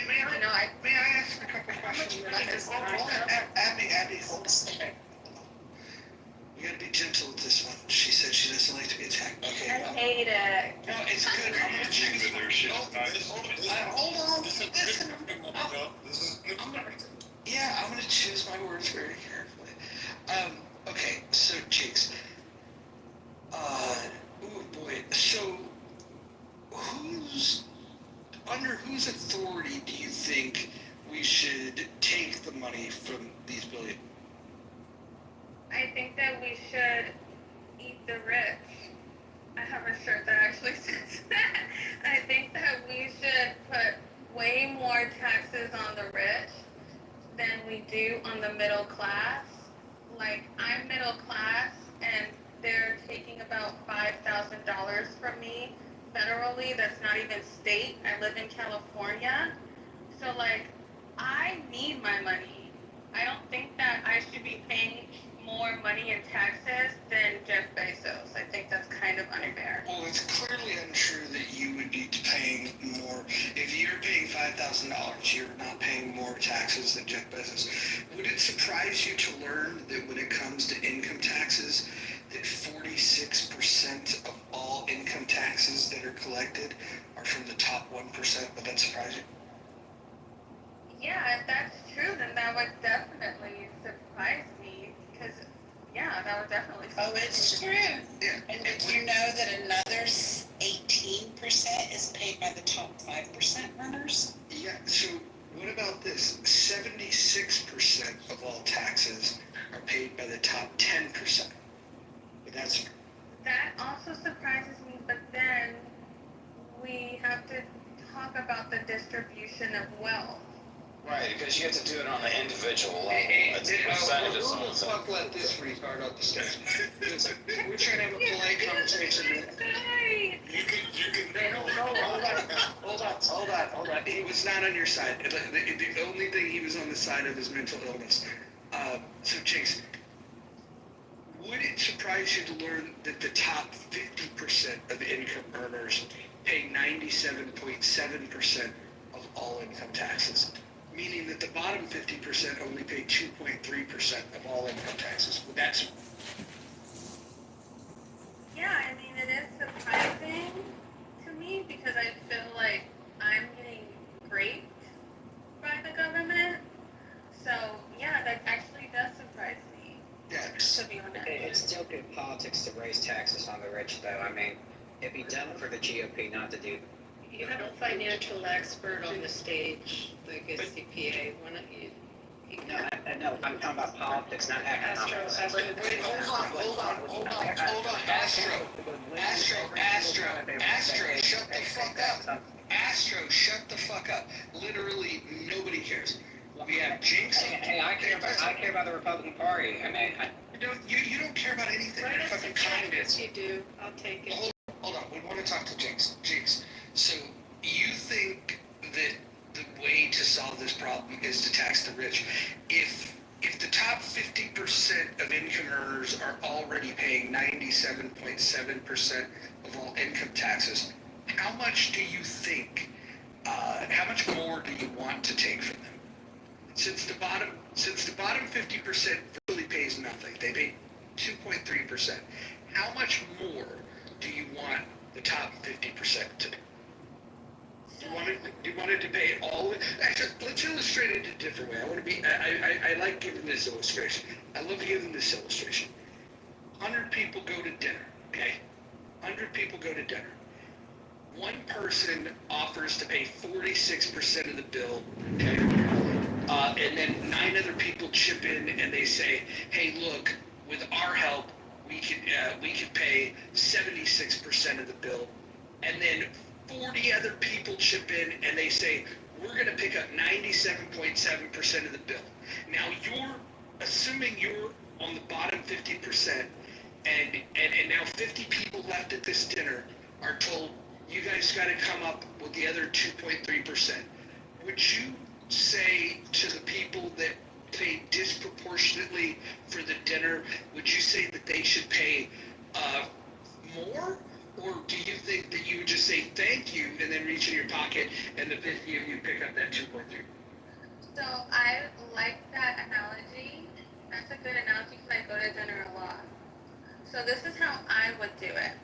ask a couple questions? Abby, hold on. You gotta be gentle with this one. She said she doesn't like to be attacked. Okay. I hate it. No, it's good. I'm gonna choose. Hold on. Listen. I'm gonna choose my words very carefully. Okay, so Jinx, should eat the rich. I have a shirt that actually says that. I think that we should put way more taxes on the rich than we do on the middle class. Like, I'm middle class, and they're taking about $5,000 from me federally. That's not even state. I live in California. So, like, I need my money. I don't think that I should be paying more money in taxes than Jeff Bezos. I think that's kind of unfair. Well, it's clearly untrue that you would be paying more. If you're paying $5,000, you're not paying more taxes than Jeff Bezos. Would it surprise you to learn that when it comes to income taxes, that 46% of all income taxes that are collected are from the top 1%? Would that surprise you? Yeah, if that's true, then that would definitely surprise me. Because, yeah, that would definitely surprise me. Oh, it's true. Yeah. And did you know that another 18% is paid by the top 5% earners? Yeah, so what about this? 76% of all taxes are paid by the top 10%. But that's... That also surprises me, but then we have to talk about the distribution of wealth. Right, because you have to do it on an individual level. It's Who percentages the on fuck let this retard up the stage? We're trying to have a polite conversation. You can hold on. He was not on your side. The only thing he was on the side of is mental illness. So Chase, would it surprise you to learn that the top 50% of income earners pay 97.7% of all income taxes? Meaning that the bottom 50% only pay 2.3% of all income taxes. That's... Yeah, I mean, it is surprising to me because I feel like I'm getting raped by the government. So, yeah, that actually does surprise me. Yeah, to be honest. It's still good politics to raise taxes on the rich, though. I mean, it'd be dumb for the GOP not to do. You have a financial expert on the stage, like a CPA, why don't you? No, I'm talking about politics, not economics. Wait, hold on. Astro, shut the fuck up. Astro, shut the fuck up. Literally, nobody cares. We have Jinx. Hey, I care about the Republican Party. I mean, you don't care about anything. You're fucking communist. You do, I'll take it. Hold on, we want to talk to Jinx. Jinx, so you think that the way to solve this problem is to tax the rich? If the top 50% of income earners are already paying 97.7% of all income taxes, how much do you think, how much more do you want to take from them? Since the bottom 50% really pays nothing, they pay 2.3%. How much more do you want the top 50% to pay? Do you want it to pay all? Actually, let's illustrate it a different way. I like giving this illustration. I love giving this illustration. 100 people go to dinner, okay? 100 people go to dinner. One person offers to pay 46% of the bill, okay? And then 9 other people chip in and they say, hey, look, with our help, we could pay 76% of the bill. And then 40 other people chip in and they say, we're going to pick up 97.7% of the bill. Now you're assuming you're on the bottom 50%, and now 50 people left at this dinner are told, you guys got to come up with the other 2.3%. Would you say to the people that pay disproportionately for the dinner, would you say that they should pay more? Or do you think that you would just say thank you and then reach in your pocket and the 50 of you pick up that 2.3? So I like that analogy. That's a good analogy because I go to dinner a lot. So this is how I would do it.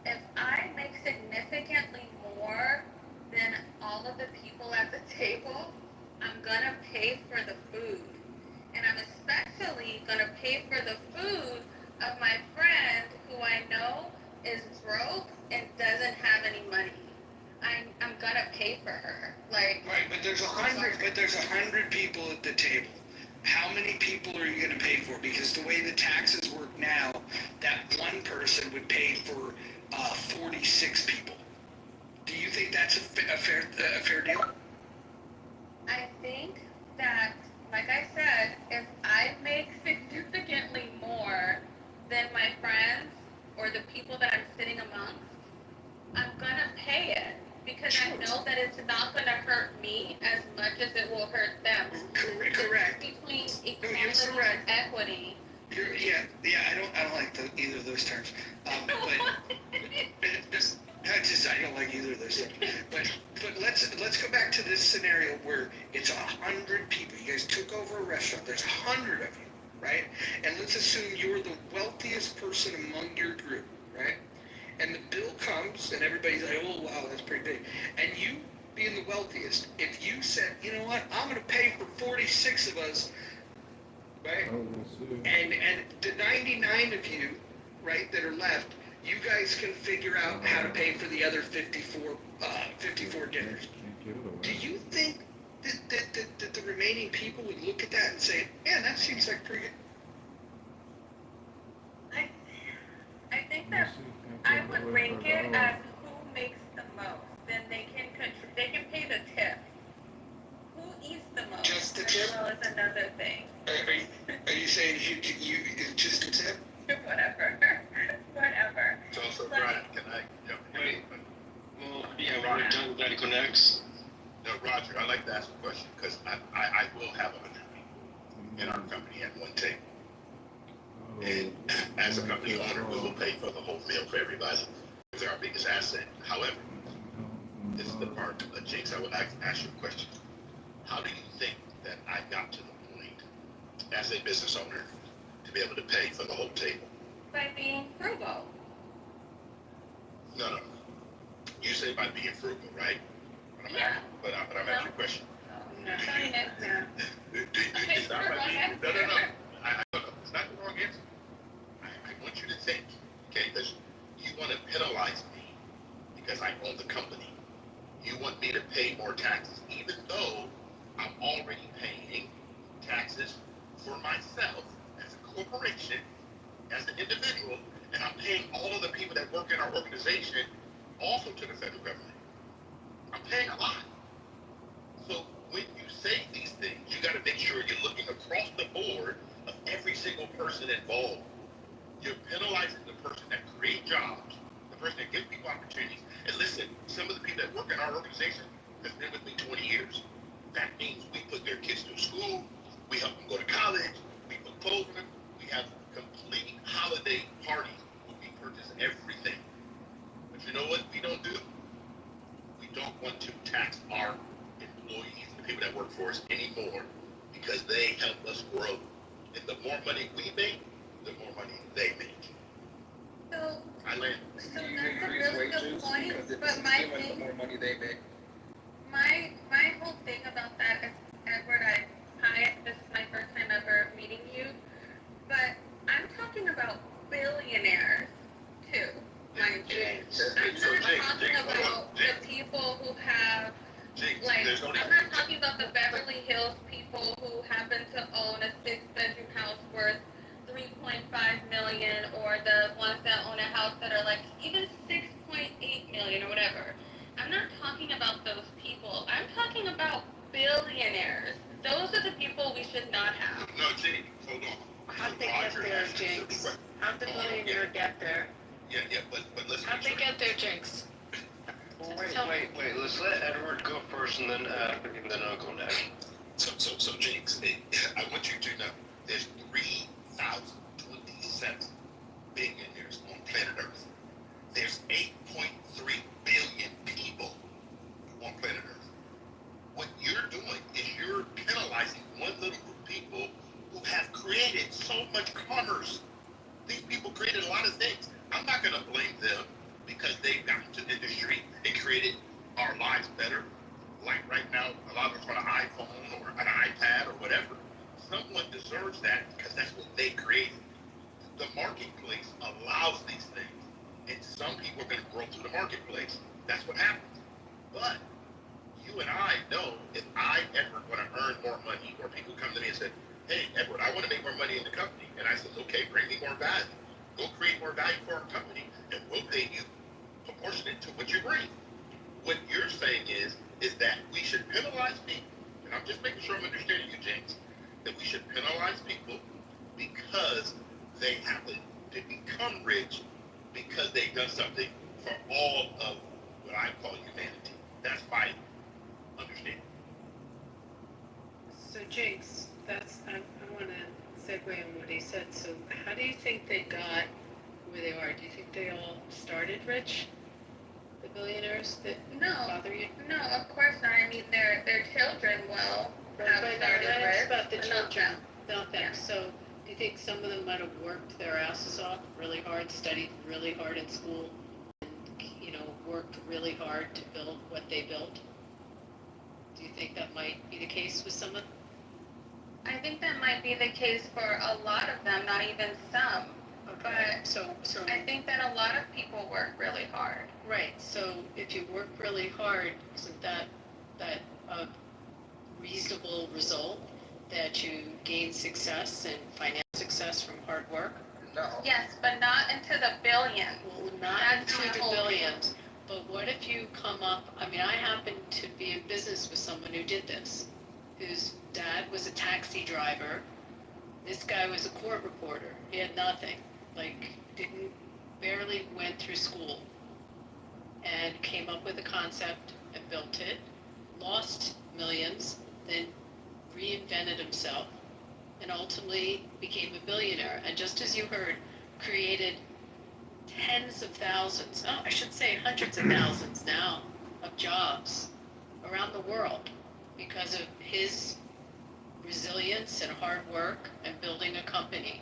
If I make significantly more than all of the people at the table, I'm gonna pay for the food. And I'm especially gonna pay for the food of my friend who I know is broke and doesn't have any money. I'm gonna pay for her. Like, right, but there's 100 people at the table. how many people are you going to pay for? Because the way the taxes work now, that one person would pay for 46 people. Do you think that's a fair deal? I think that, like I said, if I make significantly more than my friends or the people that I'm sitting amongst, I'm gonna pay it because I know that it's not gonna hurt me as much as it will hurt them. Correct. Between equality and equity. Yeah. I don't like either of those terms. I don't like either of those terms. But let's go back to this scenario where it's 100 people. You guys took over a restaurant. There's 100 of you, right? And let's assume you're the wealthiest person among your group, right? And the bill comes, and everybody's like, "Oh wow, that's pretty big." And you, being the wealthiest, if you said, "You know what? I'm going to pay for 46 of us." Right? And the 99 of you, right, that are left, you guys can figure out how to pay for the other 54 dinners. Do you think that the remaining people would look at that and say, "Man, that seems like pretty good"? I think that I would rank it as who makes the most. Then they can pay the tip. Who eats the most? Just the tip? As well as another thing. Are you saying you just a tip? Whatever. So Brian, can I jump in? Well, yeah, we're done with medical next. No, Roger, I'd like to ask a question because I will have 100 people in our company at one table. And as a company owner, we will pay for the whole meal for everybody. They're our biggest asset. However, this is the part, Jinx, I would like to ask you a question. How do you think that I got to the point as a business owner to be able to pay for the whole table? By being frugal. No. You say by being frugal, right? But I'm asking you a question. It's not by being, no. It's not the wrong answer. I want you to think, okay, because you want to penalize me because I own the company. You want me to pay more taxes, even though I'm already paying taxes for myself as a corporation, as an individual, and I'm paying all of the people that work in our organization also to the federal government. I'm paying a lot. So when you say these things, you got to make sure you're looking across the board of every single person involved. You're penalizing the person that creates jobs, the person that gives people opportunities. And listen, some of the people that work in our organization have been with me 20 years. That means we put their kids through school, we help them go to college, we put clothes on them, we have complete holiday parties where we purchase everything. But you know what we don't do? We don't want to tax our employees, the people that work for us anymore, because they help us grow. And the more money we make, the more money they make. So I land. that's a really good point, but my thing, the more money they make. my whole thing about that is, Edward, this is my first time ever meeting you, but I'm talking about billionaires too, mind you. I'm not talking about the people who have, I'm not talking about the Beverly Hills people who happen to own a 6-bedroom house worth $3.5 million, or the ones that own a house that are like even $6.8 million or whatever. I'm not talking about those people. I'm talking about billionaires. Those are the people we should not have. No, Jake, hold on. How'd they get there, Jinx? How'd the billionaire get there? Yeah, but listen. How'd they get there, Jinx? Wait. Let's let Edward go first, and then I'll go next. So Jinx, I want you to know there's 3,027 billionaires on planet Earth. There's 8.3 billion people on planet Earth. What you're doing is you're penalizing one little group of people who have created so much commerce. These people created a lot of things. I'm not going to blame them because they've gotten to the industry and created our lives better. Like right now, a lot of us on an iPhone or an iPad or whatever. Someone deserves that because that's what they created. The marketplace allows these things, and some people are going to grow through the marketplace. That's what happens. But you and I know if I ever want to earn more money, or people come to me and say, hey, Edward, I want to make more money in the company. And I says, okay, bring me more value. Go create more value for our company, and we'll pay you proportionate to what you bring. What you're saying is that we should penalize people, and I'm just making sure I'm understanding you, James, that we should penalize people because they happen to become rich because they've done something for all of what I call humanity. That's my understanding. So Jinx, I want to segue on what he said. So how do you think they got where they are? Do you think they all started rich? The billionaires that bother you? No, of course not. I mean, their children will have Right, started that's rich, about the but not children, them. not them. So do you think some of them might have worked their asses off really hard, studied really hard in school, and, worked really hard to build what they built? Do you think that might be the case with some of them? I think that might be the case for a lot of them, not even some. Okay. But So I think that a lot of people work really hard. right. So if you work really hard, isn't that a reasonable result that you gain success and financial success from hard work? No. Yes, but not into the billions. Well, not That's into my the whole billions. But what if you come up, I mean, I happen to be in business with someone who did this, whose dad was a taxi driver. This guy was a court reporter. He had nothing, barely went through school, and came up with a concept and built it, lost millions, then reinvented himself, and ultimately became a billionaire. And just as you heard, created tens of thousands, I should say hundreds of thousands now, of jobs around the world because of his resilience and hard work and building a company,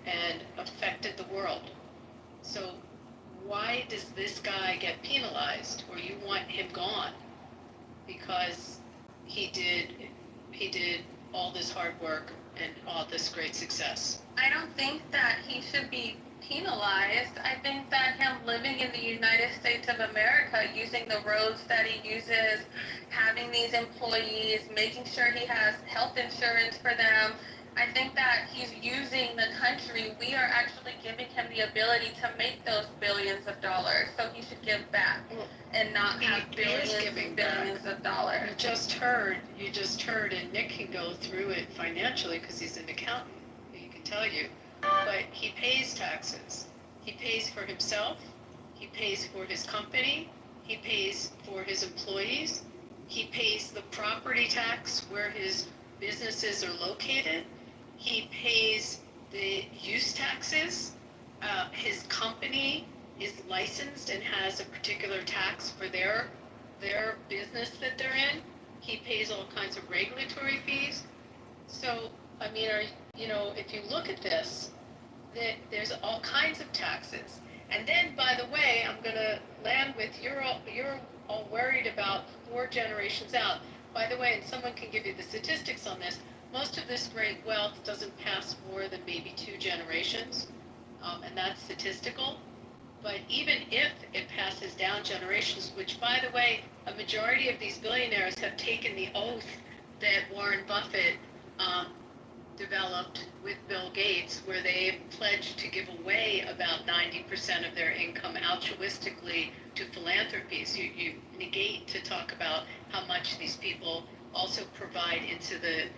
and affected the world. So why does this guy get penalized, or you want him gone? Because he did all this hard work and all this great success. I don't think that he should be penalized. I think that him living in the United States of America, using the roads that he uses, having these employees, making sure he has health insurance for them, I think that he's using the country. We are actually giving him the ability to make those billions of dollars. So he should give back and not have billions of dollars. You just heard, and Nick can go through it financially because he's an accountant. He can tell you. But he pays taxes. He pays for himself. He pays for his company. He pays for his employees. He pays the property tax where his businesses are located. He pays the use taxes. His company is licensed and has a particular tax for their business that they're in. He pays all kinds of regulatory fees. So, I mean, if you look at this, there's all kinds of taxes. And then, by the way, I'm going to land with you're all worried about 4 generations out. By the way, and someone can give you the statistics on this, most of this great wealth doesn't pass more than maybe 2 generations, and that's statistical. But even if it passes down generations, which, by the way, a majority of these billionaires have taken the oath that Warren Buffett developed with Bill Gates, where they pledged to give away about 90% of their income altruistically to philanthropies. You negate to talk about how much these people also provide into the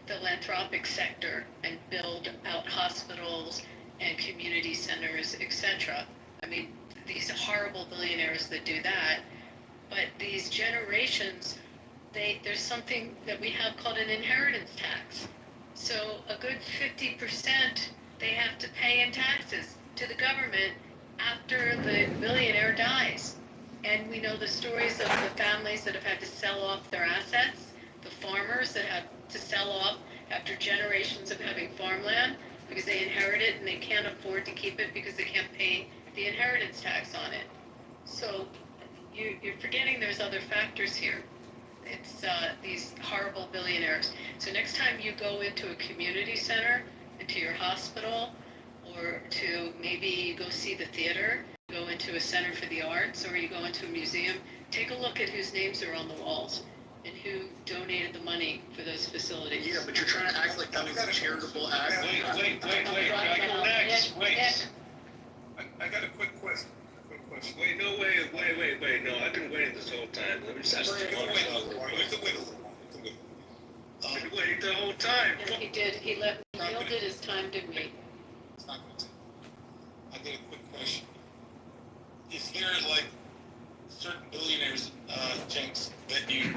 philanthropic sector and build out hospitals and community centers, etc. I mean, these horrible billionaires that do that, but these generations, there's something that we have called an inheritance tax. So a good 50% they have to pay in taxes to the government after the billionaire dies. And we know the stories of the families that have had to sell off their assets, the farmers that have to sell off after generations of having farmland because they inherit it and they can't afford to keep it because they can't pay the inheritance tax on it. So you're forgetting there's other factors here. It's these horrible billionaires. So next time you go into a community center, into your hospital, or to maybe go see the theater, go into a center for the arts, or you go into a museum, take a look at whose names are on the walls. and who donated the money for those facilities. Yeah, but you're trying to act like that was a charitable act. Wait, can I go next? Wait. I got a quick question. Wait, no, no, I've been waiting this whole time. Let me just ask you. We can wait a little while. I've been waiting the whole time. Yeah, he did, he yielded his time to me. It's not gonna take. I got a quick question. Is there like certain billionaires, Jenks, that you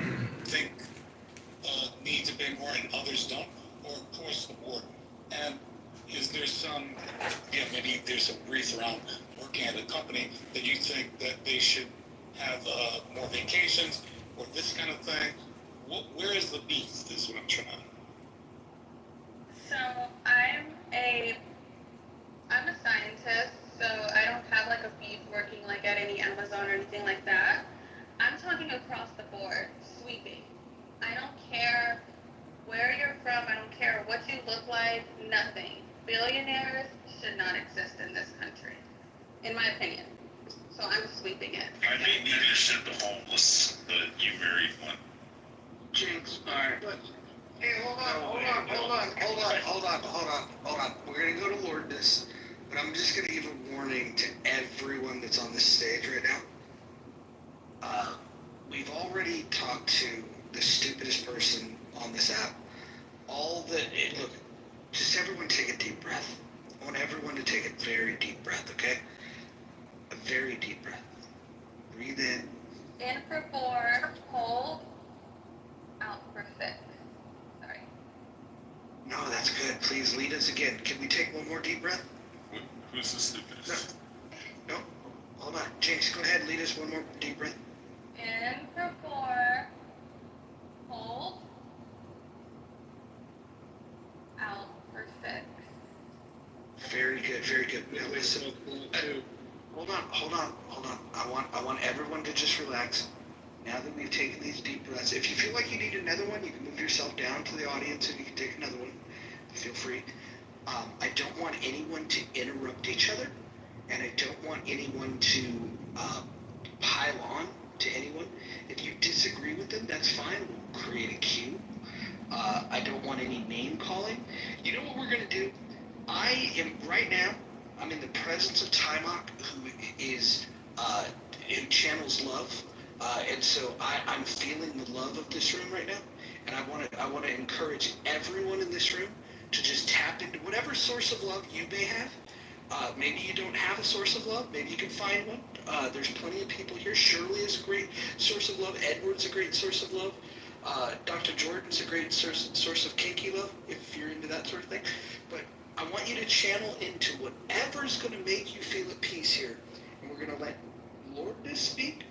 think need to pay more and others don't, or across the board? And is there some, maybe there's some brief around working at a company that you think that they should have more vacations or this kind of thing? Where is the beef? Is what I'm trying to. So I'm a scientist, so I don't have like a beef working like at any Amazon or anything like that. I'm talking across the board, sweeping. I don't care where you're from, I don't care what you look like, nothing. Billionaires should not exist in this country, in my opinion. So I'm sweeping it. I may need to ship the homeless, you married one. Jinx, alright. Hey, hold on. We're gonna go to Lordness, but I'm just gonna give a warning to everyone that's on this stage right now. We've already talked to the stupidest person on this app. Look, just everyone take a deep breath. I want everyone to take a very deep breath, okay? A very deep breath. Breathe in. In for 4, hold, out for 6. Sorry. No, that's good. Please lead us again. Can we take one more deep breath? Who's the stupidest? No. Hold on. Jinx, go ahead and lead us one more deep breath. In for 4, hold, out for 6. Very good, very good. Now listen. Hold on. I want everyone to just relax. Now that we've taken these deep breaths, if you feel like you need another one, you can move yourself down to the audience and you can take another one. Feel free. I don't want anyone to interrupt each other, and I don't want anyone to pile on to anyone. If you disagree with them, that's fine. We'll create a queue. I don't want any name calling. You know what we're going to do? Right now, I'm in the presence of Timok, who channels love. And so I'm feeling the love of this room right now. And I want to encourage everyone in this room to just tap into whatever source of love you may have. Maybe you don't have a source of love. Maybe you can find one. There's plenty of people here. Shirley is a great source of love. Edward's a great source of love. Dr. Jordan's a great source of kinky love, if you're into that sort of thing. But I want you to channel into whatever's going to make you feel at peace here. And we're going to let Lordness speak.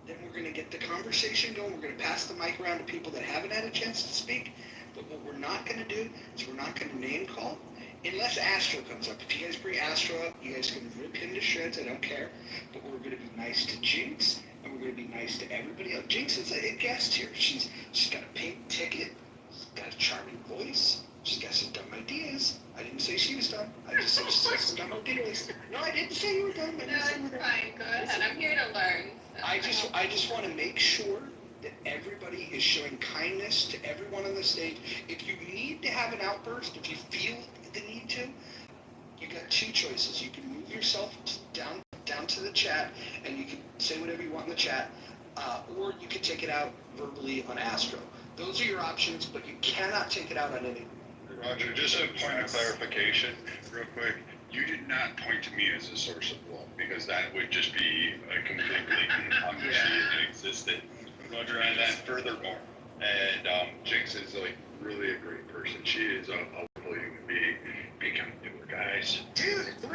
Then we're going to get the conversation going. We're going to pass the mic around to people that haven't had a chance to speak. But what we're not going to do is we're not going to name call unless Astro comes up. If you guys bring Astro up, you guys can rip him to shreds. I don't care. But we're going to be nice to Jinx, and we're going to be nice to everybody else. Jinx is a guest here. She's got a pink ticket. She's got a charming voice. She's got some dumb ideas. I didn't say she was dumb. I just said she's got some dumb ideas. No, I didn't say you were dumb. No, it's fine. Go ahead. I'm here to learn. So. I just want to make sure that everybody is showing kindness to everyone on the stage. If you need to have an outburst, if you feel the need to, you got 2 choices. You can move yourself down to the chat, and you can say whatever you want in the chat, or you can take it out verbally on Astro. Those are your options, but you cannot take it out on any. Roger, just a point of clarification, real quick. You did not point to me as a source of love, because that would just be a completely understatement that existed. Roger, and then furthermore, and Jinx is like really a great person. She is a lovely human being. Become newer guys. Dude, for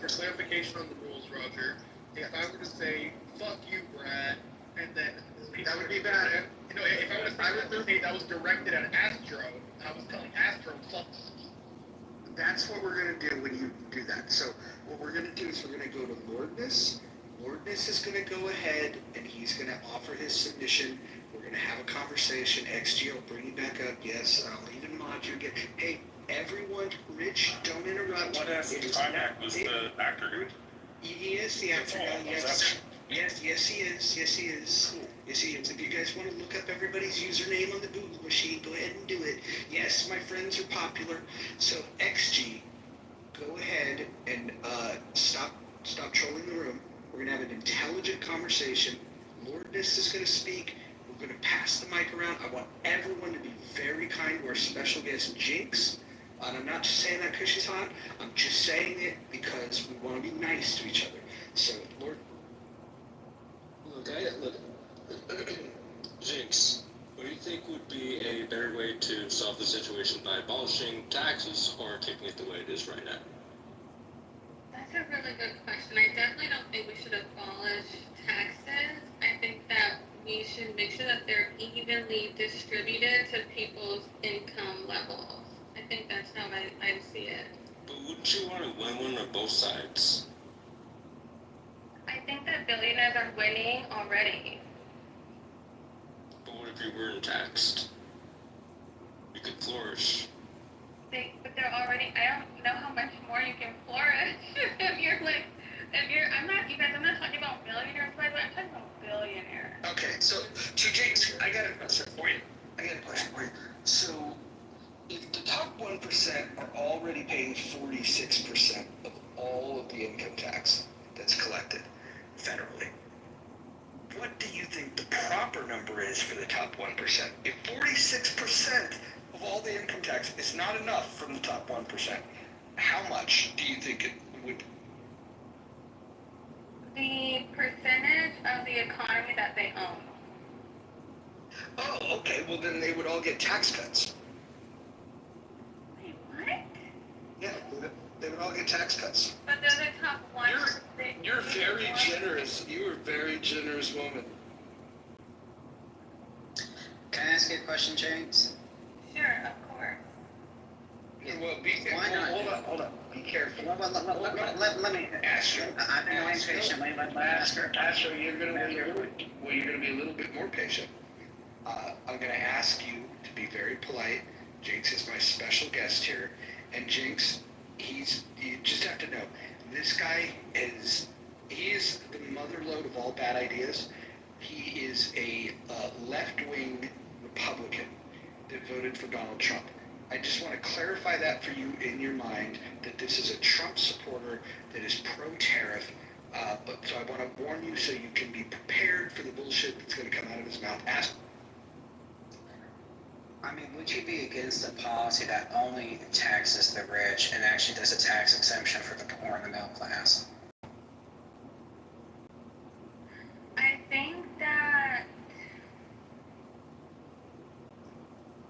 clarification on the rules, Roger, if I were to say, fuck you, Brad, and then that would be bad. You know, if I were to say that was directed at Astro, I was telling Astro, fuck you. That's what we're going to do when you do that. So what we're going to do is we're going to go to Lordness. Lordness is going to go ahead, and he's going to offer his submission. We're going to have a conversation. XG, I'll bring you back up. Yes, I'll even mod you again. Hey, everyone, Rich, don't interrupt. What asked Timok was the actor, dude? He is the actor now, yes. Yes, he is. Yes, he is. Yes, he is. If you guys want to look up everybody's username on the Google machine, go ahead and do it. Yes, my friends are popular. So XG, go ahead and stop trolling the room. We're gonna have an intelligent conversation. Lordness is gonna speak. We're gonna pass the mic around. I want everyone to be very kind to our special guest Jinx. And I'm not just saying that because she's hot. I'm just saying it because we want to be nice to each other. So, Lord. Look, Jinx, what do you think would be a better way to solve the situation by abolishing taxes or keeping it the way it is right now? That's a really good question. I definitely don't think we should abolish taxes. I think that we should make sure that they're evenly distributed to people's income levels. I think that's how I see it. But wouldn't you want to win on both sides? I think that billionaires are winning already. But what if you weren't taxed? You could flourish. But they're already, I don't know how much more you can flourish I'm not talking about millionaires, by the way, I'm talking about billionaires. Okay, so to Jinx, I got a question for you. So, if the top 1% are already paying 46% of all of the income tax that's collected federally, what do you think the proper number is for the top 1%? If 46% of all the income tax is not enough from the top 1%, how much do you think it would? The percentage of the economy that they own. Oh, okay, well then they would all get tax cuts. Wait, what? Yeah, they would all get tax cuts. But they're the top 1%. You're very generous. You are a very generous woman. Can I ask you a question, James? Sure, of course. Well, be careful. Why not? Hold on. Be careful. Let me ask her. I've been waiting patiently. Let me ask her. Ask her. You're gonna be a little bit more patient. I'm gonna ask you to be very polite. Jinx is my special guest here, and Jinx, you just have to know, this guy is the motherlode of all bad ideas. He is a left-wing Republican that voted for Donald Trump. I just want to clarify that for you in your mind, that this is a Trump supporter that is pro-tariff. So I want to warn you so you can be prepared for the bullshit that's going to come out of his mouth. I mean, would you be against a policy that only taxes the rich and actually does a tax exemption for the poor and the middle class? I think that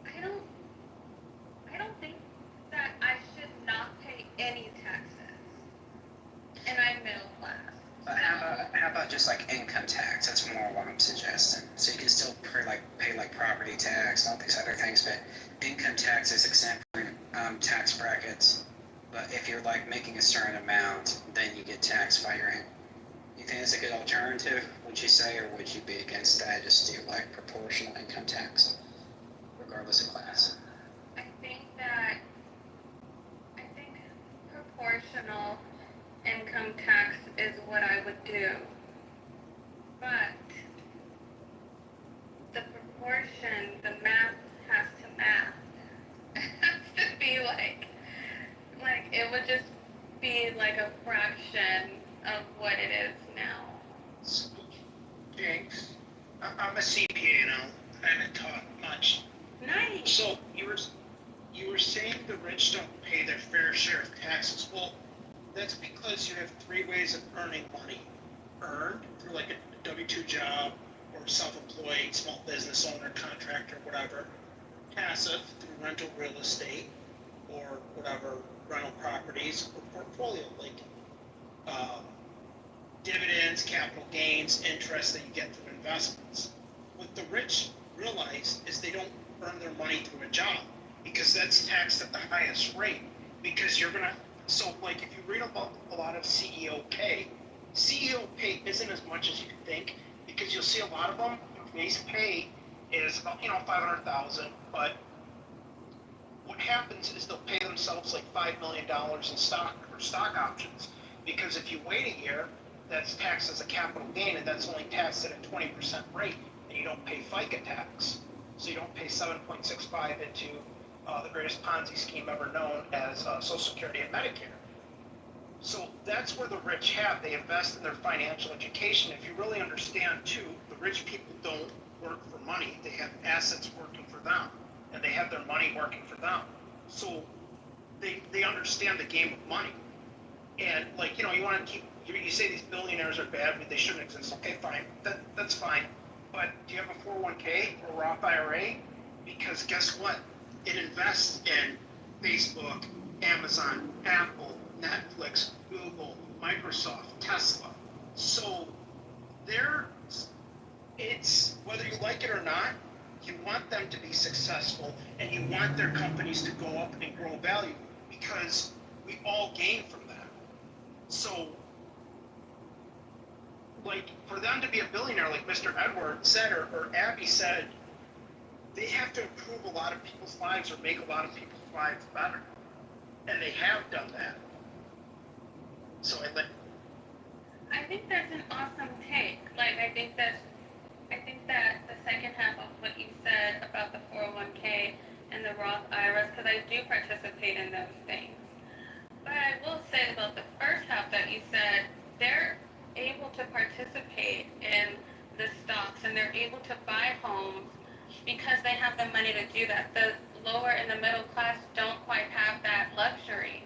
I don't think that I should not pay any taxes, and I'm middle class. But how about just like income tax? That's more what I'm suggesting. So you can still pay property tax and all these other things, but income tax is exempt from tax brackets. But if you're making a certain amount, then you get taxed by your income. You think it's a good alternative, would you say, or would you be against that? Just do proportional income tax, regardless of class? I think proportional income tax is what I would do. But the proportion, the math has to math. It has to be it would just be a fraction of what it is now. Jinx, I'm a CPA now. I haven't taught much. Nice. So you were saying the rich don't pay their fair share of taxes. Well, that's because you have three ways of earning money. Earned through a W-2 job or self-employed, small business owner, contractor, whatever. Passive through rental real estate or whatever, rental properties or portfolio, dividends, capital gains, interest that you get through investments. What the rich realize is they don't earn their money through a job because that's taxed at the highest rate. Because you're gonna, if you read about a lot of CEO pay isn't as much as you think, because you'll see a lot of them, base pay is about, $500,000, but what happens is they'll pay themselves $5 million in stock or stock options, because if you wait a year, that's taxed as a capital gain, and that's only taxed at a 20% rate, and you don't pay FICA tax. So you don't pay 7.65 into the greatest Ponzi scheme ever known as Social Security and Medicare. So that's where the rich have. They invest in their financial education. If you really understand, too, the rich people don't work for money. They have assets working for them, and they have their money working for them. So they understand the game of money. And, like, you know, you want to keep, you say these billionaires are bad, but they shouldn't exist. Okay, fine. That's fine. But do you have a 401k or Roth IRA? Because guess what? It invests in Facebook, Amazon, Apple, Netflix, Google, Microsoft, Tesla. So it's, whether you like it or not, you want them to be successful, and you want their companies to go up and grow value, because we all gain from that. So, like, for them to be a billionaire, like Mr. Edward said, or Abby said, they have to improve a lot of people's lives or make a lot of people's lives better. And they have done that. So I think that's an awesome take. Like, I think that the second half of what you said about the 401k and the Roth IRAs, because I do participate in those things. But I will say about the first half that you said, they're able to participate in the stocks and they're able to buy homes because they have the money to do that. The lower and the middle class don't quite have that luxury.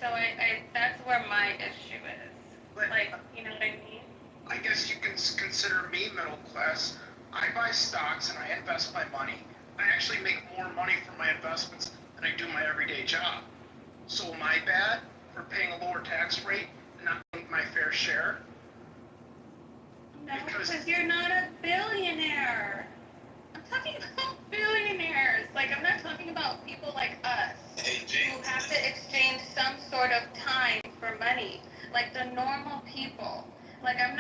So I that's where my issue is. Like, you know what I mean? I guess you can consider me middle class. I buy stocks and I invest my money. I actually make more money from my investments than I do my everyday job. So am I bad for paying a lower tax rate and not paying my fair share? No, because you're not a billionaire. I'm talking about billionaires. Like, I'm not talking about people like us who have to exchange some sort of time for money. Like the normal people. Like, I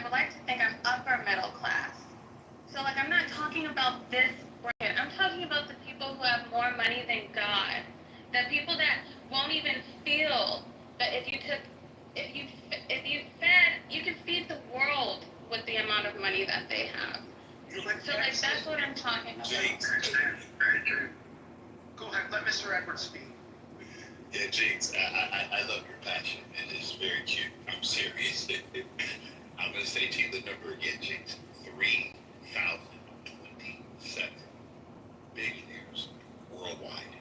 would like to think I'm upper middle class. So, like, I'm not talking about this bracket. I'm talking about the people who have more money than God. The people that won't even feel that if you fed, you can feed the world with the amount of money that they have. So, like, that's what I'm talking about. Go ahead, let Mr. Edwards speak. Yeah, Jinx, I love your passion. It is very cute. I'm serious. I'm going to say to you the number again, Jinx. 3,027 billionaires worldwide.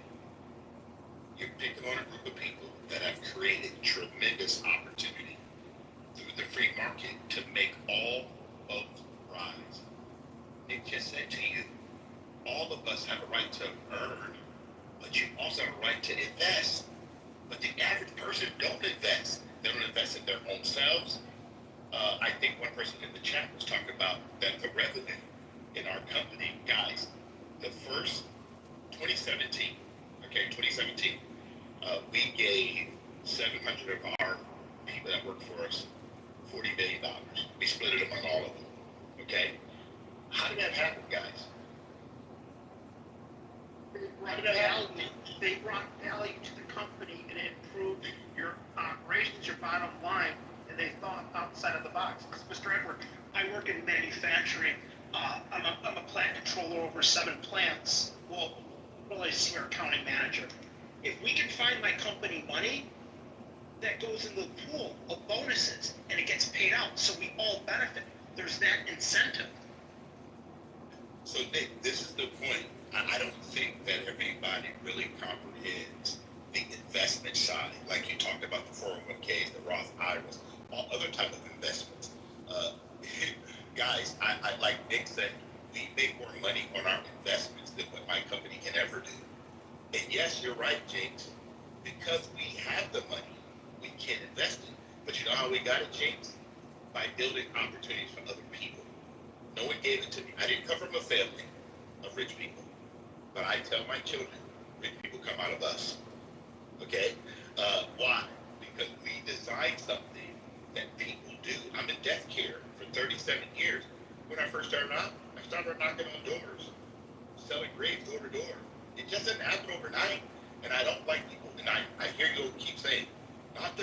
You're picking on a group of people that have created tremendous opportunity through the free market to make all boats rise. Nick just said to you, all of us have a right to earn, but you also have a right to invest. But the average person don't invest. They don't invest in their own selves. I think one person in the chat was talking about that the revenue in our company, guys, the first 2017, we gave 700 of our people that work for us $40 million. We split it among all of them, okay? How did that happen, guys? They brought value to the company and it improved your operations, your bottom line, and they thought outside of the box. Mr. Edward, I work in manufacturing. I'm a plant controller over 7 plants. Well, really senior accounting manager. If we can find my company money, that goes in the pool of bonuses and it gets paid out, so we all benefit. There's that incentive. So Nick, this is the point. I don't think that everybody really comprehends the investment side, like you talked about the 401ks, the Roth IRAs, all other type of investments. Guys, I like Nick said, we make more money on our investments than what my company can ever do. And yes, you're right, James. Because we have the money, we can invest it. But you know how we got it, James? By building opportunities for other people. No one gave it to me. I didn't come from a family of rich people. But I tell my children, rich people come out of us. Okay? Why? Because we designed something that people do. I'm in death care for 37 years. When I first started out, I started knocking on doors, selling graves door to door. It just didn't happen overnight. And I don't like people. And I hear you keep saying, not the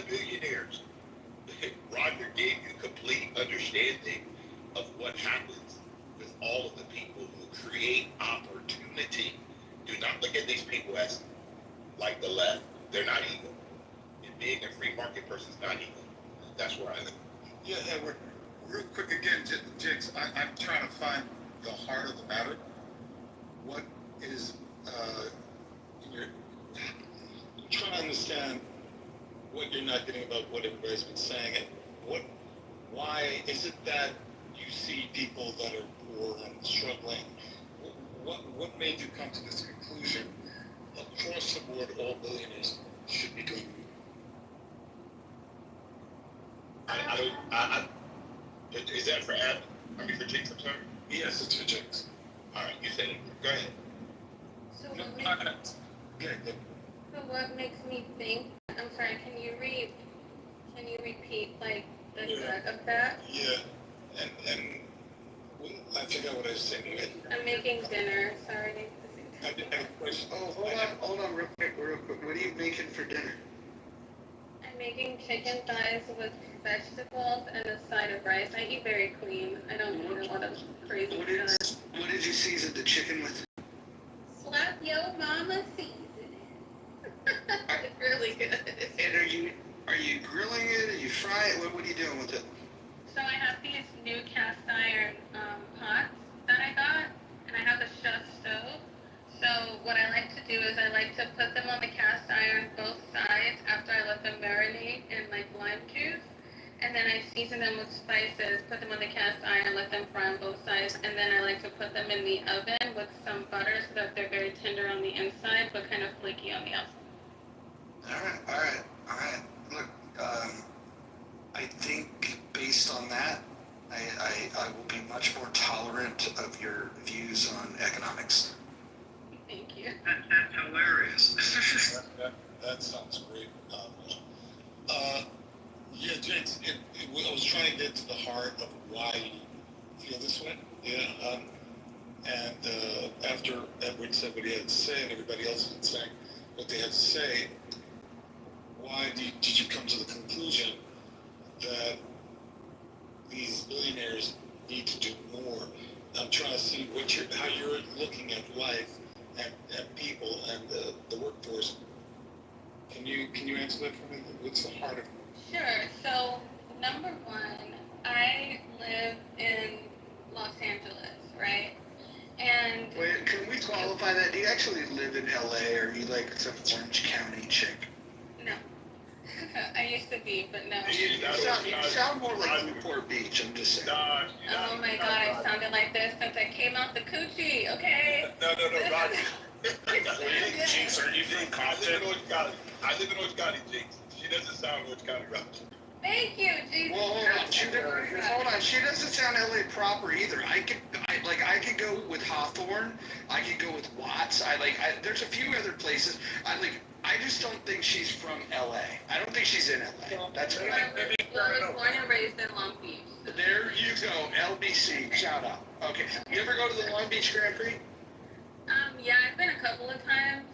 don't look at these people as like the left. They're not evil. And being a free market person is not evil. That's where I live. Yeah, Edward, real quick again, Jigs, I'm trying to find the heart of the matter. What is, I'm trying to understand what you're not getting about what everybody's been saying, and why is it that you see people that are poor and struggling? What made you come to this conclusion? Across the board, all billionaires should be doing. Is that for Adam? I mean for Jinx, I'm sorry? Yes, it's for Jinx. All right, you said it. Go ahead. So Good. what makes me think, I'm sorry, can you repeat like the gut of that? Yeah, and I forgot what I was saying. I'm making dinner, sorry. I did have a question. Oh, hold on, real quick. What are you making for dinner? I'm making chicken thighs with vegetables and a side of rice. I eat very clean. I don't eat a lot of crazy stuff. What did you season the chicken with? Slap yo mama seasoning. It's really good. And are you grilling it? Are you frying it? What are you doing with it? So I have these new cast iron pots that I got, and I have a chef stove. So what I like to do is I like to put them on the cast iron both sides after I let them marinate in like lime juice. And then I season them with spices, put them on the cast iron, let them fry on both sides. And then I like to put them in the oven with some butter so that they're very tender on the inside, but kind of flaky on the outside. All right. Look, I think based on that, I will be much more tolerant of your views on economics. Thank you. That's hilarious. That sounds great. Yeah, Jinx, I was trying to get to the heart of why you feel this way. Yeah. And after Edward said what he had to say, and everybody else has been saying what they had to say, why did you come to the conclusion that these billionaires need to do more? I'm trying to see how you're looking at life and people and the workforce. Can you answer that for me? What's the heart of it? Sure. So, number one, I live in Los Angeles, right? And Wait, can we qualify that? Do you actually live in LA, or are you like some Orange County chick? no. I used to be, but no. You sound more like Newport Beach, I'm just saying. Oh my god, I sounded like this since I came out the coochie, okay? No, Roger. Jinx, are you from Compton? I live in Orange County, Jinx. She doesn't sound Orange County, Roger. Thank you, Jesus. Well, hold on. She doesn't sound LA proper either. I could go with Hawthorne. I could go with Watts. There's a few other places. I just don't think she's from LA. I don't think she's in LA. That's what I was born and raised in Long Beach. There you go, LBC. Shout out. Okay. You ever go to the Long Beach Grand Prix? Yeah, I've been a couple of times.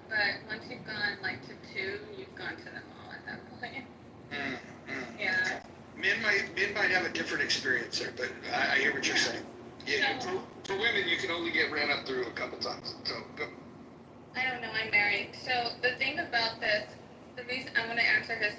But once you've gone like to two, you've gone to them all at that point. Yeah. Men might have a different experience there, but I hear what you're saying. Yeah, for women, you can only get ran up through a couple times. So go. I don't know, I'm married. So the thing about this, the reason I want to answer his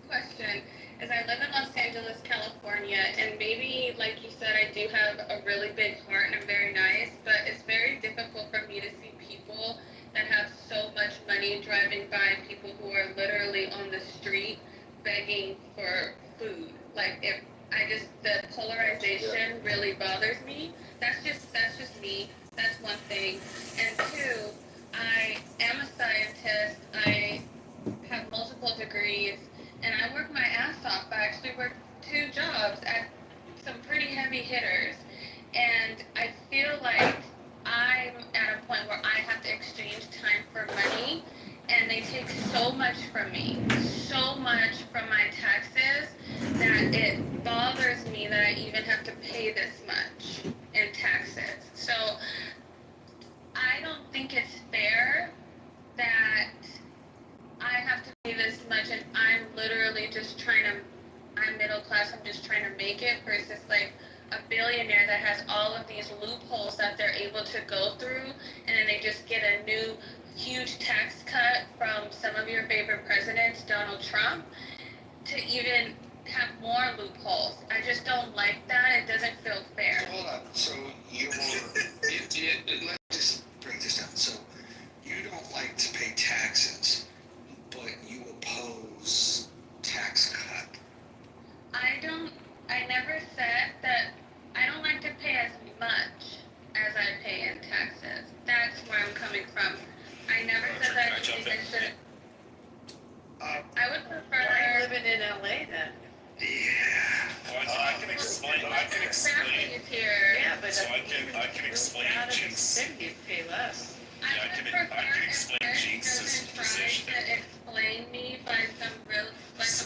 question is I live in Los Angeles, California, and maybe, like you said, I do have a really big heart and I'm very nice, but it's very difficult for me to see people that have so much money driving by people who are literally on the street begging for food. The polarization really bothers me. That's just me. That's one thing. And two, I am a scientist. I have multiple degrees, and I work my ass off. I actually work 2 jobs at some pretty heavy hitters, and I feel like I'm at a point where I have to exchange time for money, and they take so much from me, so much from my taxes, that it bothers me that I even have to pay this much in taxes. So I don't think it's fair that I have to pay this much and I'm literally just I'm middle class, I'm just trying to make it, versus like a billionaire that has all of these loopholes that they're able to go through, and then they just get a new huge tax cut from some of your favorite presidents, Donald Trump, to even have more loopholes. I just don't like that. It doesn't feel fair. Hold on. So let's just break this down. So you don't like to pay taxes, but you oppose tax cut. I never said that I don't like to pay as much as I pay in taxes. That's where I'm coming from. I never said that I think I should. I would prefer. Why living in LA then? Yeah. I can explain. Here. Yeah, but So I can explain out of the Jinx. city, you pay less. Yeah, I can explain Jinx's position. To explain me by some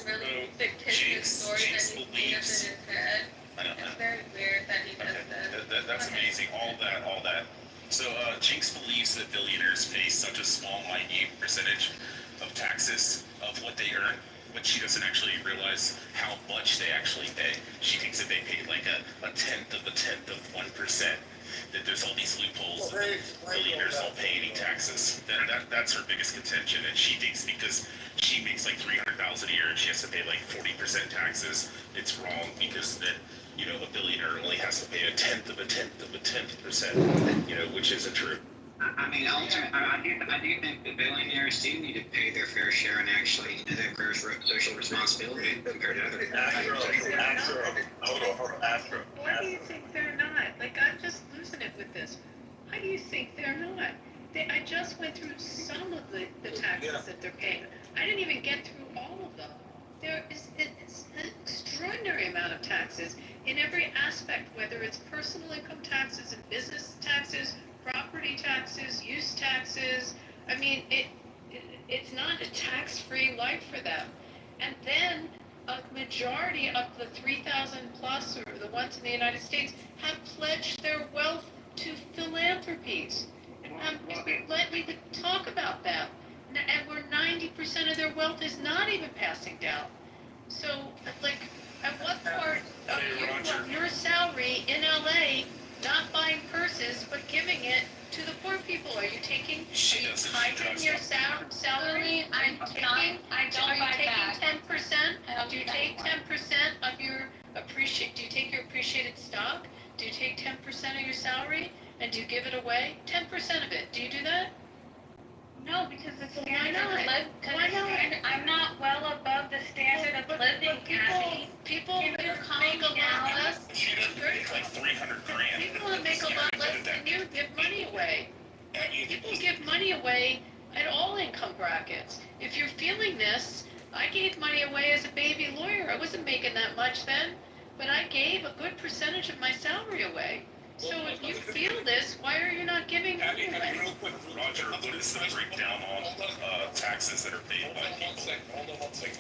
really fictitious story that he made up in his head. It's very weird that he does this. That's amazing. All that. So Jinx believes that billionaires pay such a small, minute percentage of taxes of what they earn, but she doesn't actually realize how much they actually pay. She thinks that they pay like a tenth of 1%. That there's all these loopholes. Well, billionaires don't pay any taxes. That's her biggest contention, and she thinks because she makes like $300,000 a year and she has to pay like 40% taxes, it's wrong because then a billionaire only has to pay a tenth of a 10%, which isn't true. I mean, ultimately, I do think the billionaires do need to pay their fair share and actually do their fair social responsibility compared to other Hold on. Why do you think they're not? Like, I'm just losing it with this. Why do you think they're not? I just went through some of the taxes that they're paying. I didn't even get through all of them. There is an extraordinary amount of taxes in every aspect, whether it's personal income taxes and business taxes, property taxes, use taxes. I mean, it's not a tax-free life for them. And then a majority of the 3,000 plus, or the ones in the United States, have pledged their wealth to philanthropies. Let me talk about that. And where 90% of their wealth is not even passing down. So, like, at what part of your salary in LA, not buying purses, but giving it to the poor people? Are you taking, hiding your salary? I don't buy that. 10%? Do you take 10% of your do you take your appreciated stock? Do you take 10% of your salary and do you give it away? 10% of it. Do you do that? No, because the Why standard not? of living. Why not? I'm not well above the standard of living, Abby. People make a lot less. She doesn't make like $300,000. People that make a lot less than you give money away. People give money away at all income brackets. If you're feeling this, I gave money away as a baby lawyer. I wasn't making that much then, but I gave a good percentage of my salary away. So if you feel this, why are you not giving money away? Real quick, Roger, what is the breakdown on taxes that are paid by people? Hold on one second.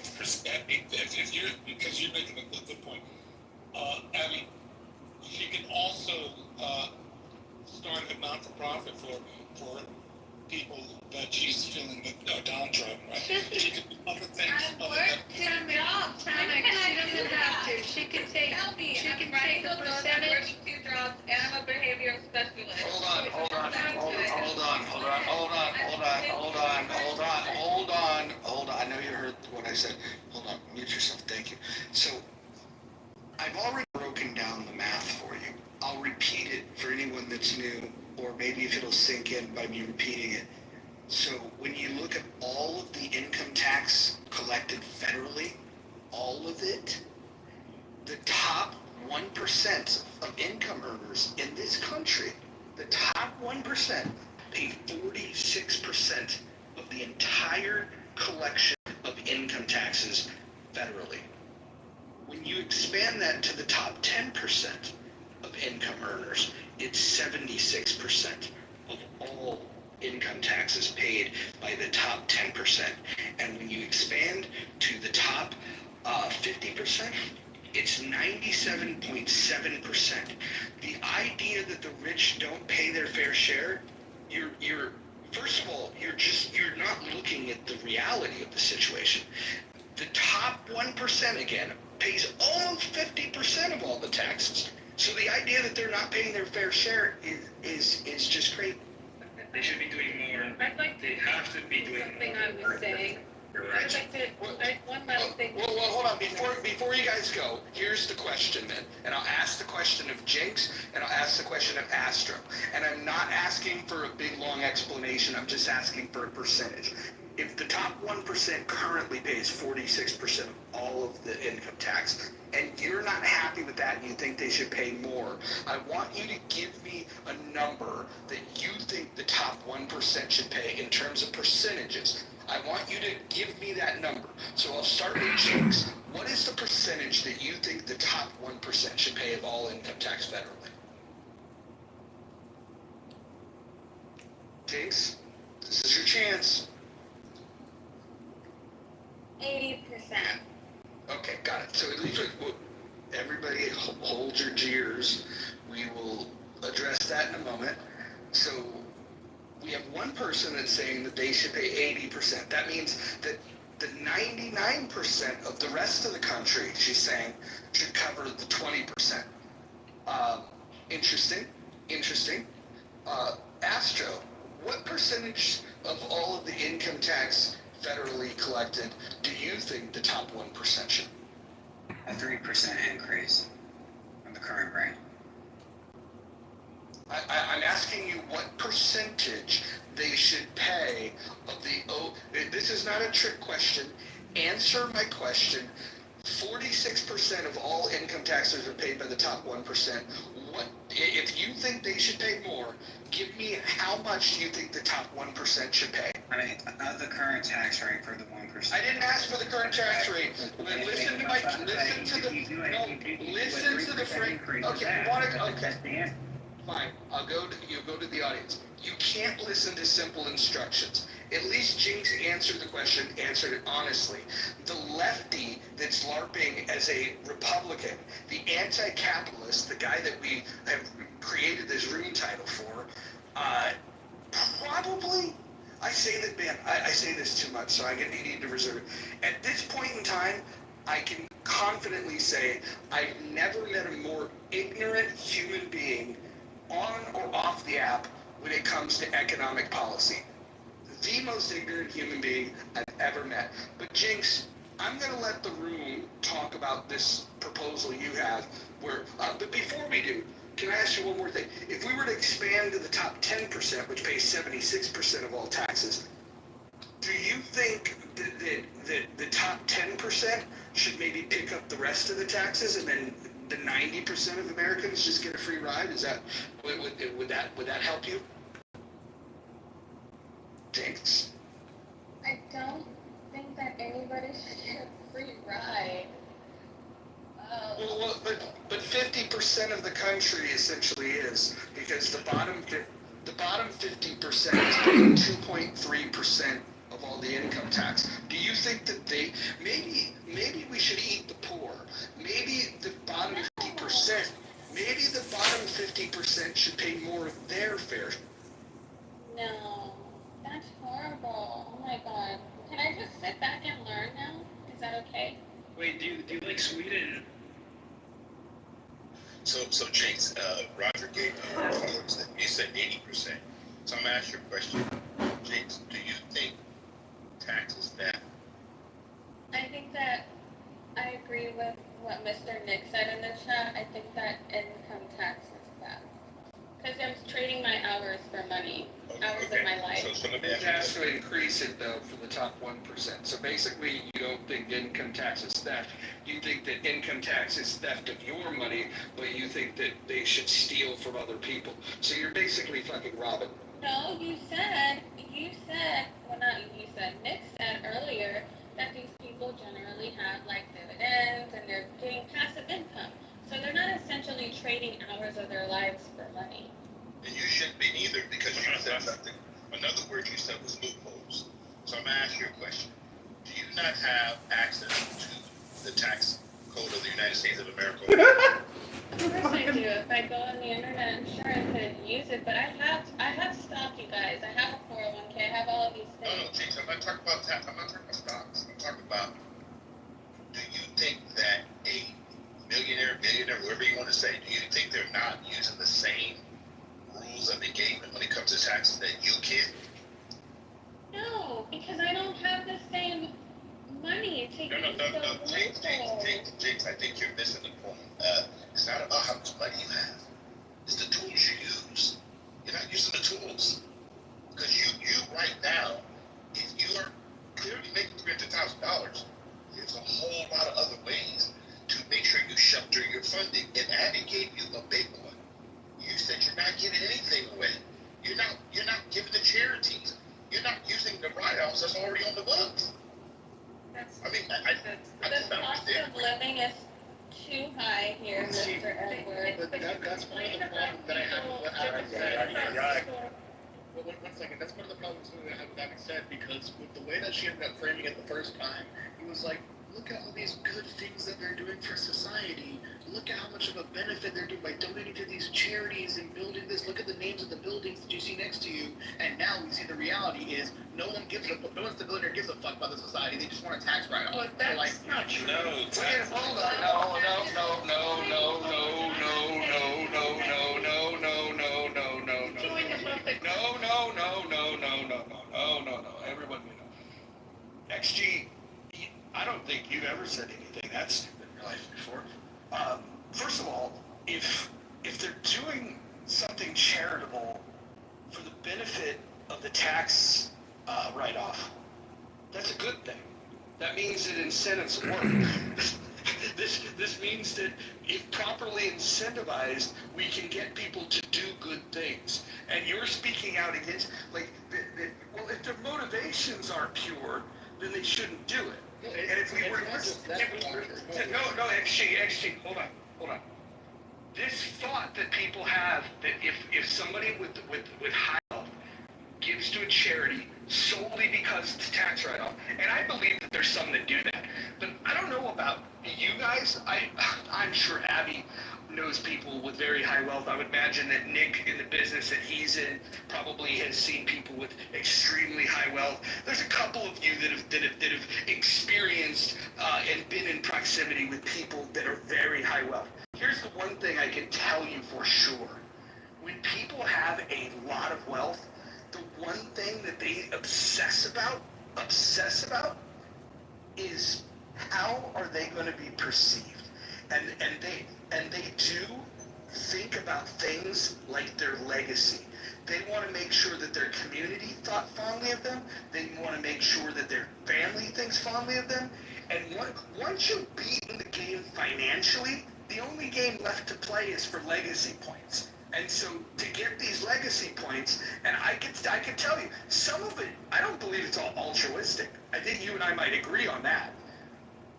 Abby, if you're, because you're making a good point. Abby, she can also start a non-for-profit for people that she's feeling downtrodden, right? She can do other things. I work 2 jobs. How She doesn't have to. She can take a percentage. 2 jobs, and I'm a behavioral specialist. Hold on. I know you heard what I said. Hold on, mute yourself. Thank you. So, I've already broken down the math for you. I'll repeat it for anyone that's new, or maybe if it'll sink in by me repeating it. So, when you look at all of the income tax collected federally, all of it, the top 1% of income earners in this country, the top 1% pay 46% of the entire collection of income taxes federally. When you expand that to the top 10% of income earners, it's 76% of all income taxes paid by the top 10%. And when you expand to the top 50%, it's 97.7%. The idea that the rich don't pay their fair share, you're first of all, you're not looking at the reality of the situation. The top 1% again pays almost 50% of all the taxes. So the idea that they're not paying their fair share is just great. They should be doing more. I'd like They have to be doing something more. I was saying. I'd like to, one last thing. Well, hold on. Before you guys go, here's the question then. And I'll ask the question of Jinx, and I'll ask the question of Astro. And I'm not asking for a big, long explanation. I'm just asking for a percentage. If the top 1% currently pays 46% of all of the income tax, and you're not happy with that and you think they should pay more, I want you to give me a number that you think the top 1% should pay in terms of percentages. I want you to give me that number. So I'll start with Jinx. What is the percentage that you think the top 1% should pay of all income tax federally? Jinx, this is your chance. 80%. Okay, got it. So at least everybody hold your jeers. We will address that in a moment. So we have one person that's saying that they should pay 80%. That means that the 99% of the rest of the country, she's saying, should cover the 20%. Interesting. Astro, what percentage of all of the income tax federally collected do you think the top 1% should? A 3% increase from the current rate. I'm asking you what percentage they should pay of the, this is not a trick question. Answer my question. 46% of all income taxes are paid by the top 1%. What, if you think they should pay more, give me how much do you think the top 1% should pay? I mean, of the current tax rate for the 1%. I didn't ask for the current tax rate. Listen to the frame. Okay, you want to, okay. Fine, you go to the audience. You can't listen to simple instructions. At least Jinx answered the question, answered it honestly. The lefty that's LARPing as a Republican, the anti-capitalist, the guy that we have created this room title for, probably, I say that, man, I say this too much, so I need to reserve it. At this point in time, I can confidently say I've never met a more ignorant human being on or off the app when it comes to economic policy. The most ignorant human being I've ever met. But Jinx, I'm going to let the room talk about this proposal you have. But before we do, can I ask you one more thing? If we were to expand to the top 10%, which pays 76% of all taxes, do you think that the top 10% should maybe pick up the rest of the taxes, and then the 90% of Americans just get a free ride? Is that would that help you? Jinx? I don't think that anybody should get a free ride. Well, but 50% of the country essentially is, because the bottom 50% is paying 2.3% of all the income tax. Do you think that maybe we should eat the poor? Maybe the bottom 50% should pay more of their fair. No, that's horrible. Oh my god. Can I just sit back and learn now? Is that okay? Wait, do you like Sweden? So Jinx, Roger gave you said 80%. So I'm gonna ask you a question. Jinx, do you think taxes theft? I think that I agree with what Mr. Nick said in the chat. I think that income tax is theft. Because I'm trading my hours for money. Hours of my life. So let me It ask has to increase it though for the top 1%. So basically, you don't think income tax is theft. You think that income tax is theft of your money, but you think that they should steal from other people. So you're basically fucking robbing. No, you said, well not you said, Nick said earlier that these people generally have like dividends and they're getting passive income. So they're not essentially trading hours of their lives for money. And you shouldn't be either, because you said something. Another word you said was loopholes. So I'm gonna ask you a question. Do you not have access to the tax code of the United States of America? Of course I do. If I go on the internet, I'm sure I could use it, but I have stock, you guys. I have a 401k. I have all of these things. No, Jinx, I'm not talking about tax. I'm not talking about stocks. I'm talking about, do you think that a millionaire, billionaire, whatever you want to say, do you think they're not using the same rules of engagement when it comes the taxes that you can? No, because I don't have the same money to use No. James, I think you're missing the point. It's not about how much money you have. It's the tools you use. You're not using the tools. Because you right now, if you are clearly making $300,000, there's a whole lot of other ways to make sure you shelter your funding. And Abby gave you a big one. You said you're not giving anything away. You're not giving the charities. You're not using the write-offs that's already on the books. I mean, I The cost of living is too high here, Mr. Edwards. That's one of the problems that I have with what Alex said. Well, one second. That's one of the problems that I have with Alex said, because with the way that she ended up framing it the first time, it was like, look at all these good things that they're doing for society. Look at how much of a benefit they're doing by donating to these charities and building this. Look at the names of the buildings that you see next to you. And now we see the reality is no one's the billionaire gives a fuck about the society. They just want a tax write-off. But that's not true. No, hold on. No. Everyone, XG, I don't think you've ever said anything that stupid in your life before. First of all, if they're doing something charitable for the benefit of the tax write-off, that's a good thing. That means that incentives work. This means that if properly incentivized, we can get people to do good things. And you're speaking out against, well, if their motivations aren't pure, then they shouldn't do it. And if we were, no, XG, hold on. This thought that people have that if somebody with high wealth gives to a charity solely because it's a tax write-off, and I believe that there's some that do that, but I don't know about you guys. I'm sure Abby knows people with very high wealth. I would imagine that Nick, in the business that he's in, probably has seen people with extremely high wealth. There's a couple of you that have experienced and been in proximity with people that are very high wealth. Here's the one thing I can tell you for sure. When people have a lot of wealth, the one thing that they obsess about is how are they going to be perceived. And they do think about things like their legacy. They want to make sure that their community thought fondly of them. They want to make sure that their family thinks fondly of them. And once you beat in the game financially, the only game left to play is for legacy points. And so to get these legacy points, and I can tell you, some of it, I don't believe it's all altruistic. I think you and I might agree on that.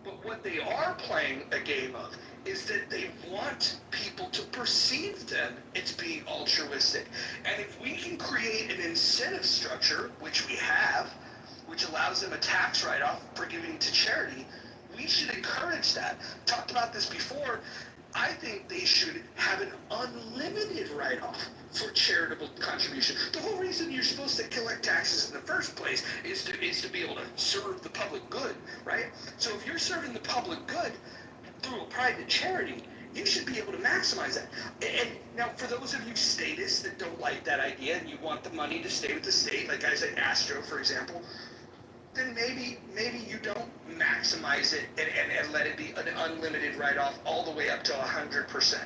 But what they are playing a game of is that they want people to perceive them as being altruistic. And if we can create an incentive structure, which we have, which allows them a tax write-off for giving to charity, we should encourage that. Talked about this before. I think they should have an unlimited write-off for charitable contribution. The whole reason you're supposed to collect taxes in the first place is to be able to serve the public good, right? So if you're serving the public good through a private charity, you should be able to maximize that. And now, for those of you statists that don't like that idea and you want the money to stay with the state, like guys like Astro, for example, then maybe you don't maximize it and let it be an unlimited write-off all the way up to 100%.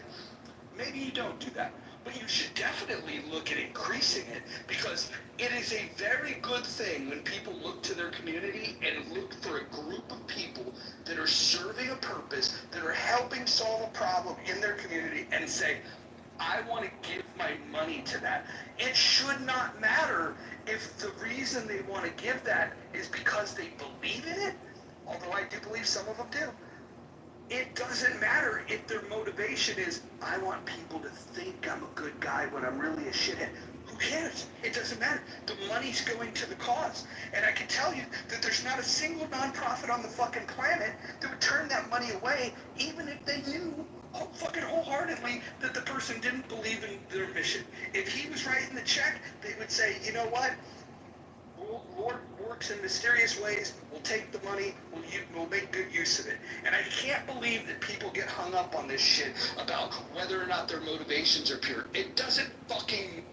Maybe you don't do that. But you should definitely look at increasing it, because it is a very good thing when people look to their community and look for a group of people that are serving a purpose, that are helping solve a problem in their community, and say, I want to give my money to that. It should not matter if the reason they want to give that is because they believe in it, although I do believe some of them do. It doesn't matter if their motivation is, I want people to think I'm a good guy when I'm really a shithead. Who cares? It doesn't matter. The money's going to the cause. And I can tell you that there's not a single nonprofit on the fucking planet that would turn that money away, even if they knew fucking wholeheartedly that the person didn't believe in their mission. If he was writing the check, they would say, you know what? Lord works in mysterious ways. We'll take the money. We'll make good use of it. And I can't believe that people get hung up on this shit about whether or not their motivations are pure. It doesn't fucking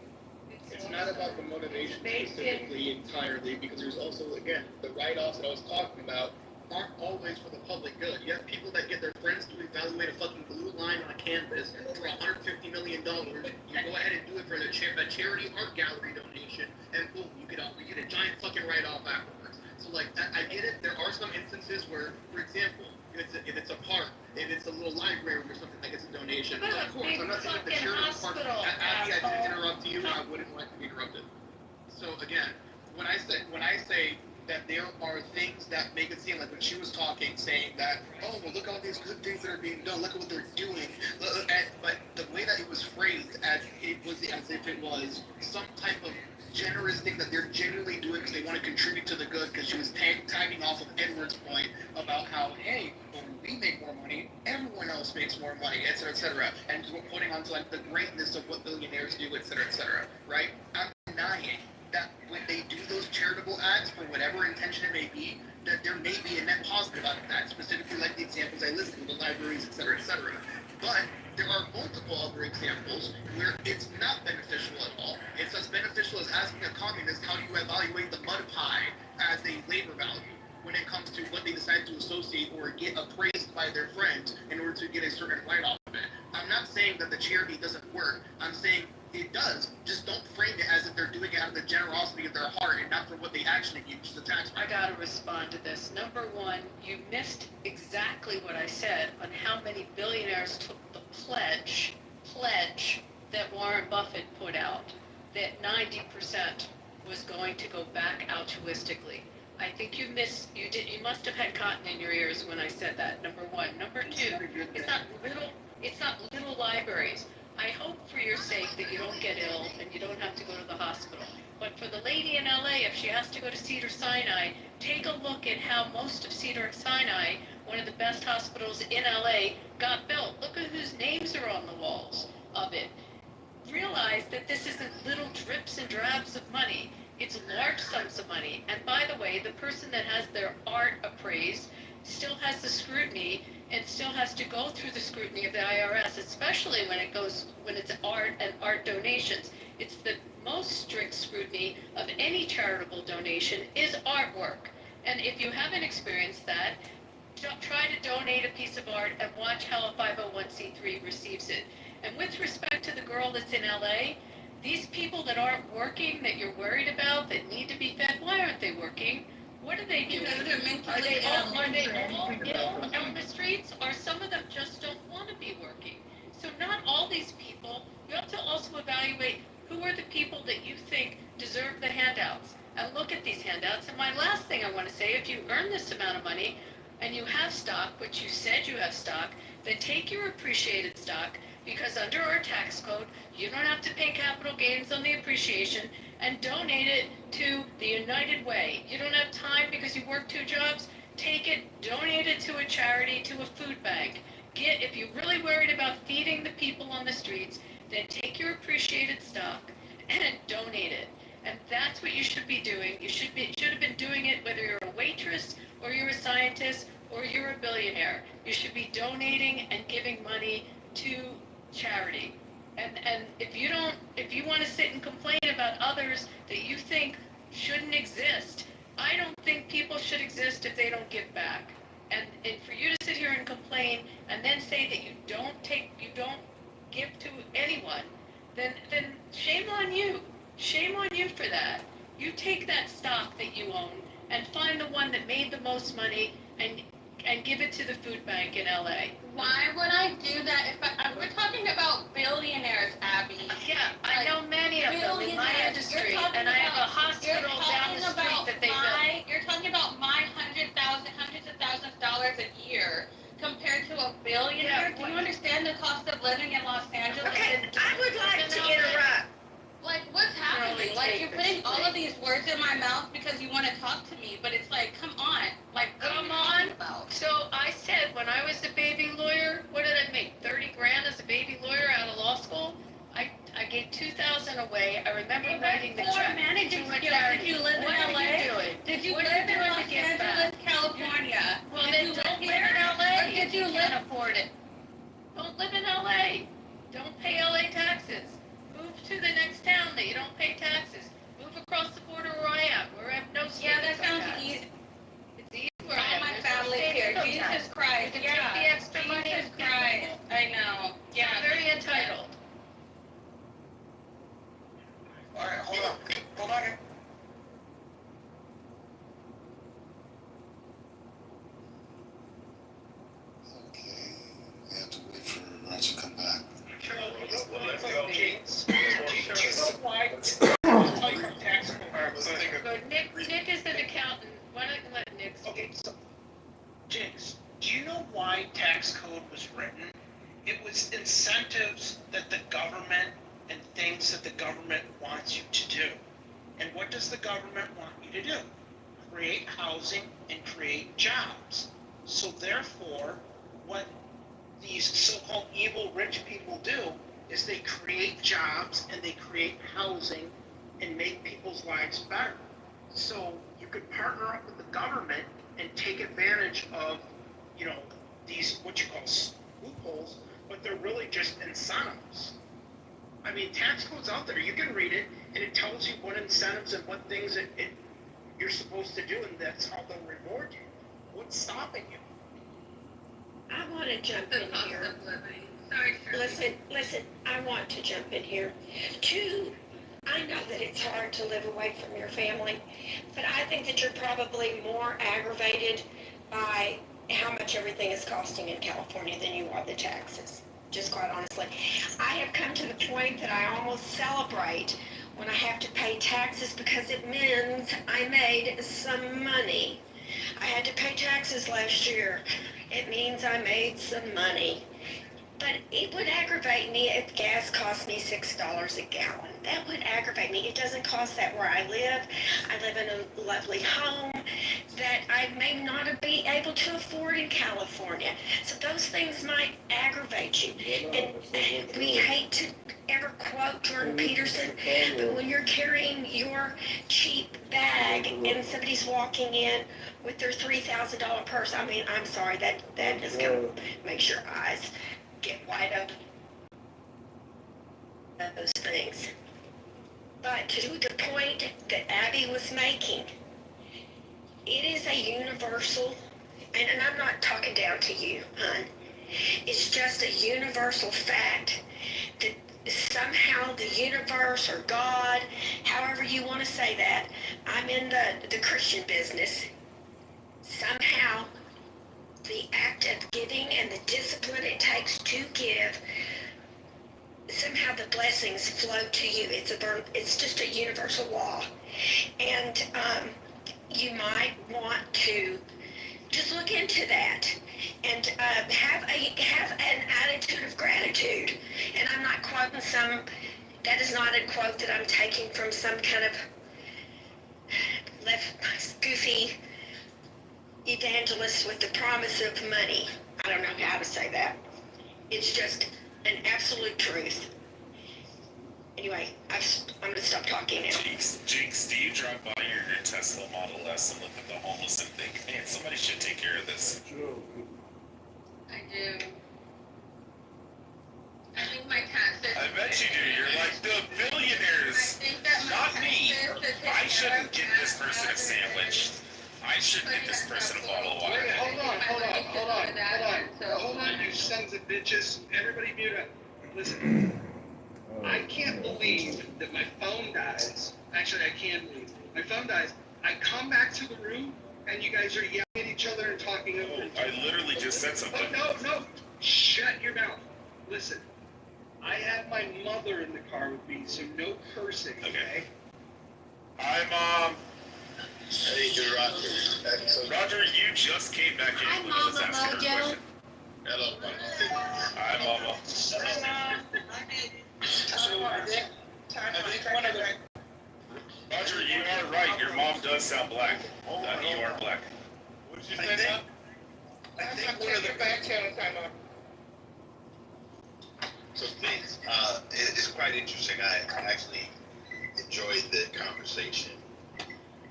not about the motivation specifically entirely, because there's also, again, the write-offs that I was talking about aren't always for the public good. You have people that get their friends to evaluate a fucking blue line on a canvas for $150 million. You go ahead and do it for a charity art gallery donation, and boom, you get a giant fucking write-off afterwards. So like, I get it. There are some instances where, for example, if it's a park, if it's a little library or something that gets a donation, But of course, I'm not saying that the charity part. Abby, I didn't interrupt you, and I wouldn't like to be interrupted. So again, when I say that there are things that make it seem like when she was talking, saying that, oh, well, look at all these good things that are being done, look at what they're doing, but the way that it was phrased, as if it was some type of generous thing that they're genuinely doing because they want to contribute to the good, because she was tagging off of Edward's point about how, hey, when we make more money, everyone else makes more money, et cetera, and pointing on to like the greatness of what billionaires do, et cetera, right? I'm denying that when they do those charitable acts, for whatever intention it may be, that there may be a net positive out of that, specifically like the examples I listed, the libraries, et cetera, but there are multiple other examples where it's not beneficial at all. It's as beneficial as asking a communist how do you evaluate the mud pie as a labor value when it comes to what they decide to associate or get appraised by their friends in order to get a certain write-off of it. I'm not saying that the charity doesn't work. I'm saying it does. Just don't frame it as if they're doing it out of the generosity of their heart and not for what they actually give, which is the tax. I gotta respond to this. Number one, you missed exactly what I said on how many billionaires took the pledge that Warren Buffett put out, that 90% was going to go back altruistically. I think you must have had cotton in your ears when I said that, number one. Number two, it's not little libraries. I hope for your sake that you don't get ill and you don't have to go to the hospital. But for the lady in LA, if she has to go to Cedars-Sinai, take a look at how most of Cedars-Sinai, one of the best hospitals in LA, got built. Look at whose names are on the walls of it. Realize that this isn't little drips and drabs of money. It's large sums of money. And by the way, the person that has their art appraised still has the scrutiny and still has to go through the scrutiny of the IRS, especially when it's art and art donations. It's the most strict scrutiny of any charitable donation is artwork. And if you haven't experienced that, try to donate a piece of art and watch how a 501c3 receives it. And with respect to the girl that's in LA, these people that aren't working, that you're worried about, that need to be fed, why aren't they working? What are they doing? Are they all ill on the streets, or some of them just don't want to be working? So not all these people, you have to also evaluate who are the people that you think deserve the handouts. And look at these handouts. And my last thing I want to say, if you earn this amount of money and you have stock, which you said you have stock, then take your appreciated stock, because under our tax code, you don't have to pay capital gains on the appreciation, and donate it to the United Way. You don't have time because you work 2 jobs, take it, donate it to a charity, to a food bank. If you're really worried about feeding the people on the streets, then take your appreciated stock and donate it. And that's what you should be doing. You should have been doing it whether you're a waitress or you're a scientist or you're a billionaire. You should be donating and giving money to charity. And if you want to sit and complain about others that you think shouldn't exist, I don't think people should exist if they don't give back. And for you to sit here and complain and then say that you don't give to anyone, then shame on you. Shame on you for that. You take that stock that you own and find the one that made the most money and give it to the food bank in LA. Why would I do that we're talking about billionaires, Abby? Yeah, I know many of them in my industry, and I have a hospital down the street that they built. You're talking about my hundreds of thousands of dollars a year compared to a billionaire. Yeah, do you understand the cost of living in Los Angeles? Okay, I would like to interrupt. Like, what's happening? Like, you're putting all of these words in my mouth because you want to talk to me, but it's like, come on. Like, Come on. So I said when I was a baby lawyer, what did I make? 30 grand as a baby lawyer out of law school? I gave 2,000 away. I remember writing the check managing to a skills. charity. Did you live in What LA? are you doing? Did you What live are you in doing Los to give Angeles, back? California? Well, Did then you don't live live in here? LA. Or did you Can't live? afford it. Don't live in LA. Don't pay LA taxes. Move to the next town that you don't pay taxes. Move across the border where I am, where I have no Yeah, that students on sounds tax. easy. It's easy where I All am. my There's no family state here. income Jesus tax. Christ. You can Yeah. take the extra money Jesus and people. Christ, I know, Yeah, yeah. very entitled. All right, hold on. Hold on here. Okay, we have to wait for Roger to come back. Jinx, do you know why? I'll tell you from tax code. So Nick is an accountant. Why don't you let Nick speak? Okay, so, Jinx, do you know why tax code was written? It was incentives that the government and things that the government wants you to do. And what does the government want you to do? Create housing and create jobs. So therefore, what these so-called evil rich people do is they create jobs and they create housing and make people's lives better. So you could partner up with the government and take advantage of, you know, these, what you call loopholes, but they're really just incentives. I mean, tax code's out there. You can read it, and it tells you what incentives and what things you're supposed to do, and that's how they'll reward you. What's stopping you? I want to jump The in cost here. of living. Sorry, Shirley. Listen, I want to jump in here. Two, I know that it's hard to live away from your family, but I think that you're probably more aggravated by how much everything is costing in California than you are the taxes. Just quite honestly. I have come to the point that I almost celebrate when I have to pay taxes because it means I made some money. I had to pay taxes last year. It means I made some money. But it would aggravate me if gas cost me $6 a gallon. That would aggravate me. It doesn't cost that where I live. I live in a lovely home that I may not be able to afford in California. So those things might aggravate you. And we hate to ever quote Jordan Peterson, but when you're carrying your cheap bag and somebody's walking in with their $3,000 purse, I mean, I'm sorry, that just kind of makes your eyes get wide open. Those things. But to the point that Abby was making, it is a universal, and I'm not talking down to you, hon. It's just a universal fact that somehow the universe or God, however you want to say that, I'm in the Christian business, somehow the act of giving and the discipline it takes to give, somehow the blessings flow to you. It's just a universal law. And you might want to just look into that and have an attitude of gratitude. And I'm not quoting that is not a quote that I'm taking from some kind of left goofy evangelist with the promise of money. I don't know how to say that. It's just an absolute truth. Anyway, I'm going to stop talking now. Jinx, do you drive by your Tesla Model S and look at the homeless and think, man, somebody should take care of this? I do. I think my taxes. I bet you do. You're like the billionaires. I think that my Not me. taxes to I take shouldn't care get of this person a sandwich. I should get this person a bottle of water. Wait, hold on, you sons of bitches. Everybody mute up. Listen, I can't believe that my phone dies. Actually, I can believe my phone dies. I come back to the room, and you guys are yelling at each other and talking over each other. I literally just said something. Oh, no. Shut your mouth. Listen, I have my mother in the car with me, so no cursing, okay? Hi, Mom. Hey, good Roger. So, Roger, you just came back in. Hi, Let's Mama ask her a Mojo. question. Hello, Mama. Hi, Mama. Roger, you are right. Your mom does sound black. You are black. What did you say now? I think one of the back channel time on. So please, it's quite interesting. I actually enjoyed the conversation.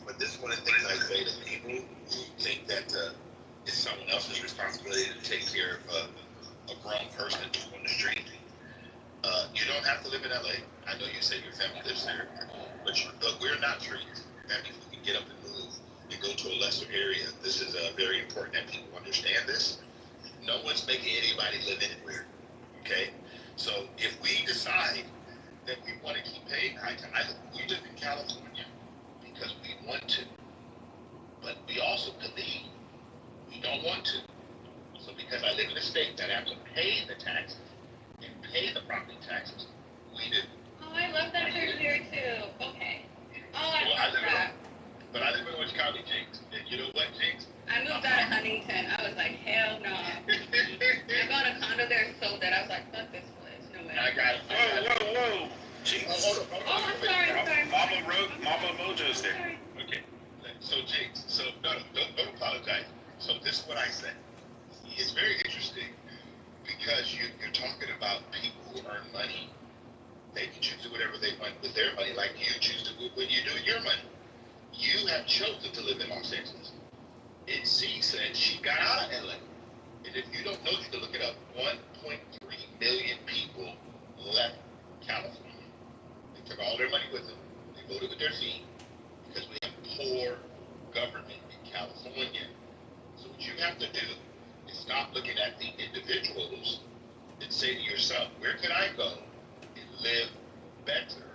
But this is one of the things I say to people who think that it's someone else's responsibility to take care of a grown person on the street. You don't have to live in LA. I know you say your family lives there, but we're not trees. That means we can get up and move and go to a lesser area. This is very important that people understand this. No one's making anybody live anywhere. Okay? So if we decide that we want to keep paying high taxes, we live in California because we want to, but we also believe we don't want to. So because I live in a state that I have to pay the taxes and pay the property taxes, we do. Oh, I love that you're here too. Okay. Oh, I Well, love that. But I live in Orange County, Jinx. And you know what, Jinx? I moved out of Huntington. I was like, hell no. I got a condo there so that I was like, fuck this place. No way. I got it. Whoa. Jinx. Oh, I'm sorry. Mama Mojo's there. Okay. So, Jinx, don't apologize. So this is what I said. It's very interesting because you're talking about people who earn money. They can choose to do whatever they want with their money, like you choose to do when you do your money. You have chosen to live in Los Angeles. And she said she got out of LA. And if you don't know, you can look it up. 1.3 million people left California. They took all their money with them. They voted with their feet because we have poor government in California. So what you have to do is stop looking at the individuals and say to yourself, where can I go and live better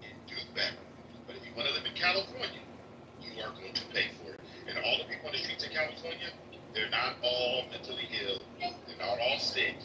and do better? But if you want to live in California, you are going to pay for it. And all the people on the streets in California, they're not all mentally ill. They're not all sick.